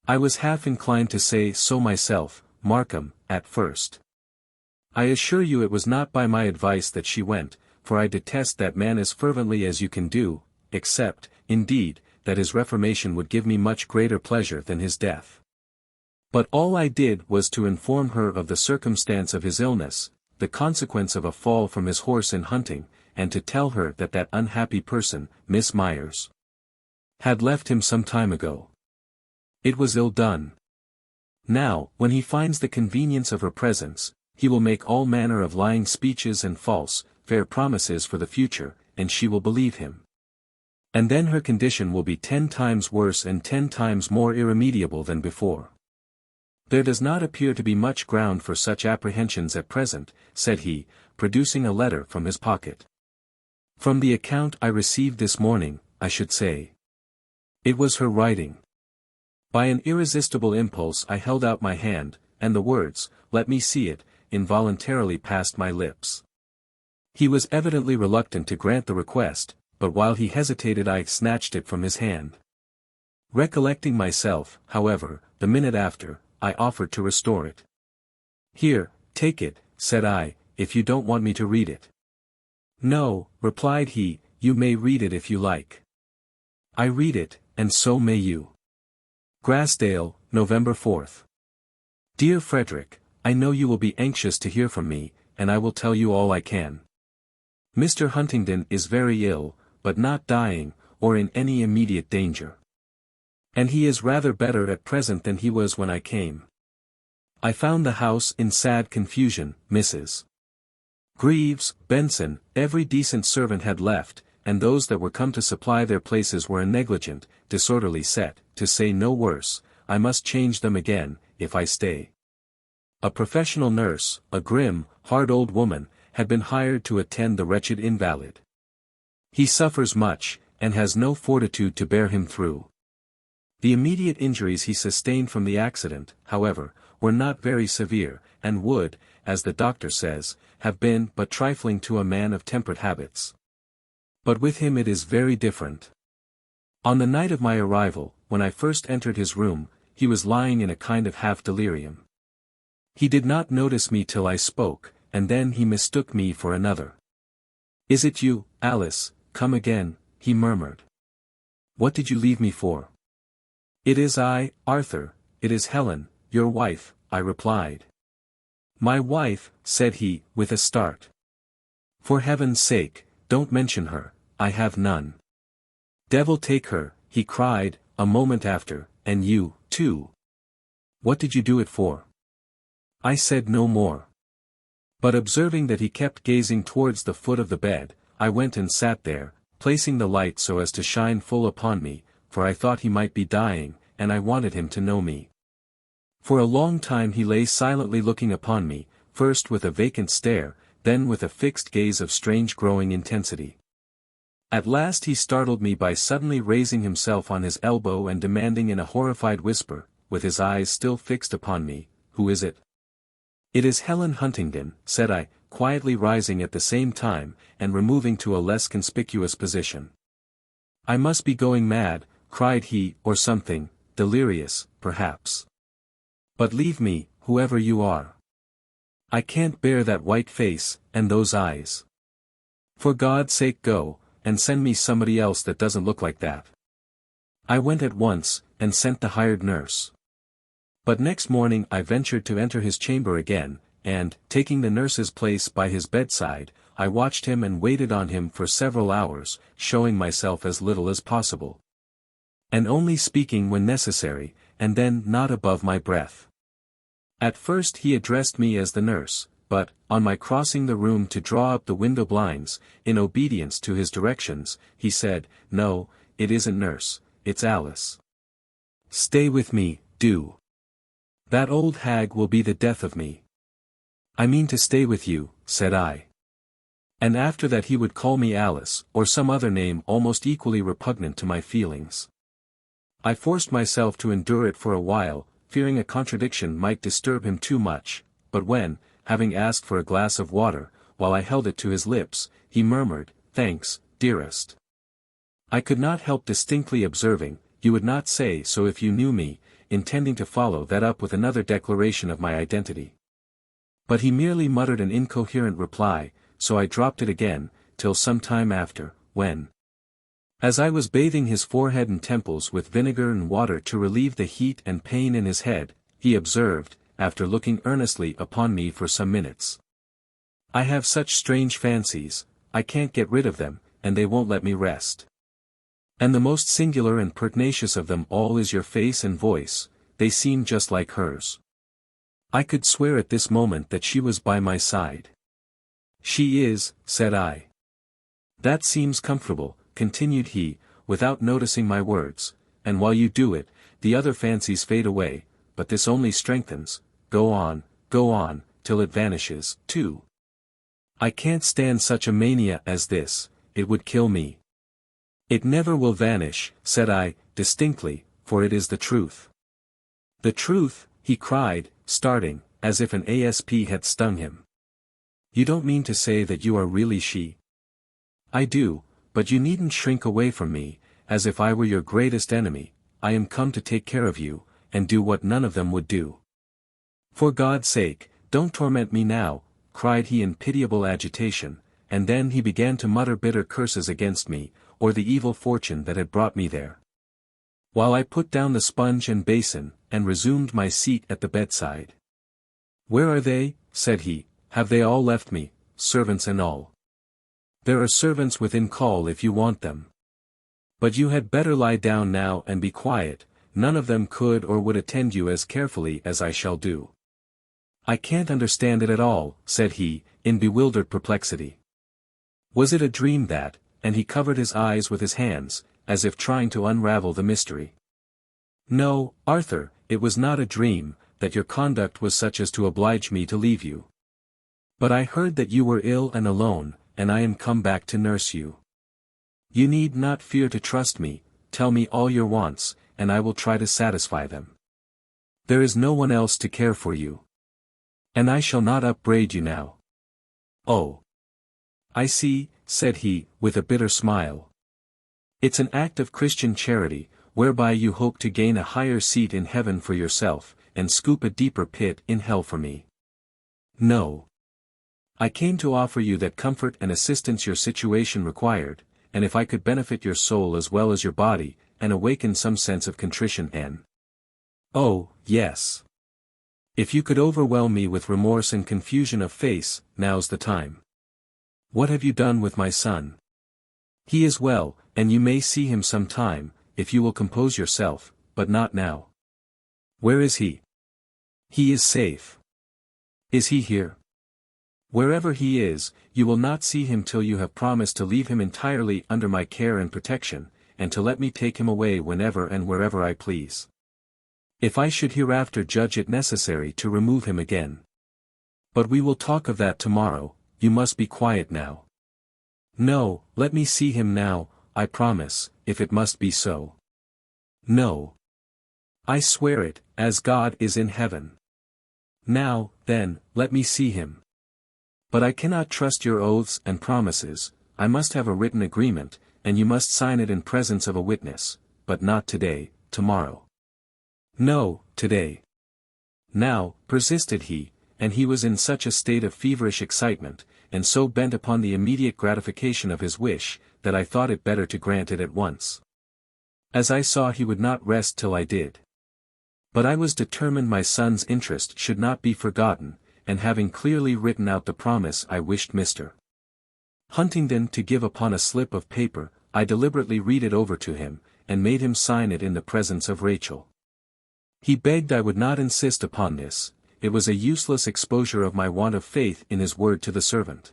I was half inclined to say so myself, Markham, at first. I assure you it was not by my advice that she went, for I detest that man as fervently as you can do, except, indeed, that his reformation would give me much greater pleasure than his death. But all I did was to inform her of the circumstance of his illness, the consequence of a fall from his horse in hunting, and to tell her that that unhappy person, Miss Myers, had left him some time ago. It was ill done. Now, when he finds the convenience of her presence, he will make all manner of lying speeches and false, fair promises for the future, and she will believe him. And then her condition will be 10 times worse and 10 times more irremediable than before. There does not appear to be much ground for such apprehensions at present, said he, producing a letter from his pocket. From the account I received this morning, I should say. It was her writing. By an irresistible impulse I held out my hand, and the words, "Let me see it," involuntarily passed my lips. He was evidently reluctant to grant the request, but while he hesitated I snatched it from his hand. Recollecting myself, however, the minute after, I offered to restore it. "Here, take it," said I, "if you don't want me to read it." "No," replied he, "you may read it if you like." "I read it, and so may you." Grassdale, November 4th. Dear Frederick, I know you will be anxious to hear from me, and I will tell you all I can. Mr. Huntingdon is very ill, but not dying, or in any immediate danger. And he is rather better at present than he was when I came. I found the house in sad confusion. Mrs. Greaves, Benson, every decent servant had left, and those that were come to supply their places were a negligent, disorderly set, to say no worse. I must change them again, if I stay. A professional nurse, a grim, hard old woman, had been hired to attend the wretched invalid. He suffers much, and has no fortitude to bear him through. The immediate injuries he sustained from the accident, however, were not very severe, and would, as the doctor says, have been but trifling to a man of temperate habits. But with him it is very different. On the night of my arrival, when I first entered his room, he was lying in a kind of half-delirium. He did not notice me till I spoke, and then he mistook me for another. "Is it you, Alice, come again?" he murmured. "What did you leave me for?" "It is I, Arthur, it is Helen, your wife," I replied. "My wife," said he, with a start. "For heaven's sake, don't mention her, I have none." "Devil take her," he cried, a moment after, "and you, too. What did you do it for?" I said no more. But observing that he kept gazing towards the foot of the bed, I went and sat there, placing the light so as to shine full upon me, for I thought he might be dying, and I wanted him to know me. For a long time he lay silently looking upon me, first with a vacant stare, then with a fixed gaze of strange growing intensity. At last he startled me by suddenly raising himself on his elbow and demanding in a horrified whisper, with his eyes still fixed upon me, "Who is it?" "It is Helen Huntingdon," said I, quietly rising at the same time, and removing to a less conspicuous position. "I must be going mad," cried he, "or something, delirious, perhaps. But leave me, whoever you are. I can't bear that white face, and those eyes. For God's sake go, and send me somebody else that doesn't look like that." I went at once, and sent the hired nurse. But next morning I ventured to enter his chamber again, and, taking the nurse's place by his bedside, I watched him and waited on him for several hours, showing myself as little as possible, and only speaking when necessary, and then not above my breath. At first he addressed me as the nurse, but, on my crossing the room to draw up the window blinds, in obedience to his directions, he said, "No, it isn't nurse, it's Alice. Stay with me, do. That old hag will be the death of me." "I mean to stay with you," said I. And after that he would call me Alice, or some other name almost equally repugnant to my feelings. I forced myself to endure it for a while, fearing a contradiction might disturb him too much, but when, having asked for a glass of water, while I held it to his lips, he murmured, "Thanks, dearest," I could not help distinctly observing, "You would not say so if you knew me," intending to follow that up with another declaration of my identity. But he merely muttered an incoherent reply, so I dropped it again, till some time after, when, as I was bathing his forehead and temples with vinegar and water to relieve the heat and pain in his head, he observed, after looking earnestly upon me for some minutes, "I have such strange fancies, I can't get rid of them, and they won't let me rest. And the most singular and pertinacious of them all is your face and voice, they seem just like hers. I could swear at this moment that she was by my side. She is, said I. That seems comfortable, continued he, without noticing my words, and while you do it, the other fancies fade away, but this only strengthens, go on, till it vanishes, too. I can't stand such a mania as this, it would kill me. It never will vanish, said I, distinctly, for it is the truth. The truth, he cried, starting, as if an asp had stung him. You don't mean to say that you are really she? I do, but you needn't shrink away from me, as if I were your greatest enemy. I am come to take care of you, and do what none of them would do. For God's sake, don't torment me now, cried he in pitiable agitation, and then he began to mutter bitter curses against me, or the evil fortune that had brought me there. While I put down the sponge and basin, and resumed my seat at the bedside. Where are they? Said he, have they all left me, servants and all? There are servants within call if you want them. But you had better lie down now and be quiet, none of them could or would attend you as carefully as I shall do. I can't understand it at all, said he, in bewildered perplexity. Was it a dream that, and he covered his eyes with his hands, as if trying to unravel the mystery. No, Arthur, it was not a dream, that your conduct was such as to oblige me to leave you. But I heard that you were ill and alone, and I am come back to nurse you. You need not fear to trust me, tell me all your wants, and I will try to satisfy them. There is no one else to care for you. And I shall not upbraid you now. Oh. I see, said he, with a bitter smile. It's an act of Christian charity, whereby you hope to gain a higher seat in heaven for yourself, and scoop a deeper pit in hell for me. No. I came to offer you that comfort and assistance your situation required, and if I could benefit your soul as well as your body, and awaken some sense of contrition and... Oh, yes. If you could overwhelm me with remorse and confusion of face, now's the time. What have you done with my son? He is well, and you may see him some time, if you will compose yourself, but not now. Where is he? He is safe. Is he here? Wherever he is, you will not see him till you have promised to leave him entirely under my care and protection, and to let me take him away whenever and wherever I please. If I should hereafter judge it necessary to remove him again. But we will talk of that tomorrow, you must be quiet now. No, let me see him now, I promise, if it must be so. No. I swear it, as God is in heaven. Now, then, let me see him. But I cannot trust your oaths and promises, I must have a written agreement, and you must sign it in presence of a witness, but not today, tomorrow. No, today. Now, persisted he, and he was in such a state of feverish excitement, and so bent upon the immediate gratification of his wish, that I thought it better to grant it at once. As I saw he would not rest till I did. But I was determined my son's interest should not be forgotten, and having clearly written out the promise I wished Mr. Huntingdon to give upon a slip of paper, I deliberately read it over to him, and made him sign it in the presence of Rachel. He begged I would not insist upon this, it was a useless exposure of my want of faith in his word to the servant.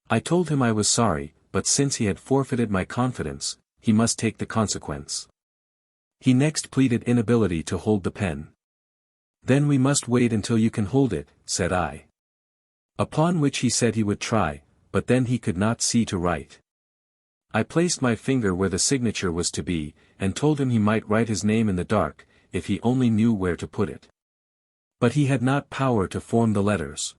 I told him I was sorry, but since he had forfeited my confidence, he must take the consequence. He next pleaded inability to hold the pen. Then we must wait until you can hold it, said I. Upon which he said he would try, but then he could not see to write. I placed my finger where the signature was to be, and told him he might write his name in the dark, if he only knew where to put it. But he had not power to form the letters.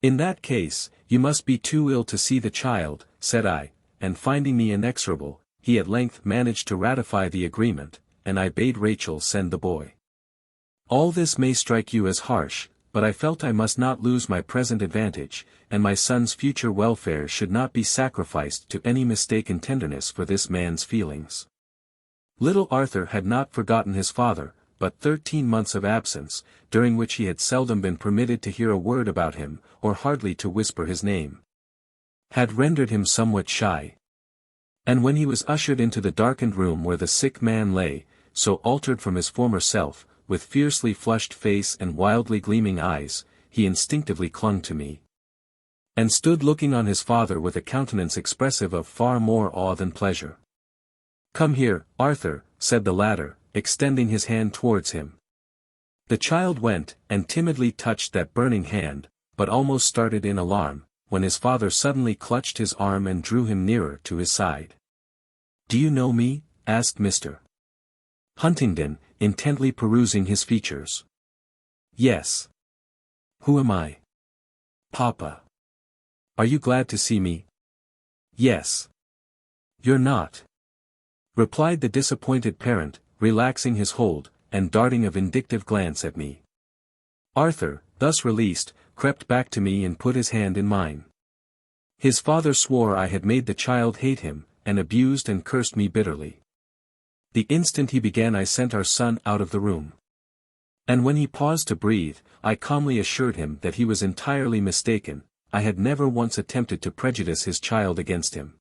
In that case, you must be too ill to see the child, said I, and finding me inexorable, he at length managed to ratify the agreement, and I bade Rachel send the boy. All this may strike you as harsh, but I felt I must not lose my present advantage, and my son's future welfare should not be sacrificed to any mistaken tenderness for this man's feelings. Little Arthur had not forgotten his father, but 13 months of absence, during which he had seldom been permitted to hear a word about him, or hardly to whisper his name. had rendered him somewhat shy. And when he was ushered into the darkened room where the sick man lay, so altered from his former self, with fiercely flushed face and wildly gleaming eyes, he instinctively clung to me, and stood looking on his father with a countenance expressive of far more awe than pleasure. "Come here, Arthur," said the latter, extending his hand towards him. The child went, and timidly touched that burning hand, but almost started in alarm, when his father suddenly clutched his arm and drew him nearer to his side. "Do you know me?" asked Mr. Huntingdon, intently perusing his features. "Yes." "Who am I?" "Papa." "Are you glad to see me?" "Yes." "You're not," replied the disappointed parent, relaxing his hold, and darting a vindictive glance at me. Arthur, thus released, crept back to me and put his hand in mine. His father swore I had made the child hate him, and abused and cursed me bitterly. The instant he began I sent our son out of the room. And when he paused to breathe, I calmly assured him that he was entirely mistaken. I had never once attempted to prejudice his child against him.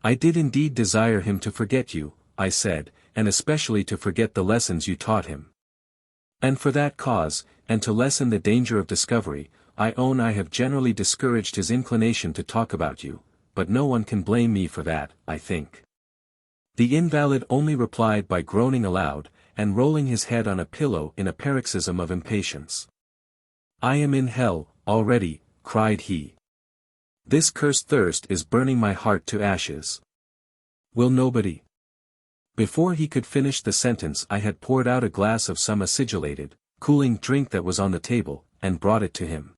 "I did indeed desire him to forget you," I said, "and especially to forget the lessons you taught him. And for that cause, and to lessen the danger of discovery, I own I have generally discouraged his inclination to talk about you, but no one can blame me for that, I think." The invalid only replied by groaning aloud, and rolling his head on a pillow in a paroxysm of impatience. "I am in hell, already," cried he. "This cursed thirst is burning my heart to ashes. Will nobody—" Before he could finish the sentence I had poured out a glass of some acidulated, cooling drink that was on the table, and brought it to him.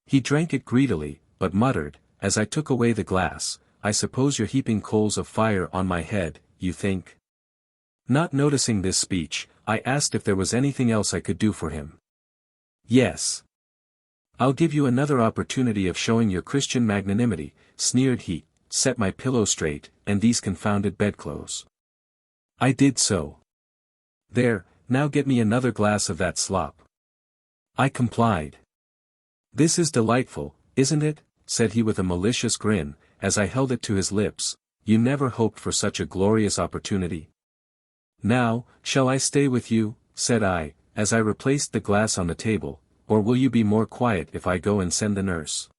He drank it greedily, but muttered, as I took away the glass, "I suppose you're heaping coals of fire on my head, you think?" Not noticing this speech, I asked if there was anything else I could do for him. "Yes. I'll give you another opportunity of showing your Christian magnanimity," sneered he. "Set my pillow straight, and these confounded bedclothes." I did so. "There, now get me another glass of that slop." I complied. "This is delightful, isn't it?" said he with a malicious grin, as I held it to his lips. "You never hoped for such a glorious opportunity." "Now, shall I stay with you?" said I, as I replaced the glass on the table, "or will you be more quiet if I go and send the nurse?"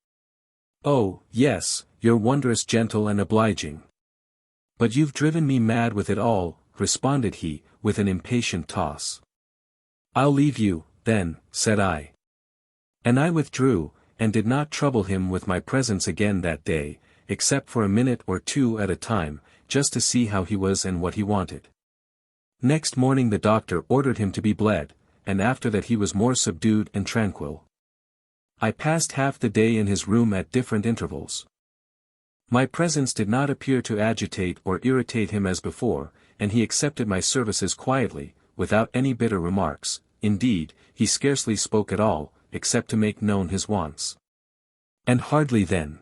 "Oh, yes, you're wondrous gentle and obliging. But you've driven me mad with it all," responded he, with an impatient toss. "I'll leave you, then," said I. And I withdrew, and did not trouble him with my presence again that day, except for a minute or two at a time, just to see how he was and what he wanted. Next morning the doctor ordered him to be bled, and after that he was more subdued and tranquil. I passed half the day in his room at different intervals. My presence did not appear to agitate or irritate him as before, and he accepted my services quietly, without any bitter remarks. Indeed, he scarcely spoke at all, except to make known his wants. And hardly then.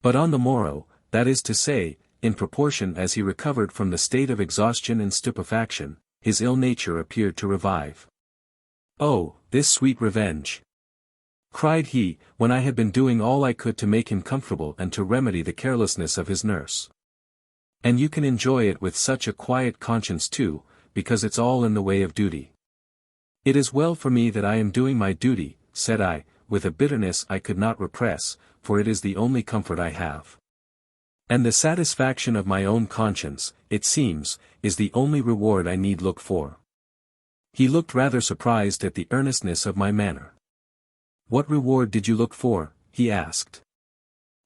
But on the morrow, that is to say, in proportion as he recovered from the state of exhaustion and stupefaction, his ill nature appeared to revive. "Oh, this sweet revenge!" cried he, when I had been doing all I could to make him comfortable and to remedy the carelessness of his nurse. "And you can enjoy it with such a quiet conscience too, because it's all in the way of duty." "It is well for me that I am doing my duty," said I, with a bitterness I could not repress, "for it is the only comfort I have. And the satisfaction of my own conscience, it seems, is the only reward I need look for." He looked rather surprised at the earnestness of my manner. "What reward did you look for?" he asked.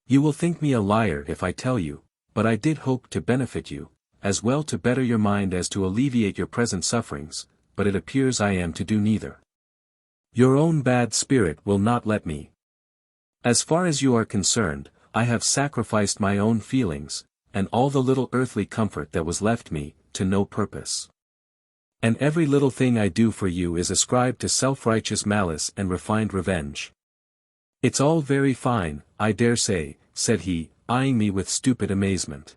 "You will think me a liar if I tell you, but I did hope to benefit you, as well to better your mind as to alleviate your present sufferings, but it appears I am to do neither. Your own bad spirit will not let me. As far as you are concerned, I have sacrificed my own feelings, and all the little earthly comfort that was left me, to no purpose. And every little thing I do for you is ascribed to self-righteous malice and refined revenge. It's all very fine, I dare say," said he, eyeing me with stupid amazement.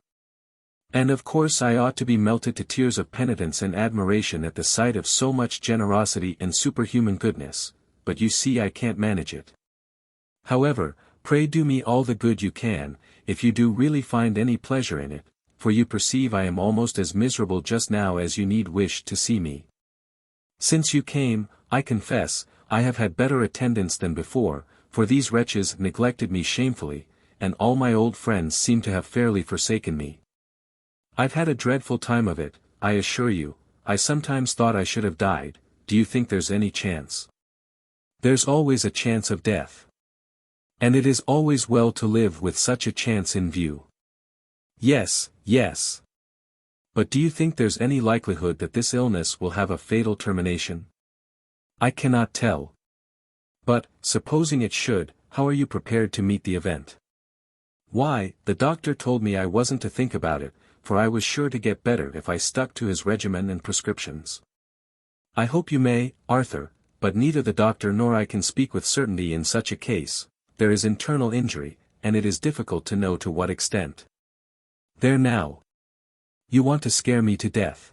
"And of course I ought to be melted to tears of penitence and admiration at the sight of so much generosity and superhuman goodness, but you see I can't manage it. However, pray do me all the good you can, if you do really find any pleasure in it, for you perceive I am almost as miserable just now as you need wish to see me. Since you came, I confess, I have had better attendance than before, for these wretches neglected me shamefully, and all my old friends seem to have fairly forsaken me. I've had a dreadful time of it, I assure you. I sometimes thought I should have died. Do you think there's any chance? There's always a chance of death. And it is always well to live with such a chance in view. Yes, yes. But do you think there's any likelihood that this illness will have a fatal termination? I cannot tell. But, supposing it should, how are you prepared to meet the event? Why, the doctor told me I wasn't to think about it, for I was sure to get better if I stuck to his regimen and prescriptions. I hope you may, Arthur, but neither the doctor nor I can speak with certainty in such a case. There is internal injury, and it is difficult to know to what extent. There now. You want to scare me to death.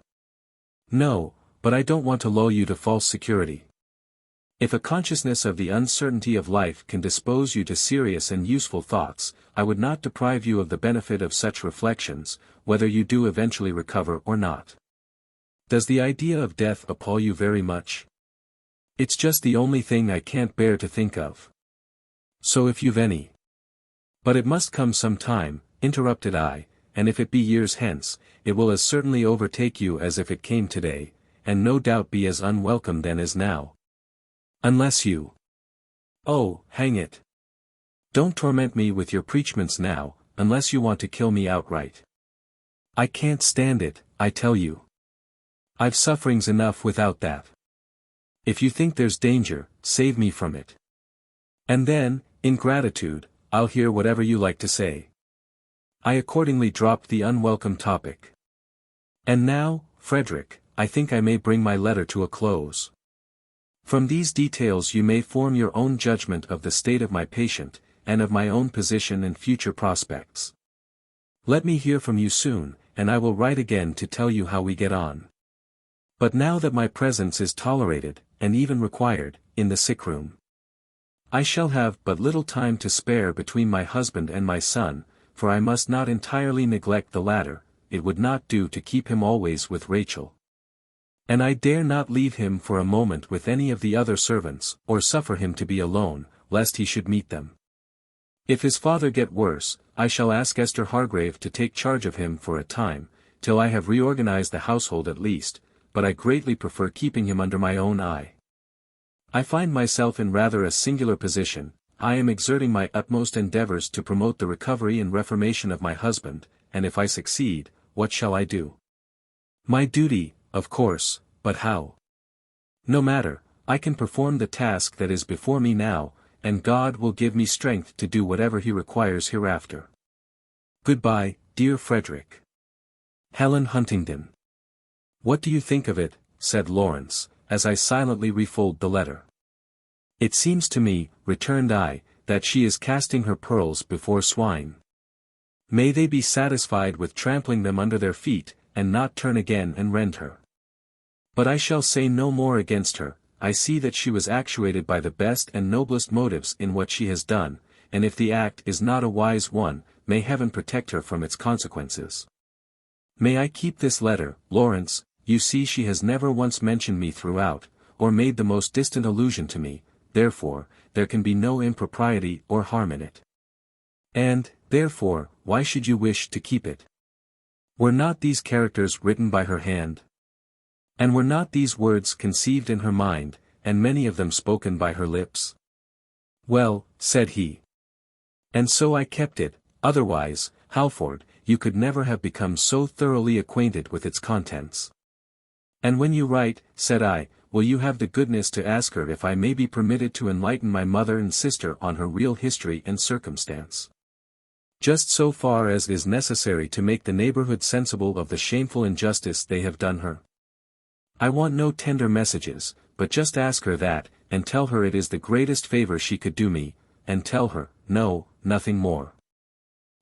No, but I don't want to lull you to false security. If a consciousness of the uncertainty of life can dispose you to serious and useful thoughts, I would not deprive you of the benefit of such reflections, whether you do eventually recover or not. Does the idea of death appall you very much? It's just the only thing I can't bear to think of. So if you've any. But it must come some time, interrupted I, and if it be years hence, it will as certainly overtake you as if it came today, and no doubt be as unwelcome then as now. Unless you. Oh, hang it. Don't torment me with your preachments now, unless you want to kill me outright. I can't stand it, I tell you. I've sufferings enough without that. If you think there's danger, save me from it. And then, in gratitude, I'll hear whatever you like to say. I accordingly dropped the unwelcome topic. And now, Frederick, I think I may bring my letter to a close. From these details you may form your own judgment of the state of my patient, and of my own position and future prospects. Let me hear from you soon, and I will write again to tell you how we get on. But now that my presence is tolerated, and even required, in the sick room, I shall have but little time to spare between my husband and my son, for I must not entirely neglect the latter. It would not do to keep him always with Rachel. And I dare not leave him for a moment with any of the other servants, or suffer him to be alone, lest he should meet them. If his father get worse, I shall ask Esther Hargrave to take charge of him for a time, till I have reorganized the household at least, but I greatly prefer keeping him under my own eye. I find myself in rather a singular position. I am exerting my utmost endeavors to promote the recovery and reformation of my husband, and if I succeed, what shall I do? My duty, of course, but how? No matter, I can perform the task that is before me now, and God will give me strength to do whatever He requires hereafter. Goodbye, dear Frederick. Helen Huntingdon. What do you think of it? Said Lawrence, as I silently refold the letter. It seems to me, returned I, that she is casting her pearls before swine. May they be satisfied with trampling them under their feet, and not turn again and rend her. But I shall say no more against her. I see that she was actuated by the best and noblest motives in what she has done, and if the act is not a wise one, may Heaven protect her from its consequences. May I keep this letter, Lawrence? You see she has never once mentioned me throughout, or made the most distant allusion to me, therefore, there can be no impropriety or harm in it. And, therefore, why should you wish to keep it? Were not these characters written by her hand? And were not these words conceived in her mind, and many of them spoken by her lips? Well, said he. And so I kept it, otherwise, Halford, you could never have become so thoroughly acquainted with its contents. And when you write, said I, will you have the goodness to ask her if I may be permitted to enlighten my mother and sister on her real history and circumstance? Just so far as is necessary to make the neighborhood sensible of the shameful injustice they have done her. I want no tender messages, but just ask her that, and tell her it is the greatest favor she could do me, and tell her, no, nothing more.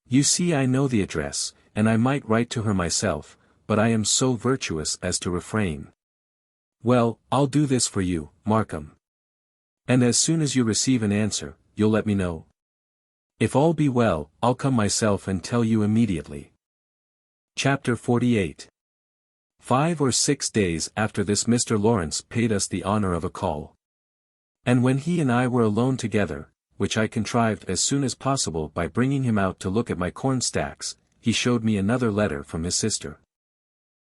You see I know the address, and I might write to her myself, but I am so virtuous as to refrain. Well, I'll do this for you, Markham. And as soon as you receive an answer, you'll let me know. If all be well, I'll come myself and tell you immediately. Chapter 48. 5 or 6 days after this Mr. Lawrence paid us the honor of a call. And when he and I were alone together, which I contrived as soon as possible by bringing him out to look at my corn stacks, he showed me another letter from his sister.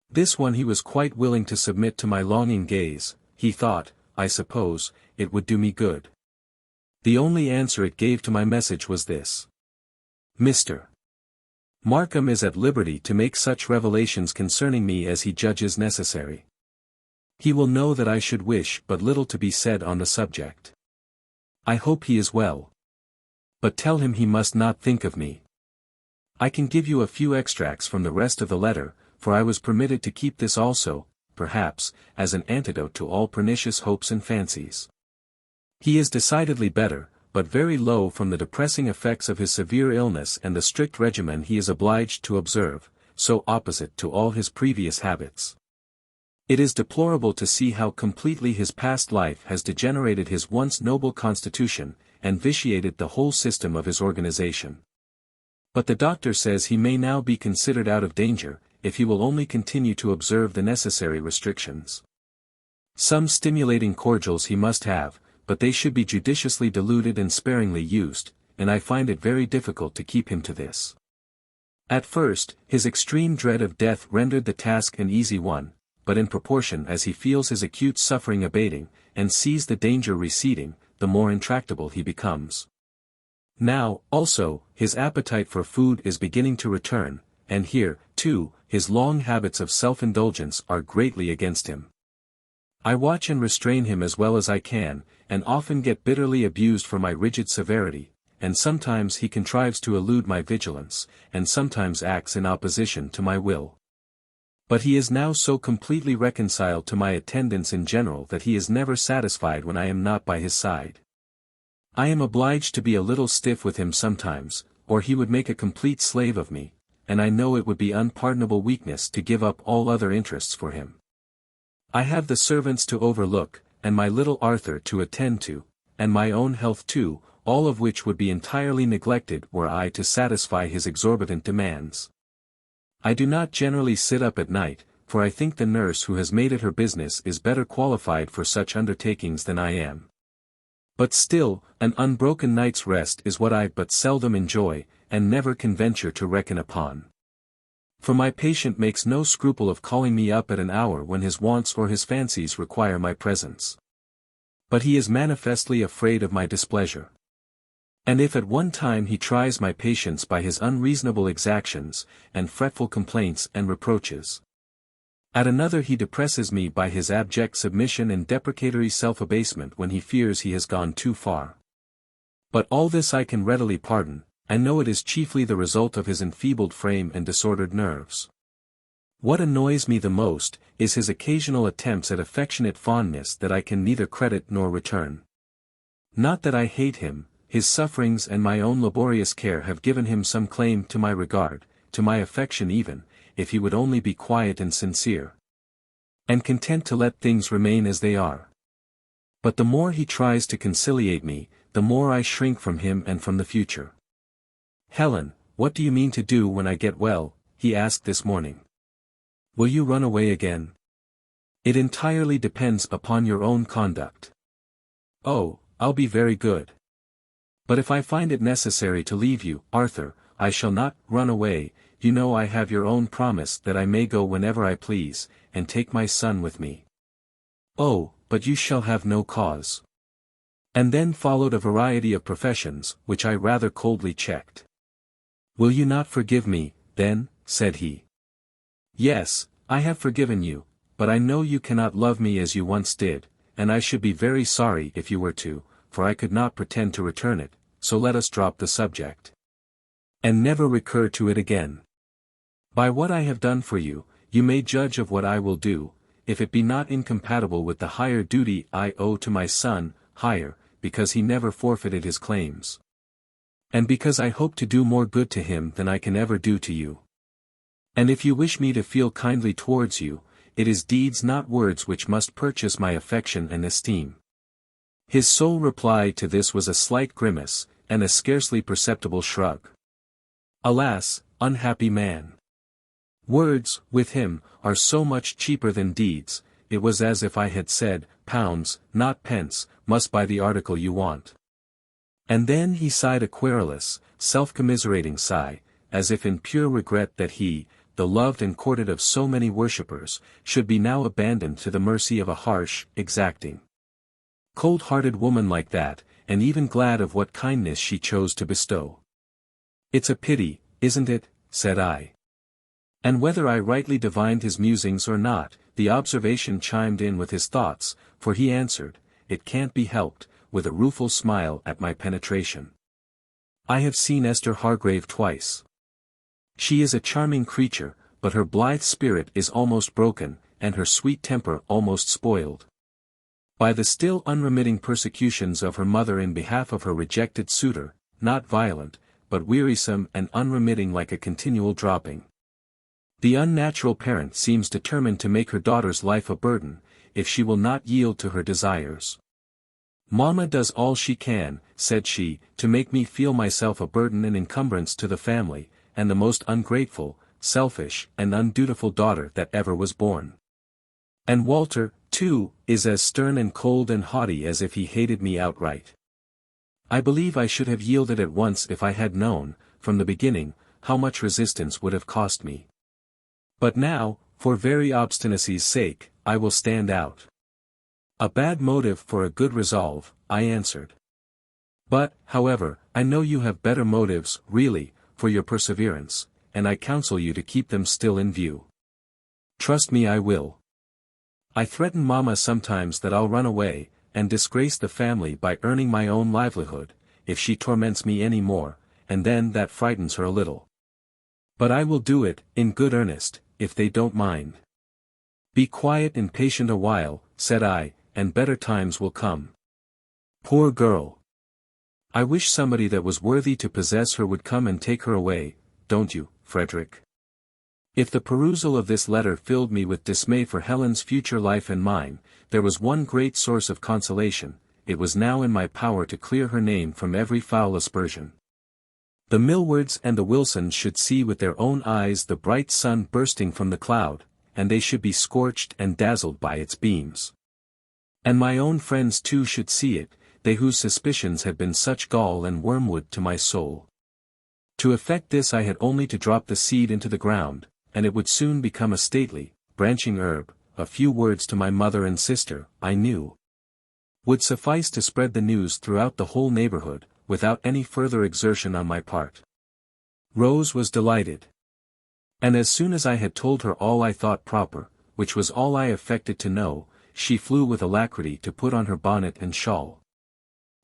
This one he was quite willing to submit to my longing gaze. He thought, I suppose, it would do me good. The only answer it gave to my message was this. Mr. Markham is at liberty to make such revelations concerning me as he judges necessary. He will know that I should wish but little to be said on the subject. I hope he is well. But tell him he must not think of me. I can give you a few extracts from the rest of the letter, for I was permitted to keep this also, perhaps, as an antidote to all pernicious hopes and fancies. He is decidedly better, but very low from the depressing effects of his severe illness and the strict regimen he is obliged to observe, so opposite to all his previous habits. It is deplorable to see how completely his past life has degenerated his once noble constitution, and vitiated the whole system of his organization. But the doctor says he may now be considered out of danger, if he will only continue to observe the necessary restrictions. Some stimulating cordials he must have, but they should be judiciously diluted and sparingly used, and I find it very difficult to keep him to this. At first, his extreme dread of death rendered the task an easy one, but in proportion as he feels his acute suffering abating, and sees the danger receding, the more intractable he becomes. Now, also, his appetite for food is beginning to return, and here, too, his long habits of self-indulgence are greatly against him. I watch and restrain him as well as I can, and often get bitterly abused for my rigid severity, and sometimes he contrives to elude my vigilance, and sometimes acts in opposition to my will. But he is now so completely reconciled to my attendance in general that he is never satisfied when I am not by his side. I am obliged to be a little stiff with him sometimes, or he would make a complete slave of me, and I know it would be unpardonable weakness to give up all other interests for him. I have the servants to overlook, and my little Arthur to attend to, and my own health too, all of which would be entirely neglected were I to satisfy his exorbitant demands. I do not generally sit up at night, for I think the nurse who has made it her business is better qualified for such undertakings than I am. But still, an unbroken night's rest is what I but seldom enjoy, and never can venture to reckon upon. For my patient makes no scruple of calling me up at an hour when his wants or his fancies require my presence. But he is manifestly afraid of my displeasure. And if at one time he tries my patience by his unreasonable exactions, and fretful complaints and reproaches, at another he depresses me by his abject submission and deprecatory self-abasement when he fears he has gone too far. But all this I can readily pardon. I know it is chiefly the result of his enfeebled frame and disordered nerves. What annoys me the most, is his occasional attempts at affectionate fondness that I can neither credit nor return. Not that I hate him, his sufferings and my own laborious care have given him some claim to my regard, to my affection even, if he would only be quiet and sincere, and content to let things remain as they are. But the more he tries to conciliate me, the more I shrink from him and from the future. "Helen, what do you mean to do when I get well?" he asked this morning. "Will you run away again?" "It entirely depends upon your own conduct." "Oh, I'll be very good. But if I find it necessary to leave you, Arthur, I shall not run away. You know I have your own promise that I may go whenever I please, and take my son with me." "Oh, but you shall have no cause." And then followed a variety of professions, which I rather coldly checked. "Will you not forgive me, then?" said he. "Yes, I have forgiven you, but I know you cannot love me as you once did, and I should be very sorry if you were to, for I could not pretend to return it, so let us drop the subject, and never recur to it again. By what I have done for you, you may judge of what I will do, if it be not incompatible with the higher duty I owe to my son, higher, because he never forfeited his claims, and because I hope to do more good to him than I can ever do to you. And if you wish me to feel kindly towards you, it is deeds not words which must purchase my affection and esteem." His sole reply to this was a slight grimace, and a scarcely perceptible shrug. Alas, unhappy man! Words, with him, are so much cheaper than deeds. It was as if I had said, pounds, not pence, must buy the article you want. And then he sighed a querulous, self-commiserating sigh, as if in pure regret that he, the loved and courted of so many worshippers, should be now abandoned to the mercy of a harsh, exacting, cold-hearted woman like that, and even glad of what kindness she chose to bestow. "It's a pity, isn't it?" said I. And whether I rightly divined his musings or not, the observation chimed in with his thoughts, for he answered, "It can't be helped," with a rueful smile at my penetration. "I have seen Esther Hargrave twice. She is a charming creature, but her blithe spirit is almost broken, and her sweet temper almost spoiled by the still unremitting persecutions of her mother in behalf of her rejected suitor, not violent, but wearisome and unremitting like a continual dropping. The unnatural parent seems determined to make her daughter's life a burden, if she will not yield to her desires. Mamma does all she can," said she, "to make me feel myself a burden and encumbrance to the family, and the most ungrateful, selfish, and undutiful daughter that ever was born. And Walter, too, is as stern and cold and haughty as if he hated me outright. I believe I should have yielded at once if I had known, from the beginning, how much resistance would have cost me. But now, for very obstinacy's sake, I will stand out." "A bad motive for a good resolve," I answered. "But, however, I know you have better motives, really, for your perseverance, and I counsel you to keep them still in view." "Trust me, I will. I threaten Mamma sometimes that I'll run away, and disgrace the family by earning my own livelihood, if she torments me any more, and then that frightens her a little. But I will do it, in good earnest, if they don't mind." "Be quiet and patient a while," said I, "and better times will come." Poor girl! I wish somebody that was worthy to possess her would come and take her away, don't you, Frederick? If the perusal of this letter filled me with dismay for Helen's future life and mine, there was one great source of consolation: it was now in my power to clear her name from every foul aspersion. The Millwards and the Wilsons should see with their own eyes the bright sun bursting from the cloud, and they should be scorched and dazzled by its beams. And my own friends too should see it, they whose suspicions had been such gall and wormwood to my soul. To effect this I had only to drop the seed into the ground, and it would soon become a stately, branching herb. A few words to my mother and sister, I knew, would suffice to spread the news throughout the whole neighborhood, without any further exertion on my part. Rose was delighted. And as soon as I had told her all I thought proper, which was all I affected to know, she flew with alacrity to put on her bonnet and shawl,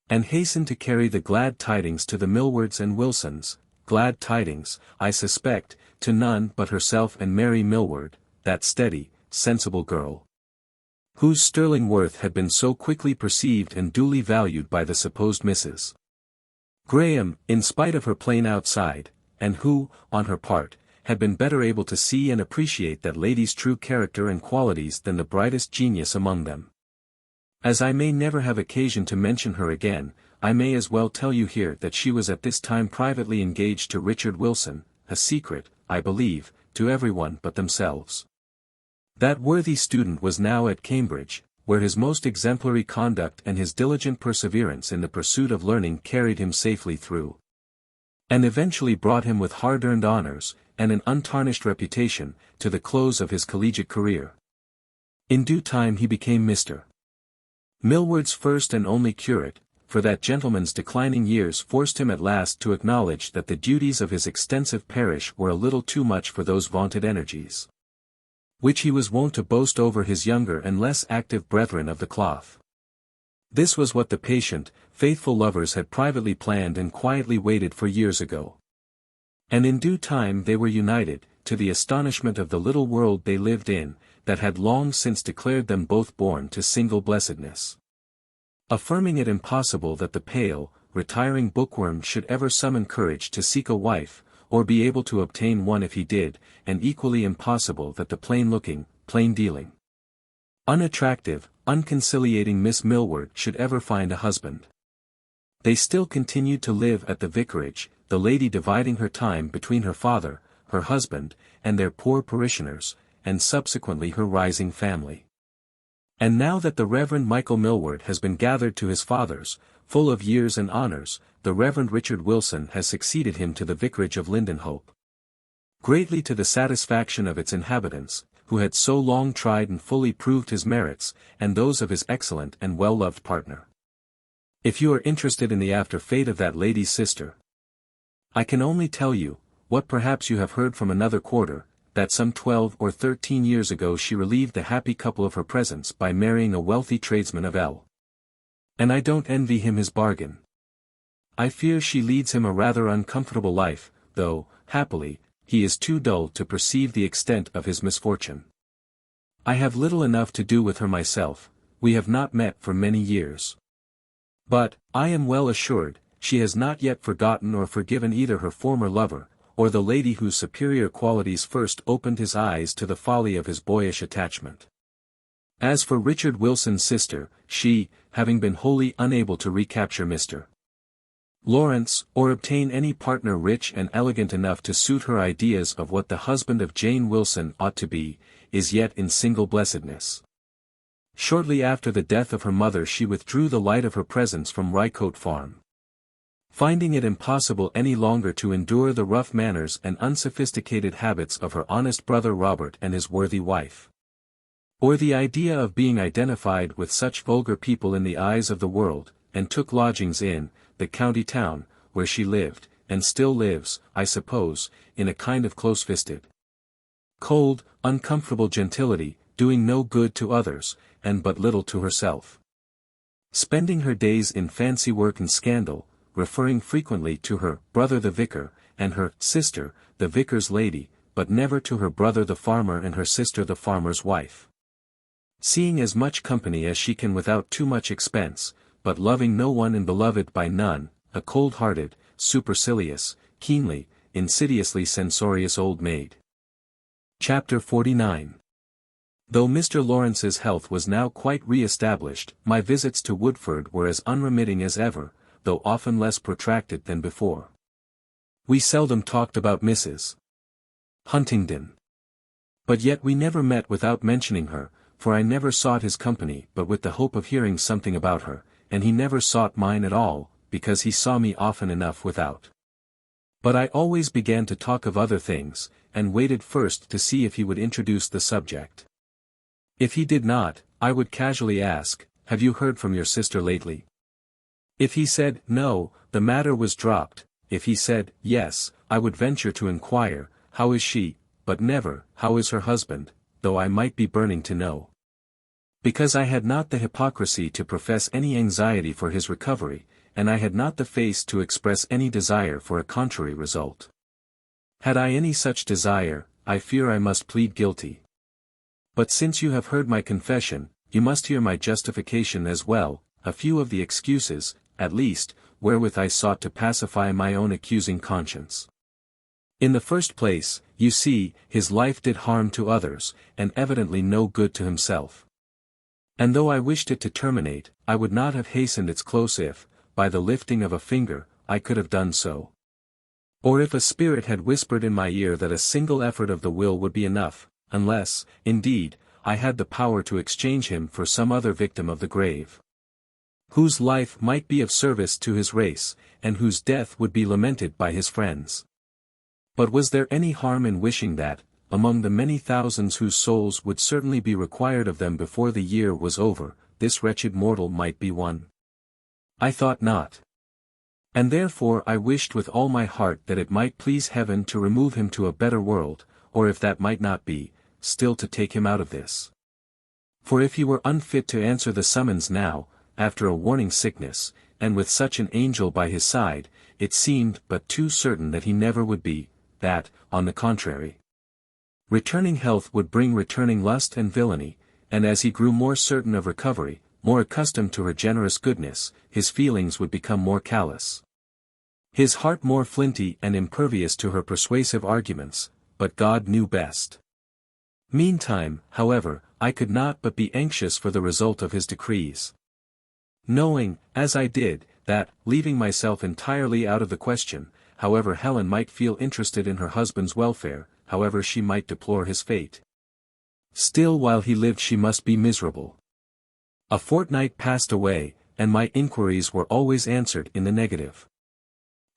and hastened to carry the glad tidings to the Millwards and Wilsons. Glad tidings, I suspect, to none but herself and Mary Millward, that steady, sensible girl, whose sterling worth had been so quickly perceived and duly valued by the supposed Mrs. Graham, in spite of her plain outside, and who, on her part, had been better able to see and appreciate that lady's true character and qualities than the brightest genius among them. As I may never have occasion to mention her again, I may as well tell you here that she was at this time privately engaged to Richard Wilson, a secret, I believe, to everyone but themselves. That worthy student was now at Cambridge, where his most exemplary conduct and his diligent perseverance in the pursuit of learning carried him safely through, and eventually brought him with hard-earned honors, and an untarnished reputation, to the close of his collegiate career. In due time he became Mr. Millward's first and only curate, for that gentleman's declining years forced him at last to acknowledge that the duties of his extensive parish were a little too much for those vaunted energies, which he was wont to boast over his younger and less active brethren of the cloth. This was what the patient, faithful lovers had privately planned and quietly waited for years ago. And in due time they were united, to the astonishment of the little world they lived in, that had long since declared them both born to single blessedness, affirming it impossible that the pale, retiring bookworm should ever summon courage to seek a wife, or be able to obtain one if he did, and equally impossible that the plain-looking, plain-dealing, unattractive, unconciliating Miss Millward should ever find a husband. They still continued to live at the vicarage, the lady dividing her time between her father, her husband, and their poor parishioners, and subsequently her rising family. And now that the Reverend Michael Millward has been gathered to his fathers, full of years and honors, the Reverend Richard Wilson has succeeded him to the vicarage of Lindenhope. Greatly to the satisfaction of its inhabitants, who had so long tried and fully proved his merits, and those of his excellent and well-loved partner. If you are interested in the after fate of that lady's sister, I can only tell you, what perhaps you have heard from another quarter, that some 12 or 13 years ago she relieved the happy couple of her presence by marrying a wealthy tradesman of L. And I don't envy him his bargain. I fear she leads him a rather uncomfortable life, though, happily, he is too dull to perceive the extent of his misfortune. I have little enough to do with her myself, we have not met for many years. But, I am well assured, she has not yet forgotten or forgiven either her former lover, or the lady whose superior qualities first opened his eyes to the folly of his boyish attachment. As for Richard Wilson's sister, she, having been wholly unable to recapture Mr. Lawrence, or obtain any partner rich and elegant enough to suit her ideas of what the husband of Jane Wilson ought to be, is yet in single blessedness. Shortly after the death of her mother she withdrew the light of her presence from Rycote Farm. Finding it impossible any longer to endure the rough manners and unsophisticated habits of her honest brother Robert and his worthy wife. Or the idea of being identified with such vulgar people in the eyes of the world, and took lodgings in the county town, where she lived, and still lives, I suppose, in a kind of close-fisted, cold, uncomfortable gentility, doing no good to others, and but little to herself. Spending her days in fancy work and scandal, referring frequently to her brother the vicar, and her sister, the vicar's lady, but never to her brother the farmer and her sister the farmer's wife. Seeing as much company as she can without too much expense, but loving no one and beloved by none, a cold-hearted, supercilious, keenly, insidiously censorious old maid. Chapter 49. Though Mr. Lawrence's health was now quite re-established, my visits to Woodford were as unremitting as ever, though often less protracted than before. We seldom talked about Mrs. Huntingdon. But yet we never met without mentioning her, for I never sought his company but with the hope of hearing something about her, and he never sought mine at all, because he saw me often enough without. But I always began to talk of other things, and waited first to see if he would introduce the subject. If he did not, I would casually ask, "Have you heard from your sister lately?" If he said, "No," the matter was dropped. If he said, "Yes," I would venture to inquire, "How is she?" but never, "How is her husband?" though I might be burning to know. Because I had not the hypocrisy to profess any anxiety for his recovery, and I had not the face to express any desire for a contrary result. Had I any such desire, I fear I must plead guilty. But since you have heard my confession, you must hear my justification as well, a few of the excuses, at least, wherewith I sought to pacify my own accusing conscience. In the first place, you see, his life did harm to others, and evidently no good to himself. And though I wished it to terminate, I would not have hastened its close if, by the lifting of a finger, I could have done so. Or if a spirit had whispered in my ear that a single effort of the will would be enough, unless, indeed, I had the power to exchange him for some other victim of the grave, whose life might be of service to his race, and whose death would be lamented by his friends. But was there any harm in wishing that, among the many thousands whose souls would certainly be required of them before the year was over, this wretched mortal might be one? I thought not. And therefore I wished with all my heart that it might please heaven to remove him to a better world, or if that might not be, still to take him out of this. For if he were unfit to answer the summons now, after a warning sickness, and with such an angel by his side, it seemed but too certain that he never would be, that, on the contrary, returning health would bring returning lust and villainy, and as he grew more certain of recovery, more accustomed to her generous goodness, his feelings would become more callous, his heart more flinty and impervious to her persuasive arguments, but God knew best. Meantime, however, I could not but be anxious for the result of his decrees. Knowing, as I did, that, leaving myself entirely out of the question, however Helen might feel interested in her husband's welfare, however she might deplore his fate, still while he lived she must be miserable. A fortnight passed away, and my inquiries were always answered in the negative.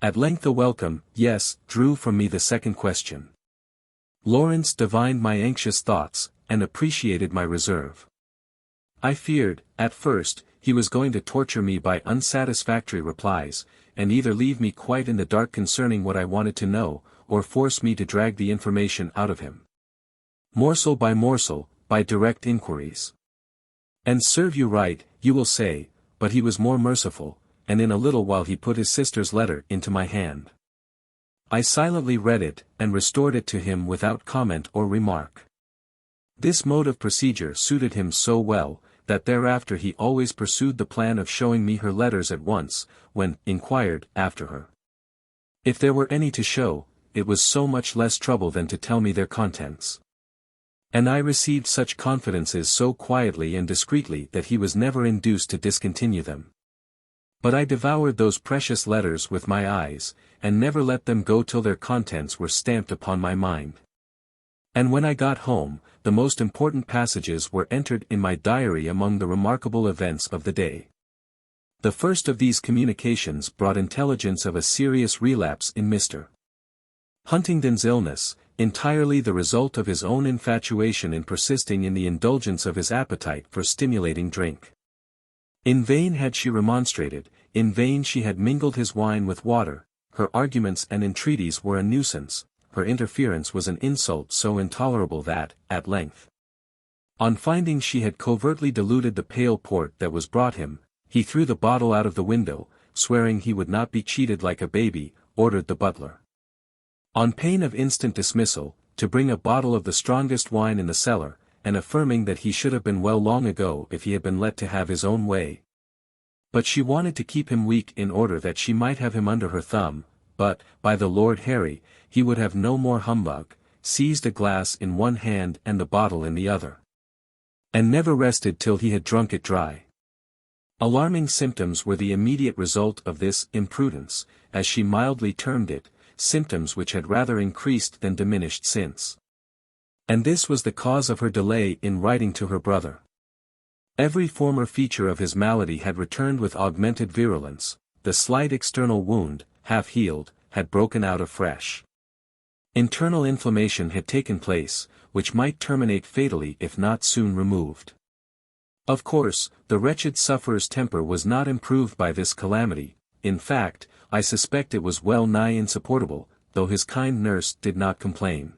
At length a welcome yes drew from me the second question. Lawrence divined my anxious thoughts, and appreciated my reserve. I feared, at first, he was going to torture me by unsatisfactory replies, and either leave me quite in the dark concerning what I wanted to know, or force me to drag the information out of him, morsel by morsel, by direct inquiries. And serve you right, you will say, but he was more merciful, and in a little while he put his sister's letter into my hand. I silently read it, and restored it to him without comment or remark. This mode of procedure suited him so well, that thereafter he always pursued the plan of showing me her letters at once, when inquired after her. If there were any to show, it was so much less trouble than to tell me their contents. And I received such confidences so quietly and discreetly that he was never induced to discontinue them. But I devoured those precious letters with my eyes, and never let them go till their contents were stamped upon my mind. And when I got home, the most important passages were entered in my diary among the remarkable events of the day. The first of these communications brought intelligence of a serious relapse in Mr. Huntingdon's illness, entirely the result of his own infatuation in persisting in the indulgence of his appetite for stimulating drink. In vain had she remonstrated, in vain she had mingled his wine with water, her arguments and entreaties were a nuisance, her interference was an insult so intolerable that, at length, on finding she had covertly diluted the pale port that was brought him, he threw the bottle out of the window, swearing he would not be cheated like a baby, ordered the butler, on pain of instant dismissal, to bring a bottle of the strongest wine in the cellar, and affirming that he should have been well long ago if he had been let to have his own way. But she wanted to keep him weak in order that she might have him under her thumb, but, by the Lord Harry, he would have no more humbug, seized a glass in one hand and the bottle in the other, and never rested till he had drunk it dry. Alarming symptoms were the immediate result of this imprudence, as she mildly termed it, symptoms which had rather increased than diminished since. And this was the cause of her delay in writing to her brother. Every former feature of his malady had returned with augmented virulence, the slight external wound, half healed, had broken out afresh. Internal inflammation had taken place, which might terminate fatally if not soon removed. Of course, the wretched sufferer's temper was not improved by this calamity, in fact, I suspect it was well nigh insupportable, though his kind nurse did not complain.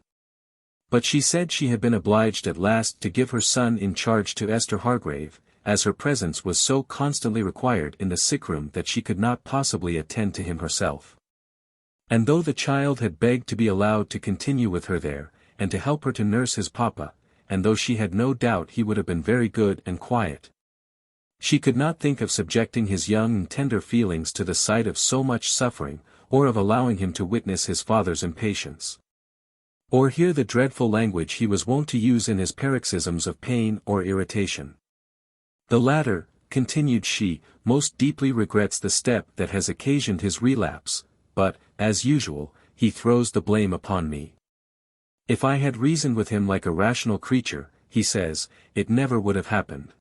But she said she had been obliged at last to give her son in charge to Esther Hargrave, as her presence was so constantly required in the sick-room that she could not possibly attend to him herself. And though the child had begged to be allowed to continue with her there, and to help her to nurse his papa, and though she had no doubt he would have been very good and quiet, she could not think of subjecting his young and tender feelings to the sight of so much suffering, or of allowing him to witness his father's impatience, or hear the dreadful language he was wont to use in his paroxysms of pain or irritation. The latter, continued she, most deeply regrets the step that has occasioned his relapse, but, as usual, he throws the blame upon me. If I had reasoned with him like a rational creature, he says, it never would have happened.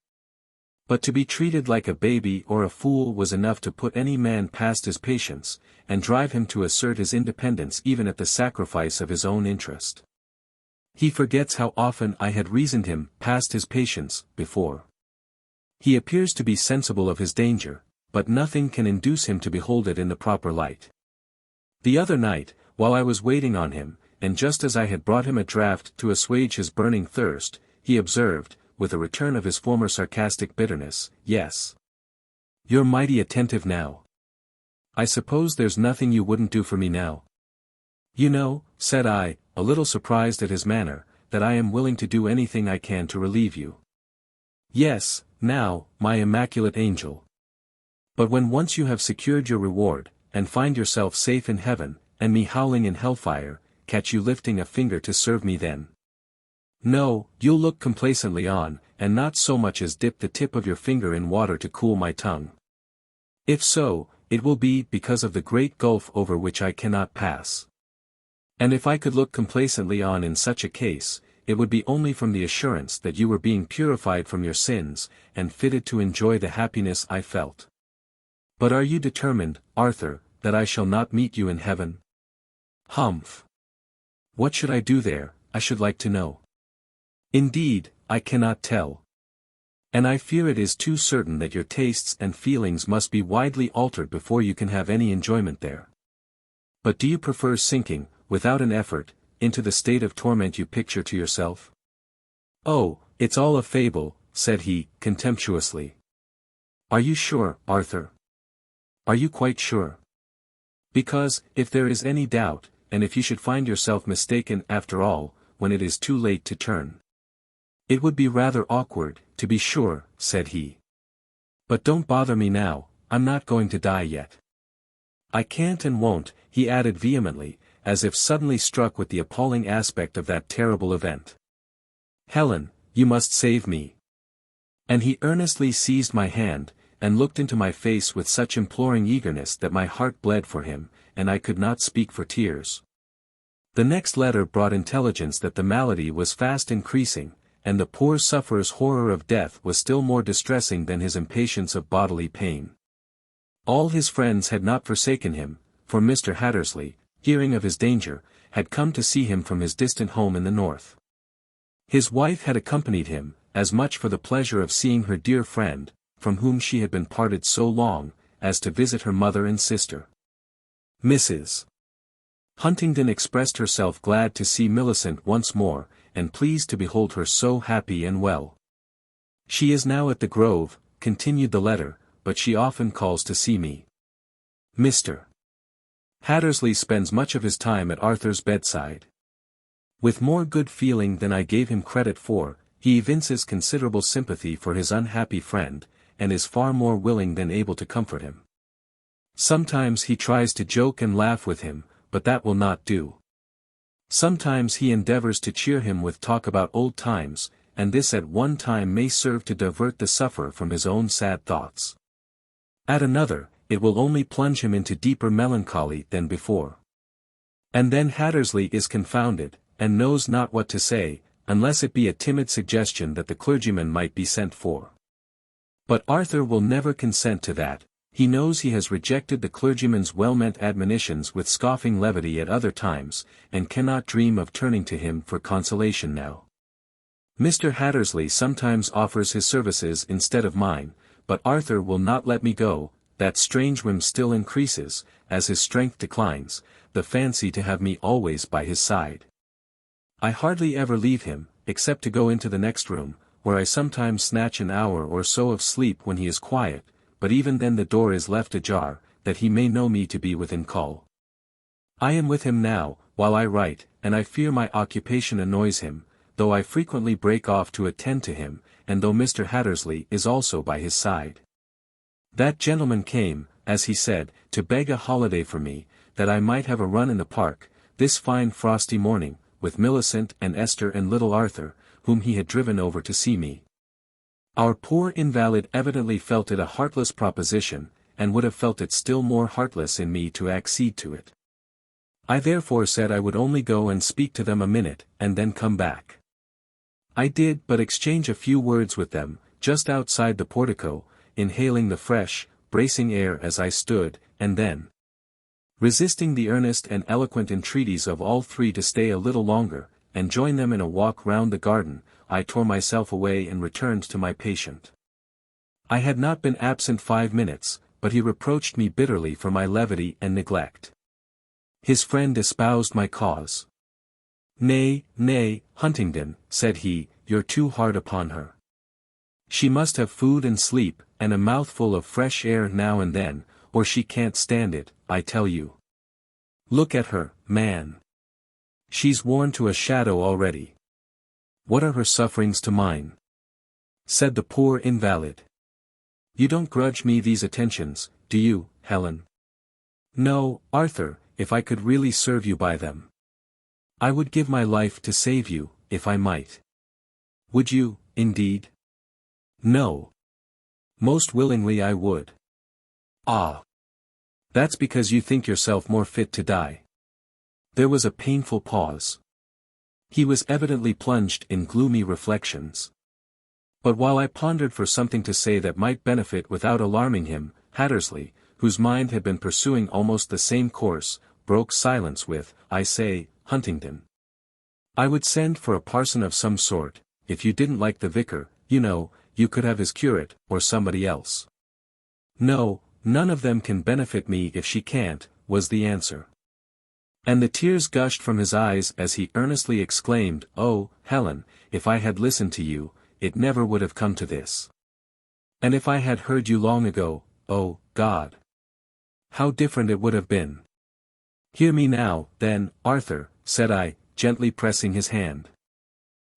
But to be treated like a baby or a fool was enough to put any man past his patience, and drive him to assert his independence even at the sacrifice of his own interest. He forgets how often I had reasoned him past his patience, before. He appears to be sensible of his danger, but nothing can induce him to behold it in the proper light. The other night, while I was waiting on him, and just as I had brought him a draught to assuage his burning thirst, he observed, with a return of his former sarcastic bitterness, "Yes. You're mighty attentive now. I suppose there's nothing you wouldn't do for me now." "You know," said I, a little surprised at his manner, "that I am willing to do anything I can to relieve you." "Yes, now, my immaculate angel. But when once you have secured your reward, and find yourself safe in heaven, and me howling in hellfire, catch you lifting a finger to serve me then? No, you'll look complacently on, and not so much as dip the tip of your finger in water to cool my tongue. If so, it will be because of the great gulf over which I cannot pass. And if I could look complacently on in such a case, it would be only from the assurance that you were being purified from your sins, and fitted to enjoy the happiness I felt. But are you determined, Arthur, that I shall not meet you in heaven? Humph! What should I do there, I should like to know. Indeed, I cannot tell. And I fear it is too certain that your tastes and feelings must be widely altered before you can have any enjoyment there. But do you prefer sinking, without an effort, into the state of torment you picture to yourself? Oh, it's all a fable, said he, contemptuously. Are you sure, Arthur? Are you quite sure? Because, if there is any doubt, and if you should find yourself mistaken after all, when it is too late to turn. It would be rather awkward, to be sure, said he. But don't bother me now, I'm not going to die yet. I can't and won't, he added vehemently, as if suddenly struck with the appalling aspect of that terrible event. Helen, you must save me. And he earnestly seized my hand, and looked into my face with such imploring eagerness that my heart bled for him, and I could not speak for tears. The next letter brought intelligence that the malady was fast increasing, and the poor sufferer's horror of death was still more distressing than his impatience of bodily pain. All his friends had not forsaken him, for Mr. Hattersley, hearing of his danger, had come to see him from his distant home in the north. His wife had accompanied him, as much for the pleasure of seeing her dear friend, from whom she had been parted so long, as to visit her mother and sister. Mrs. Huntingdon expressed herself glad to see Millicent once more, and pleased to behold her so happy and well. She is now at the Grove, continued the letter, but she often calls to see me. Mr. Hattersley spends much of his time at Arthur's bedside. With more good feeling than I gave him credit for, he evinces considerable sympathy for his unhappy friend, and is far more willing than able to comfort him. Sometimes he tries to joke and laugh with him, but that will not do. Sometimes he endeavors to cheer him with talk about old times, and this at one time may serve to divert the sufferer from his own sad thoughts. At another, it will only plunge him into deeper melancholy than before. And then Hattersley is confounded, and knows not what to say, unless it be a timid suggestion that the clergyman might be sent for. But Arthur will never consent to that. He knows he has rejected the clergyman's well-meant admonitions with scoffing levity at other times, and cannot dream of turning to him for consolation now. Mr. Hattersley sometimes offers his services instead of mine, but Arthur will not let me go. That strange whim still increases, as his strength declines, the fancy to have me always by his side. I hardly ever leave him, except to go into the next room, where I sometimes snatch an hour or so of sleep when he is quiet, but even then the door is left ajar, that he may know me to be within call. I am with him now, while I write, and I fear my occupation annoys him, though I frequently break off to attend to him, and though Mr. Hattersley is also by his side. That gentleman came, as he said, to beg a holiday for me, that I might have a run in the park, this fine frosty morning, with Millicent and Esther and little Arthur, whom he had driven over to see me. Our poor invalid evidently felt it a heartless proposition, and would have felt it still more heartless in me to accede to it. I therefore said I would only go and speak to them a minute, and then come back. I did but exchange a few words with them, just outside the portico, inhaling the fresh, bracing air as I stood, and then, resisting the earnest and eloquent entreaties of all three to stay a little longer, and join them in a walk round the garden, I tore myself away and returned to my patient. I had not been absent 5 minutes, but he reproached me bitterly for my levity and neglect. His friend espoused my cause. Nay, nay, Huntingdon, said he, you're too hard upon her. She must have food and sleep, and a mouthful of fresh air now and then, or she can't stand it, I tell you. Look at her, man. She's worn to a shadow already. What are her sufferings to mine? Said the poor invalid. You don't grudge me these attentions, do you, Helen? No, Arthur, if I could really serve you by them. I would give my life to save you, if I might. Would you, indeed? No. Most willingly I would. Ah! That's because you think yourself more fit to die. There was a painful pause. He was evidently plunged in gloomy reflections. But while I pondered for something to say that might benefit without alarming him, Hattersley, whose mind had been pursuing almost the same course, broke silence with, "I say, Huntingdon. I would send for a parson of some sort. If you didn't like the vicar, you know, you could have his curate, or somebody else." "No, none of them can benefit me if she can't," was the answer. And the tears gushed from his eyes as he earnestly exclaimed, "Oh, Helen, if I had listened to you, it never would have come to this. And if I had heard you long ago, oh, God! How different it would have been." "Hear me now, then, Arthur," said I, gently pressing his hand.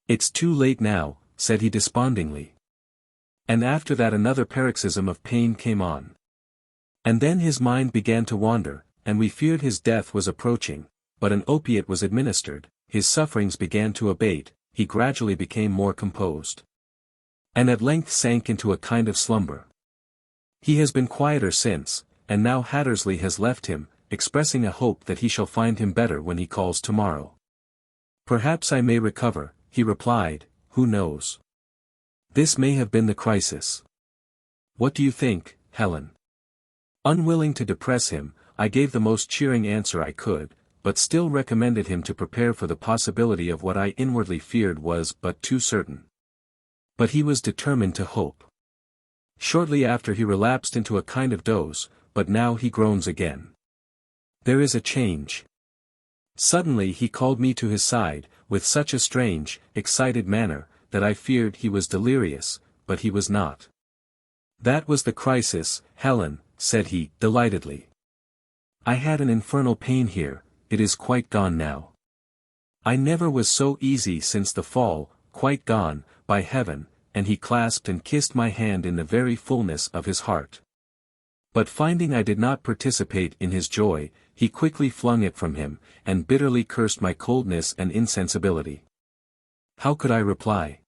"It's too late now," said he despondingly. And after that another paroxysm of pain came on. And then his mind began to wander, and we feared his death was approaching, but an opiate was administered, his sufferings began to abate, he gradually became more composed. And at length sank into a kind of slumber. He has been quieter since, and now Hattersley has left him, expressing a hope that he shall find him better when he calls tomorrow. "Perhaps I may recover," he replied, "who knows? This may have been the crisis. What do you think, Helen?" Unwilling to depress him, I gave the most cheering answer I could, but still recommended him to prepare for the possibility of what I inwardly feared was but too certain. But he was determined to hope. Shortly after he relapsed into a kind of doze, but now he groans again. There is a change. Suddenly he called me to his side, with such a strange, excited manner, that I feared he was delirious, but he was not. "That was the crisis, Helen," said he, delightedly. "I had an infernal pain here, it is quite gone now. I never was so easy since the fall, quite gone, by heaven," and he clasped and kissed my hand in the very fullness of his heart. But finding I did not participate in his joy, he quickly flung it from him, and bitterly cursed my coldness and insensibility. How could I reply?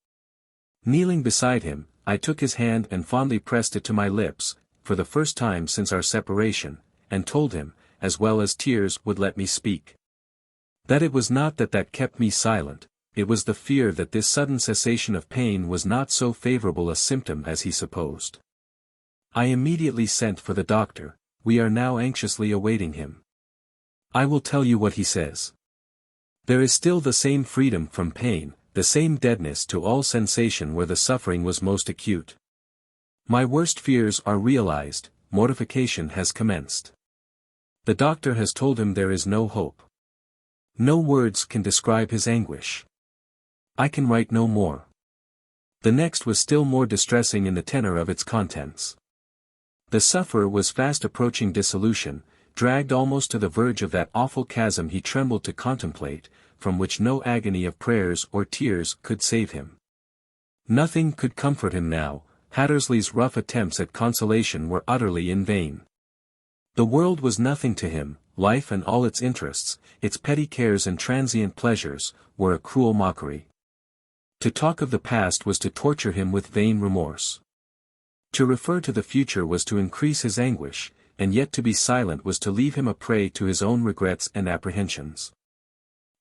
Kneeling beside him, I took his hand and fondly pressed it to my lips, for the first time since our separation, and told him, as well as tears would let me speak, that it was not that kept me silent, it was the fear that this sudden cessation of pain was not so favorable a symptom as he supposed. I immediately sent for the doctor, we are now anxiously awaiting him. I will tell you what he says. There is still the same freedom from pain, the same deadness to all sensation where the suffering was most acute. My worst fears are realized, mortification has commenced. The doctor has told him there is no hope. No words can describe his anguish. I can write no more. The next was still more distressing in the tenor of its contents. The sufferer was fast approaching dissolution, dragged almost to the verge of that awful chasm he trembled to contemplate, from which no agony of prayers or tears could save him. Nothing could comfort him now, Hattersley's rough attempts at consolation were utterly in vain. The world was nothing to him, life and all its interests, its petty cares and transient pleasures, were a cruel mockery. To talk of the past was to torture him with vain remorse. To refer to the future was to increase his anguish, and yet to be silent was to leave him a prey to his own regrets and apprehensions.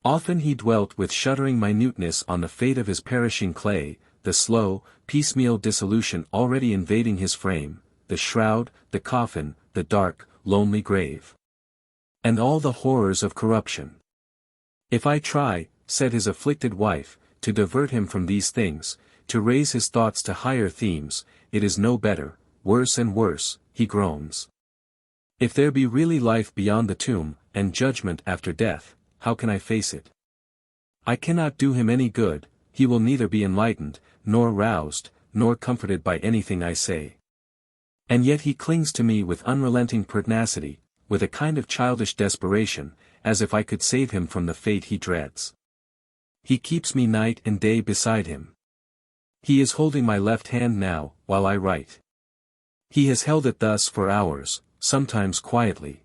Often he dwelt with shuddering minuteness on the fate of his perishing clay, the slow, piecemeal dissolution already invading his frame, the shroud, the coffin, the dark, lonely grave, and all the horrors of corruption. "If I try," said his afflicted wife, "to divert him from these things, to raise his thoughts to higher themes, it is no better, worse and worse," he groans. "If there be really life beyond the tomb, and judgment after death, how can I face it? I cannot do him any good, he will neither be enlightened, nor roused, nor comforted by anything I say. And yet he clings to me with unrelenting pertinacity, with a kind of childish desperation, as if I could save him from the fate he dreads. He keeps me night and day beside him. He is holding my left hand now, while I write. He has held it thus for hours, sometimes quietly,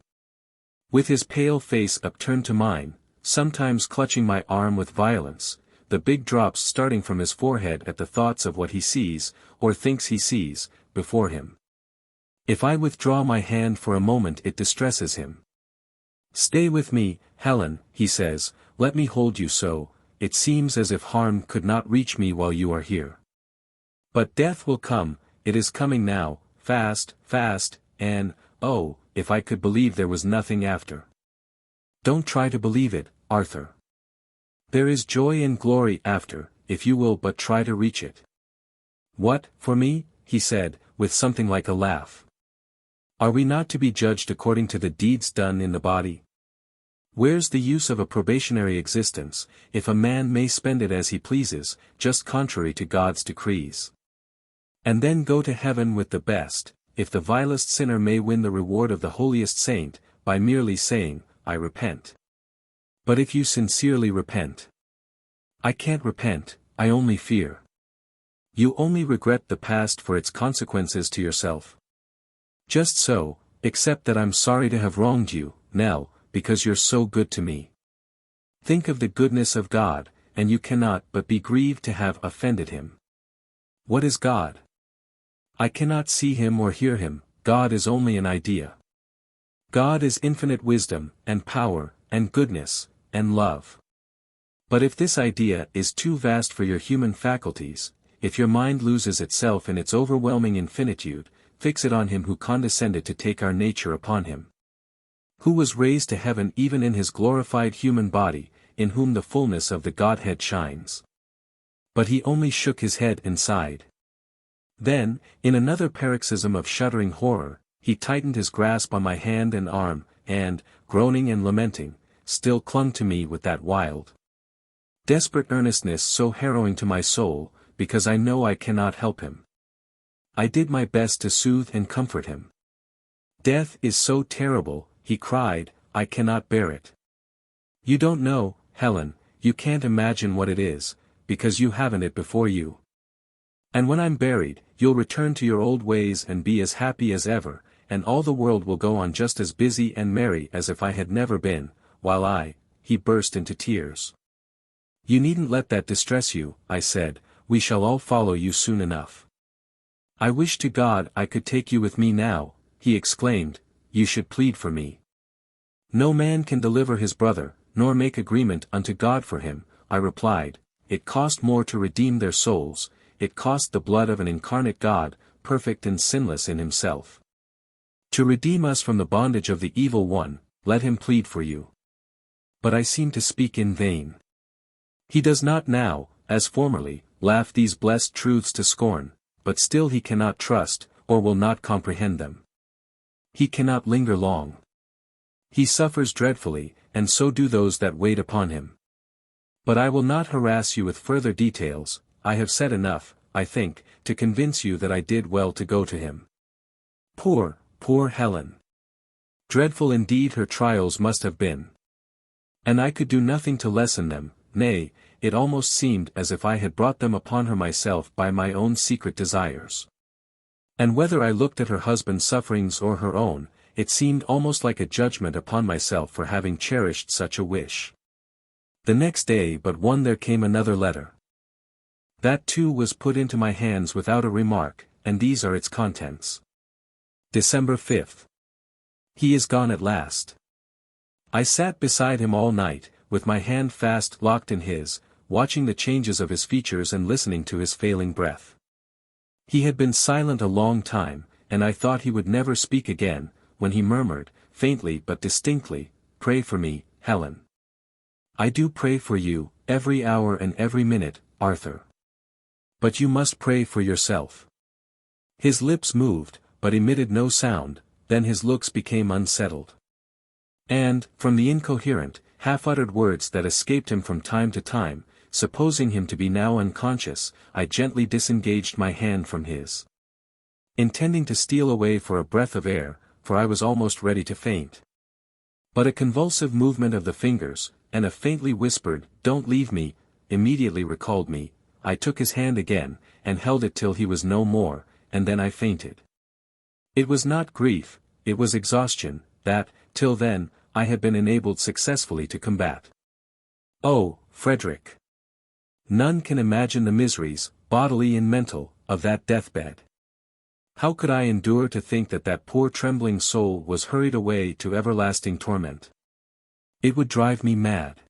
with his pale face upturned to mine, sometimes clutching my arm with violence, the big drops starting from his forehead at the thoughts of what he sees, or thinks he sees, before him. If I withdraw my hand for a moment it distresses him. Stay with me, Helen, he says, let me hold you so, it seems as if harm could not reach me while you are here. But death will come, it is coming now, fast, fast, and, oh, if I could believe there was nothing after. Don't try to believe it, Arthur. There is joy and glory after, if you will but try to reach it. What, for me? He said, with something like a laugh. Are we not to be judged according to the deeds done in the body? Where's the use of a probationary existence, if a man may spend it as he pleases, just contrary to God's decrees? And then go to heaven with the best, if the vilest sinner may win the reward of the holiest saint, by merely saying, I repent. But if you sincerely repent. I can't repent, I only fear. You only regret the past for its consequences to yourself. Just so, except that I'm sorry to have wronged you, Nell, because you're so good to me. Think of the goodness of God, and you cannot but be grieved to have offended him. What is God? I cannot see him or hear him, God is only an idea. God is infinite wisdom, and power, and goodness, and love. But if this idea is too vast for your human faculties, if your mind loses itself in its overwhelming infinitude, fix it on him who condescended to take our nature upon him. Who was raised to heaven even in his glorified human body, in whom the fullness of the Godhead shines. But he only shook his head and sighed. Then, in another paroxysm of shuddering horror, he tightened his grasp on my hand and arm, and, groaning and lamenting, still clung to me with that wild, desperate earnestness so harrowing to my soul, because I know I cannot help him. I did my best to soothe and comfort him. Death is so terrible, he cried, I cannot bear it. You don't know, Helen, you can't imagine what it is, because you haven't it before you. And when I'm buried, you'll return to your old ways and be as happy as ever, and all the world will go on just as busy and merry as if I had never been, while he burst into tears. You needn't let that distress you, I said, we shall all follow you soon enough. I wish to God I could take you with me now, he exclaimed, you should plead for me. No man can deliver his brother, nor make agreement unto God for him, I replied, it cost more to redeem their souls, it cost the blood of an incarnate God, perfect and sinless in himself. To redeem us from the bondage of the evil one, let him plead for you. But I seem to speak in vain. He does not now, as formerly, laugh these blessed truths to scorn, but still he cannot trust, or will not comprehend them. He cannot linger long. He suffers dreadfully, and so do those that wait upon him. But I will not harass you with further details, I have said enough, I think, to convince you that I did well to go to him. Poor, poor Helen. Dreadful indeed her trials must have been. And I could do nothing to lessen them, nay, it almost seemed as if I had brought them upon her myself by my own secret desires. And whether I looked at her husband's sufferings or her own, it seemed almost like a judgment upon myself for having cherished such a wish. The next day but one there came another letter. That too was put into my hands without a remark, and these are its contents. December 5th. He is gone at last. I sat beside him all night, with my hand fast locked in his, watching the changes of his features and listening to his failing breath. He had been silent a long time, and I thought he would never speak again, when he murmured, faintly but distinctly, pray for me, Helen. I do pray for you, every hour and every minute, Arthur. But you must pray for yourself. His lips moved, but emitted no sound, then his looks became unsettled. And, from the incoherent, half-uttered words that escaped him from time to time, supposing him to be now unconscious, I gently disengaged my hand from his, intending to steal away for a breath of air, for I was almost ready to faint. But a convulsive movement of the fingers, and a faintly whispered, "Don't leave me," immediately recalled me. I took his hand again, and held it till he was no more, and then I fainted. It was not grief, it was exhaustion, that, till then, I had been enabled successfully to combat. Oh, Frederick! None can imagine the miseries, bodily and mental, of that deathbed. How could I endure to think that that poor trembling soul was hurried away to everlasting torment? It would drive me mad.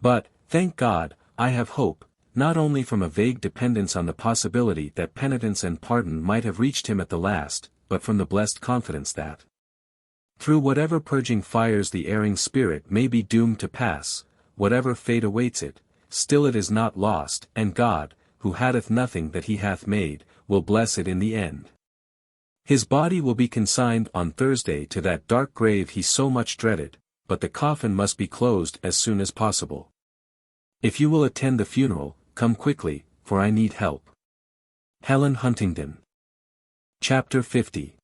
But, thank God, I have hope, not only from a vague dependence on the possibility that penitence and pardon might have reached him at the last, but from the blessed confidence that, through whatever purging fires the erring spirit may be doomed to pass, whatever fate awaits it, still it is not lost, and God, who hatteth nothing that he hath made, will bless it in the end. His body will be consigned on Thursday to that dark grave he so much dreaded, but the coffin must be closed as soon as possible. If you will attend the funeral, come quickly, for I need help. Helen Huntingdon. Chapter 50.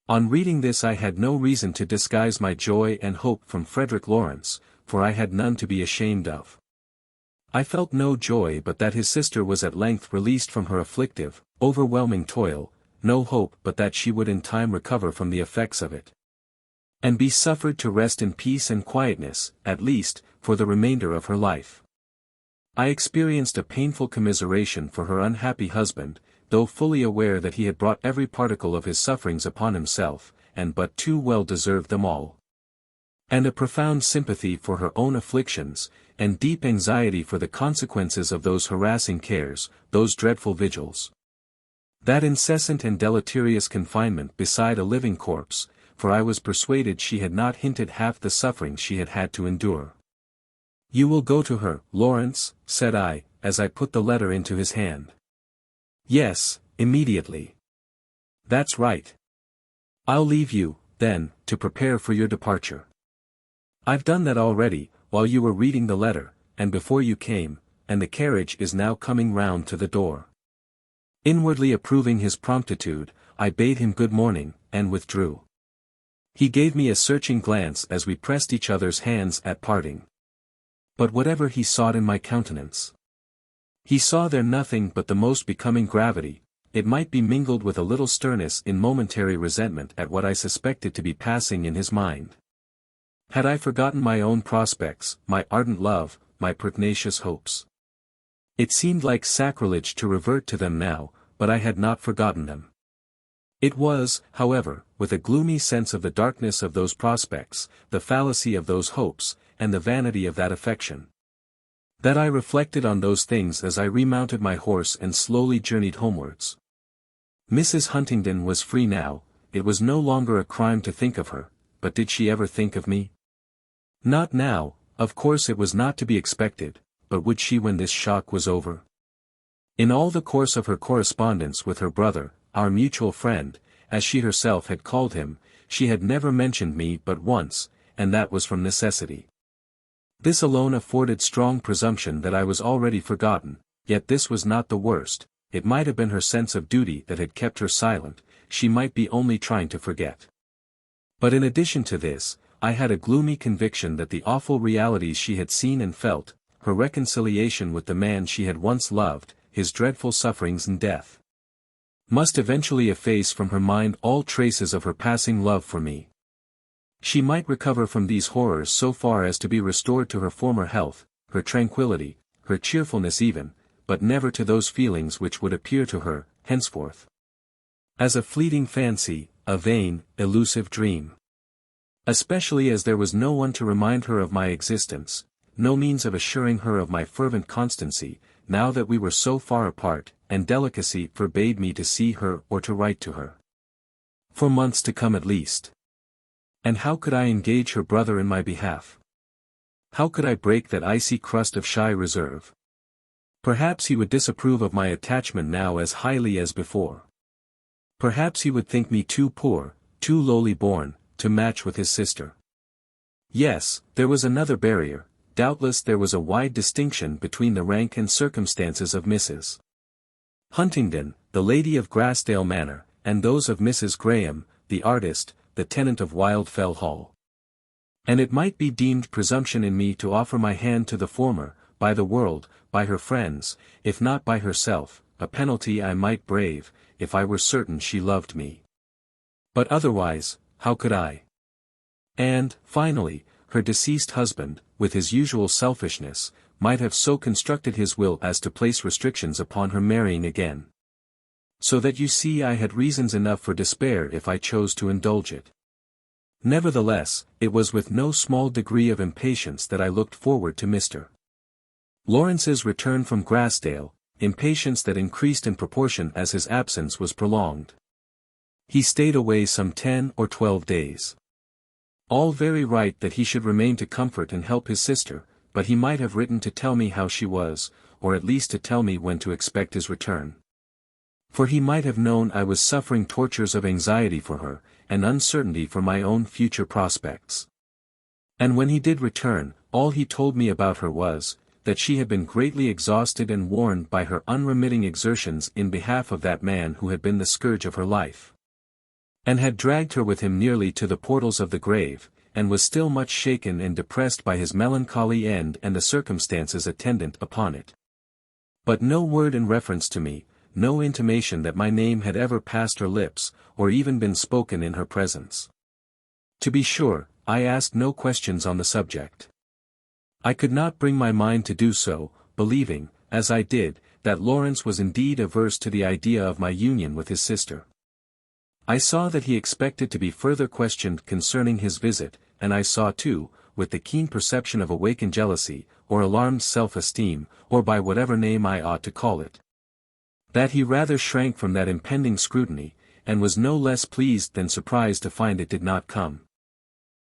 On reading this I had no reason to disguise my joy and hope from Frederick Lawrence, for I had none to be ashamed of. I felt no joy but that his sister was at length released from her afflictive, overwhelming toil, no hope but that she would in time recover from the effects of it, and be suffered to rest in peace and quietness, at least, for the remainder of her life. I experienced a painful commiseration for her unhappy husband, though fully aware that he had brought every particle of his sufferings upon himself, and but too well deserved them all. And a profound sympathy for her own afflictions, and deep anxiety for the consequences of those harassing cares, those dreadful vigils. That incessant and deleterious confinement beside a living corpse, for I was persuaded she had not hinted half the suffering she had had to endure. "You will go to her, Lawrence," said I, as I put the letter into his hand. "Yes, immediately." "That's right. I'll leave you, then, to prepare for your departure." "I've done that already, while you were reading the letter, and before you came, and the carriage is now coming round to the door." Inwardly approving his promptitude, I bade him good morning, and withdrew. He gave me a searching glance as we pressed each other's hands at parting. But whatever he sought in my countenance, he saw there nothing but the most becoming gravity. It might be mingled with a little sternness in momentary resentment at what I suspected to be passing in his mind. Had I forgotten my own prospects, my ardent love, my pertinacious hopes? It seemed like sacrilege to revert to them now, but I had not forgotten them. It was, however, with a gloomy sense of the darkness of those prospects, the fallacy of those hopes, and the vanity of that affection, that I reflected on those things as I remounted my horse and slowly journeyed homewards. Mrs. Huntingdon was free now. It was no longer a crime to think of her, but did she ever think of me? Not now, of course it was not to be expected, but would she when this shock was over? In all the course of her correspondence with her brother, our mutual friend, as she herself had called him, she had never mentioned me but once, and that was from necessity. This alone afforded strong presumption that I was already forgotten, yet this was not the worst. It might have been her sense of duty that had kept her silent, she might be only trying to forget. But in addition to this, I had a gloomy conviction that the awful realities she had seen and felt, her reconciliation with the man she had once loved, his dreadful sufferings and death, must eventually efface from her mind all traces of her passing love for me. She might recover from these horrors so far as to be restored to her former health, her tranquillity, her cheerfulness even, but never to those feelings which would appear to her, henceforth, as a fleeting fancy, a vain, elusive dream. Especially as there was no one to remind her of my existence, no means of assuring her of my fervent constancy, now that we were so far apart, and delicacy forbade me to see her or to write to her, for months to come at least. And how could I engage her brother in my behalf? How could I break that icy crust of shy reserve? Perhaps he would disapprove of my attachment now as highly as before. Perhaps he would think me too poor, too lowly born, to match with his sister. Yes, there was another barrier. Doubtless there was a wide distinction between the rank and circumstances of Mrs. Huntingdon, the lady of Grassdale Manor, and those of Mrs. Graham, the artist, the tenant of Wildfell Hall. And it might be deemed presumption in me to offer my hand to the former, by the world, by her friends, if not by herself, a penalty I might brave, if I were certain she loved me. But otherwise, how could I? And, finally, her deceased husband, with his usual selfishness, might have so constructed his will as to place restrictions upon her marrying again. So that you see I had reasons enough for despair if I chose to indulge it. Nevertheless, it was with no small degree of impatience that I looked forward to Mr. Lawrence's return from Grassdale, impatience that increased in proportion as his absence was prolonged. He stayed away some 10 or 12 days. All very right that he should remain to comfort and help his sister, but he might have written to tell me how she was, or at least to tell me when to expect his return. For he might have known I was suffering tortures of anxiety for her, and uncertainty for my own future prospects. And when he did return, all he told me about her was, that she had been greatly exhausted and worn by her unremitting exertions in behalf of that man who had been the scourge of her life, and had dragged her with him nearly to the portals of the grave, and was still much shaken and depressed by his melancholy end and the circumstances attendant upon it. But no word in reference to me, no intimation that my name had ever passed her lips, or even been spoken in her presence. To be sure, I asked no questions on the subject. I could not bring my mind to do so, believing, as I did, that Lawrence was indeed averse to the idea of my union with his sister. I saw that he expected to be further questioned concerning his visit, and I saw too, with the keen perception of awakened jealousy, or alarmed self-esteem, or by whatever name I ought to call it, that he rather shrank from that impending scrutiny, and was no less pleased than surprised to find it did not come.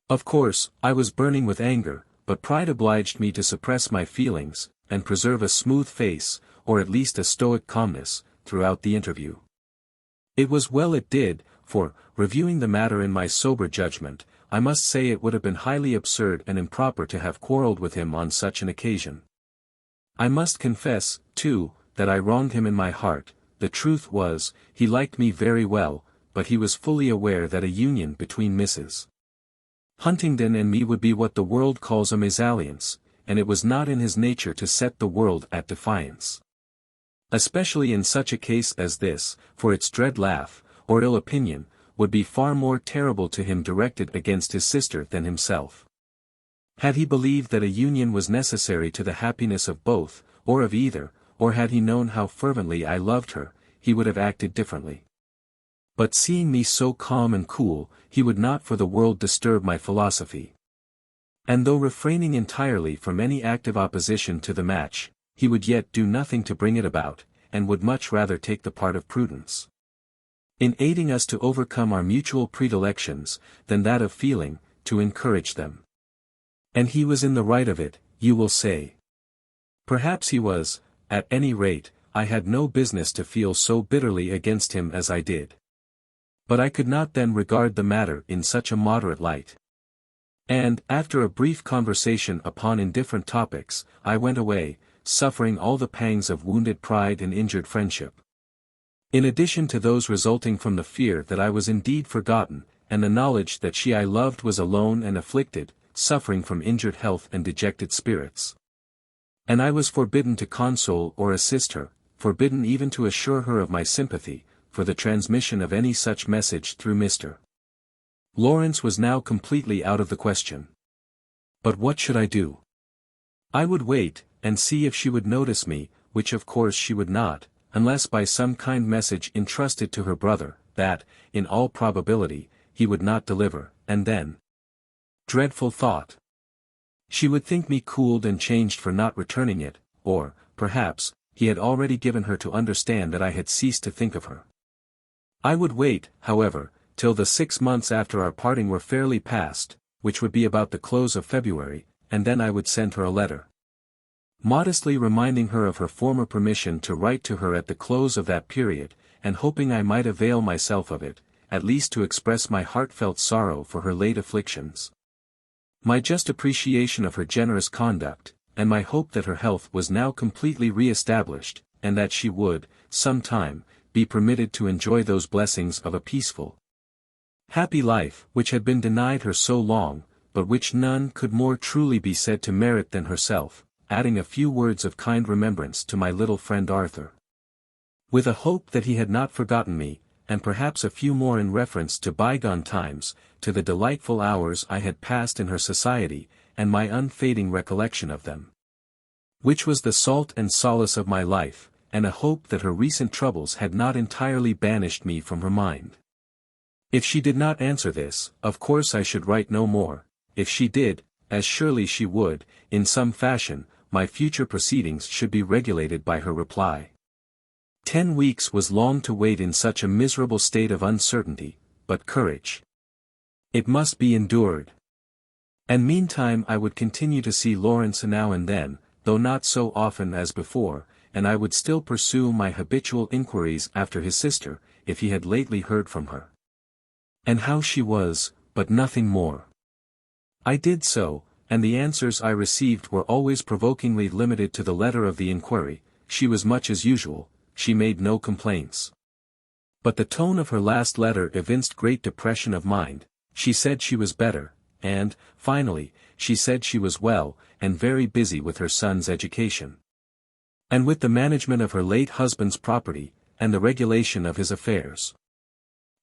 Of course, I was burning with anger, but pride obliged me to suppress my feelings, and preserve a smooth face, or at least a stoic calmness, throughout the interview. It was well it did, for, reviewing the matter in my sober judgment, I must say it would have been highly absurd and improper to have quarrelled with him on such an occasion. I must confess, too, that I wronged him in my heart. The truth was, he liked me very well, but he was fully aware that a union between Mrs. Huntingdon and me would be what the world calls a mésalliance, and it was not in his nature to set the world at defiance. Especially in such a case as this, for its dread laugh, or ill opinion, would be far more terrible to him directed against his sister than himself. Had he believed that a union was necessary to the happiness of both, or of either, or had he known how fervently I loved her, he would have acted differently. But seeing me so calm and cool, he would not for the world disturb my philosophy. And though refraining entirely from any active opposition to the match, he would yet do nothing to bring it about, and would much rather take the part of prudence, in aiding us to overcome our mutual predilections, than that of feeling, to encourage them. And he was in the right of it, you will say. Perhaps he was. At any rate, I had no business to feel so bitterly against him as I did. But I could not then regard the matter in such a moderate light. And, after a brief conversation upon indifferent topics, I went away, suffering all the pangs of wounded pride and injured friendship, in addition to those resulting from the fear that I was indeed forgotten, and the knowledge that she I loved was alone and afflicted, suffering from injured health and dejected spirits. And I was forbidden to console or assist her, forbidden even to assure her of my sympathy, for the transmission of any such message through Mr. Lawrence was now completely out of the question. But what should I do? I would wait, and see if she would notice me, which of course she would not, unless by some kind message entrusted to her brother, that, in all probability, he would not deliver, and then, dreadful thought, she would think me cooled and changed for not returning it, or, perhaps, he had already given her to understand that I had ceased to think of her. I would wait, however, till the 6 months after our parting were fairly past, which would be about the close of February, and then I would send her a letter, modestly reminding her of her former permission to write to her at the close of that period, and hoping I might avail myself of it, at least to express my heartfelt sorrow for her late afflictions, my just appreciation of her generous conduct, and my hope that her health was now completely re-established, and that she would, some time, be permitted to enjoy those blessings of a peaceful, happy life which had been denied her so long, but which none could more truly be said to merit than herself, adding a few words of kind remembrance to my little friend Arthur, with a hope that he had not forgotten me, and perhaps a few more in reference to bygone times, to the delightful hours I had passed in her society, and my unfading recollection of them, which was the salt and solace of my life, and a hope that her recent troubles had not entirely banished me from her mind. If she did not answer this, of course I should write no more. If she did, as surely she would, in some fashion, my future proceedings should be regulated by her reply. 10 weeks was long to wait in such a miserable state of uncertainty, but courage. It must be endured. And meantime I would continue to see Lawrence now and then, though not so often as before, and I would still pursue my habitual inquiries after his sister, if he had lately heard from her. And how she was, but nothing more. I did so, and the answers I received were always provokingly limited to the letter of the inquiry. She was much as usual, she made no complaints. But the tone of her last letter evinced great depression of mind. She said she was better, and, finally, she said she was well, and very busy with her son's education. And with the management of her late husband's property, and the regulation of his affairs.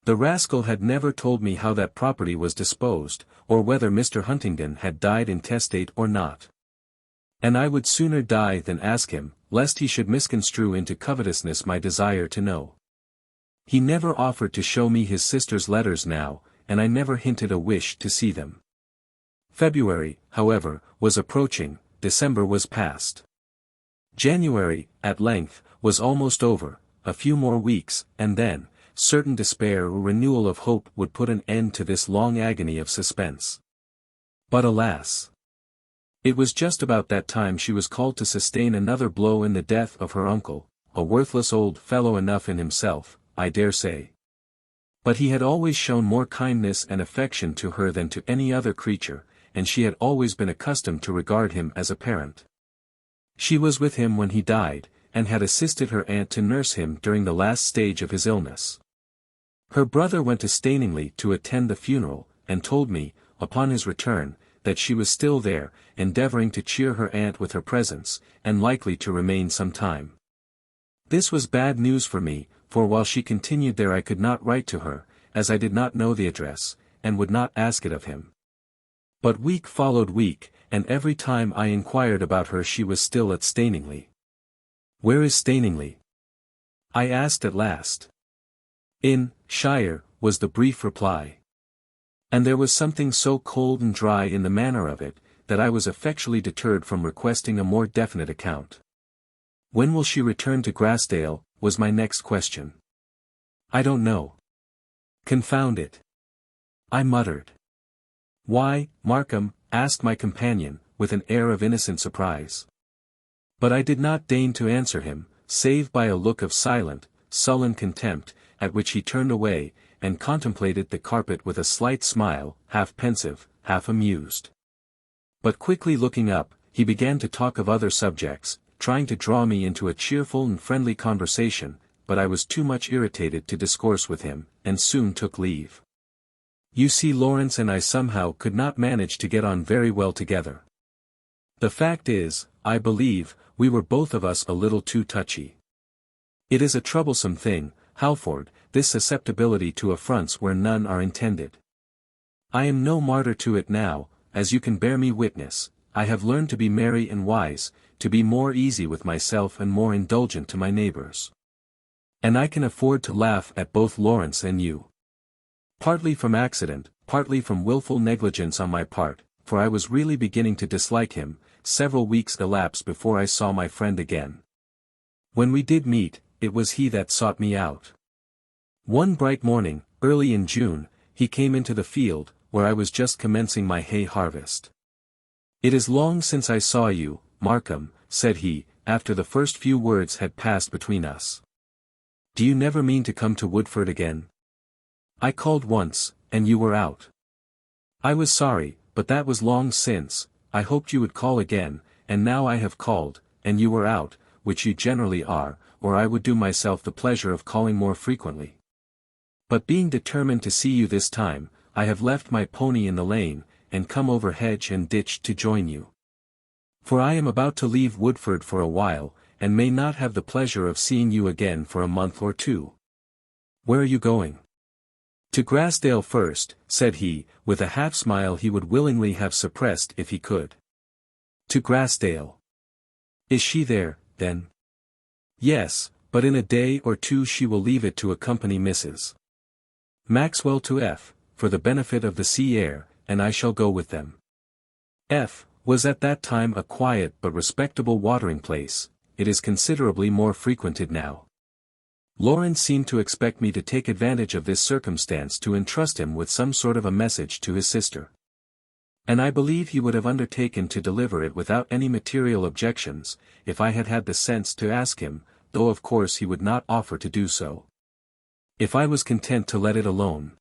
The rascal had never told me how that property was disposed, or whether Mr. Huntingdon had died intestate or not. And I would sooner die than ask him, lest he should misconstrue into covetousness my desire to know. He never offered to show me his sister's letters now, and I never hinted a wish to see them. February, however, was approaching, December was past. January, at length, was almost over, a few more weeks, and then, certain despair or renewal of hope would put an end to this long agony of suspense. But alas! It was just about that time she was called to sustain another blow in the death of her uncle, a worthless old fellow enough in himself, I dare say. But he had always shown more kindness and affection to her than to any other creature, and she had always been accustomed to regard him as a parent. She was with him when he died, and had assisted her aunt to nurse him during the last stage of his illness. Her brother went to Staningley to attend the funeral, and told me, upon his return, that she was still there, endeavouring to cheer her aunt with her presence, and likely to remain some time. This was bad news for me, for while she continued there I could not write to her, as I did not know the address, and would not ask it of him. But week followed week, and every time I inquired about her she was still at Staningley. "Where is Staningley?" I asked at last. "In shire," was the brief reply. And there was something so cold and dry in the manner of it, that I was effectually deterred from requesting a more definite account. "When will she return to Grassdale?" was my next question. "I don't know." "Confound it!" I muttered. "Why, Markham?" asked my companion, with an air of innocent surprise. But I did not deign to answer him, save by a look of silent, sullen contempt, at which he turned away, and contemplated the carpet with a slight smile, half pensive, half amused. But quickly looking up, he began to talk of other subjects, trying to draw me into a cheerful and friendly conversation, but I was too much irritated to discourse with him, and soon took leave. You see, Lawrence and I somehow could not manage to get on very well together. The fact is, I believe, we were both of us a little too touchy. It is a troublesome thing, Halford, this susceptibility to affronts where none are intended. I am no martyr to it now, as you can bear me witness. I have learned to be merry and wise, to be more easy with myself and more indulgent to my neighbors. And I can afford to laugh at both Lawrence and you. Partly from accident, partly from wilful negligence on my part, for I was really beginning to dislike him. Several weeks elapsed before I saw my friend again. When we did meet, it was he that sought me out. One bright morning, early in June, he came into the field, where I was just commencing my hay harvest. "It is long since I saw you, Markham," said he, after the first few words had passed between us. "Do you never mean to come to Woodford again? I called once, and you were out. I was sorry, but that was long since. I hoped you would call again, and now I have called, and you were out, which you generally are, or I would do myself the pleasure of calling more frequently. But being determined to see you this time, I have left my pony in the lane, and come over hedge and ditch to join you. For I am about to leave Woodford for a while, and may not have the pleasure of seeing you again for a month or two." "Where are you going?" "To Grassdale first," said he, with a half-smile he would willingly have suppressed if he could. "To Grassdale. Is she there, then?" Yes, but in a day or two she will leave it to accompany Mrs. Maxwell to F, for the benefit of the sea air, and I shall go with them. F was at that time a quiet but respectable watering place. It is considerably more frequented now. Lawrence seemed to expect me to take advantage of this circumstance to entrust him with some sort of a message to his sister. And I believe he would have undertaken to deliver it without any material objections, if I had had the sense to ask him, though of course he would not offer to do so. If I was content to let it alone.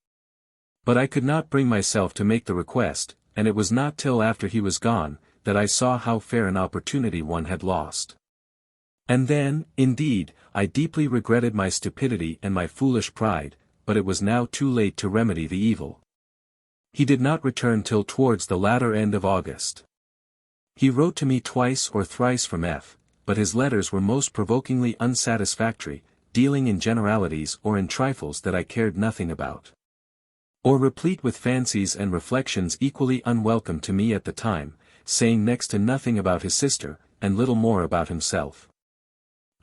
But I could not bring myself to make the request, and it was not till after he was gone, that I saw how fair an opportunity one had lost. And then, indeed, I deeply regretted my stupidity and my foolish pride, but it was now too late to remedy the evil. He did not return till towards the latter end of August. He wrote to me twice or thrice from F, but his letters were most provokingly unsatisfactory, dealing in generalities or in trifles that I cared nothing about, or replete with fancies and reflections equally unwelcome to me at the time, saying next to nothing about his sister, and little more about himself.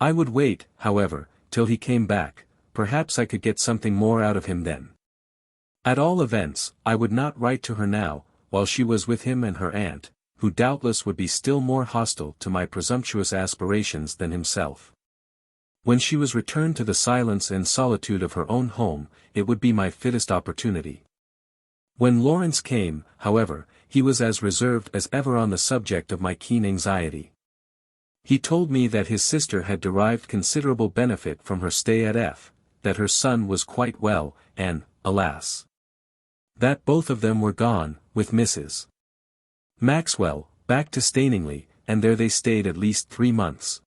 I would wait, however, till he came back, perhaps I could get something more out of him then. At all events, I would not write to her now, while she was with him and her aunt, who doubtless would be still more hostile to my presumptuous aspirations than himself. When she was returned to the silence and solitude of her own home, it would be my fittest opportunity. When Lawrence came, however, he was as reserved as ever on the subject of my keen anxiety. He told me that his sister had derived considerable benefit from her stay at F, that her son was quite well, and, alas, that both of them were gone, with Mrs. Maxwell, back to Staningley, and there they stayed at least 3 months.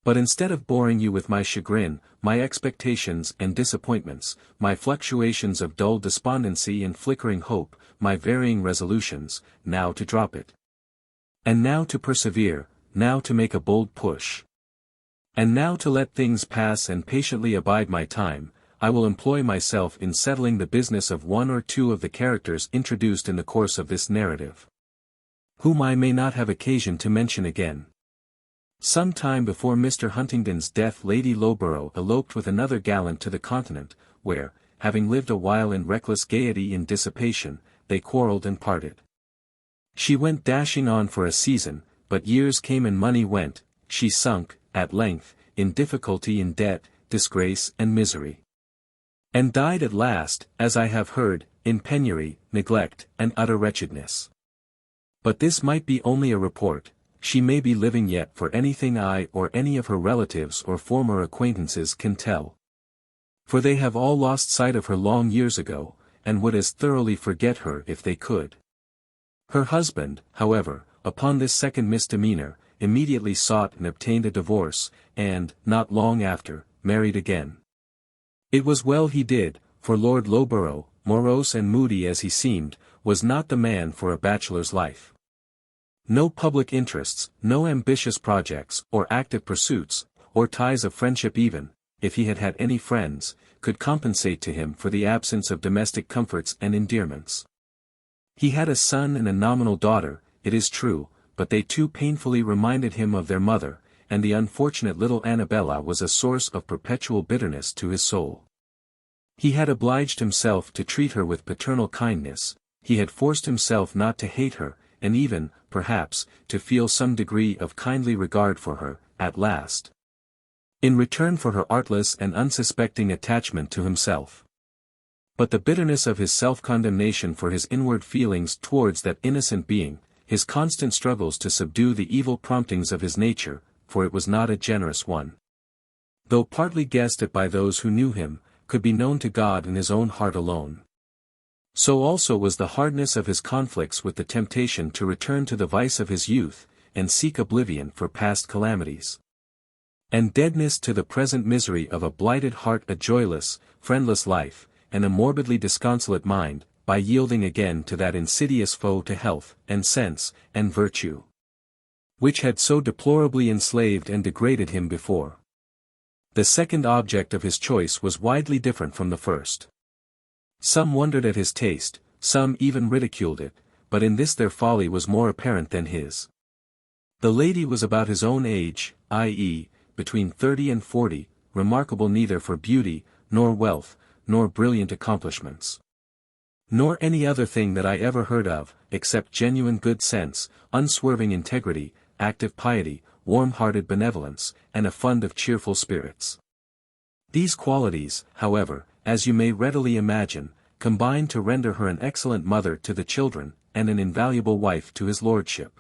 But instead of boring you with my chagrin, my expectations and disappointments, my fluctuations of dull despondency and flickering hope, my varying resolutions, now to drop it, and now to persevere, now to make a bold push, and now to let things pass and patiently abide my time, I will employ myself in settling the business of one or two of the characters introduced in the course of this narrative, whom I may not have occasion to mention again. Some time before Mr. Huntingdon's death Lady Loughborough eloped with another gallant to the Continent, where, having lived a while in reckless gaiety and dissipation, they quarrelled and parted. She went dashing on for a season, but years came and money went, she sunk, at length, in difficulty and debt, disgrace and misery, and died at last, as I have heard, in penury, neglect, and utter wretchedness. But this might be only a report. She may be living yet for anything I or any of her relatives or former acquaintances can tell. For they have all lost sight of her long years ago, and would as thoroughly forget her if they could. Her husband, however, upon this second misdemeanor, immediately sought and obtained a divorce, and, not long after, married again. It was well he did, for Lord Loughborough, morose and moody as he seemed, was not the man for a bachelor's life. No public interests, no ambitious projects, or active pursuits, or ties of friendship even, if he had had any friends, could compensate to him for the absence of domestic comforts and endearments. He had a son and a nominal daughter, it is true, but they too painfully reminded him of their mother, and the unfortunate little Annabella was a source of perpetual bitterness to his soul. He had obliged himself to treat her with paternal kindness, he had forced himself not to hate her, and even, perhaps, to feel some degree of kindly regard for her, at last, in return for her artless and unsuspecting attachment to himself. But the bitterness of his self-condemnation for his inward feelings towards that innocent being, his constant struggles to subdue the evil promptings of his nature, for it was not a generous one, though partly guessed at by those who knew him, could be known to God in his own heart alone. So also was the hardness of his conflicts with the temptation to return to the vice of his youth, and seek oblivion for past calamities, and deadness to the present misery of a blighted heart, a joyless, friendless life, and a morbidly disconsolate mind, by yielding again to that insidious foe to health, and sense, and virtue, which had so deplorably enslaved and degraded him before. The second object of his choice was widely different from the first. Some wondered at his taste, some even ridiculed it, but in this their folly was more apparent than his. The lady was about his own age, i.e., between 30 and 40, remarkable neither for beauty, nor wealth, nor brilliant accomplishments, nor any other thing that I ever heard of, except genuine good sense, unswerving integrity, active piety, warm-hearted benevolence, and a fund of cheerful spirits. These qualities, however, as you may readily imagine, combined to render her an excellent mother to the children, and an invaluable wife to his lordship.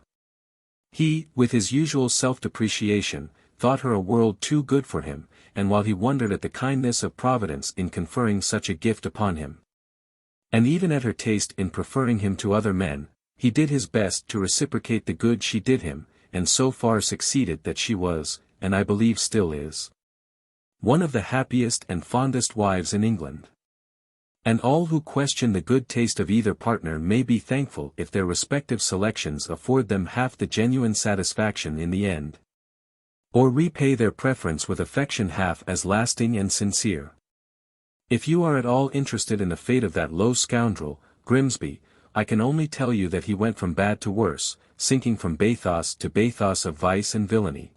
He, with his usual self-depreciation, thought her a world too good for him, and while he wondered at the kindness of Providence in conferring such a gift upon him, and even at her taste in preferring him to other men, he did his best to reciprocate the good she did him, and so far succeeded that she was, and I believe still is, one of the happiest and fondest wives in England. And all who question the good taste of either partner may be thankful if their respective selections afford them half the genuine satisfaction in the end, or repay their preference with affection half as lasting and sincere. If you are at all interested in the fate of that low scoundrel, Grimsby, I can only tell you that he went from bad to worse, sinking from bathos to bathos of vice and villainy,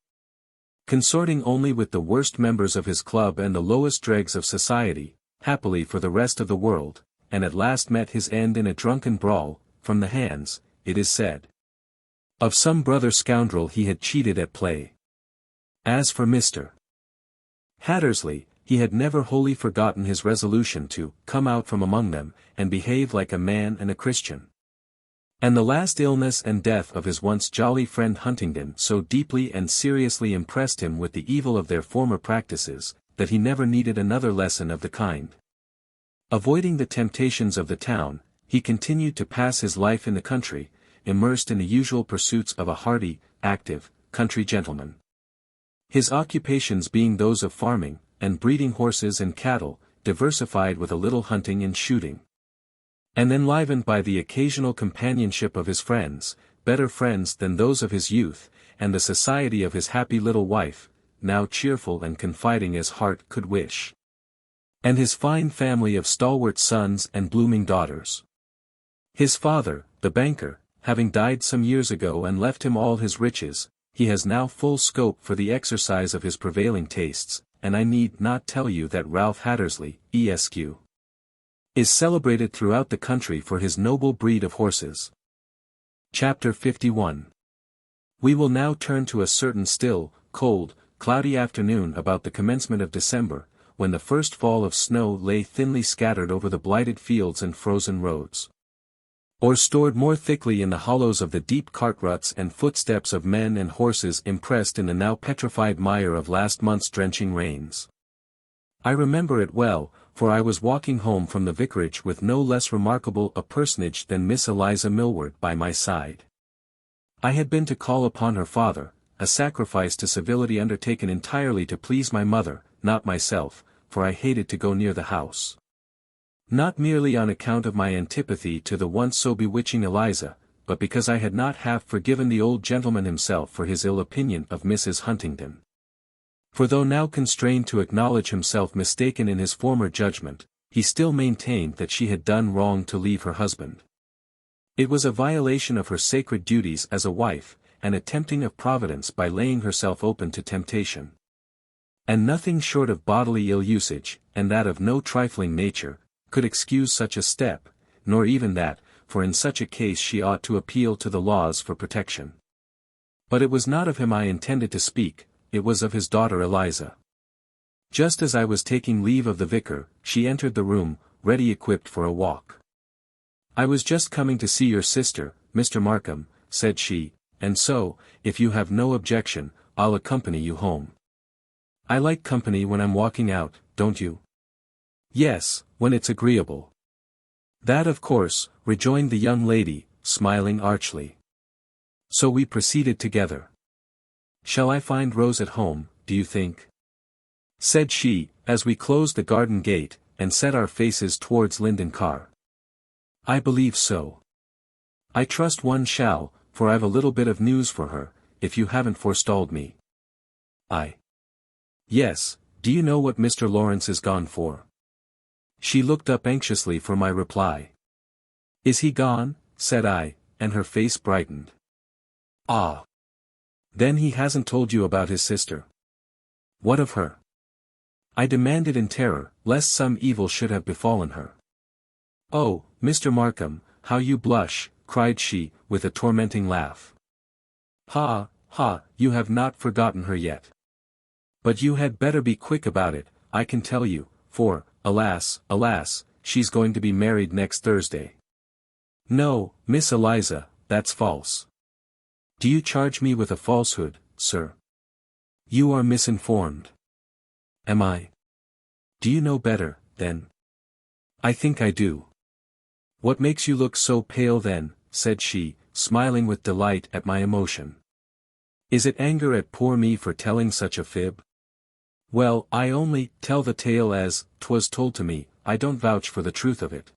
consorting only with the worst members of his club and the lowest dregs of society, happily for the rest of the world, and at last met his end in a drunken brawl, from the hands, it is said, of some brother scoundrel he had cheated at play. As for Mr. Hattersley, he had never wholly forgotten his resolution to come out from among them, and behave like a man and a Christian. And the last illness and death of his once jolly friend Huntingdon so deeply and seriously impressed him with the evil of their former practices, that he never needed another lesson of the kind. Avoiding the temptations of the town, he continued to pass his life in the country, immersed in the usual pursuits of a hardy, active, country gentleman. His occupations being those of farming, and breeding horses and cattle, diversified with a little hunting and shooting, and enlivened by the occasional companionship of his friends, better friends than those of his youth, and the society of his happy little wife, now cheerful and confiding as heart could wish, and his fine family of stalwart sons and blooming daughters. His father, the banker, having died some years ago and left him all his riches, he has now full scope for the exercise of his prevailing tastes, and I need not tell you that Ralph Hattersley, Esq., is celebrated throughout the country for his noble breed of horses. Chapter 51. We will now turn to a certain still, cold, cloudy afternoon about the commencement of December, when the first fall of snow lay thinly scattered over the blighted fields and frozen roads, or stored more thickly in the hollows of the deep cart ruts and footsteps of men and horses impressed in the now petrified mire of last month's drenching rains. I remember it well, for I was walking home from the vicarage with no less remarkable a personage than Miss Eliza Millward by my side. I had been to call upon her father, a sacrifice to civility undertaken entirely to please my mother, not myself, for I hated to go near the house. Not merely on account of my antipathy to the once so bewitching Eliza, but because I had not half forgiven the old gentleman himself for his ill opinion of Mrs. Huntingdon. For though now constrained to acknowledge himself mistaken in his former judgment, he still maintained that she had done wrong to leave her husband. It was a violation of her sacred duties as a wife, and a tempting of Providence by laying herself open to temptation. And nothing short of bodily ill usage, and that of no trifling nature, could excuse such a step, nor even that, for in such a case she ought to appeal to the laws for protection. But it was not of him I intended to speak, it was of his daughter Eliza. Just as I was taking leave of the vicar, she entered the room, ready equipped for a walk. "I was just coming to see your sister, Mr. Markham," said she, "and so, if you have no objection, I'll accompany you home. I like company when I'm walking out, don't you?" "Yes, when it's agreeable." "That of course," rejoined the young lady, smiling archly. So we proceeded together. "Shall I find Rose at home, do you think?" said she, as we closed the garden gate, and set our faces towards Linden-Car. "I believe so. I trust one shall, for I've a little bit of news for her, if you haven't forestalled me." "Yes, do you know what Mr. Lawrence is gone for?" She looked up anxiously for my reply. "Is he gone?" said I, and her face brightened. "Ah! Then he hasn't told you about his sister?" What of her? I demanded in terror, lest some evil should have befallen her. Oh, Mr. Markham, how you blush, cried she, with a tormenting laugh. Ha, ha, you have not forgotten her yet. But you had better be quick about it, I can tell you, for, alas, alas, she's going to be married next Thursday. No, Miss Eliza, that's false. Do you charge me with a falsehood, sir? You are misinformed. Am I? Do you know better, then? I think I do. What makes you look so pale then, said she, smiling with delight at my emotion. Is it anger at poor me for telling such a fib? Well, I only tell the tale as 'twas told to me, I don't vouch for the truth of it.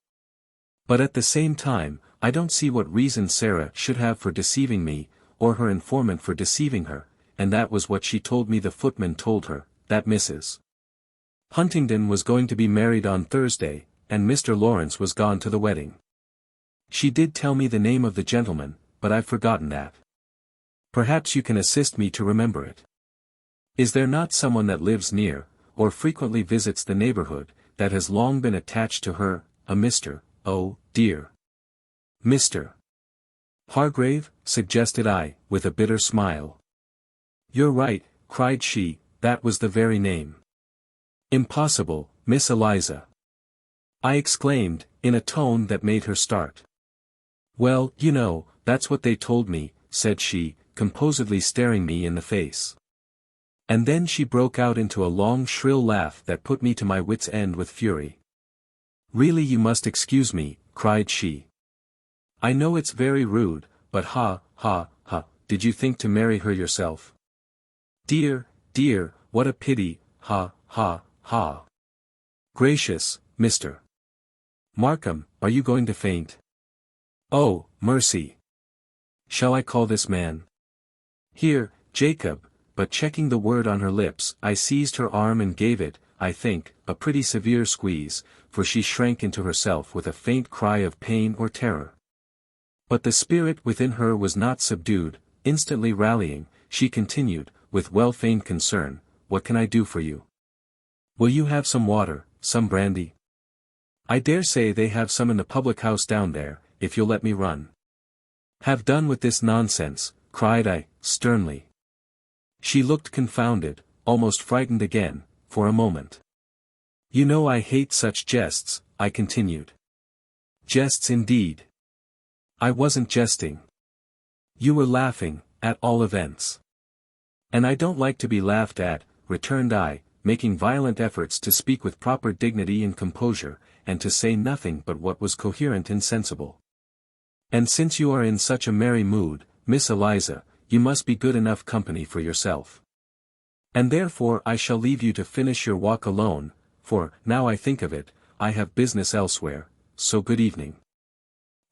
But at the same time, I don't see what reason Sarah should have for deceiving me, or her informant for deceiving her, and that was what she told me the footman told her, that Mrs. Huntingdon was going to be married on Thursday, and Mr. Lawrence was gone to the wedding. She did tell me the name of the gentleman, but I've forgotten that. Perhaps you can assist me to remember it. Is there not someone that lives near, or frequently visits the neighborhood, that has long been attached to her, a Mr. Oh, dear. Mr. Hargrave, suggested I, with a bitter smile. You're right, cried she, that was the very name. Impossible, Miss Eliza. I exclaimed, in a tone that made her start. Well, you know, that's what they told me, said she, composedly staring me in the face. And then she broke out into a long shrill laugh that put me to my wits' end with fury. Really you must excuse me, cried she. I know it's very rude, but ha, ha, ha, did you think to marry her yourself? Dear, dear, what a pity, ha, ha, ha. Gracious, Mr. Markham, are you going to faint? Oh, mercy. Shall I call this man? Here, Jacob, but checking the word on her lips, I seized her arm and gave it, I think, a pretty severe squeeze, for she shrank into herself with a faint cry of pain or terror. But the spirit within her was not subdued, instantly rallying, she continued, with well-feigned concern, what can I do for you? Will you have some water, some brandy? I dare say they have some in the public house down there, if you'll let me run. Have done with this nonsense, cried I, sternly. She looked confounded, almost frightened again, for a moment. You know I hate such jests, I continued. Jests indeed. I wasn't jesting. You were laughing, at all events. And I don't like to be laughed at, returned I, making violent efforts to speak with proper dignity and composure, and to say nothing but what was coherent and sensible. And since you are in such a merry mood, Miss Eliza, you must be good enough company for yourself. And therefore I shall leave you to finish your walk alone, for, now I think of it, I have business elsewhere, so good evening.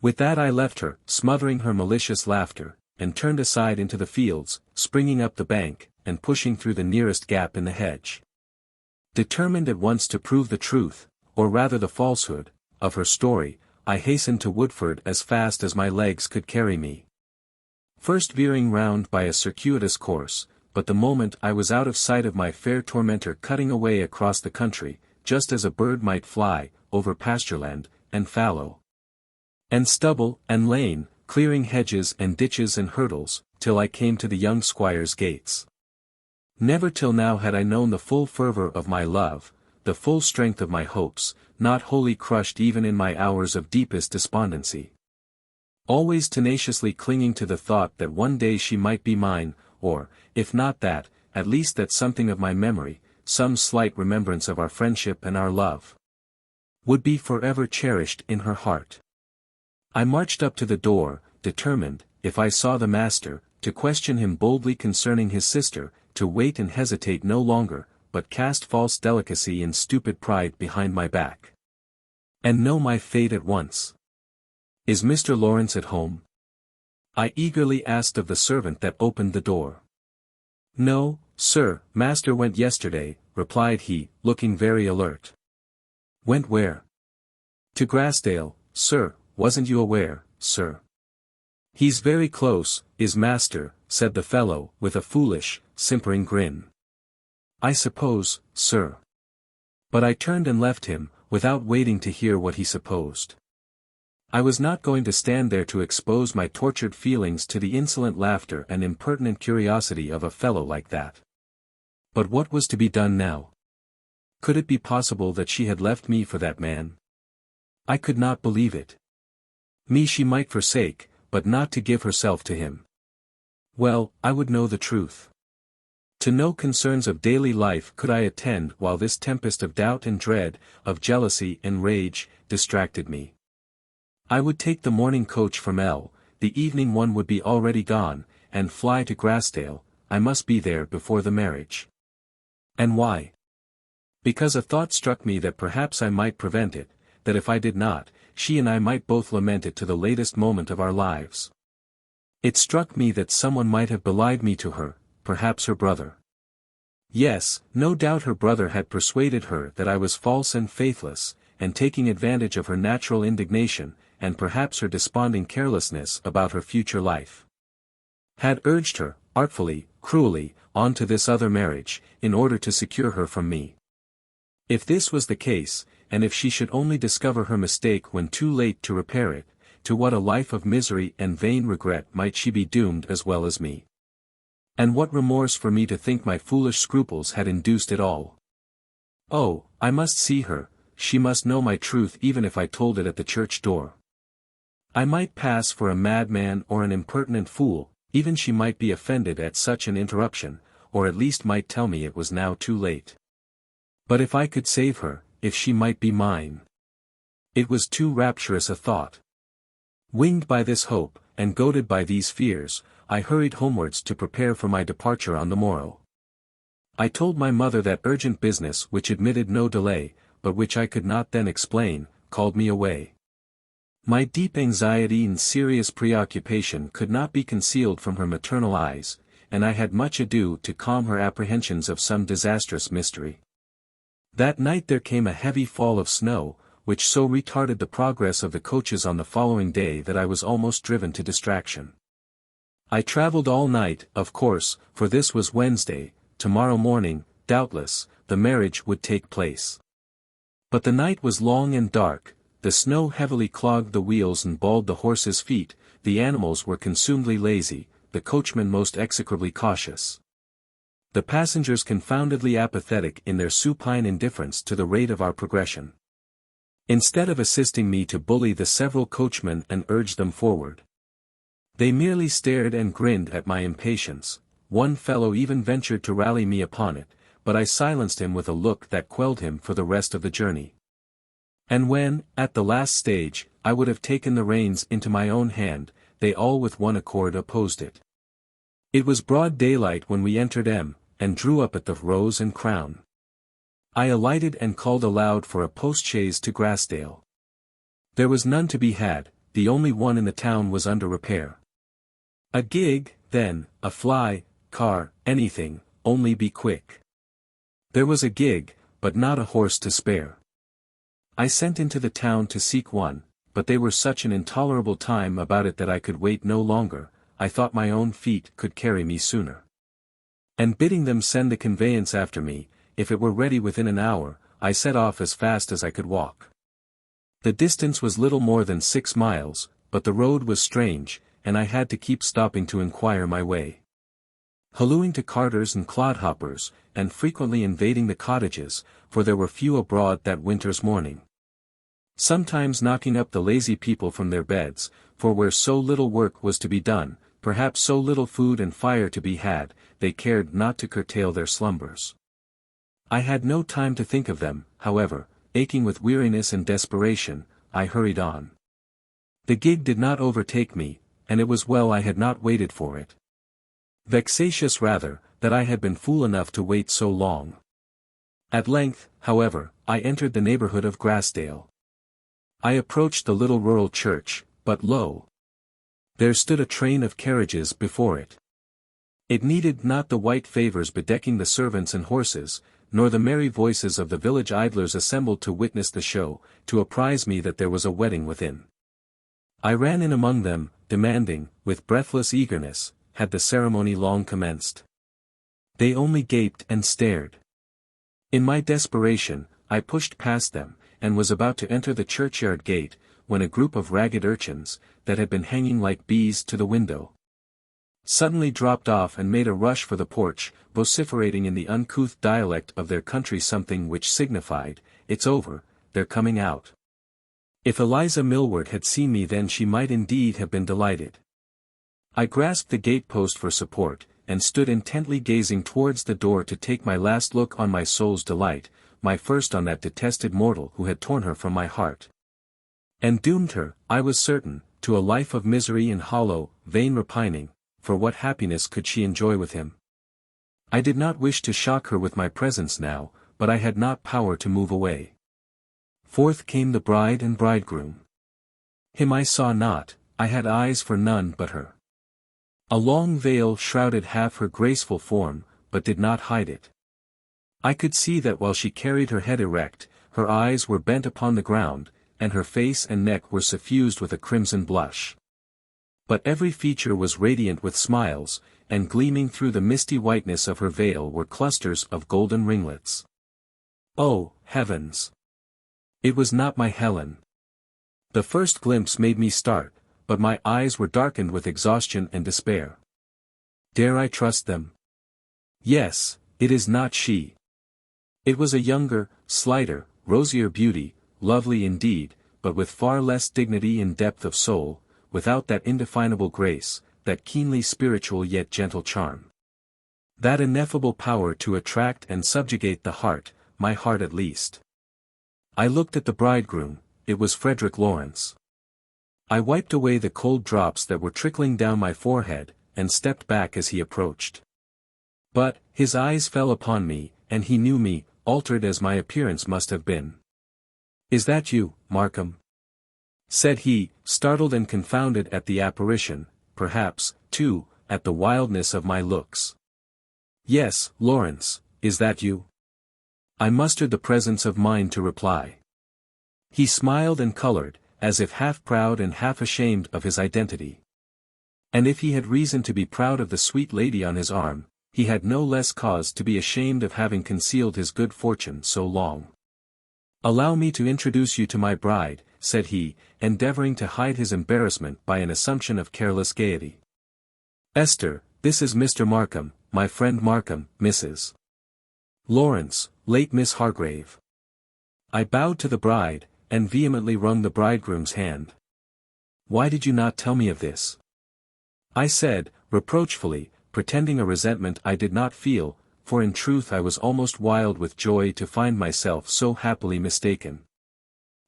With that I left her, smothering her malicious laughter, and turned aside into the fields, springing up the bank, and pushing through the nearest gap in the hedge. Determined at once to prove the truth, or rather the falsehood, of her story, I hastened to Woodford as fast as my legs could carry me. First veering round by a circuitous course, but the moment I was out of sight of my fair tormentor cutting away across the country, just as a bird might fly, over pastureland, and fallow, and stubble, and lane, clearing hedges and ditches and hurdles, till I came to the young squire's gates. Never till now had I known the full fervour of my love, the full strength of my hopes, not wholly crushed even in my hours of deepest despondency. Always tenaciously clinging to the thought that one day she might be mine, or, if not that, at least that something of my memory, some slight remembrance of our friendship and our love, would be forever cherished in her heart. I marched up to the door, determined, if I saw the master, to question him boldly concerning his sister, to wait and hesitate no longer, but cast false delicacy and stupid pride behind my back, and know my fate at once. Is Mr. Lawrence at home? I eagerly asked of the servant that opened the door. No, sir, master went yesterday, replied he, looking very alert. Went where? To Grassdale, sir, wasn't you aware, sir? He's very close, is master, said the fellow, with a foolish, simpering grin. "I suppose, sir." But I turned and left him, without waiting to hear what he supposed. I was not going to stand there to expose my tortured feelings to the insolent laughter and impertinent curiosity of a fellow like that. But what was to be done now? Could it be possible that she had left me for that man? I could not believe it. Me she might forsake, but not to give herself to him. Well, I would know the truth. To no concerns of daily life could I attend while this tempest of doubt and dread, of jealousy and rage, distracted me. I would take the morning coach from the evening one would be already gone, and fly to Grassdale. I must be there before the marriage. And why? Because a thought struck me that perhaps I might prevent it, that if I did not, she and I might both lament it to the latest moment of our lives. It struck me that someone might have belied me to her, perhaps her brother. Yes, no doubt her brother had persuaded her that I was false and faithless, and taking advantage of her natural indignation, and perhaps her desponding carelessness about her future life, had urged her, artfully, cruelly, on to this other marriage, in order to secure her from me. If this was the case, and if she should only discover her mistake when too late to repair it, to what a life of misery and vain regret might she be doomed as well as me. And what remorse for me to think my foolish scruples had induced it all. Oh, I must see her, she must know my truth even if I told it at the church door. I might pass for a madman or an impertinent fool, even she might be offended at such an interruption, or at least might tell me it was now too late. But if I could save her, if she might be mine. It was too rapturous a thought. Winged by this hope, and goaded by these fears, I hurried homewards to prepare for my departure on the morrow. I told my mother that urgent business which admitted no delay, but which I could not then explain, called me away. My deep anxiety and serious preoccupation could not be concealed from her maternal eyes, and I had much ado to calm her apprehensions of some disastrous mystery. That night there came a heavy fall of snow, which so retarded the progress of the coaches on the following day that I was almost driven to distraction. I travelled all night, of course, for this was Wednesday. Tomorrow morning, doubtless, the marriage would take place. But the night was long and dark, the snow heavily clogged the wheels and balled the horses' feet, the animals were consumedly lazy, the coachman most execrably cautious. The passengers confoundedly apathetic in their supine indifference to the rate of our progression. Instead of assisting me to bully the several coachmen and urge them forward, they merely stared and grinned at my impatience. One fellow even ventured to rally me upon it, but I silenced him with a look that quelled him for the rest of the journey. And when, at the last stage, I would have taken the reins into my own hand, they all with one accord opposed it. It was broad daylight when we entered and drew up at the Rose and Crown. I alighted and called aloud for a post-chaise to Grassdale. There was none to be had, the only one in the town was under repair. A gig, then, a fly, car, anything, only be quick. There was a gig, but not a horse to spare. I sent into the town to seek one, but they were such an intolerable time about it that I could wait no longer. I thought my own feet could carry me sooner. And bidding them send the conveyance after me, if it were ready within an hour, I set off as fast as I could walk. The distance was little more than 6 miles, but the road was strange, and I had to keep stopping to inquire my way. Hallooing to carters and clodhoppers, and frequently invading the cottages, for there were few abroad that winter's morning. Sometimes knocking up the lazy people from their beds, for where so little work was to be done, perhaps so little food and fire to be had, they cared not to curtail their slumbers. I had no time to think of them, however, aching with weariness and desperation, I hurried on. The gig did not overtake me, and it was well I had not waited for it. Vexatious rather, that I had been fool enough to wait so long. At length, however, I entered the neighbourhood of Grassdale. I approached the little rural church, but lo! There stood a train of carriages before it. It needed not the white favours bedecking the servants and horses, nor the merry voices of the village idlers assembled to witness the show, to apprise me that there was a wedding within. I ran in among them, demanding, with breathless eagerness, had the ceremony long commenced. They only gaped and stared. In my desperation, I pushed past them, and was about to enter the churchyard gate, when a group of ragged urchins, that had been hanging like bees to the window, suddenly dropped off and made a rush for the porch, vociferating in the uncouth dialect of their country something which signified, "It's over, they're coming out." If Eliza Millward had seen me then she might indeed have been delighted. I grasped the gate-post for support, and stood intently gazing towards the door to take my last look on my soul's delight, my first on that detested mortal who had torn her from my heart, and doomed her, I was certain, to a life of misery and hollow, vain repining, for what happiness could she enjoy with him? I did not wish to shock her with my presence now, but I had not power to move away. Forth came the bride and bridegroom. Him I saw not, I had eyes for none but her. A long veil shrouded half her graceful form, but did not hide it. I could see that while she carried her head erect, her eyes were bent upon the ground, and her face and neck were suffused with a crimson blush. But every feature was radiant with smiles, and gleaming through the misty whiteness of her veil were clusters of golden ringlets. Oh, heavens! It was not my Helen. The first glimpse made me start, but my eyes were darkened with exhaustion and despair. Dare I trust them? Yes, it is not she. It was a younger, slighter, rosier beauty, lovely indeed, but with far less dignity and depth of soul, without that indefinable grace, that keenly spiritual yet gentle charm, that ineffable power to attract and subjugate the heart, my heart at least. I looked at the bridegroom. It was Frederick Lawrence. I wiped away the cold drops that were trickling down my forehead, and stepped back as he approached. But, his eyes fell upon me, and he knew me, altered as my appearance must have been. "Is that you, Markham?" said he, startled and confounded at the apparition, perhaps, too, at the wildness of my looks. "Yes, Lawrence, is that you?" I mustered the presence of mind to reply. He smiled and colored, as if half proud and half ashamed of his identity. And if he had reason to be proud of the sweet lady on his arm, he had no less cause to be ashamed of having concealed his good fortune so long. "Allow me to introduce you to my bride," said he, endeavoring to hide his embarrassment by an assumption of careless gaiety. "Esther, this is Mr. Markham, my friend Markham, Mrs. Lawrence, late Miss Hargrave." I bowed to the bride, and vehemently wrung the bridegroom's hand. "Why did you not tell me of this?" I said, reproachfully, pretending a resentment I did not feel, for in truth I was almost wild with joy to find myself so happily mistaken.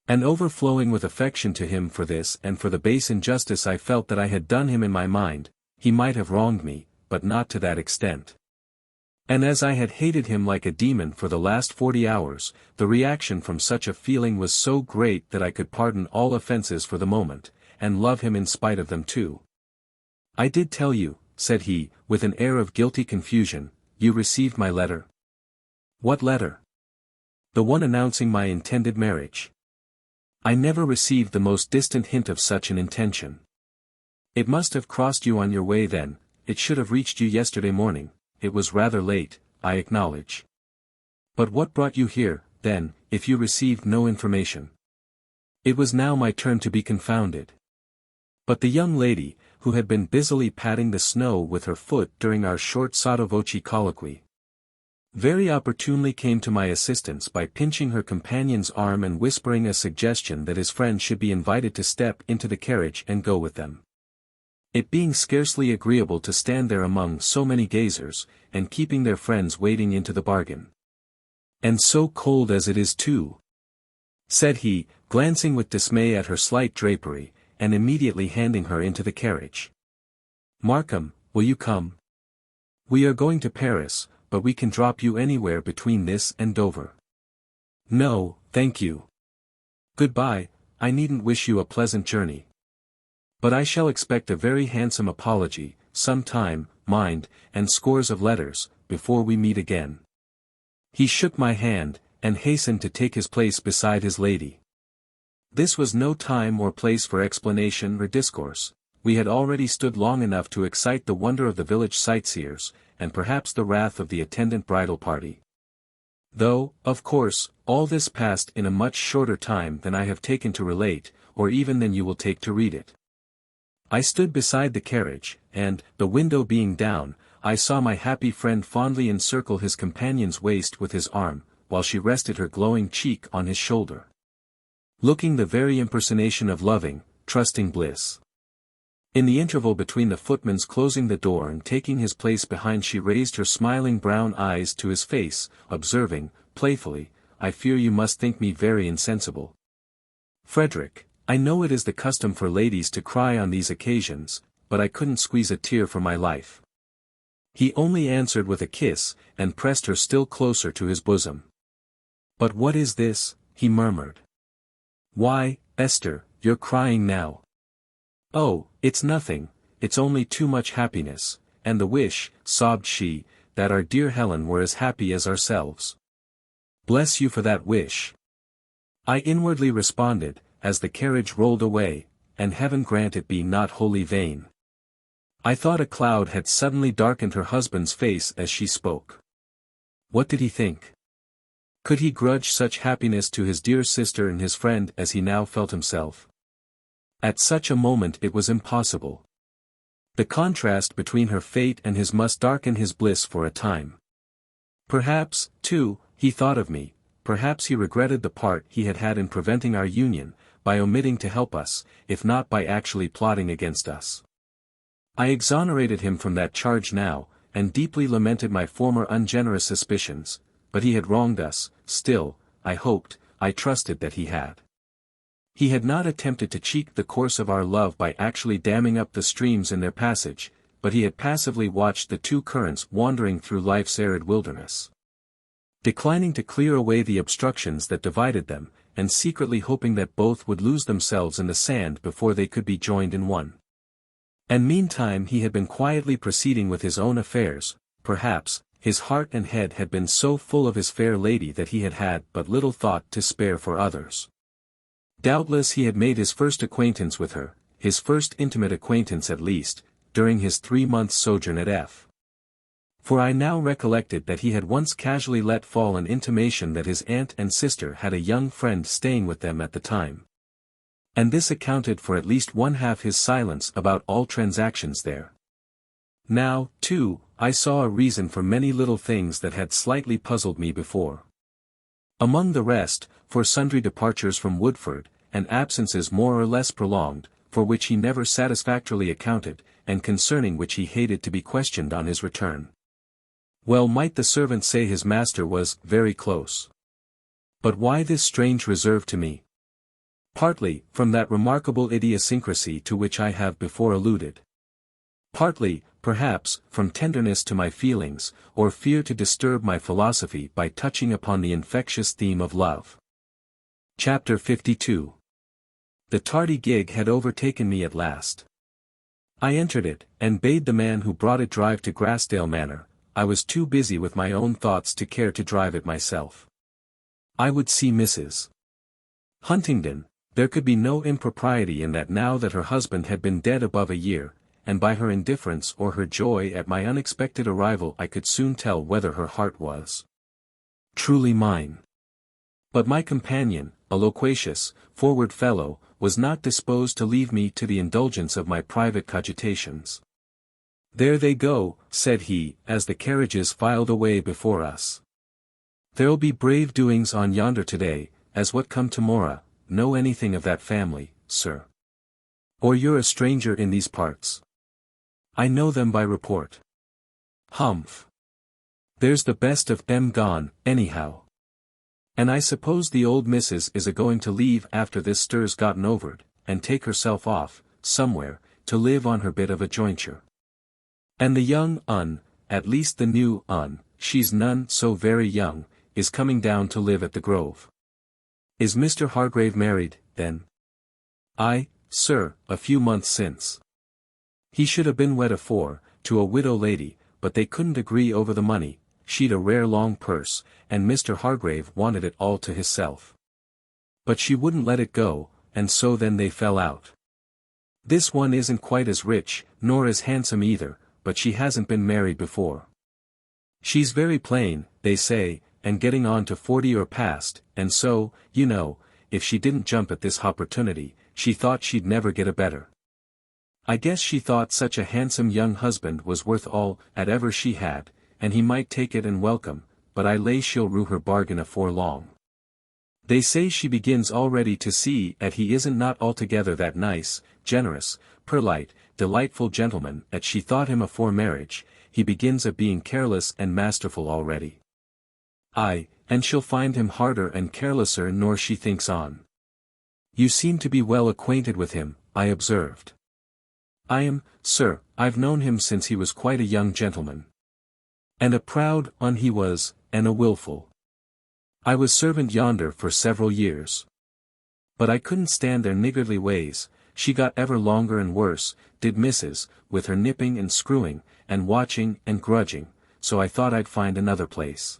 And overflowing with affection to him for this and for the base injustice I felt that I had done him in my mind, he might have wronged me, but not to that extent. And as I had hated him like a demon for the last 40 hours, the reaction from such a feeling was so great that I could pardon all offenses for the moment, and love him in spite of them too. "I did tell you," said he, with an air of guilty confusion, "you received my letter." "What letter?" "The one announcing my intended marriage." "I never received the most distant hint of such an intention." "It must have crossed you on your way then, it should have reached you yesterday morning. It was rather late, I acknowledge. But what brought you here, then, if you received no information?" It was now my turn to be confounded. But the young lady, who had been busily patting the snow with her foot during our short sotto voce colloquy, very opportunely came to my assistance by pinching her companion's arm and whispering a suggestion that his friend should be invited to step into the carriage and go with them. It being scarcely agreeable to stand there among so many gazers, and keeping their friends waiting into the bargain. "And so cold as it is too," said he, glancing with dismay at her slight drapery, and immediately handing her into the carriage. "Markham, will you come? We are going to Paris, but we can drop you anywhere between this and Dover." "No, thank you. Goodbye, I needn't wish you a pleasant journey. But I shall expect a very handsome apology, some time, mind, and scores of letters, before we meet again." He shook my hand, and hastened to take his place beside his lady. This was no time or place for explanation or discourse. We had already stood long enough to excite the wonder of the village sightseers, and perhaps the wrath of the attendant bridal party. Though, of course, all this passed in a much shorter time than I have taken to relate, or even than you will take to read it. I stood beside the carriage, and, the window being down, I saw my happy friend fondly encircle his companion's waist with his arm, while she rested her glowing cheek on his shoulder. Looking the very impersonation of loving, trusting bliss. In the interval between the footman's closing the door and taking his place behind, she raised her smiling brown eyes to his face, observing, playfully, "I fear you must think me very insensible. Frederick, I know it is the custom for ladies to cry on these occasions, but I couldn't squeeze a tear for my life." He only answered with a kiss, and pressed her still closer to his bosom. "But what is this?" he murmured. "Why, Esther, you're crying now." "Oh, it's nothing, it's only too much happiness, and the wish," sobbed she, "that our dear Helen were as happy as ourselves." "Bless you for that wish," I inwardly responded, as the carriage rolled away, "and heaven grant it be not wholly vain." I thought a cloud had suddenly darkened her husband's face as she spoke. What did he think? Could he grudge such happiness to his dear sister and his friend as he now felt himself? At such a moment it was impossible. The contrast between her fate and his must darken his bliss for a time. Perhaps, too, he thought of me, perhaps he regretted the part he had had in preventing our union, by omitting to help us, if not by actually plotting against us. I exonerated him from that charge now, and deeply lamented my former ungenerous suspicions, but he had wronged us, still, I hoped, I trusted that he had. He had not attempted to check the course of our love by actually damming up the streams in their passage, but he had passively watched the two currents wandering through life's arid wilderness, declining to clear away the obstructions that divided them, and secretly hoping that both would lose themselves in the sand before they could be joined in one. And meantime he had been quietly proceeding with his own affairs. Perhaps, his heart and head had been so full of his fair lady that he had had but little thought to spare for others. Doubtless he had made his first acquaintance with her, his first intimate acquaintance at least, during his 3 months' sojourn at F. For I now recollected that he had once casually let fall an intimation that his aunt and sister had a young friend staying with them at the time. And this accounted for at least one half his silence about all transactions there. Now, too, I saw a reason for many little things that had slightly puzzled me before. Among the rest, for sundry departures from Woodford, and absences more or less prolonged, for which he never satisfactorily accounted, and concerning which he hated to be questioned on his return. Well might the servant say his master was very close. But why this strange reserve to me? Partly, from that remarkable idiosyncrasy to which I have before alluded. Partly, perhaps, from tenderness to my feelings, or fear to disturb my philosophy by touching upon the infectious theme of love. Chapter 52. The tardy gig had overtaken me at last. I entered it, and bade the man who brought it drive to Grassdale Manor. I was too busy with my own thoughts to care to drive it myself. I would see Mrs. Huntingdon. There could be no impropriety in that now that her husband had been dead above a year, and by her indifference or her joy at my unexpected arrival I could soon tell whether her heart was truly mine. But my companion, a loquacious, forward fellow, was not disposed to leave me to the indulgence of my private cogitations. "There they go," said he, as the carriages filed away before us. "There'll be brave doings on yonder today, as what come tomorrow. Know anything of that family, sir? Or you're a stranger in these parts?" "I know them by report." "Humph. There's the best of 'em gone, anyhow. And I suppose the old missus is a-going to leave after this stir's gotten over'd, and take herself off, somewhere, to live on her bit of a jointure. And the young un, at least the new un, she's none so very young, is coming down to live at the Grove." "Is Mr. Hargrave married, then?" "Aye, sir, a few months since. He should have been wed afore, to a widow lady, but they couldn't agree over the money. She'd a rare long purse, and Mr. Hargrave wanted it all to hisself. But she wouldn't let it go, and so then they fell out. This one isn't quite as rich, nor as handsome either, but she hasn't been married before. She's very plain, they say, and getting on to 40 or past, and so, you know, if she didn't jump at this opportunity, she thought she'd never get a better. I guess she thought such a handsome young husband was worth all at ever she had, and he might take it and welcome, but I lay she'll rue her bargain afore long. They say she begins already to see at he isn't not altogether that nice, generous, perlite, delightful gentleman at she thought him afore marriage, he begins a being careless and masterful already. Aye, and she'll find him harder and carelesser nor she thinks on. You seem to be well acquainted with him, I observed. I am, sir, I've known him since he was quite a young gentleman. And a proud un he was, and a wilful. I was servant yonder for several years. But I couldn't stand their niggardly ways, she got ever longer and worse, did Mrs., with her nipping and screwing, and watching and grudging, so I thought I'd find another place.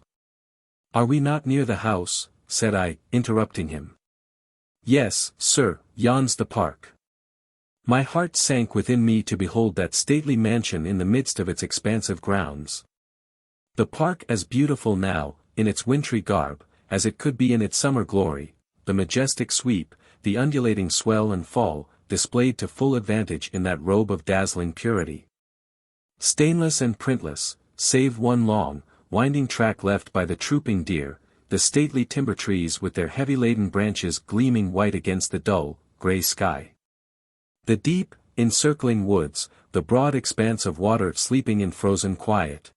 Are we not near the house? Said I, interrupting him. Yes, sir, yon's the park. My heart sank within me to behold that stately mansion in the midst of its expansive grounds. The park as beautiful now, in its wintry garb, as it could be in its summer glory, the majestic sweep, the undulating swell and fall, displayed to full advantage in that robe of dazzling purity. Stainless and printless, save one long, winding track left by the trooping deer, the stately timber trees with their heavy-laden branches gleaming white against the dull, grey sky. The deep, encircling woods, the broad expanse of water sleeping in frozen quiet.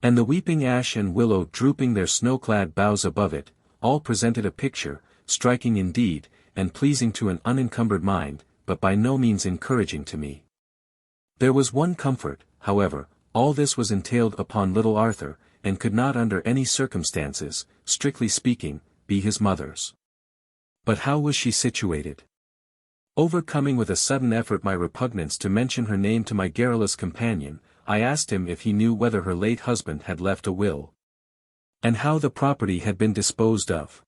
And the weeping ash and willow drooping their snow-clad boughs above it, all presented a picture, striking indeed, and pleasing to an unencumbered mind, but by no means encouraging to me. There was one comfort, however, all this was entailed upon little Arthur, and could not under any circumstances, strictly speaking, be his mother's. But how was she situated? Overcoming with a sudden effort my repugnance to mention her name to my garrulous companion, I asked him if he knew whether her late husband had left a will. And how the property had been disposed of.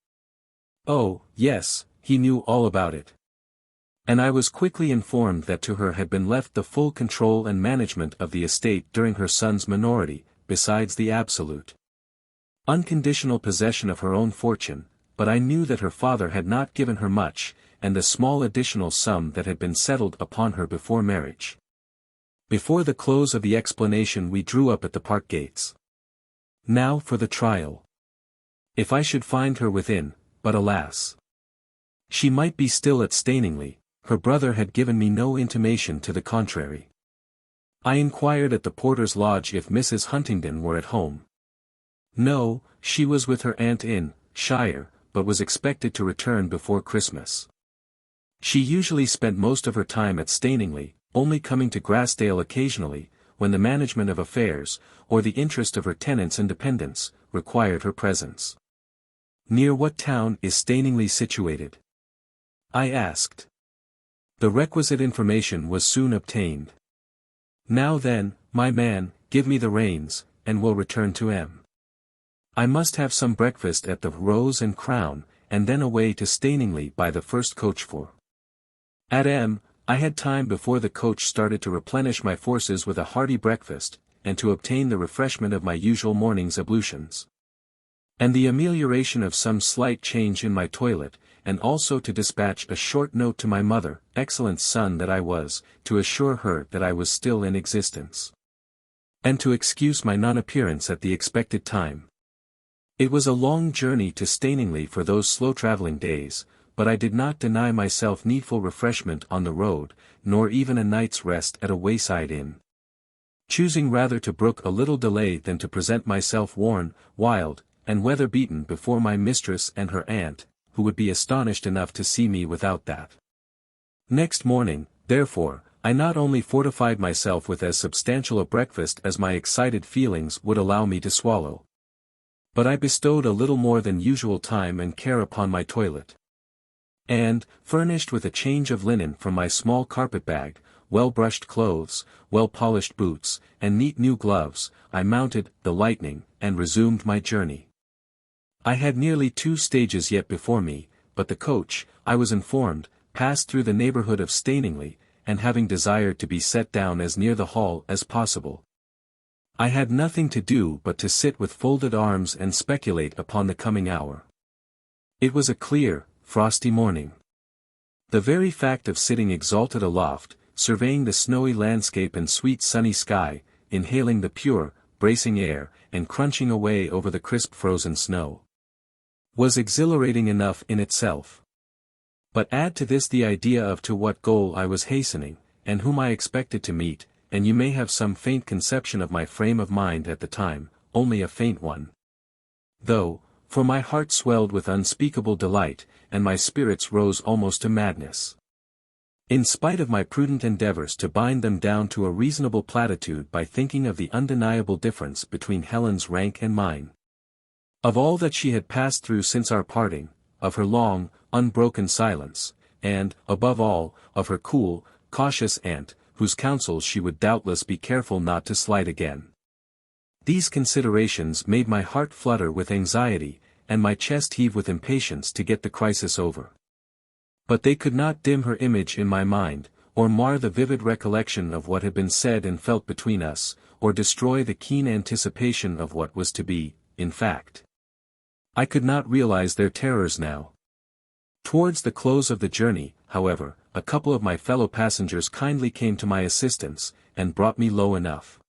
Oh, yes, he knew all about it. And I was quickly informed that to her had been left the full control and management of the estate during her son's minority, besides the absolute, unconditional possession of her own fortune, but I knew that her father had not given her much, and the small additional sum that had been settled upon her before marriage. Before the close of the explanation we drew up at the park gates. Now for the trial. If I should find her within, but alas! She might be still at Staningley, her brother had given me no intimation to the contrary. I inquired at the porter's lodge if Mrs. Huntingdon were at home. No, she was with her aunt in Shire, but was expected to return before Christmas. She usually spent most of her time at Staningley, only coming to Grassdale occasionally, when the management of affairs, or the interest of her tenants and dependents, required her presence. Near what town is Staningley situated? I asked. The requisite information was soon obtained. Now then, my man, give me the reins, and we'll return to M. I must have some breakfast at the Rose and Crown, and then away to Staningley by the first coach for. At M, I had time before the coach started to replenish my forces with a hearty breakfast, and to obtain the refreshment of my usual morning's ablutions. And the amelioration of some slight change in my toilet, and also to dispatch a short note to my mother, excellent son that I was, to assure her that I was still in existence. And to excuse my non-appearance at the expected time. It was a long journey to Staningley for those slow-travelling days, but I did not deny myself needful refreshment on the road, nor even a night's rest at a wayside inn. Choosing rather to brook a little delay than to present myself worn, wild, and weather-beaten before my mistress and her aunt, who would be astonished enough to see me without that. Next morning, therefore, I not only fortified myself with as substantial a breakfast as my excited feelings would allow me to swallow, but I bestowed a little more than usual time and care upon my toilet. And, furnished with a change of linen from my small carpet-bag, well-brushed clothes, well-polished boots, and neat new gloves, I mounted the Lightning, and resumed my journey. I had nearly 2 stages yet before me, but the coach, I was informed, passed through the neighbourhood of Staningley, and having desired to be set down as near the Hall as possible, I had nothing to do but to sit with folded arms and speculate upon the coming hour. It was a clear, frosty morning. The very fact of sitting exalted aloft, surveying the snowy landscape and sweet sunny sky, inhaling the pure, bracing air, and crunching away over the crisp frozen snow, was exhilarating enough in itself. But add to this the idea of to what goal I was hastening, and whom I expected to meet, and you may have some faint conception of my frame of mind at the time, only a faint one. Though, for my heart swelled with unspeakable delight, and my spirits rose almost to madness. In spite of my prudent endeavors to bind them down to a reasonable platitude by thinking of the undeniable difference between Helen's rank and mine. Of all that she had passed through since our parting, of her long, unbroken silence, and, above all, of her cool, cautious aunt, whose counsels she would doubtless be careful not to slight again. These considerations made my heart flutter with anxiety, and my chest heave with impatience to get the crisis over. But they could not dim her image in my mind, or mar the vivid recollection of what had been said and felt between us, or destroy the keen anticipation of what was to be, in fact. I could not realize their terrors now. Towards the close of the journey, however, a couple of my fellow passengers kindly came to my assistance, and brought me low enough.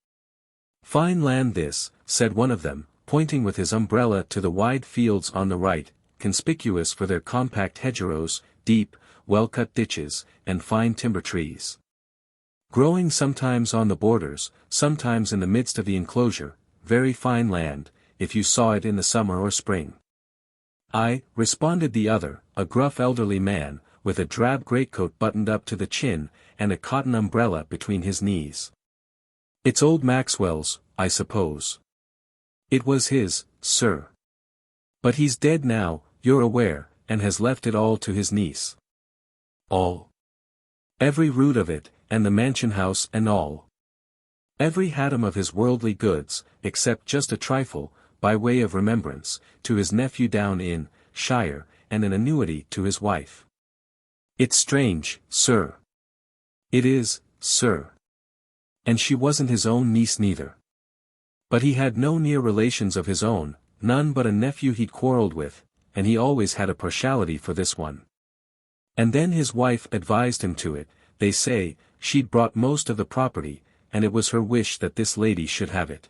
"Fine land this," said one of them, pointing with his umbrella to the wide fields on the right, conspicuous for their compact hedgerows, deep, well-cut ditches, and fine timber trees. Growing sometimes on the borders, sometimes in the midst of the enclosure, very fine land, if you saw it in the summer or spring. "Aye," responded the other, a gruff elderly man, with a drab greatcoat buttoned up to the chin, and a cotton umbrella between his knees. "It's old Maxwell's, I suppose." "It was his, sir. But he's dead now, you're aware, and has left it all to his niece." "All?" "Every rood of it, and the mansion house and all. Every atom of his worldly goods, except just a trifle, by way of remembrance, to his nephew down in Shire, and an annuity to his wife." "It's strange, sir." "It is, sir. And she wasn't his own niece neither. But he had no near relations of his own, none but a nephew he'd quarrelled with, and he always had a partiality for this one. And then his wife advised him to it, they say, she'd brought most of the property, and it was her wish that this lady should have it."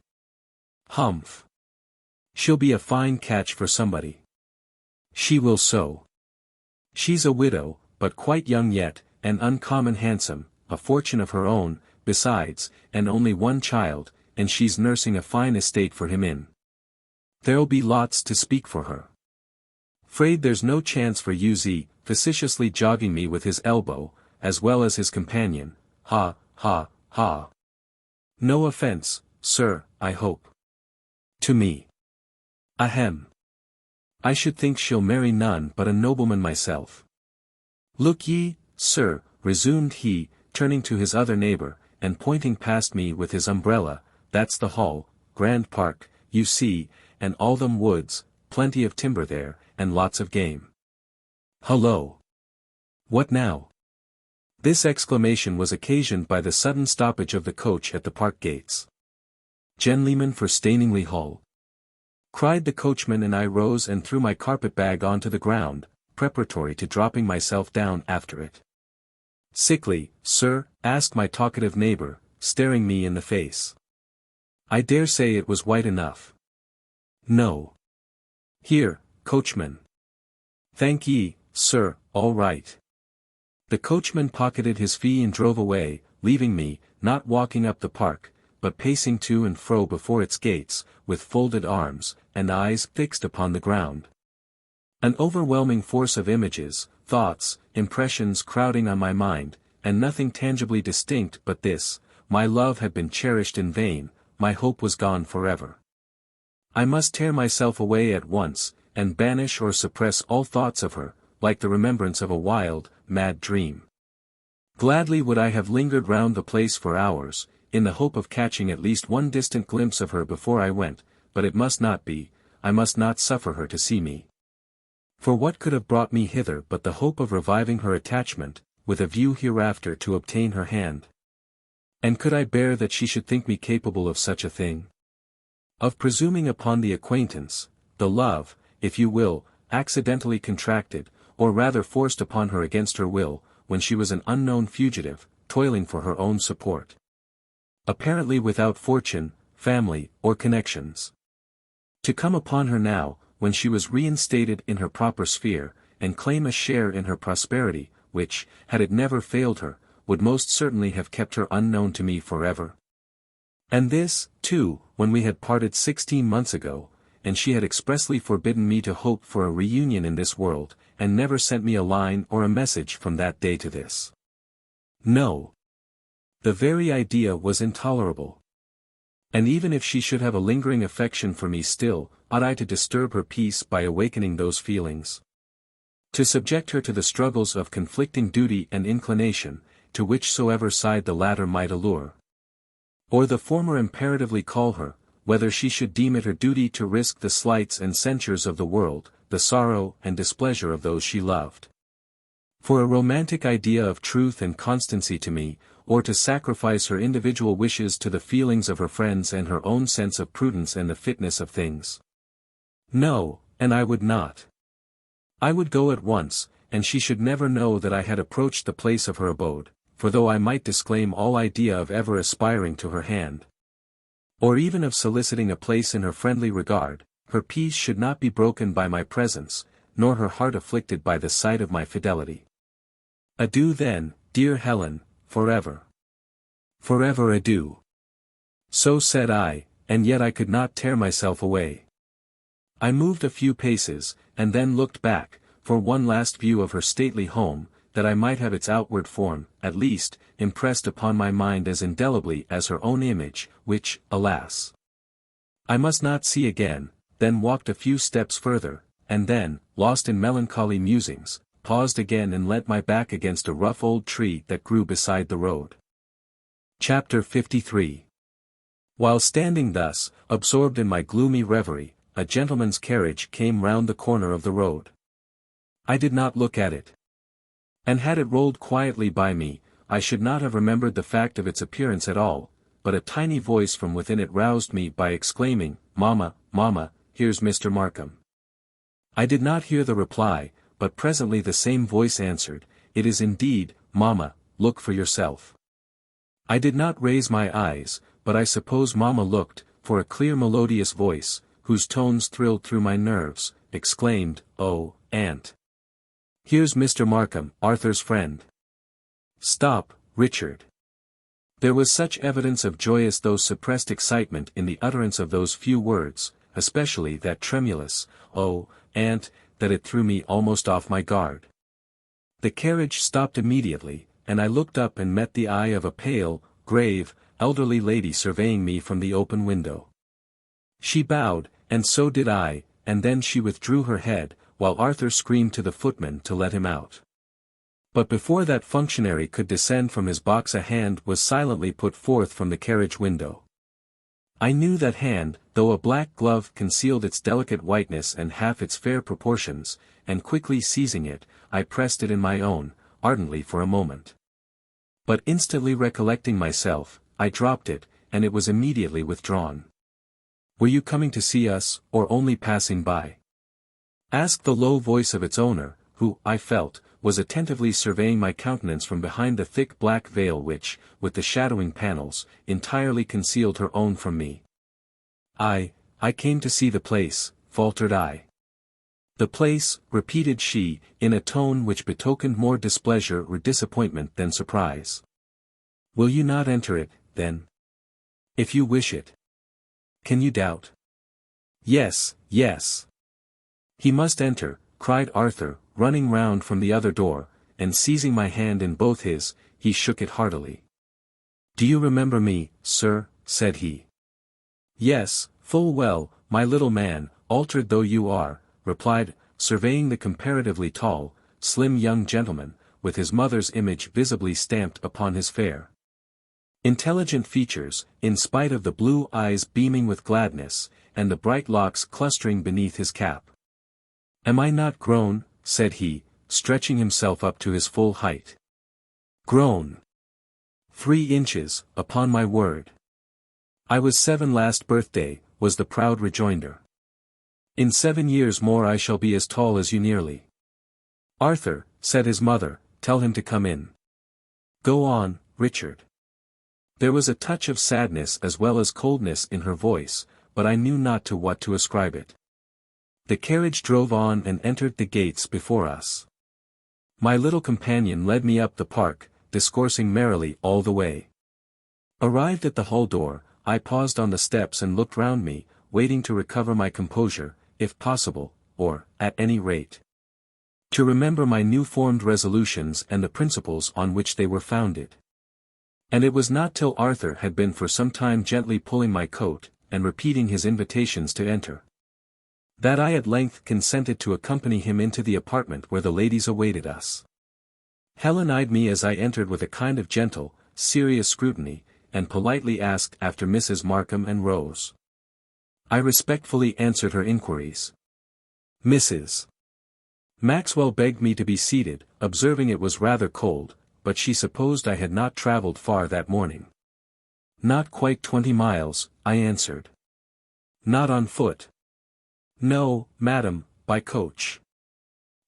"Humph. She'll be a fine catch for somebody." "She will so. She's a widow, but quite young yet, and uncommon handsome, a fortune of her own, besides, and only one child, and she's nursing a fine estate for him in. There'll be lots to speak for her." "'Fraid there's no chance for you," facetiously jogging me with his elbow, as well as his companion. "Ha, ha, ha. No offence, sir, I hope. To me. Ahem. I should think she'll marry none but a nobleman myself." "Look ye, sir," resumed he, turning to his other neighbor, and pointing past me with his umbrella, "that's the Hall, grand park, you see, and all them woods, plenty of timber there, and lots of game." "Hullo! What now?" This exclamation was occasioned by the sudden stoppage of the coach at the park gates. "Gentlemen for Staningley Hall," cried the coachman, and I rose and threw my carpet-bag onto the ground, preparatory to dropping myself down after it. "Sickly, sir?" asked my talkative neighbor, staring me in the face. "I dare say it was white enough." "No. Here, coachman." "Thank ye, sir, all right." The coachman pocketed his fee and drove away, leaving me, not walking up the park, but pacing to and fro before its gates, with folded arms, and eyes fixed upon the ground. An overwhelming force of images, thoughts, impressions crowding on my mind, and nothing tangibly distinct but this: my love had been cherished in vain, my hope was gone forever. I must tear myself away at once, and banish or suppress all thoughts of her, like the remembrance of a wild, mad dream. Gladly would I have lingered round the place for hours, in the hope of catching at least one distant glimpse of her before I went, but it must not be, I must not suffer her to see me. For what could have brought me hither but the hope of reviving her attachment, with a view hereafter to obtain her hand? And could I bear that she should think me capable of such a thing? Of presuming upon the acquaintance, the love, if you will, accidentally contracted, or rather forced upon her against her will, when she was an unknown fugitive, toiling for her own support. Apparently without fortune, family, or connections. To come upon her now, when she was reinstated in her proper sphere, and claim a share in her prosperity, which, had it never failed her, would most certainly have kept her unknown to me forever. And this, too, when we had parted 16 months ago, and she had expressly forbidden me to hope for a reunion in this world, and never sent me a line or a message from that day to this. No. The very idea was intolerable. And even if she should have a lingering affection for me still, ought I to disturb her peace by awakening those feelings? To subject her to the struggles of conflicting duty and inclination, to whichsoever side the latter might allure? Or the former imperatively call her, whether she should deem it her duty to risk the slights and censures of the world, the sorrow and displeasure of those she loved? For a romantic idea of truth and constancy to me, or to sacrifice her individual wishes to the feelings of her friends and her own sense of prudence and the fitness of things? No, and I would not. I would go at once, and she should never know that I had approached the place of her abode, for though I might disclaim all idea of ever aspiring to her hand, or even of soliciting a place in her friendly regard, her peace should not be broken by my presence, nor her heart afflicted by the sight of my fidelity. Adieu then, dear Helen, forever. Forever adieu. So said I, and yet I could not tear myself away. I moved a few paces, and then looked back, for one last view of her stately home, that I might have its outward form, at least, impressed upon my mind as indelibly as her own image, which, alas, I must not see again. Then walked a few steps further, and then, lost in melancholy musings, paused again and leant my back against a rough old tree that grew beside the road. Chapter 53. While standing thus, absorbed in my gloomy reverie, a gentleman's carriage came round the corner of the road. I did not look at it. And had it rolled quietly by me, I should not have remembered the fact of its appearance at all, but a tiny voice from within it roused me by exclaiming, "Mamma, Mamma, here's Mr. Markham." I did not hear the reply, but presently the same voice answered, "It is indeed, Mamma, look for yourself." I did not raise my eyes, but I suppose Mamma looked, for a clear melodious voice, whose tones thrilled through my nerves, exclaimed, "Oh, Aunt! Here's Mr. Markham, Arthur's friend." "Stop, Richard." There was such evidence of joyous though suppressed excitement in the utterance of those few words, especially that tremulous, "Oh, Aunt," that it threw me almost off my guard. The carriage stopped immediately, and I looked up and met the eye of a pale, grave, elderly lady surveying me from the open window. She bowed, and so did I, and then she withdrew her head, while Arthur screamed to the footman to let him out. But before that functionary could descend from his box a hand was silently put forth from the carriage window. I knew that hand, though a black glove concealed its delicate whiteness and half its fair proportions, and quickly seizing it, I pressed it in my own, ardently for a moment. But instantly recollecting myself, I dropped it, and it was immediately withdrawn. "Were you coming to see us, or only passing by?" asked the low voice of its owner, who, I felt, was attentively surveying my countenance from behind the thick black veil which, with the shadowing panels, entirely concealed her own from me. I came to see the place," faltered I. "The place," repeated she, in a tone which betokened more displeasure or disappointment than surprise. "Will you not enter it, then? If you wish it. Can you doubt?" "Yes, yes. He must enter," cried Arthur, running round from the other door, and seizing my hand in both his, he shook it heartily. "Do you remember me, sir?" said he. "Yes, full well, my little man, altered though you are," replied, surveying the comparatively tall, slim young gentleman, with his mother's image visibly stamped upon his fair, intelligent features, in spite of the blue eyes beaming with gladness, and the bright locks clustering beneath his cap. "Am I not grown?" said he, stretching himself up to his full height. "Grown! 3 inches, upon my word. I was 7 last birthday, was the proud rejoinder. In 7 years more I shall be as tall as you nearly. Arthur, said his mother, tell him to come in. Go on, Richard. There was a touch of sadness as well as coldness in her voice, but I knew not to what to ascribe it. The carriage drove on and entered the gates before us. My little companion led me up the park, discoursing merrily all the way. Arrived at the hall door, I paused on the steps and looked round me, waiting to recover my composure, if possible, or, at any rate, to remember my new-formed resolutions and the principles on which they were founded. And it was not till Arthur had been for some time gently pulling my coat, and repeating his invitations to enter, that I at length consented to accompany him into the apartment where the ladies awaited us. Helen eyed me as I entered with a kind of gentle, serious scrutiny, and politely asked after Mrs. Markham and Rose. I respectfully answered her inquiries. Mrs. Maxwell begged me to be seated, observing it was rather cold, but she supposed I had not travelled far that morning. Not quite 20 miles, I answered. Not on foot. No, madam, by coach.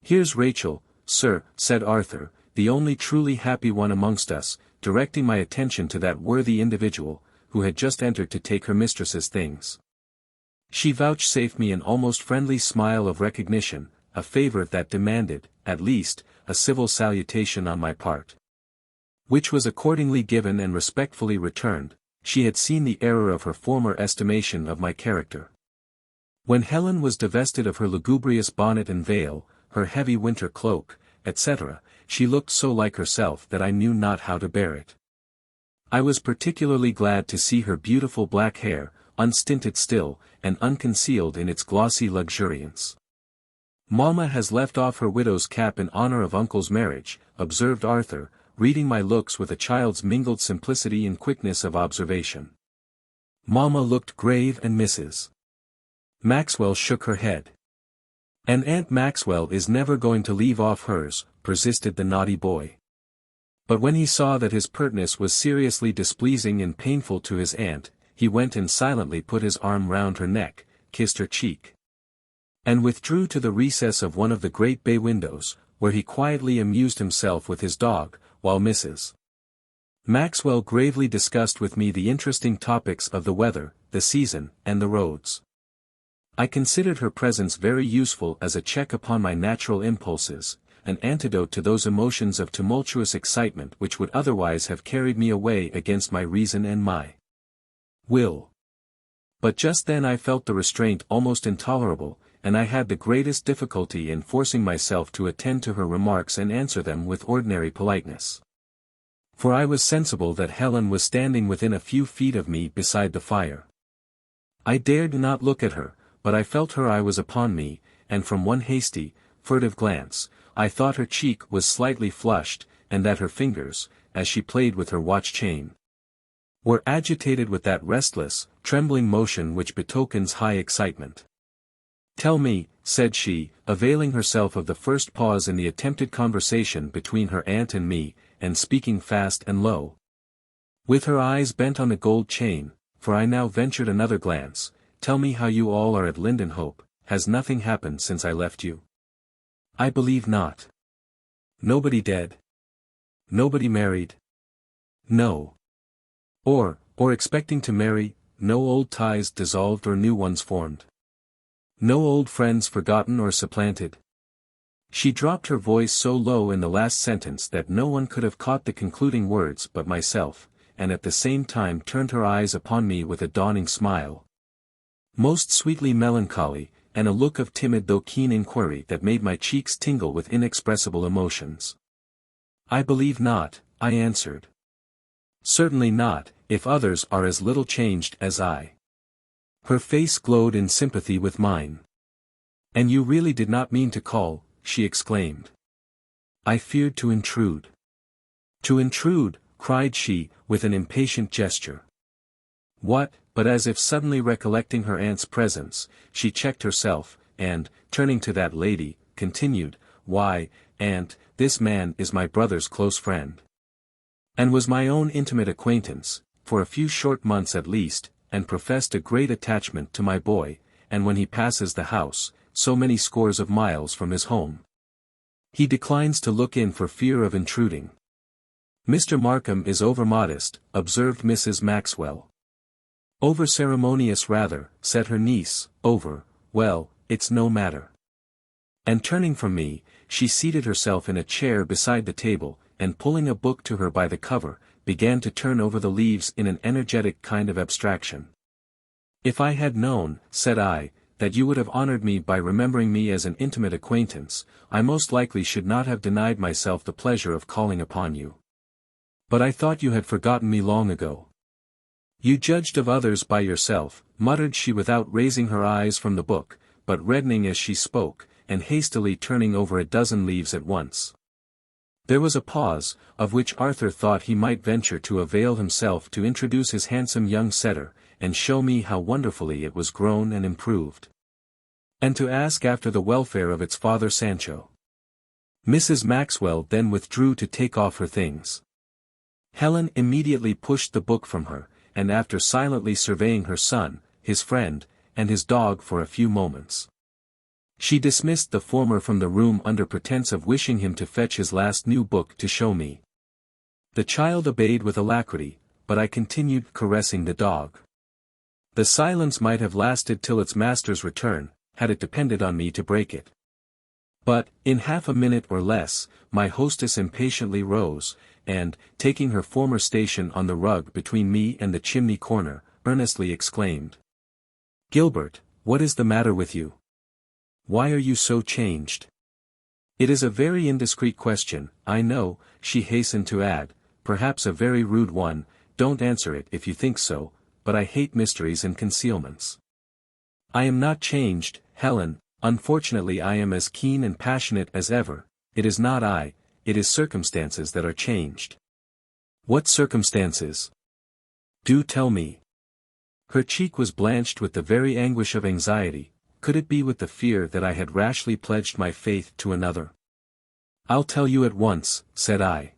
Here's Rachel, sir, said Arthur, the only truly happy one amongst us, directing my attention to that worthy individual, who had just entered to take her mistress's things. She vouchsafed me an almost friendly smile of recognition, a favour that demanded, at least, a civil salutation on my part. Which was accordingly given and respectfully returned. She had seen the error of her former estimation of my character. When Helen was divested of her lugubrious bonnet and veil, her heavy winter cloak, etc., she looked so like herself that I knew not how to bear it. I was particularly glad to see her beautiful black hair, unstinted still, and unconcealed in its glossy luxuriance. Mamma has left off her widow's cap in honor of uncle's marriage, observed Arthur, reading my looks with a child's mingled simplicity and quickness of observation. Mamma looked grave and Mrs. Maxwell shook her head. And Aunt Maxwell is never going to leave off hers, persisted the naughty boy. But when he saw that his pertness was seriously displeasing and painful to his aunt, he went and silently put his arm round her neck, kissed her cheek, and withdrew to the recess of one of the great bay windows, where he quietly amused himself with his dog, while Mrs. Maxwell gravely discussed with me the interesting topics of the weather, the season, and the roads. I considered her presence very useful as a check upon my natural impulses, an antidote to those emotions of tumultuous excitement which would otherwise have carried me away against my reason and my will. But just then I felt the restraint almost intolerable, and I had the greatest difficulty in forcing myself to attend to her remarks and answer them with ordinary politeness. For I was sensible that Helen was standing within a few feet of me beside the fire. I dared not look at her, but I felt her eye was upon me, and from one hasty, furtive glance, I thought her cheek was slightly flushed, and that her fingers, as she played with her watch-chain, were agitated with that restless, trembling motion which betokens high excitement. Tell me, said she, availing herself of the first pause in the attempted conversation between her aunt and me, and speaking fast and low, with her eyes bent on the gold chain, for I now ventured another glance, tell me how you all are at Linden-Hope. Has nothing happened since I left you? I believe not. Nobody dead? Nobody married? No. Or expecting to marry, no old ties dissolved or new ones formed? No old friends forgotten or supplanted? She dropped her voice so low in the last sentence that no one could have caught the concluding words but myself, and at the same time turned her eyes upon me with a dawning smile, most sweetly melancholy, and a look of timid though keen inquiry that made my cheeks tingle with inexpressible emotions. I believe not, I answered. Certainly not, if others are as little changed as I. Her face glowed in sympathy with mine. And you really did not mean to call, she exclaimed. I feared to intrude. To intrude, cried she, with an impatient gesture. What? But as if suddenly recollecting her aunt's presence, she checked herself, and, turning to that lady, continued, Why, aunt, this man is my brother's close friend. and was my own intimate acquaintance, for a few short months at least, and professed a great attachment to my boy, and when he passes the house, so many scores of miles from his home, he declines to look in for fear of intruding. Mr. Markham is over-modest, observed Mrs. Maxwell. Over-ceremonious rather, said her niece. Well, it's no matter. And turning from me, she seated herself in a chair beside the table, and pulling a book to her by the cover, began to turn over the leaves in an energetic kind of abstraction. If I had known, said I, that you would have honored me by remembering me as an intimate acquaintance, I most likely should not have denied myself the pleasure of calling upon you. But I thought you had forgotten me long ago. You judged of others by yourself, muttered she without raising her eyes from the book, but reddening as she spoke, and hastily turning over a dozen leaves at once. There was a pause, of which Arthur thought he might venture to avail himself to introduce his handsome young setter, and show me how wonderfully it was grown and improved. And to ask after the welfare of its father Sancho. Mrs. Maxwell then withdrew to take off her things. Helen immediately pushed the book from her, and after silently surveying her son, his friend, and his dog for a few moments, she dismissed the former from the room under pretence of wishing him to fetch his last new book to show me. The child obeyed with alacrity, but I continued caressing the dog. The silence might have lasted till its master's return, had it depended on me to break it. But, in half a minute or less, my hostess impatiently rose, and, taking her former station on the rug between me and the chimney corner, earnestly exclaimed, "Gilbert, what is the matter with you? Why are you so changed?" "It is a very indiscreet question, I know," she hastened to add, "perhaps a very rude one, don't answer it if you think so, but I hate mysteries and concealments. I am not changed, Helen, unfortunately I am as keen and passionate as ever. It is not I, it is circumstances that are changed." "What circumstances? Do tell me." Her cheek was blanched with the very anguish of anxiety. Could it be with the fear that I had rashly pledged my faith to another? "I'll tell you at once," said I.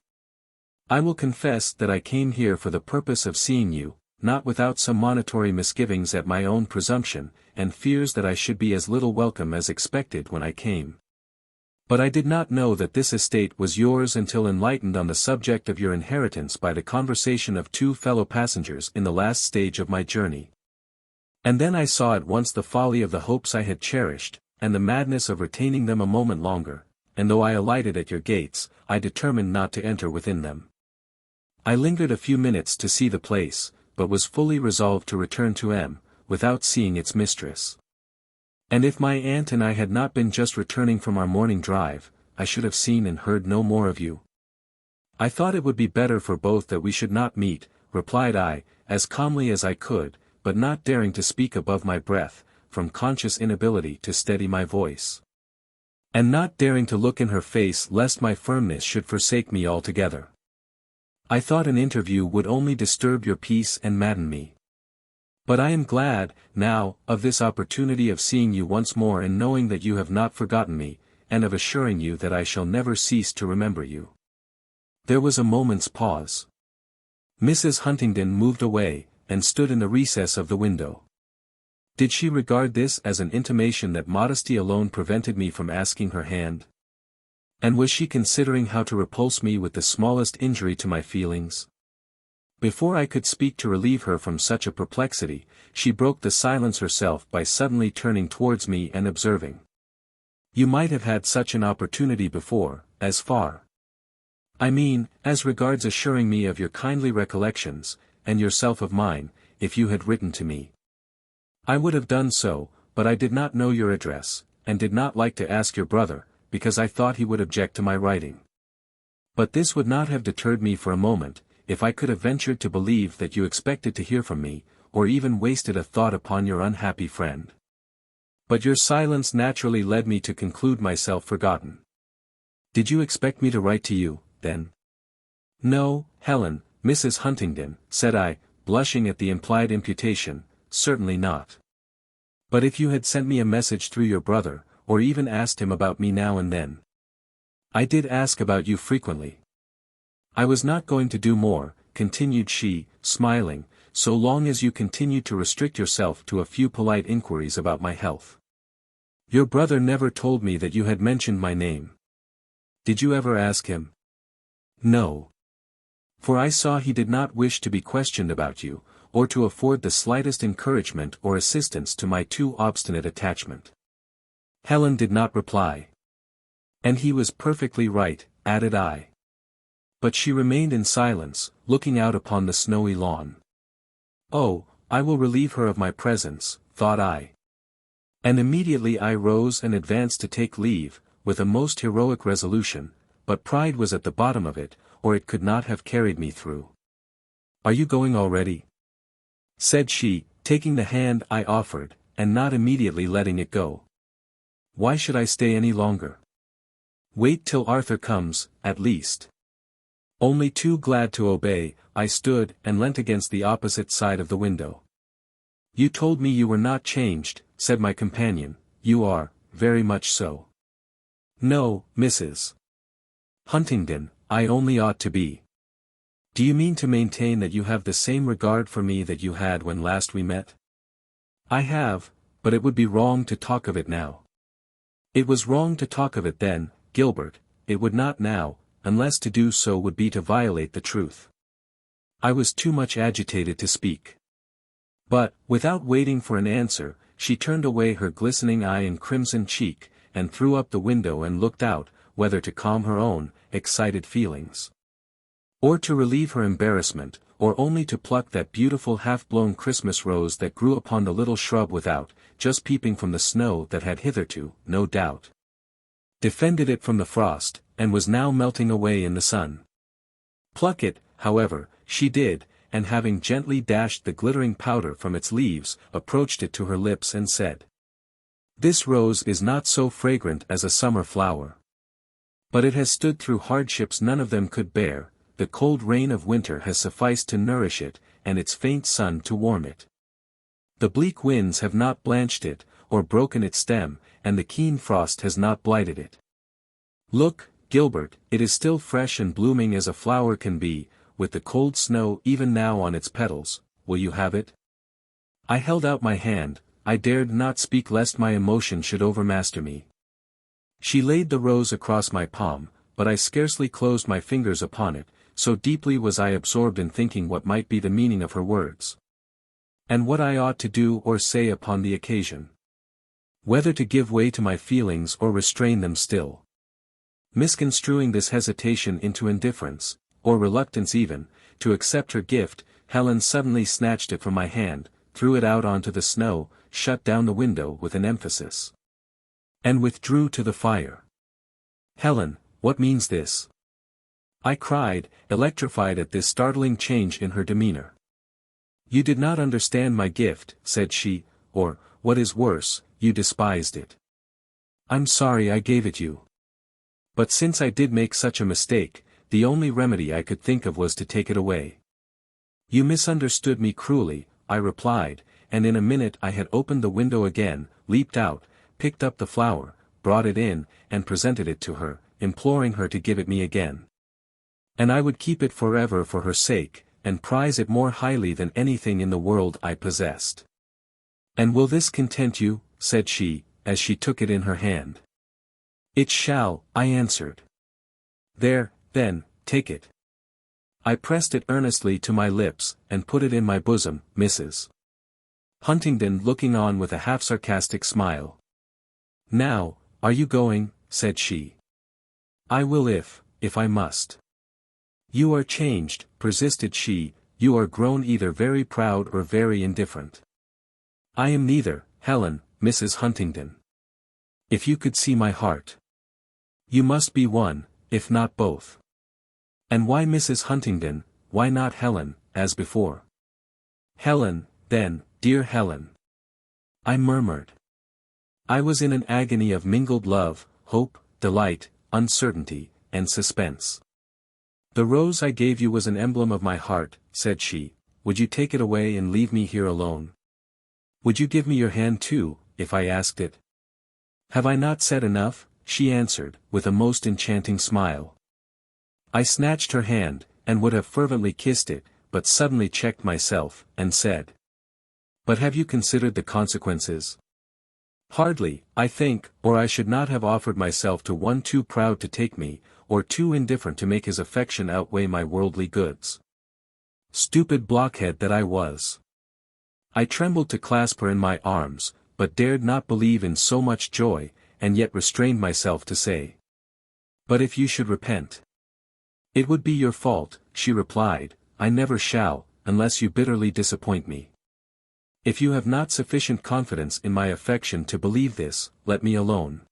"I will confess that I came here for the purpose of seeing you, not without some monitory misgivings at my own presumption, and fears that I should be as little welcome as expected when I came. But I did not know that this estate was yours until enlightened on the subject of your inheritance by the conversation of two fellow passengers in the last stage of my journey. And then I saw at once the folly of the hopes I had cherished, and the madness of retaining them a moment longer, and though I alighted at your gates, I determined not to enter within them. I lingered a few minutes to see the place, but was fully resolved to return to M, without seeing its mistress. And if my aunt and I had not been just returning from our morning drive, I should have seen and heard no more of you. "I thought it would be better for both that we should not meet," replied I, as calmly as I could, but not daring to speak above my breath, from conscious inability to steady my voice. And not daring to look in her face lest my firmness should forsake me altogether. "I thought an interview would only disturb your peace and madden me. But I am glad, now, of this opportunity of seeing you once more and knowing that you have not forgotten me, and of assuring you that I shall never cease to remember you." There was a moment's pause. Mrs. Huntingdon moved away, and stood in the recess of the window. Did she regard this as an intimation that modesty alone prevented me from asking her hand? And was she considering how to repulse me with the smallest injury to my feelings? Before I could speak to relieve her from such a perplexity, she broke the silence herself by suddenly turning towards me and observing, "You might have had such an opportunity before, as far as regards assuring me of your kindly recollections, and yourself of mine, if you had written to me. I would have done so, but I did not know your address, and did not like to ask your brother, because I thought he would object to my writing. But this would not have deterred me for a moment, if I could have ventured to believe that you expected to hear from me, or even wasted a thought upon your unhappy friend. But your silence naturally led me to conclude myself forgotten. Did you expect me to write to you, then?" "No, Helen, Mrs. Huntingdon," said I, blushing at the implied imputation, "certainly not. But if you had sent me a message through your brother, or even asked him about me now and then." "I did ask about you frequently." I was not going to do more, continued she, smiling, so long as you continued to restrict yourself to a few polite inquiries about my health. Your brother never told me that you had mentioned my name. Did you ever ask him? No. For I saw he did not wish to be questioned about you, or to afford the slightest encouragement or assistance to my too obstinate attachment. Helen did not reply. And he was perfectly right, added I. But she remained in silence, looking out upon the snowy lawn. Oh, I will relieve her of my presence, thought I. And immediately I rose and advanced to take leave, with a most heroic resolution, but pride was at the bottom of it, or it could not have carried me through. Are you going already? Said she, taking the hand I offered, and not immediately letting it go. Why should I stay any longer? Wait till Arthur comes, at least. Only too glad to obey, I stood and leant against the opposite side of the window. You told me you were not changed, said my companion. You are, very much so. No, Mrs. Huntingdon, I only ought to be. Do you mean to maintain that you have the same regard for me that you had when last we met? I have, but it would be wrong to talk of it now. It was wrong to talk of it then, Gilbert, it would not now, unless to do so would be to violate the truth. I was too much agitated to speak. But, without waiting for an answer, she turned away her glistening eye and crimson cheek, and threw up the window and looked out, whether to calm her own excited feelings, or to relieve her embarrassment, or only to pluck that beautiful half-blown Christmas rose that grew upon the little shrub without, just peeping from the snow that had hitherto, no doubt, defended it from the frost, and was now melting away in the sun. Pluck it, however, she did, and having gently dashed the glittering powder from its leaves, approached it to her lips and said, "This rose is not so fragrant as a summer flower. But it has stood through hardships none of them could bear, the cold rain of winter has sufficed to nourish it, and its faint sun to warm it. The bleak winds have not blanched it, or broken its stem, and the keen frost has not blighted it. Look, Gilbert, it is still fresh and blooming as a flower can be, with the cold snow even now on its petals. Will you have it?" I held out my hand. I dared not speak lest my emotion should overmaster me. She laid the rose across my palm, but I scarcely closed my fingers upon it, so deeply was I absorbed in thinking what might be the meaning of her words, and what I ought to do or say upon the occasion. Whether to give way to my feelings or restrain them still. Misconstruing this hesitation into indifference, or reluctance even, to accept her gift, Helen suddenly snatched it from my hand, threw it out onto the snow, shut down the window with an emphasis, and withdrew to the fire. "Helen, what means this?" I cried, electrified at this startling change in her demeanor. "You did not understand my gift," said she, "or, what is worse, you despised it. I'm sorry I gave it you. But since I did make such a mistake, the only remedy I could think of was to take it away." "You misunderstood me cruelly," I replied, and in a minute I had opened the window again, leaped out, picked up the flower, brought it in, and presented it to her, imploring her to give it me again. And I would keep it forever for her sake, and prize it more highly than anything in the world I possessed. "And will this content you?" said she, as she took it in her hand. "It shall," I answered. "There, then, take it." I pressed it earnestly to my lips, and put it in my bosom, Mrs. Huntingdon looking on with a half-sarcastic smile. "Now, are you going?" said she. "I will if I must." "You are changed," persisted she, "you are grown either very proud or very indifferent." "I am neither, Helen, Mrs. Huntingdon. If you could see my heart. You must be one, if not both." "And why Mrs. Huntingdon, why not Helen, as before?" "Helen, then, dear Helen," I murmured. I was in an agony of mingled love, hope, delight, uncertainty, and suspense. "The rose I gave you was an emblem of my heart," said she. "Would you take it away and leave me here alone? Would you give me your hand too, if I asked it?" "Have I not said enough?" she answered, with a most enchanting smile. I snatched her hand, and would have fervently kissed it, but suddenly checked myself, and said, "But have you considered the consequences?" "Hardly, I think, or I should not have offered myself to one too proud to take me, or too indifferent to make his affection outweigh my worldly goods. Stupid blockhead that I was!" I trembled to clasp her in my arms, but dared not believe in so much joy, and yet restrained myself to say, "But if you should repent?" "It would be your fault," she replied. "I never shall, unless you bitterly disappoint me. If you have not sufficient confidence in my affection to believe this, let me alone."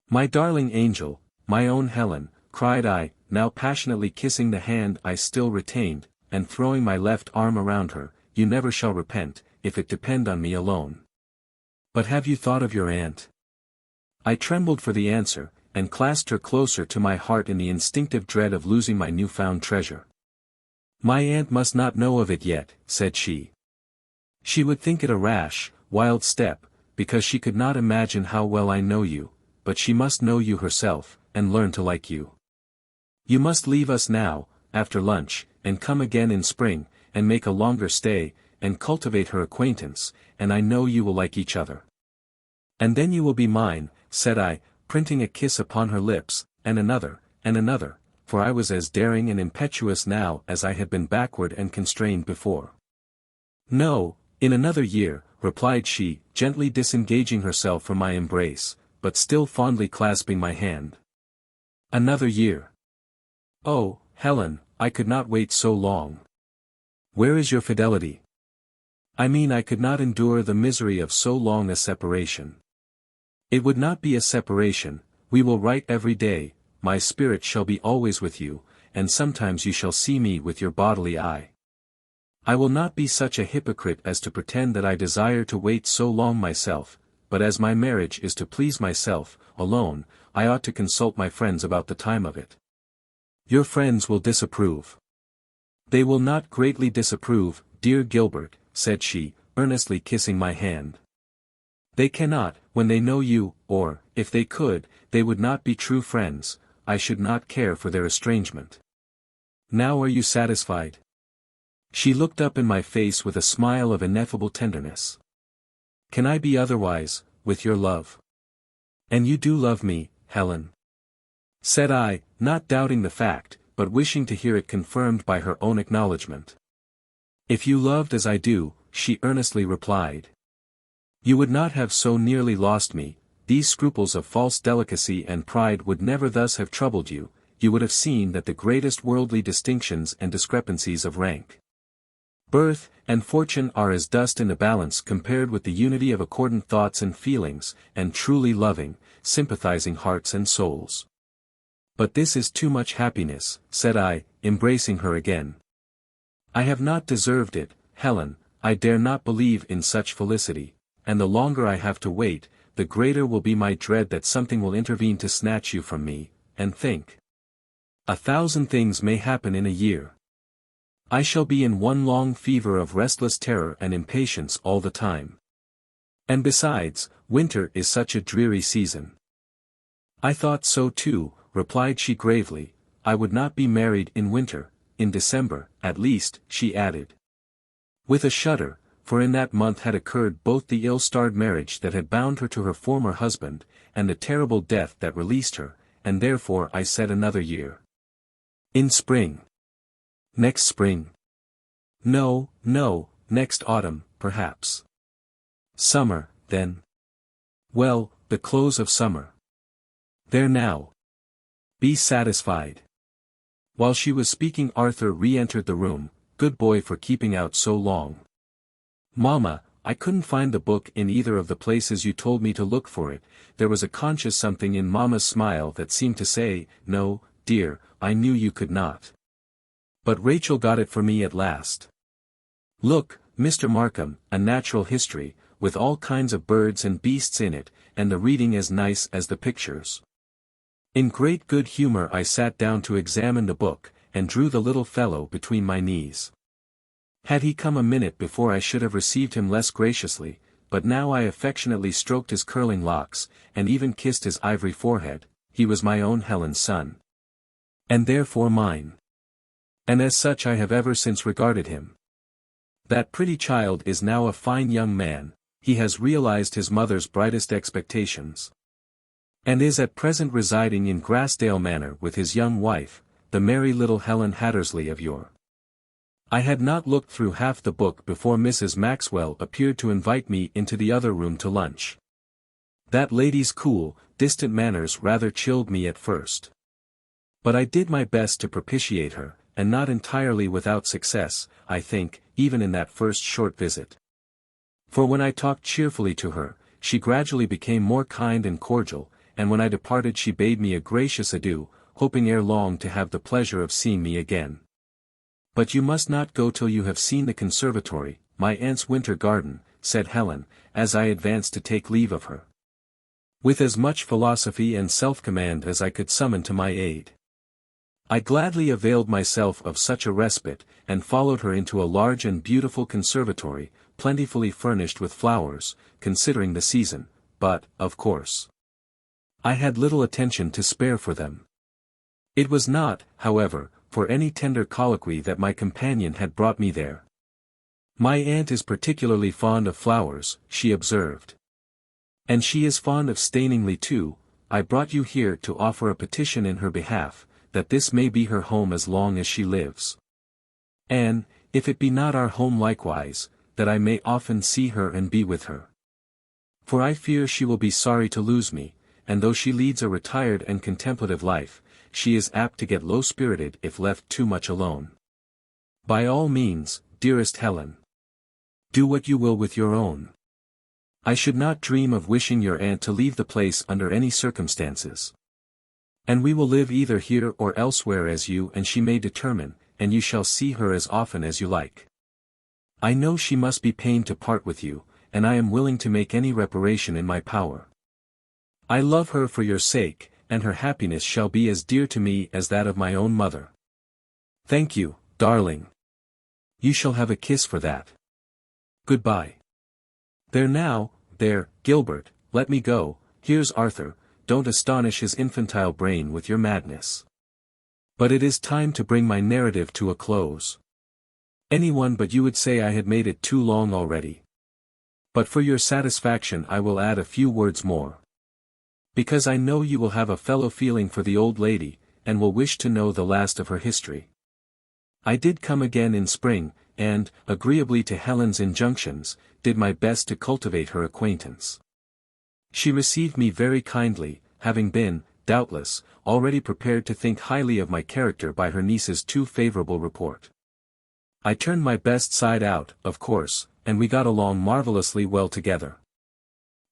"My darling angel, my own Helen," cried I, now passionately kissing the hand I still retained, and throwing my left arm around her, "you never shall repent, if it depend on me alone. But have you thought of your aunt?" I trembled for the answer, and clasped her closer to my heart in the instinctive dread of losing my new-found treasure. "My aunt must not know of it yet," said she. "She would think it a rash, wild step, because she could not imagine how well I know you, but she must know you herself, and learn to like you. You must leave us now, after lunch, and come again in spring, and make a longer stay, and cultivate her acquaintance, and I know you will like each other. And then you will be mine," said I, printing a kiss upon her lips, and another, for I was as daring and impetuous now as I had been backward and constrained before. "No, in another year," replied she, gently disengaging herself from my embrace, but still fondly clasping my hand. "Another year. Oh, Helen, I could not wait so long. Where is your fidelity? I mean, I could not endure the misery of so long a separation." "It would not be a separation, we will write every day, my spirit shall be always with you, and sometimes you shall see me with your bodily eye. I will not be such a hypocrite as to pretend that I desire to wait so long myself, but as my marriage is to please myself, alone, I ought to consult my friends about the time of it." "Your friends will disapprove." "They will not greatly disapprove, dear Gilbert," said she, earnestly kissing my hand. "They cannot, when they know you, or, if they could, they would not be true friends. I should not care for their estrangement. Now are you satisfied?" She looked up in my face with a smile of ineffable tenderness. "Can I be otherwise, with your love?" "And you do love me, Helen?" said I, not doubting the fact, but wishing to hear it confirmed by her own acknowledgment. "If you loved as I do," she earnestly replied, "you would not have so nearly lost me. These scruples of false delicacy and pride would never thus have troubled you. You would have seen that the greatest worldly distinctions and discrepancies of rank, birth, and fortune are as dust in the balance compared with the unity of accordant thoughts and feelings, and truly loving, sympathizing hearts and souls. But this is too much happiness," said I, embracing her again. "I have not deserved it, Helen, I dare not believe in such felicity, and the longer I have to wait, the greater will be my dread that something will intervene to snatch you from me, and think. 1,000 things may happen in a year. I shall be in one long fever of restless terror and impatience all the time. And besides, winter is such a dreary season." "I thought so too," replied she gravely. "I would not be married in winter, in December, at least," she added, with a shudder, for in that month had occurred both the ill-starred marriage that had bound her to her former husband, and the terrible death that released her, and therefore I said another year. "In spring." "Next spring?" No, next autumn, perhaps." "Summer, then." "Well, the close of summer." "There now. Be satisfied." While she was speaking, Arthur re-entered the room. "Good boy for keeping out so long." "Mamma, I couldn't find the book in either of the places you told me to look for it." There was a conscious something in Mamma's smile that seemed to say, "No, dear, I knew you could not. But Rachel got it for me at last. Look, Mr. Markham, a natural history, with all kinds of birds and beasts in it, and the reading as nice as the pictures." In great good humor I sat down to examine the book, and drew the little fellow between my knees. Had he come a minute before I should have received him less graciously, but now I affectionately stroked his curling locks, and even kissed his ivory forehead. He was my own Helen's son. And therefore mine. And as such I have ever since regarded him. That pretty child is now a fine young man, he has realized his mother's brightest expectations. And is at present residing in Grassdale Manor with his young wife, the merry little Helen Hattersley of yore. I had not looked through half the book before Mrs. Maxwell appeared to invite me into the other room to lunch. That lady's cool, distant manners rather chilled me at first. But I did my best to propitiate her, and not entirely without success, I think, even in that first short visit. For when I talked cheerfully to her, she gradually became more kind and cordial, and when I departed she bade me a gracious adieu, hoping ere long to have the pleasure of seeing me again. "But you must not go till you have seen the conservatory, my aunt's winter garden," said Helen, as I advanced to take leave of her. With as much philosophy and self-command as I could summon to my aid. I gladly availed myself of such a respite, and followed her into a large and beautiful conservatory, plentifully furnished with flowers, considering the season, but, of course, I had little attention to spare for them. It was not, however, for any tender colloquy that my companion had brought me there. "My aunt is particularly fond of flowers," she observed. "And she is fond of Staningley too. I brought you here to offer a petition in her behalf, that this may be her home as long as she lives. And, if it be not our home likewise, that I may often see her and be with her. For I fear she will be sorry to lose me, and though she leads a retired and contemplative life, she is apt to get low-spirited if left too much alone. By all means, dearest Helen. Do what you will with your own. I should not dream of wishing your aunt to leave the place under any circumstances. And we will live either here or elsewhere as you and she may determine, and you shall see her as often as you like. I know she must be pained to part with you, and I am willing to make any reparation in my power. I love her for your sake, and her happiness shall be as dear to me as that of my own mother. Thank you, darling. You shall have a kiss for that. Goodbye. There, Gilbert, let me go. Here's Arthur, don't astonish his infantile brain with your madness. But it is time to bring my narrative to a close. Anyone but you would say I had made it too long already. But for your satisfaction I will add a few words more. Because I know you will have a fellow feeling for the old lady, and will wish to know the last of her history. I did come again in spring, and, agreeably to Helen's injunctions, did my best to cultivate her acquaintance. She received me very kindly, having been, doubtless, already prepared to think highly of my character by her niece's too favourable report. I turned my best side out, of course, and we got along marvellously well together.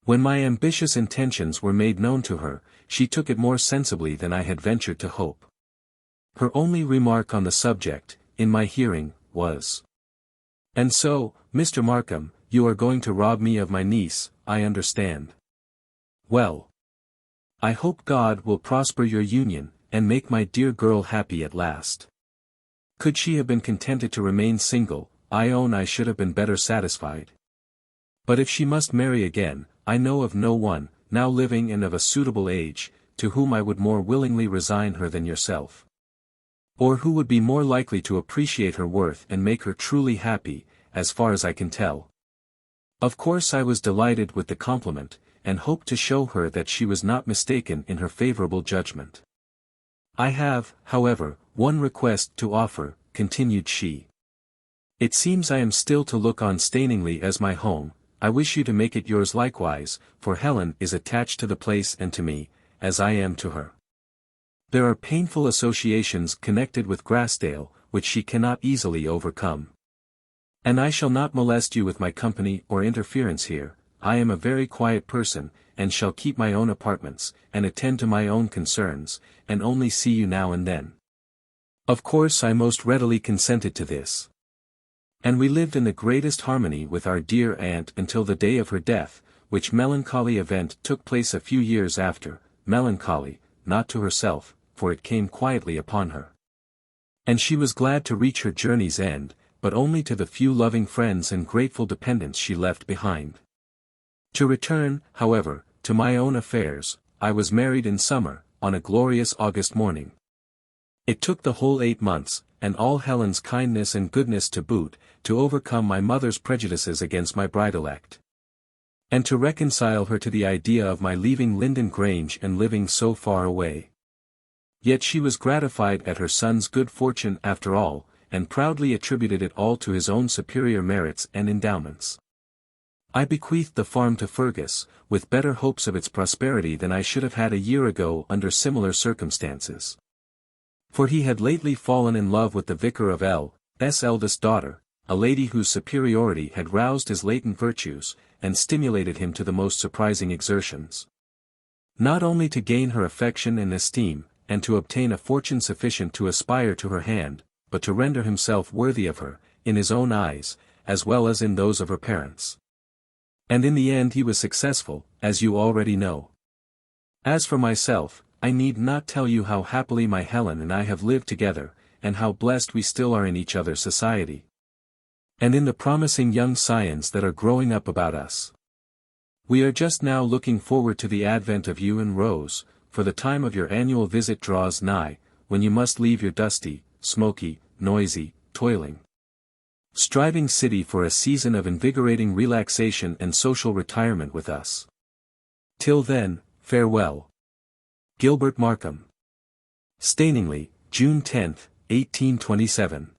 When my ambitious intentions were made known to her, she took it more sensibly than I had ventured to hope. Her only remark on the subject, in my hearing, was, "And so, Mr. Markham, you are going to rob me of my niece, I understand. Well, I hope God will prosper your union, and make my dear girl happy at last. Could she have been contented to remain single, I own I should have been better satisfied. But if she must marry again, I know of no one, now living and of a suitable age, to whom I would more willingly resign her than yourself. Or who would be more likely to appreciate her worth and make her truly happy, as far as I can tell." Of course I was delighted with the compliment, and hoped to show her that she was not mistaken in her favourable judgment. "I have, however, one request to offer," continued she. "It seems I am still to look on Staningley as my home. I wish you to make it yours likewise, for Helen is attached to the place and to me, as I am to her. There are painful associations connected with Grassdale, which she cannot easily overcome. And I shall not molest you with my company or interference here. I am a very quiet person, and shall keep my own apartments, and attend to my own concerns, and only see you now and then." Of course I most readily consented to this. And we lived in the greatest harmony with our dear aunt until the day of her death, which melancholy event took place a few years after, melancholy, not to herself, for it came quietly upon her. And she was glad to reach her journey's end, but only to the few loving friends and grateful dependents she left behind. To return, however, to my own affairs, I was married in summer, on a glorious August morning. It took the whole 8 months, and all Helen's kindness and goodness to boot, to overcome my mother's prejudices against my bride-elect. And to reconcile her to the idea of my leaving Linden Grange and living so far away. Yet she was gratified at her son's good fortune after all, and proudly attributed it all to his own superior merits and endowments. I bequeathed the farm to Fergus, with better hopes of its prosperity than I should have had a year ago under similar circumstances. For he had lately fallen in love with the vicar of L.'s eldest daughter, a lady whose superiority had roused his latent virtues, and stimulated him to the most surprising exertions. Not only to gain her affection and esteem, and to obtain a fortune sufficient to aspire to her hand, but to render himself worthy of her, in his own eyes, as well as in those of her parents. And in the end he was successful, as you already know. As for myself, I need not tell you how happily my Helen and I have lived together, and how blessed we still are in each other's society. And in the promising young scions that are growing up about us. We are just now looking forward to the advent of you and Rose, for the time of your annual visit draws nigh, when you must leave your dusty, smoky, noisy, toiling, striving city for a season of invigorating relaxation and social retirement with us. Till then, farewell. Gilbert Markham. Stainingly, June 10, 1827.